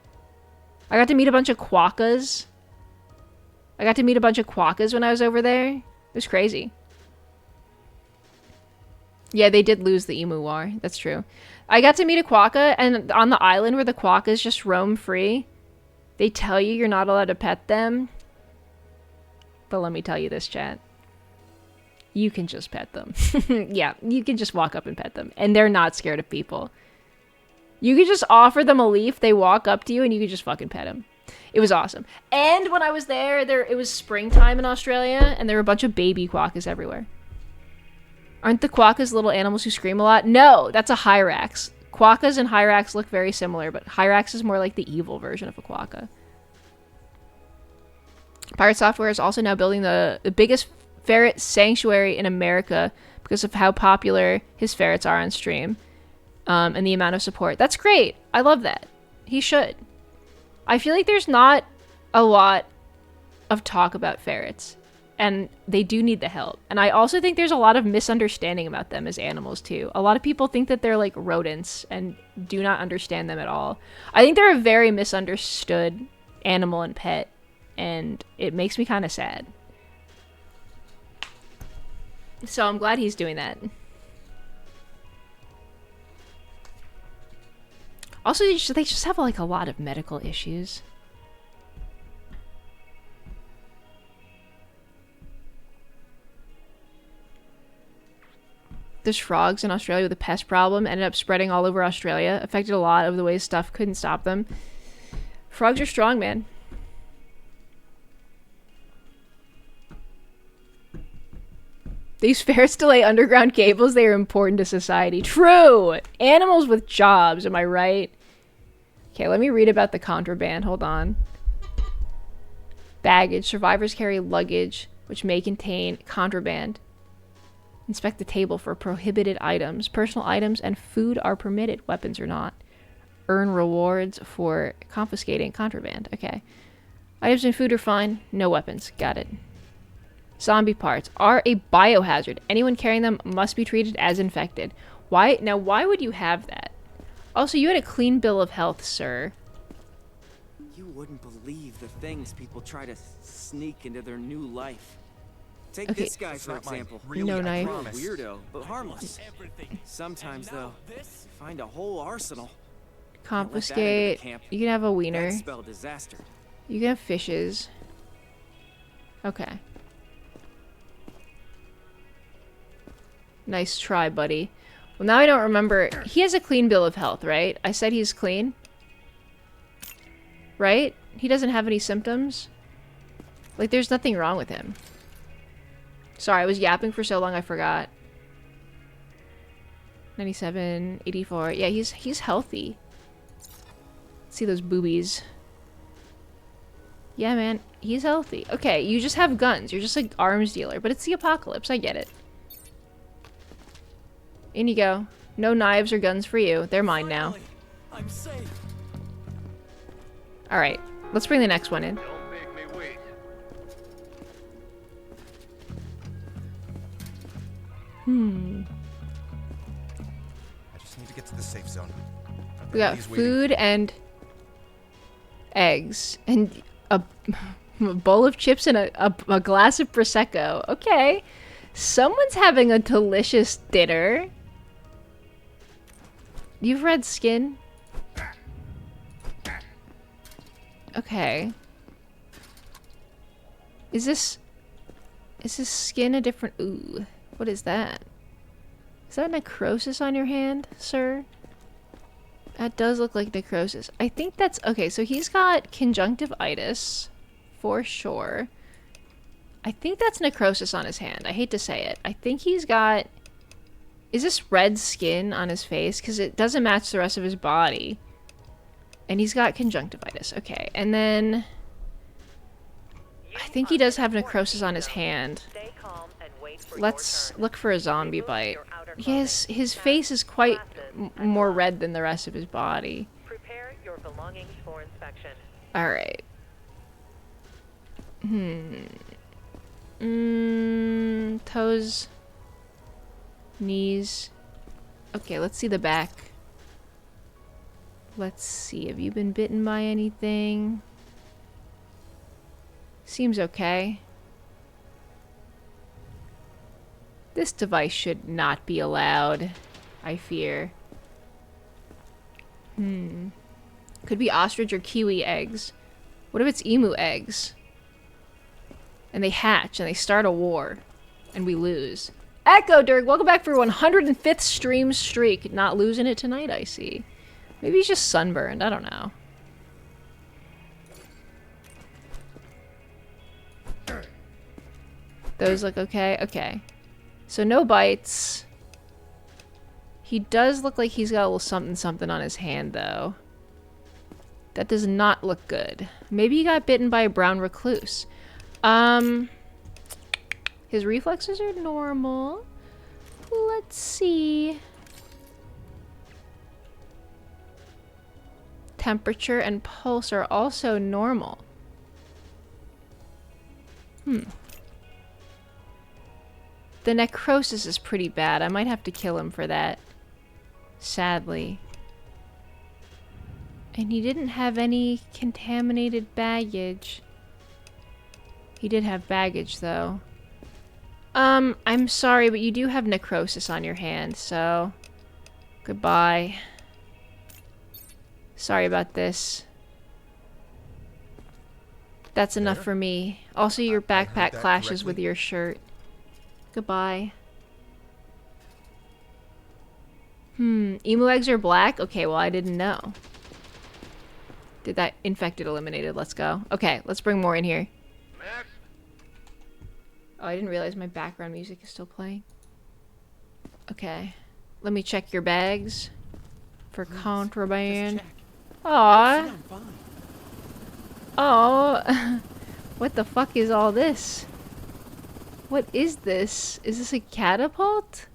I got to meet a bunch of quokkas. When I was over there. It was crazy. Yeah, they did lose the emu war. That's true. I got to meet a quokka, and on the island where the quokkas just roam free, they tell you you're not allowed to pet them. But let me tell you this, chat. You can just pet them. Yeah, you can just walk up and pet them. And they're not scared of people. You could just offer them a leaf, they walk up to you, and you could just fucking pet them. It was awesome. And when I was there, it was springtime in Australia, and there were a bunch of baby quokkas everywhere. Aren't the quokkas little animals who scream a lot? No, that's a hyrax. Quokkas and hyrax look very similar, but hyrax is more like the evil version of a quokka. Pirate Software is also now building the biggest ferret sanctuary in America because of how popular his ferrets are on stream, and the amount of support. That's great. I love that. He should. I feel like there's not a lot of talk about ferrets, and they do need the help. And I also think there's a lot of misunderstanding about them as animals too. A lot of people think that they're like rodents and do not understand them at all. I think they're a very misunderstood animal and pet, and it makes me kind of sad. So I'm glad he's doing that. Also, they just have like a lot of medical issues. There's frogs in Australia with a pest problem, ended up spreading all over Australia, affected a lot of the ways stuff couldn't stop them. Frogs are strong, man. These ferrets to lay underground cables, they are important to society. True! Animals with jobs, am I right? Okay, let me read about the contraband. Hold on. Baggage. Survivors carry luggage, which may contain contraband. Inspect the table for prohibited items. Personal items and food are permitted. Weapons are not. Earn rewards for confiscating contraband. Okay. Items and food are fine. No weapons. Got it. Zombie parts are a biohazard. Anyone carrying them must be treated as infected. Why? Now, why would you have that? Also, you had a clean bill of health, sir. You wouldn't believe the things people try to sneak into their new life. Take this guy, for example. No knife. Weirdo, but harmless. Sometimes, though, you find a whole arsenal. Confiscate. You can have a wiener. Spell disaster. You can have fishes. Okay. Nice try, buddy. Well, now I don't remember. He has a clean bill of health, right? I said he's clean. Right? He doesn't have any symptoms. Like, there's nothing wrong with him. Sorry, I was yapping for so long I forgot. 97, 84. Yeah, he's healthy. See those boobies. Yeah, man, he's healthy. Okay, you just have guns. You're just like arms dealer, but it's the apocalypse. I get it. In you go. No knives or guns for you. They're mine now. I'm safe. All right, let's bring the next one in. Don't make me wait. I just need to get to the safe zone. We got Everybody's waiting. food and eggs and a, a bowl of chips and a glass of prosecco. Okay, someone's having a delicious dinner. You've read Skin? Okay. Is this skin a different... Ooh, what is that? Is that necrosis on your hand, sir? That does look like necrosis. I think that's... Okay, so he's got conjunctivitis, for sure. I think that's necrosis on his hand. I hate to say it. I think he's got... Is this red skin on his face? Because it doesn't match the rest of his body. And he's got conjunctivitis. Okay, and then... I think he does have necrosis on his hand. Stay calm and wait for Let's your turn. look for a zombie Remove bite. your outer His clothing, face is quite glasses, and more gloves. red than the rest of his body. Prepare your belongings for inspection. Alright. Toes. Knees. Okay, let's see the back. Let's see. Have you been bitten by anything? Seems okay. This device should not be allowed, I fear. Could be ostrich or kiwi eggs. What if it's emu eggs? And they hatch and they start a war. And we lose. Echo Dirk, welcome back for 105th stream streak. Not losing it tonight, I see. Maybe he's just sunburned. I don't know. Those look okay? Okay. So no bites. He does look like he's got a little something something on his hand, though. That does not look good. Maybe he got bitten by a brown recluse. His reflexes are normal. Let's see. Temperature and pulse are also normal. The necrosis is pretty bad. I might have to kill him for that. Sadly. And he didn't have any contaminated baggage. He did have baggage, though. I'm sorry, but you do have necrosis on your hand, so... Goodbye. Sorry about this. That's enough for me. Also, your I heard backpack that clashes correctly. with your shirt. Goodbye. Emu eggs are black? Okay, well, I didn't know. Did that infected eliminated? Let's go. Okay, let's bring more in here. Max? Oh, I didn't realize my background music is still playing. Okay. Let me check your bags for contraband. Just check. Aw. I'm fine. Oh. What the fuck is all this? What is this? Is this a catapult?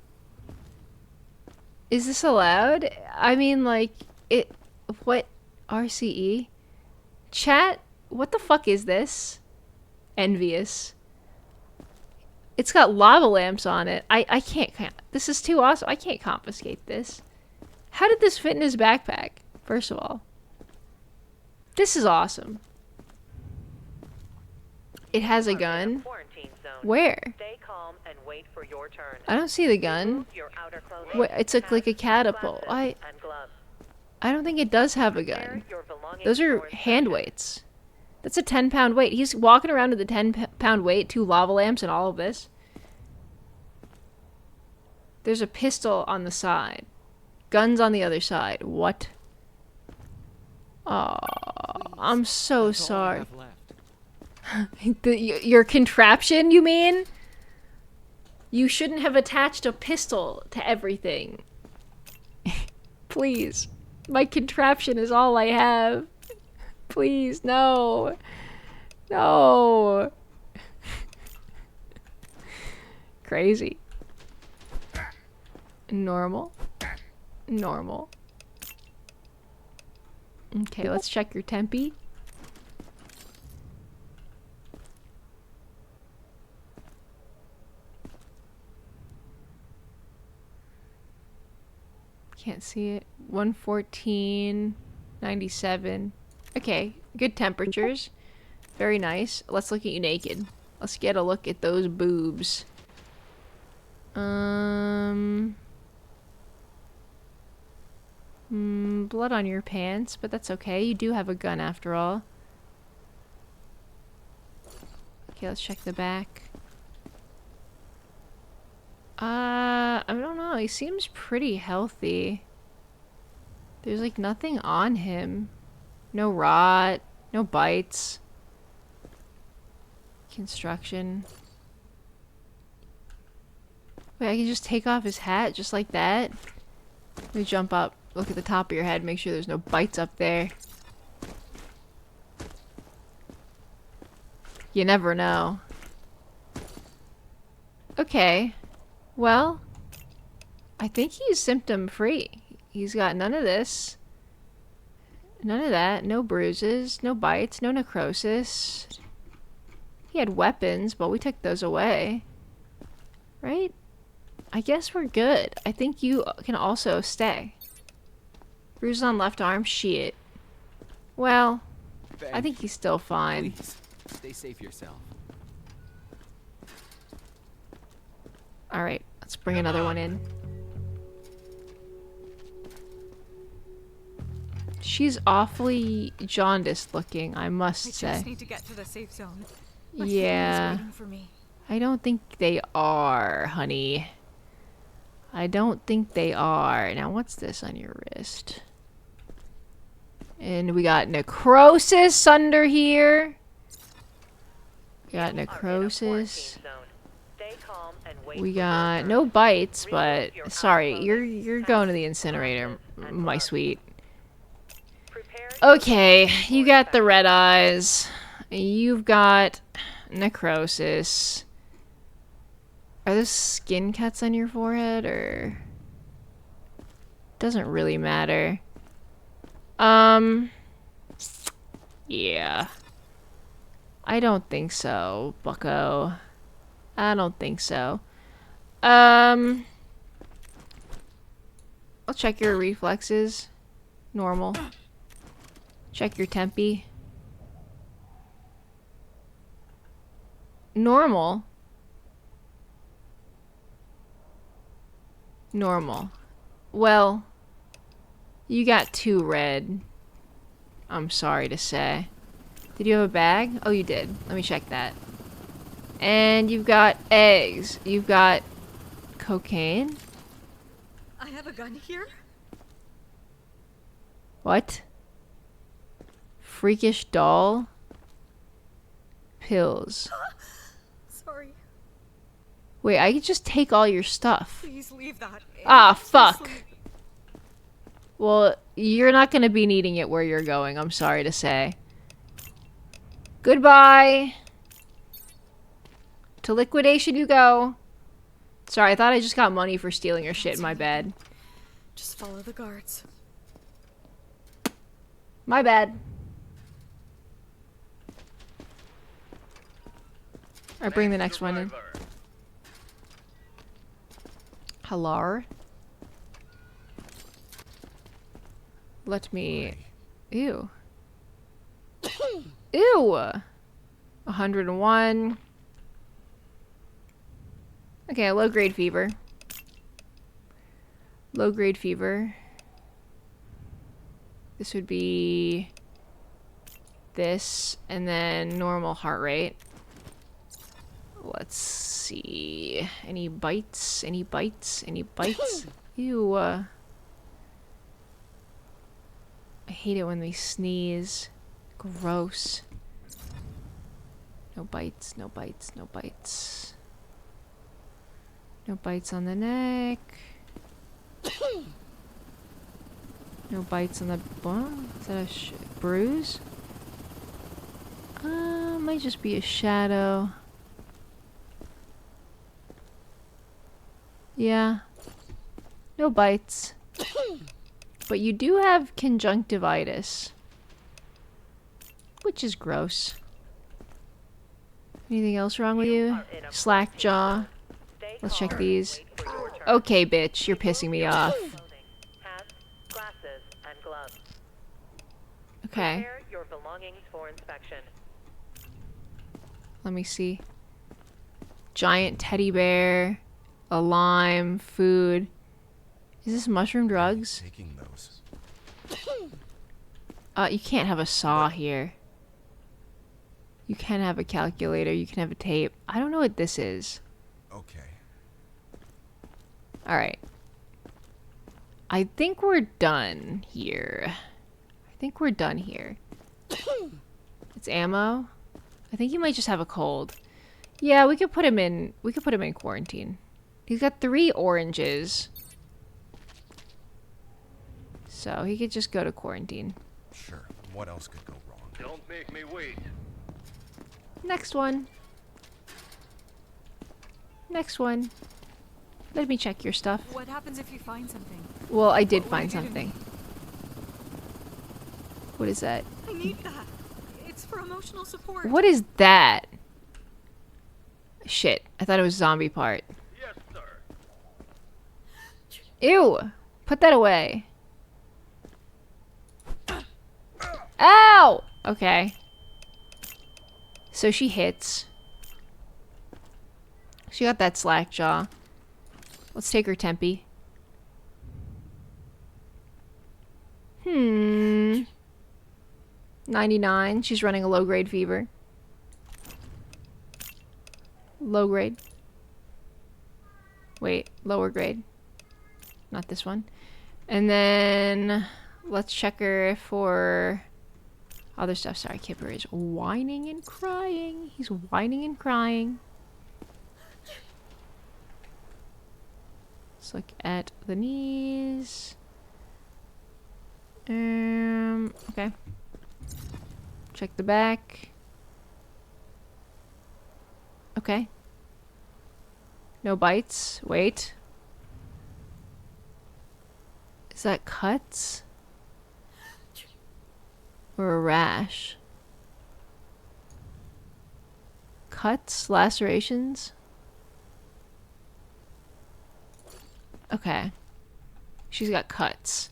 Is this allowed? I mean, like, it... What? RCE? Chat? What the fuck is this? Envious. It's got lava lamps on it. I can't... This is too awesome. I can't confiscate this. How did this fit in his backpack? First of all. This is awesome. It has a gun. Quarantine zone. Where? Stay calm and wait for your turn. I don't see the gun. Remove your outer clothing, What? It's like a hats, catapult. glasses, and gloves. I don't think it does have a Prepare gun. your belongings Those are for hand inspection. weights. That's a 10-pound weight. He's walking around with a 10-pound weight, 2 lava lamps, and all of this. There's a pistol on the side. Guns on the other side. What? Oh, I'm so That's all I sorry. have left. Your contraption, you mean? You shouldn't have attached a pistol to everything. Please. My contraption is all I have. Please, no. No. Crazy. Normal. Normal. Okay, let's check your tempi. Can't see it. 114, 97. Okay, good temperatures. Very nice. Let's look at you naked. Let's get a look at those boobs. Blood on your pants, but that's okay. You do have a gun after all. Okay, let's check the back. I don't know. He seems pretty healthy. There's like nothing on him. No rot, no bites. Construction. Wait, I can just take off his hat just like that? Let me jump up. Look at the top of your head. Make sure there's no bites up there. You never know. Okay. Well, I think he's symptom free. He's got none of this. None of that. No bruises. No bites. No necrosis. He had weapons, but we took those away. Right? I guess we're good. I think you can also stay. Bruises on left arm? Shit. Well, I think he's still fine. Please, stay safe yourself. Alright, let's bring another one in. She's awfully jaundiced looking, I must say. I just need to get to the safe zone. My Yeah. family's waiting for me. I don't think they are, honey. I don't think they are. Now, what's this on your wrist? And we got necrosis under here. We got necrosis. We got no bites, but sorry, you're going to the incinerator, my sweet. Okay, you got the red eyes. You've got necrosis. Are those skin cuts on your forehead, or doesn't really matter? Yeah. I don't think so, bucko. I don't think so. I'll check your reflexes. Normal. Check your tempi. Normal. Normal. Well, you got 2 red. I'm sorry to say. Did you have a bag? Oh, you did. Let me check that. And you've got eggs. You've got cocaine. I have a gun here? What? Freakish doll? Pills. Sorry. Wait, I could just take all your stuff. Please leave that. Ah, Please fuck. leave. Well, you're not gonna be needing it where you're going, I'm sorry to say. Goodbye. To liquidation you go. Sorry, I thought I just got money for stealing your shit, my bad. Just follow the guards. My bad. Alright, bring the next one in. Hello? Let me... Ew. Ew! 101. Okay, low-grade fever. Low-grade fever. This would be... this, and then normal heart rate. Let's see... Any bites? Any bites? Any bites? Ew. I hate it when they sneeze. Gross. No bites, no bites, no bites. No bites on the neck. No bites on the... What? Is that a bruise? Might just be a shadow. Yeah. No bites. But you do have conjunctivitis. Which is gross. Anything else wrong with you? Slack jaw. Let's check these. Okay, bitch, you're pissing me off. Hats, glasses, and gloves. Okay. Prepare your belongings for inspection. Let me see. Giant teddy bear. A lime. Food. Is this mushroom drugs? Taking those. You can't have a saw here. You can have a calculator. You can have a tape. I don't know what this is. Okay. Alright. I think we're done here. I think we're done here. It's ammo. I think he might just have a cold. Yeah, we could put him in quarantine. He's got 3 oranges. So he could just go to quarantine. Sure. What else could go wrong? Don't make me wait. Next one. Next one. Let me check your stuff. What happens if you find something? Well, I did What find will you do to something. me? What is that? I need that. It's for emotional support. What is that? Shit. I thought it was zombie part. Yes, sir. Ew! Put that away. Ow! Okay. So she hits. She got that slack jaw. Let's take her Tempe. 99. She's running a low-grade fever. Low grade. Wait, lower grade. Not this one. And then let's check her for other stuff. Sorry, Kipper is whining and crying. He's whining and crying. Let's look at the knees. Okay. Check the back. Okay. No bites. Wait. Is that cuts? Or a rash? Cuts? Lacerations? Okay. She's got cuts.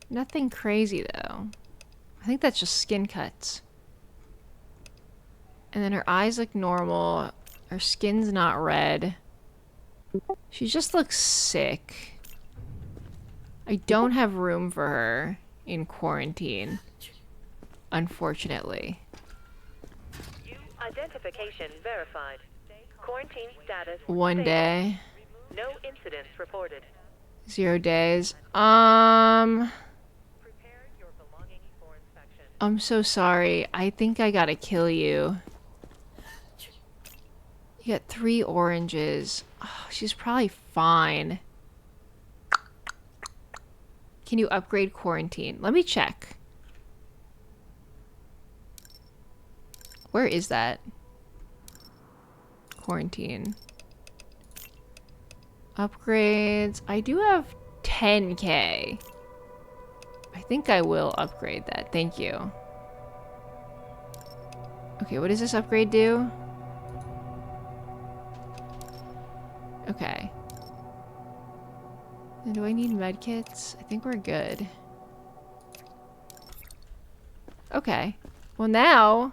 Nothing crazy though. I think that's just skin cuts. And then her eyes look normal. Her skin's not red. She just looks sick. I don't have room for her in quarantine. Unfortunately. Identification verified. Quarantine status. 1 stable. day. No incidents reported. 0 days. Prepare your belongings for inspection. I'm so sorry. I think I gotta kill you. You got 3 oranges. Oh, she's probably fine. Can you upgrade quarantine? Let me check. Where is that? Quarantine. Upgrades. I do have 10k. I think I will upgrade that. Thank you. Okay, what does this upgrade do? Okay. And do I need medkits? I think we're good. Okay. Well, now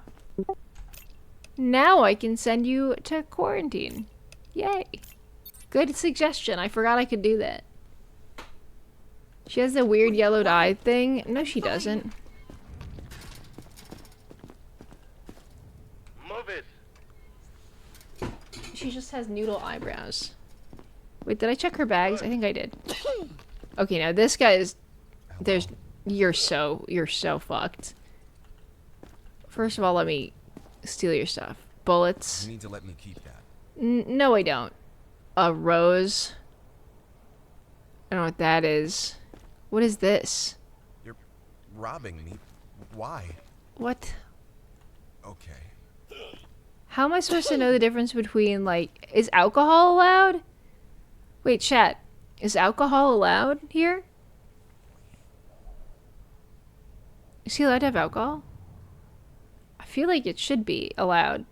I can send you to quarantine. Yay. Good suggestion. I forgot I could do that. She has the weird yellowed eye thing. No, she doesn't. Move it. She just has noodle eyebrows. Wait, did I check her bags? I think I did. Okay, now this guy is... You're so fucked. First of all, let me steal your stuff. Bullets. You need to let me keep that. No, I don't. A rose. I don't know what that is. What is this? You're robbing me. Why? What? Okay. How am I supposed to know the difference between, like, is alcohol allowed? Wait, chat. Is alcohol allowed here? Is he allowed to have alcohol? I feel like it should be allowed.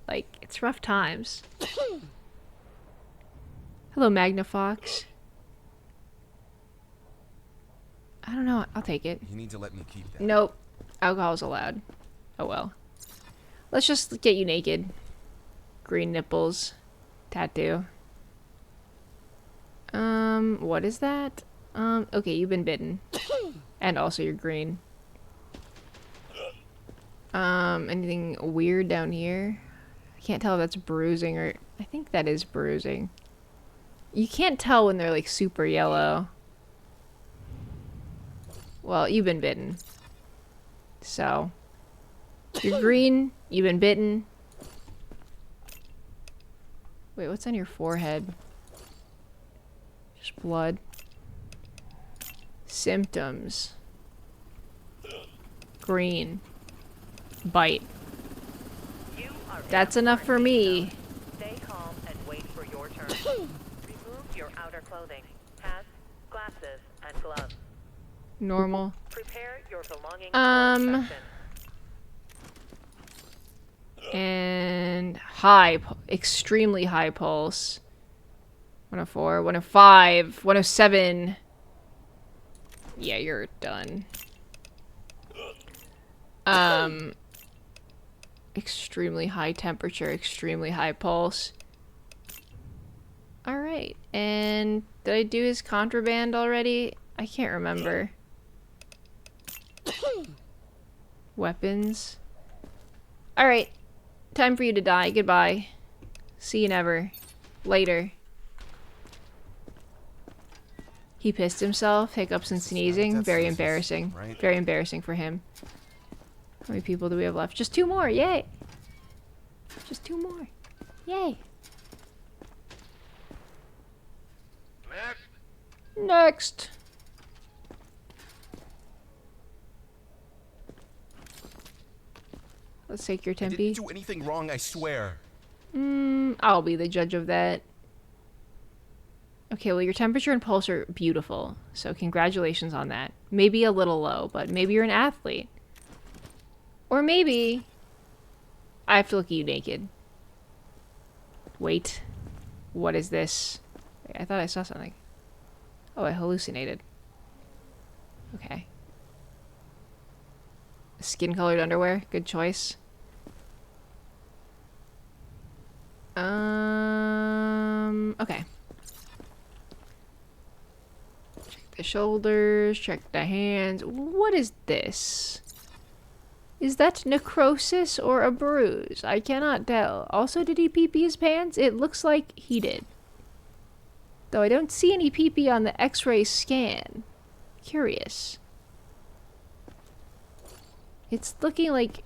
Like, it's rough times. Hello, Magnafox. I don't know. I'll take it. You need to let me keep that. Nope. Alcohol's allowed. Oh well. Let's just get you naked. Green nipples. Tattoo. What is that? Okay, you've been bitten. And also you're green. Anything weird down here? I can't tell if that's bruising or... I think that is bruising. You can't tell when they're like super yellow. Well, you've been bitten. So. You're green, you've been bitten. Wait, what's on your forehead? Just blood. Symptoms. Green. Bite. That's enough for me. Stay calm and wait for your turn. Remove your outer clothing, hats, glasses, and gloves. Normal. Prepare your belongings for inspection. And high, extremely high pulse. 104, 105, 107. Yeah, you're done. Extremely high temperature, extremely high pulse. Alright, and did I do his contraband already? I can't remember. Weapons. Alright, time for you to die. Goodbye. See you never. Later. He pissed himself, hiccups and sneezing. That's Very suspicious, embarrassing. right? Very embarrassing for him. How many people do we have left? Just 2 more, yay! Just 2 more. Yay! Next! Let's take your I didn't tempe. do anything wrong, I swear. I'll be the judge of that. Okay, well your temperature and pulse are beautiful, so congratulations on that. Maybe a little low, but maybe you're an athlete. Or maybe I have to look at you naked. Wait. What is this? Wait, I thought I saw something. Oh, I hallucinated. Okay. Skin-colored underwear. Good choice. Okay. Check the shoulders, check the hands. What is this? Is that necrosis or a bruise? I cannot tell. Also, did he pee-pee his pants? It looks like he did. Though I don't see any pee-pee on the x-ray scan. Curious. It's looking like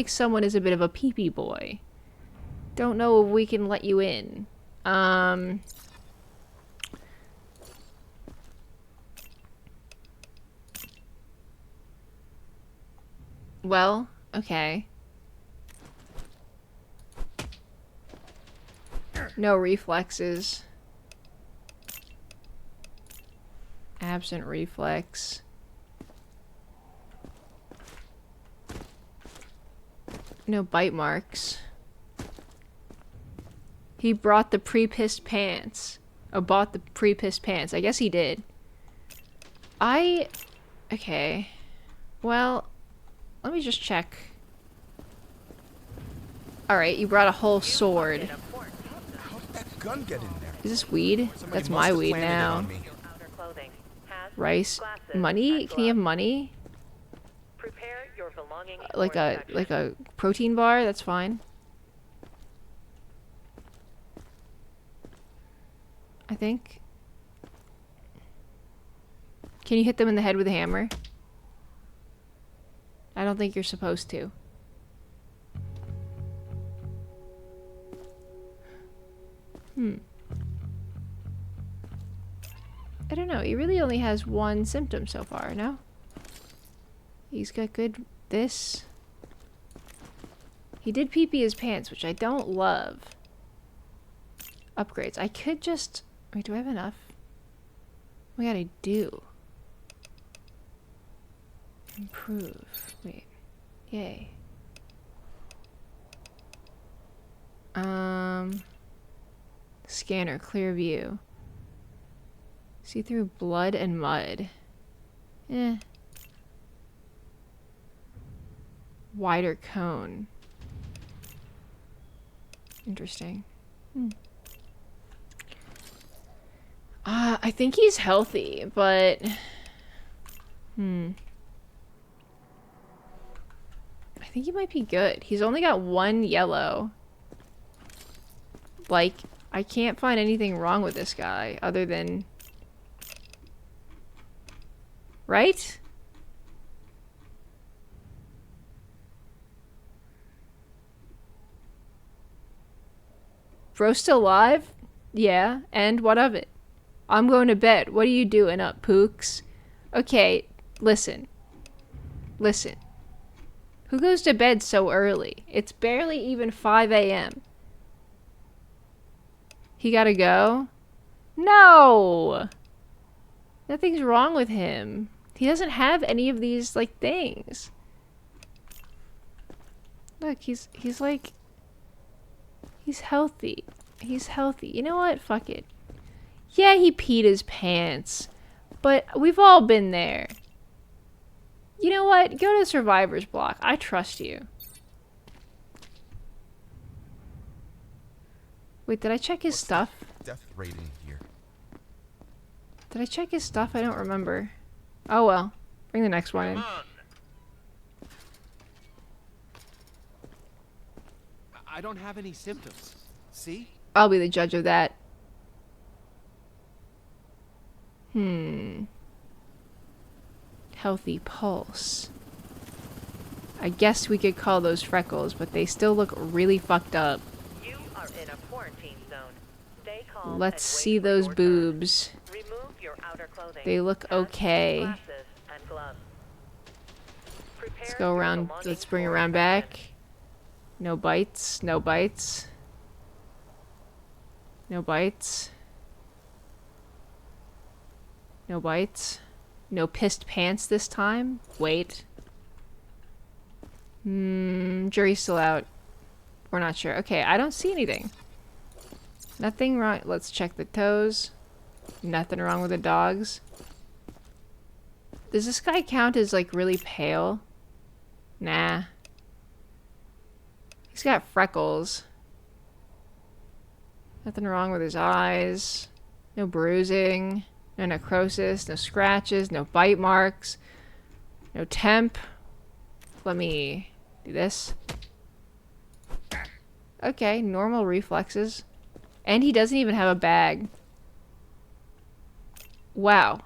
someone is a bit of a pee-pee boy. Don't know if we can let you in. Well, okay. No reflexes. Absent reflex. No bite marks. He brought the pre-pissed pants. Or bought the pre-pissed pants. I guess he did. Okay. Well, let me just check. Alright, you brought a whole sword. How did that gun get in there? Is this weed? Somebody That's must my have weed planted it now. on me. Outer clothing, hats, Rice? glasses, Money? and Can you have gloves. money? Prepare your belongings Like for inspection. like a protein bar? That's fine. I think. Can you hit them in the head with a hammer? I don't think you're supposed to. know. He really only has one symptom so far, no? He's got good... this. He did pee-pee his pants, which I don't love. Upgrades. I could just... Wait, do I have enough? Oh my god, I do. Improve. Wait. Yay. Scanner, clear view. See through blood and mud. Eh. Wider cone. Interesting. I think he's healthy, but... I think he might be good. He's only got one yellow. Like, I can't find anything wrong with this guy other than... Right? Bro still alive? Yeah, and what of it? I'm going to bed. What are you doing up, Pooks? Okay, listen. Listen. Who goes to bed so early? It's barely even 5 a.m. He gotta go? No! Nothing's wrong with him. He doesn't have any of these, like, things. Look, he's like... He's healthy. He's healthy. You know what? Fuck it. Yeah, he peed his pants. But we've all been there. You know what? Go to the survivor's block. I trust you. Wait, did I check his stuff? Death rating here. Did I check his stuff? I don't remember. Oh well. Bring the next one in. I don't have any symptoms. See? I'll be the judge of that. Healthy pulse. I guess we could call those freckles, but they still look really fucked up. You are in a quarantine zone. Stay calm. Let's see those boobs. Remove your outer clothing. They look okay. Glasses and gloves. Let's go around. Let's bring around back. No bites. No bites. No bites. No bites. No pissed pants this time. Wait. Jury's still out. We're not sure. Okay, I don't see anything. Nothing wrong. Let's check the toes. Nothing wrong with the dogs. Does this guy count as, like, really pale? Nah. He's got freckles. Nothing wrong with his eyes. No bruising. No necrosis. No scratches. No bite marks. No temp. Let me do this. Okay, normal reflexes. And he doesn't even have a bag. Wow.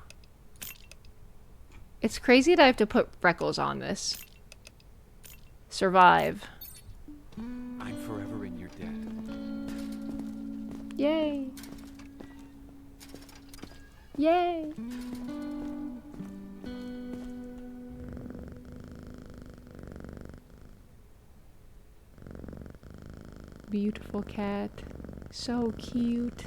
It's crazy that I have to put freckles on this. Survive. I'm forever in your debt. Yay. Yay. Beautiful cat. So cute.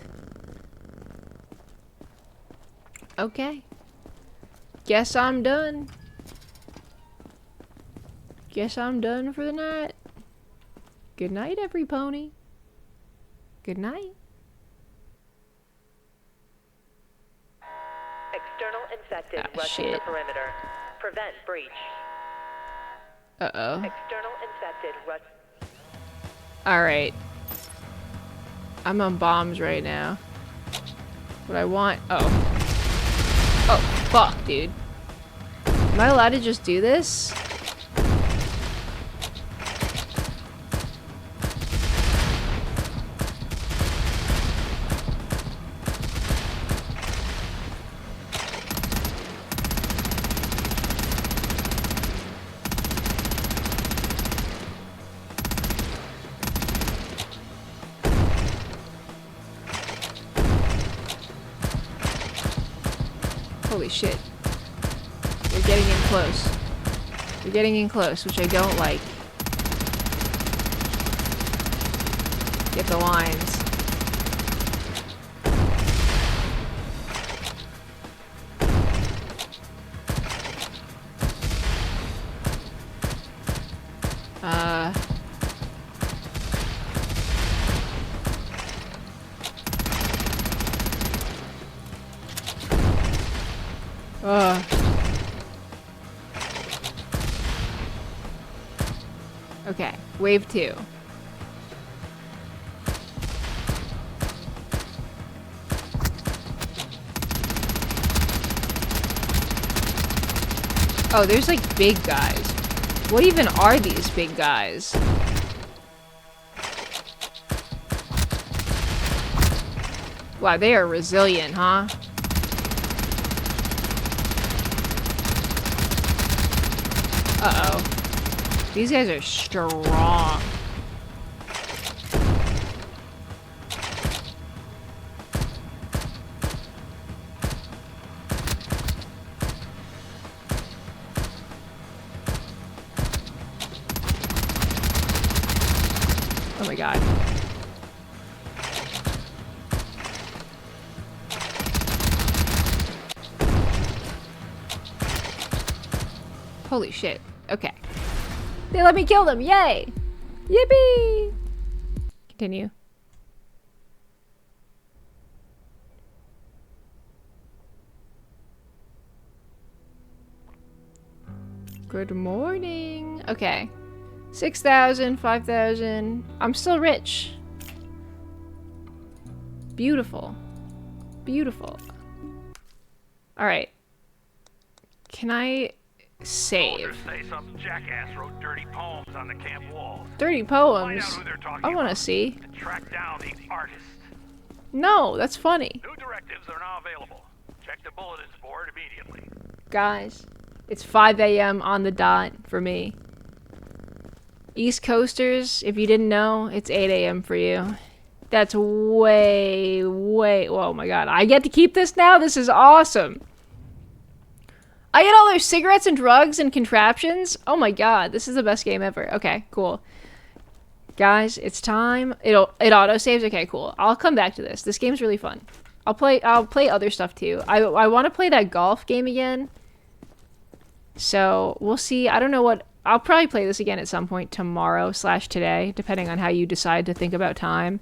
Okay. Guess I'm done. Guess I'm done for the night. Good night, every pony. Good night. External infected rushing shit. the perimeter. Prevent breach. Uh-oh. External infected rush. Alright. I'm on bombs right now. What I want... Oh. Oh, fuck, dude. Am I allowed to just do this? Holy shit. They're getting in close. They're getting in close, which I don't like. Get the lines. Okay, wave 2. Oh, there's like big guys. What even are these big guys? Wow, they are resilient, huh? Uh-oh. These guys are strong. Oh my god. Holy shit. Okay. They let me kill them! Yay! Yippee! Continue. Good morning. Okay. 6,000, 5,000. I'm still rich. Beautiful. Beautiful. Alright. Can I save? Soldiers say some jackass wrote dirty poems on the camp walls. Dirty Find poems? out who they're talking I want to about see. and track down the artist. No, that's funny. New directives are now available. Check the bulletins board immediately. Guys, it's 5 a.m. on the dot for me. East Coasters, if you didn't know, it's 8 a.m. for you. That's way, oh my god. I get to keep this now? This is awesome. I get all those cigarettes and drugs and contraptions. Oh my god, this is the best game ever. Okay, cool. Guys, it's time. It auto saves. Okay, cool. I'll come back to this. This game's really fun. I'll play other stuff too. I want to play that golf game again. So, we'll see. I don't know what I'll probably play this again at some point tomorrow/today, depending on how you decide to think about time.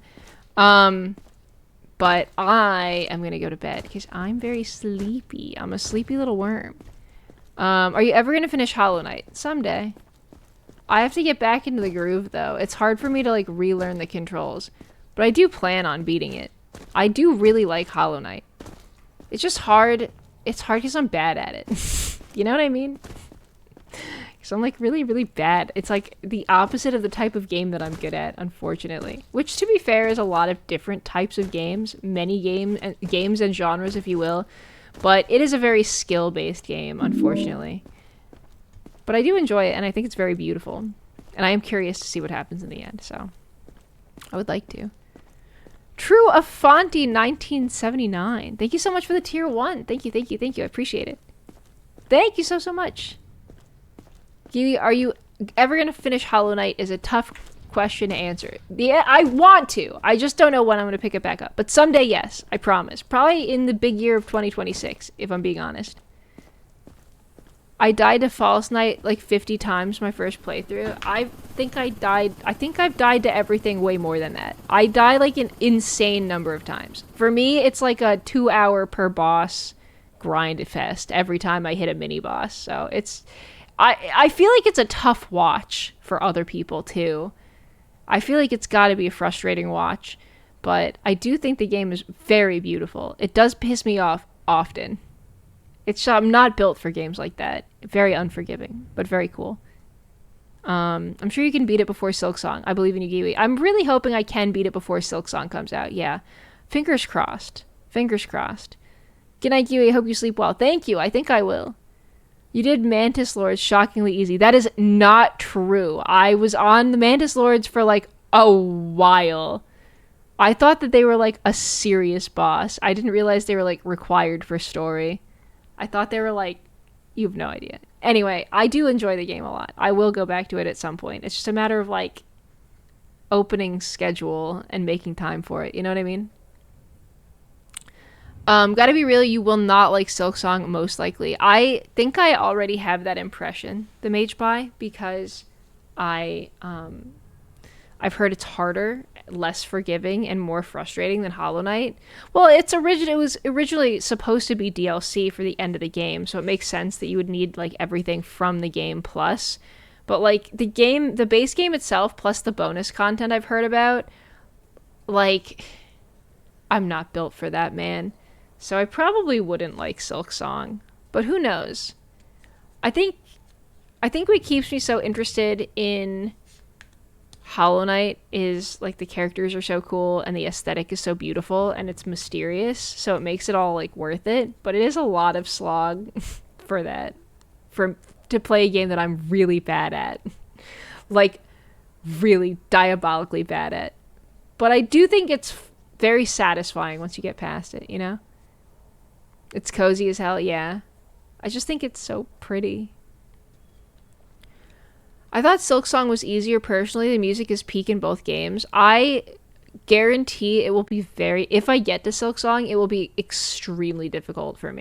But I am gonna go to bed because I'm very sleepy. I'm a sleepy little worm. Are you ever gonna finish Hollow Knight? Someday. I have to get back into the groove though. It's hard for me to like relearn the controls, but I do plan on beating it. I do really like Hollow Knight. It's just hard. It's hard because I'm bad at it. You know what I mean? Because I'm like really, really bad. It's like the opposite of the type of game that I'm good at, unfortunately. Which, to be fair, is a lot of different types of games. Many games and genres, if you will. But it is a very skill-based game, unfortunately. But I do enjoy it, and I think it's very beautiful. And I am curious to see what happens in the end, so I would like to. True Afanti 1979. Thank you so much for the tier 1. Thank you, thank you, thank you. I appreciate it. Thank you so, so much. Giwi, are you ever going to finish Hollow Knight is a tough question to answer. Yeah, I want to. I just don't know when I'm going to pick it back up. But someday, yes. I promise. Probably in the big year of 2026, if I'm being honest. I died to False Knight like 50 times my first playthrough. I think I've died to everything way more than that. I die like an insane number of times. For me, it's like a 2-hour per boss grind fest every time I hit a mini boss. So it's... I feel like it's a tough watch for other people too. I feel like it's got to be a frustrating watch, but I do think the game is very beautiful. It does piss me off often. I'm not built for games like that. Very unforgiving, but very cool. I'm sure you can beat it before Silksong. I believe in you, Giwi. I'm really hoping I can beat it before Silksong comes out. Yeah. Fingers crossed. Fingers crossed. Good night, Giwi. I hope you sleep well. Thank you. I think I will. You did Mantis Lords shockingly easy. That is not true. I was on the Mantis Lords for like a while. I thought that they were like a serious boss. I didn't realize they were like required for story. I thought they were like, you have no idea. Anyway, I do enjoy the game a lot. I will go back to it at some point. It's just a matter of like opening schedule and making time for it. You know what I mean? Gotta be real, you will not like Silksong most likely. I think I already have that impression, the Mage Buy, because I've heard it's harder, less forgiving, and more frustrating than Hollow Knight. Well, it was originally supposed to be DLC for the end of the game, so it makes sense that you would need like everything from the game plus. But like the base game itself plus the bonus content I've heard about, like I'm not built for that, man. So I probably wouldn't like Silksong, but who knows? I think what keeps me so interested in Hollow Knight is like the characters are so cool and the aesthetic is so beautiful and it's mysterious, so it makes it all like worth it. But it is a lot of slog for that, to play a game that I'm really bad at, like really diabolically bad at. But I do think it's very satisfying once you get past it, you know? It's cozy as hell, yeah. I just think it's so pretty. I thought Silksong was easier personally. The music is peak in both games. I guarantee it will be if I get to Silksong, it will be extremely difficult for me.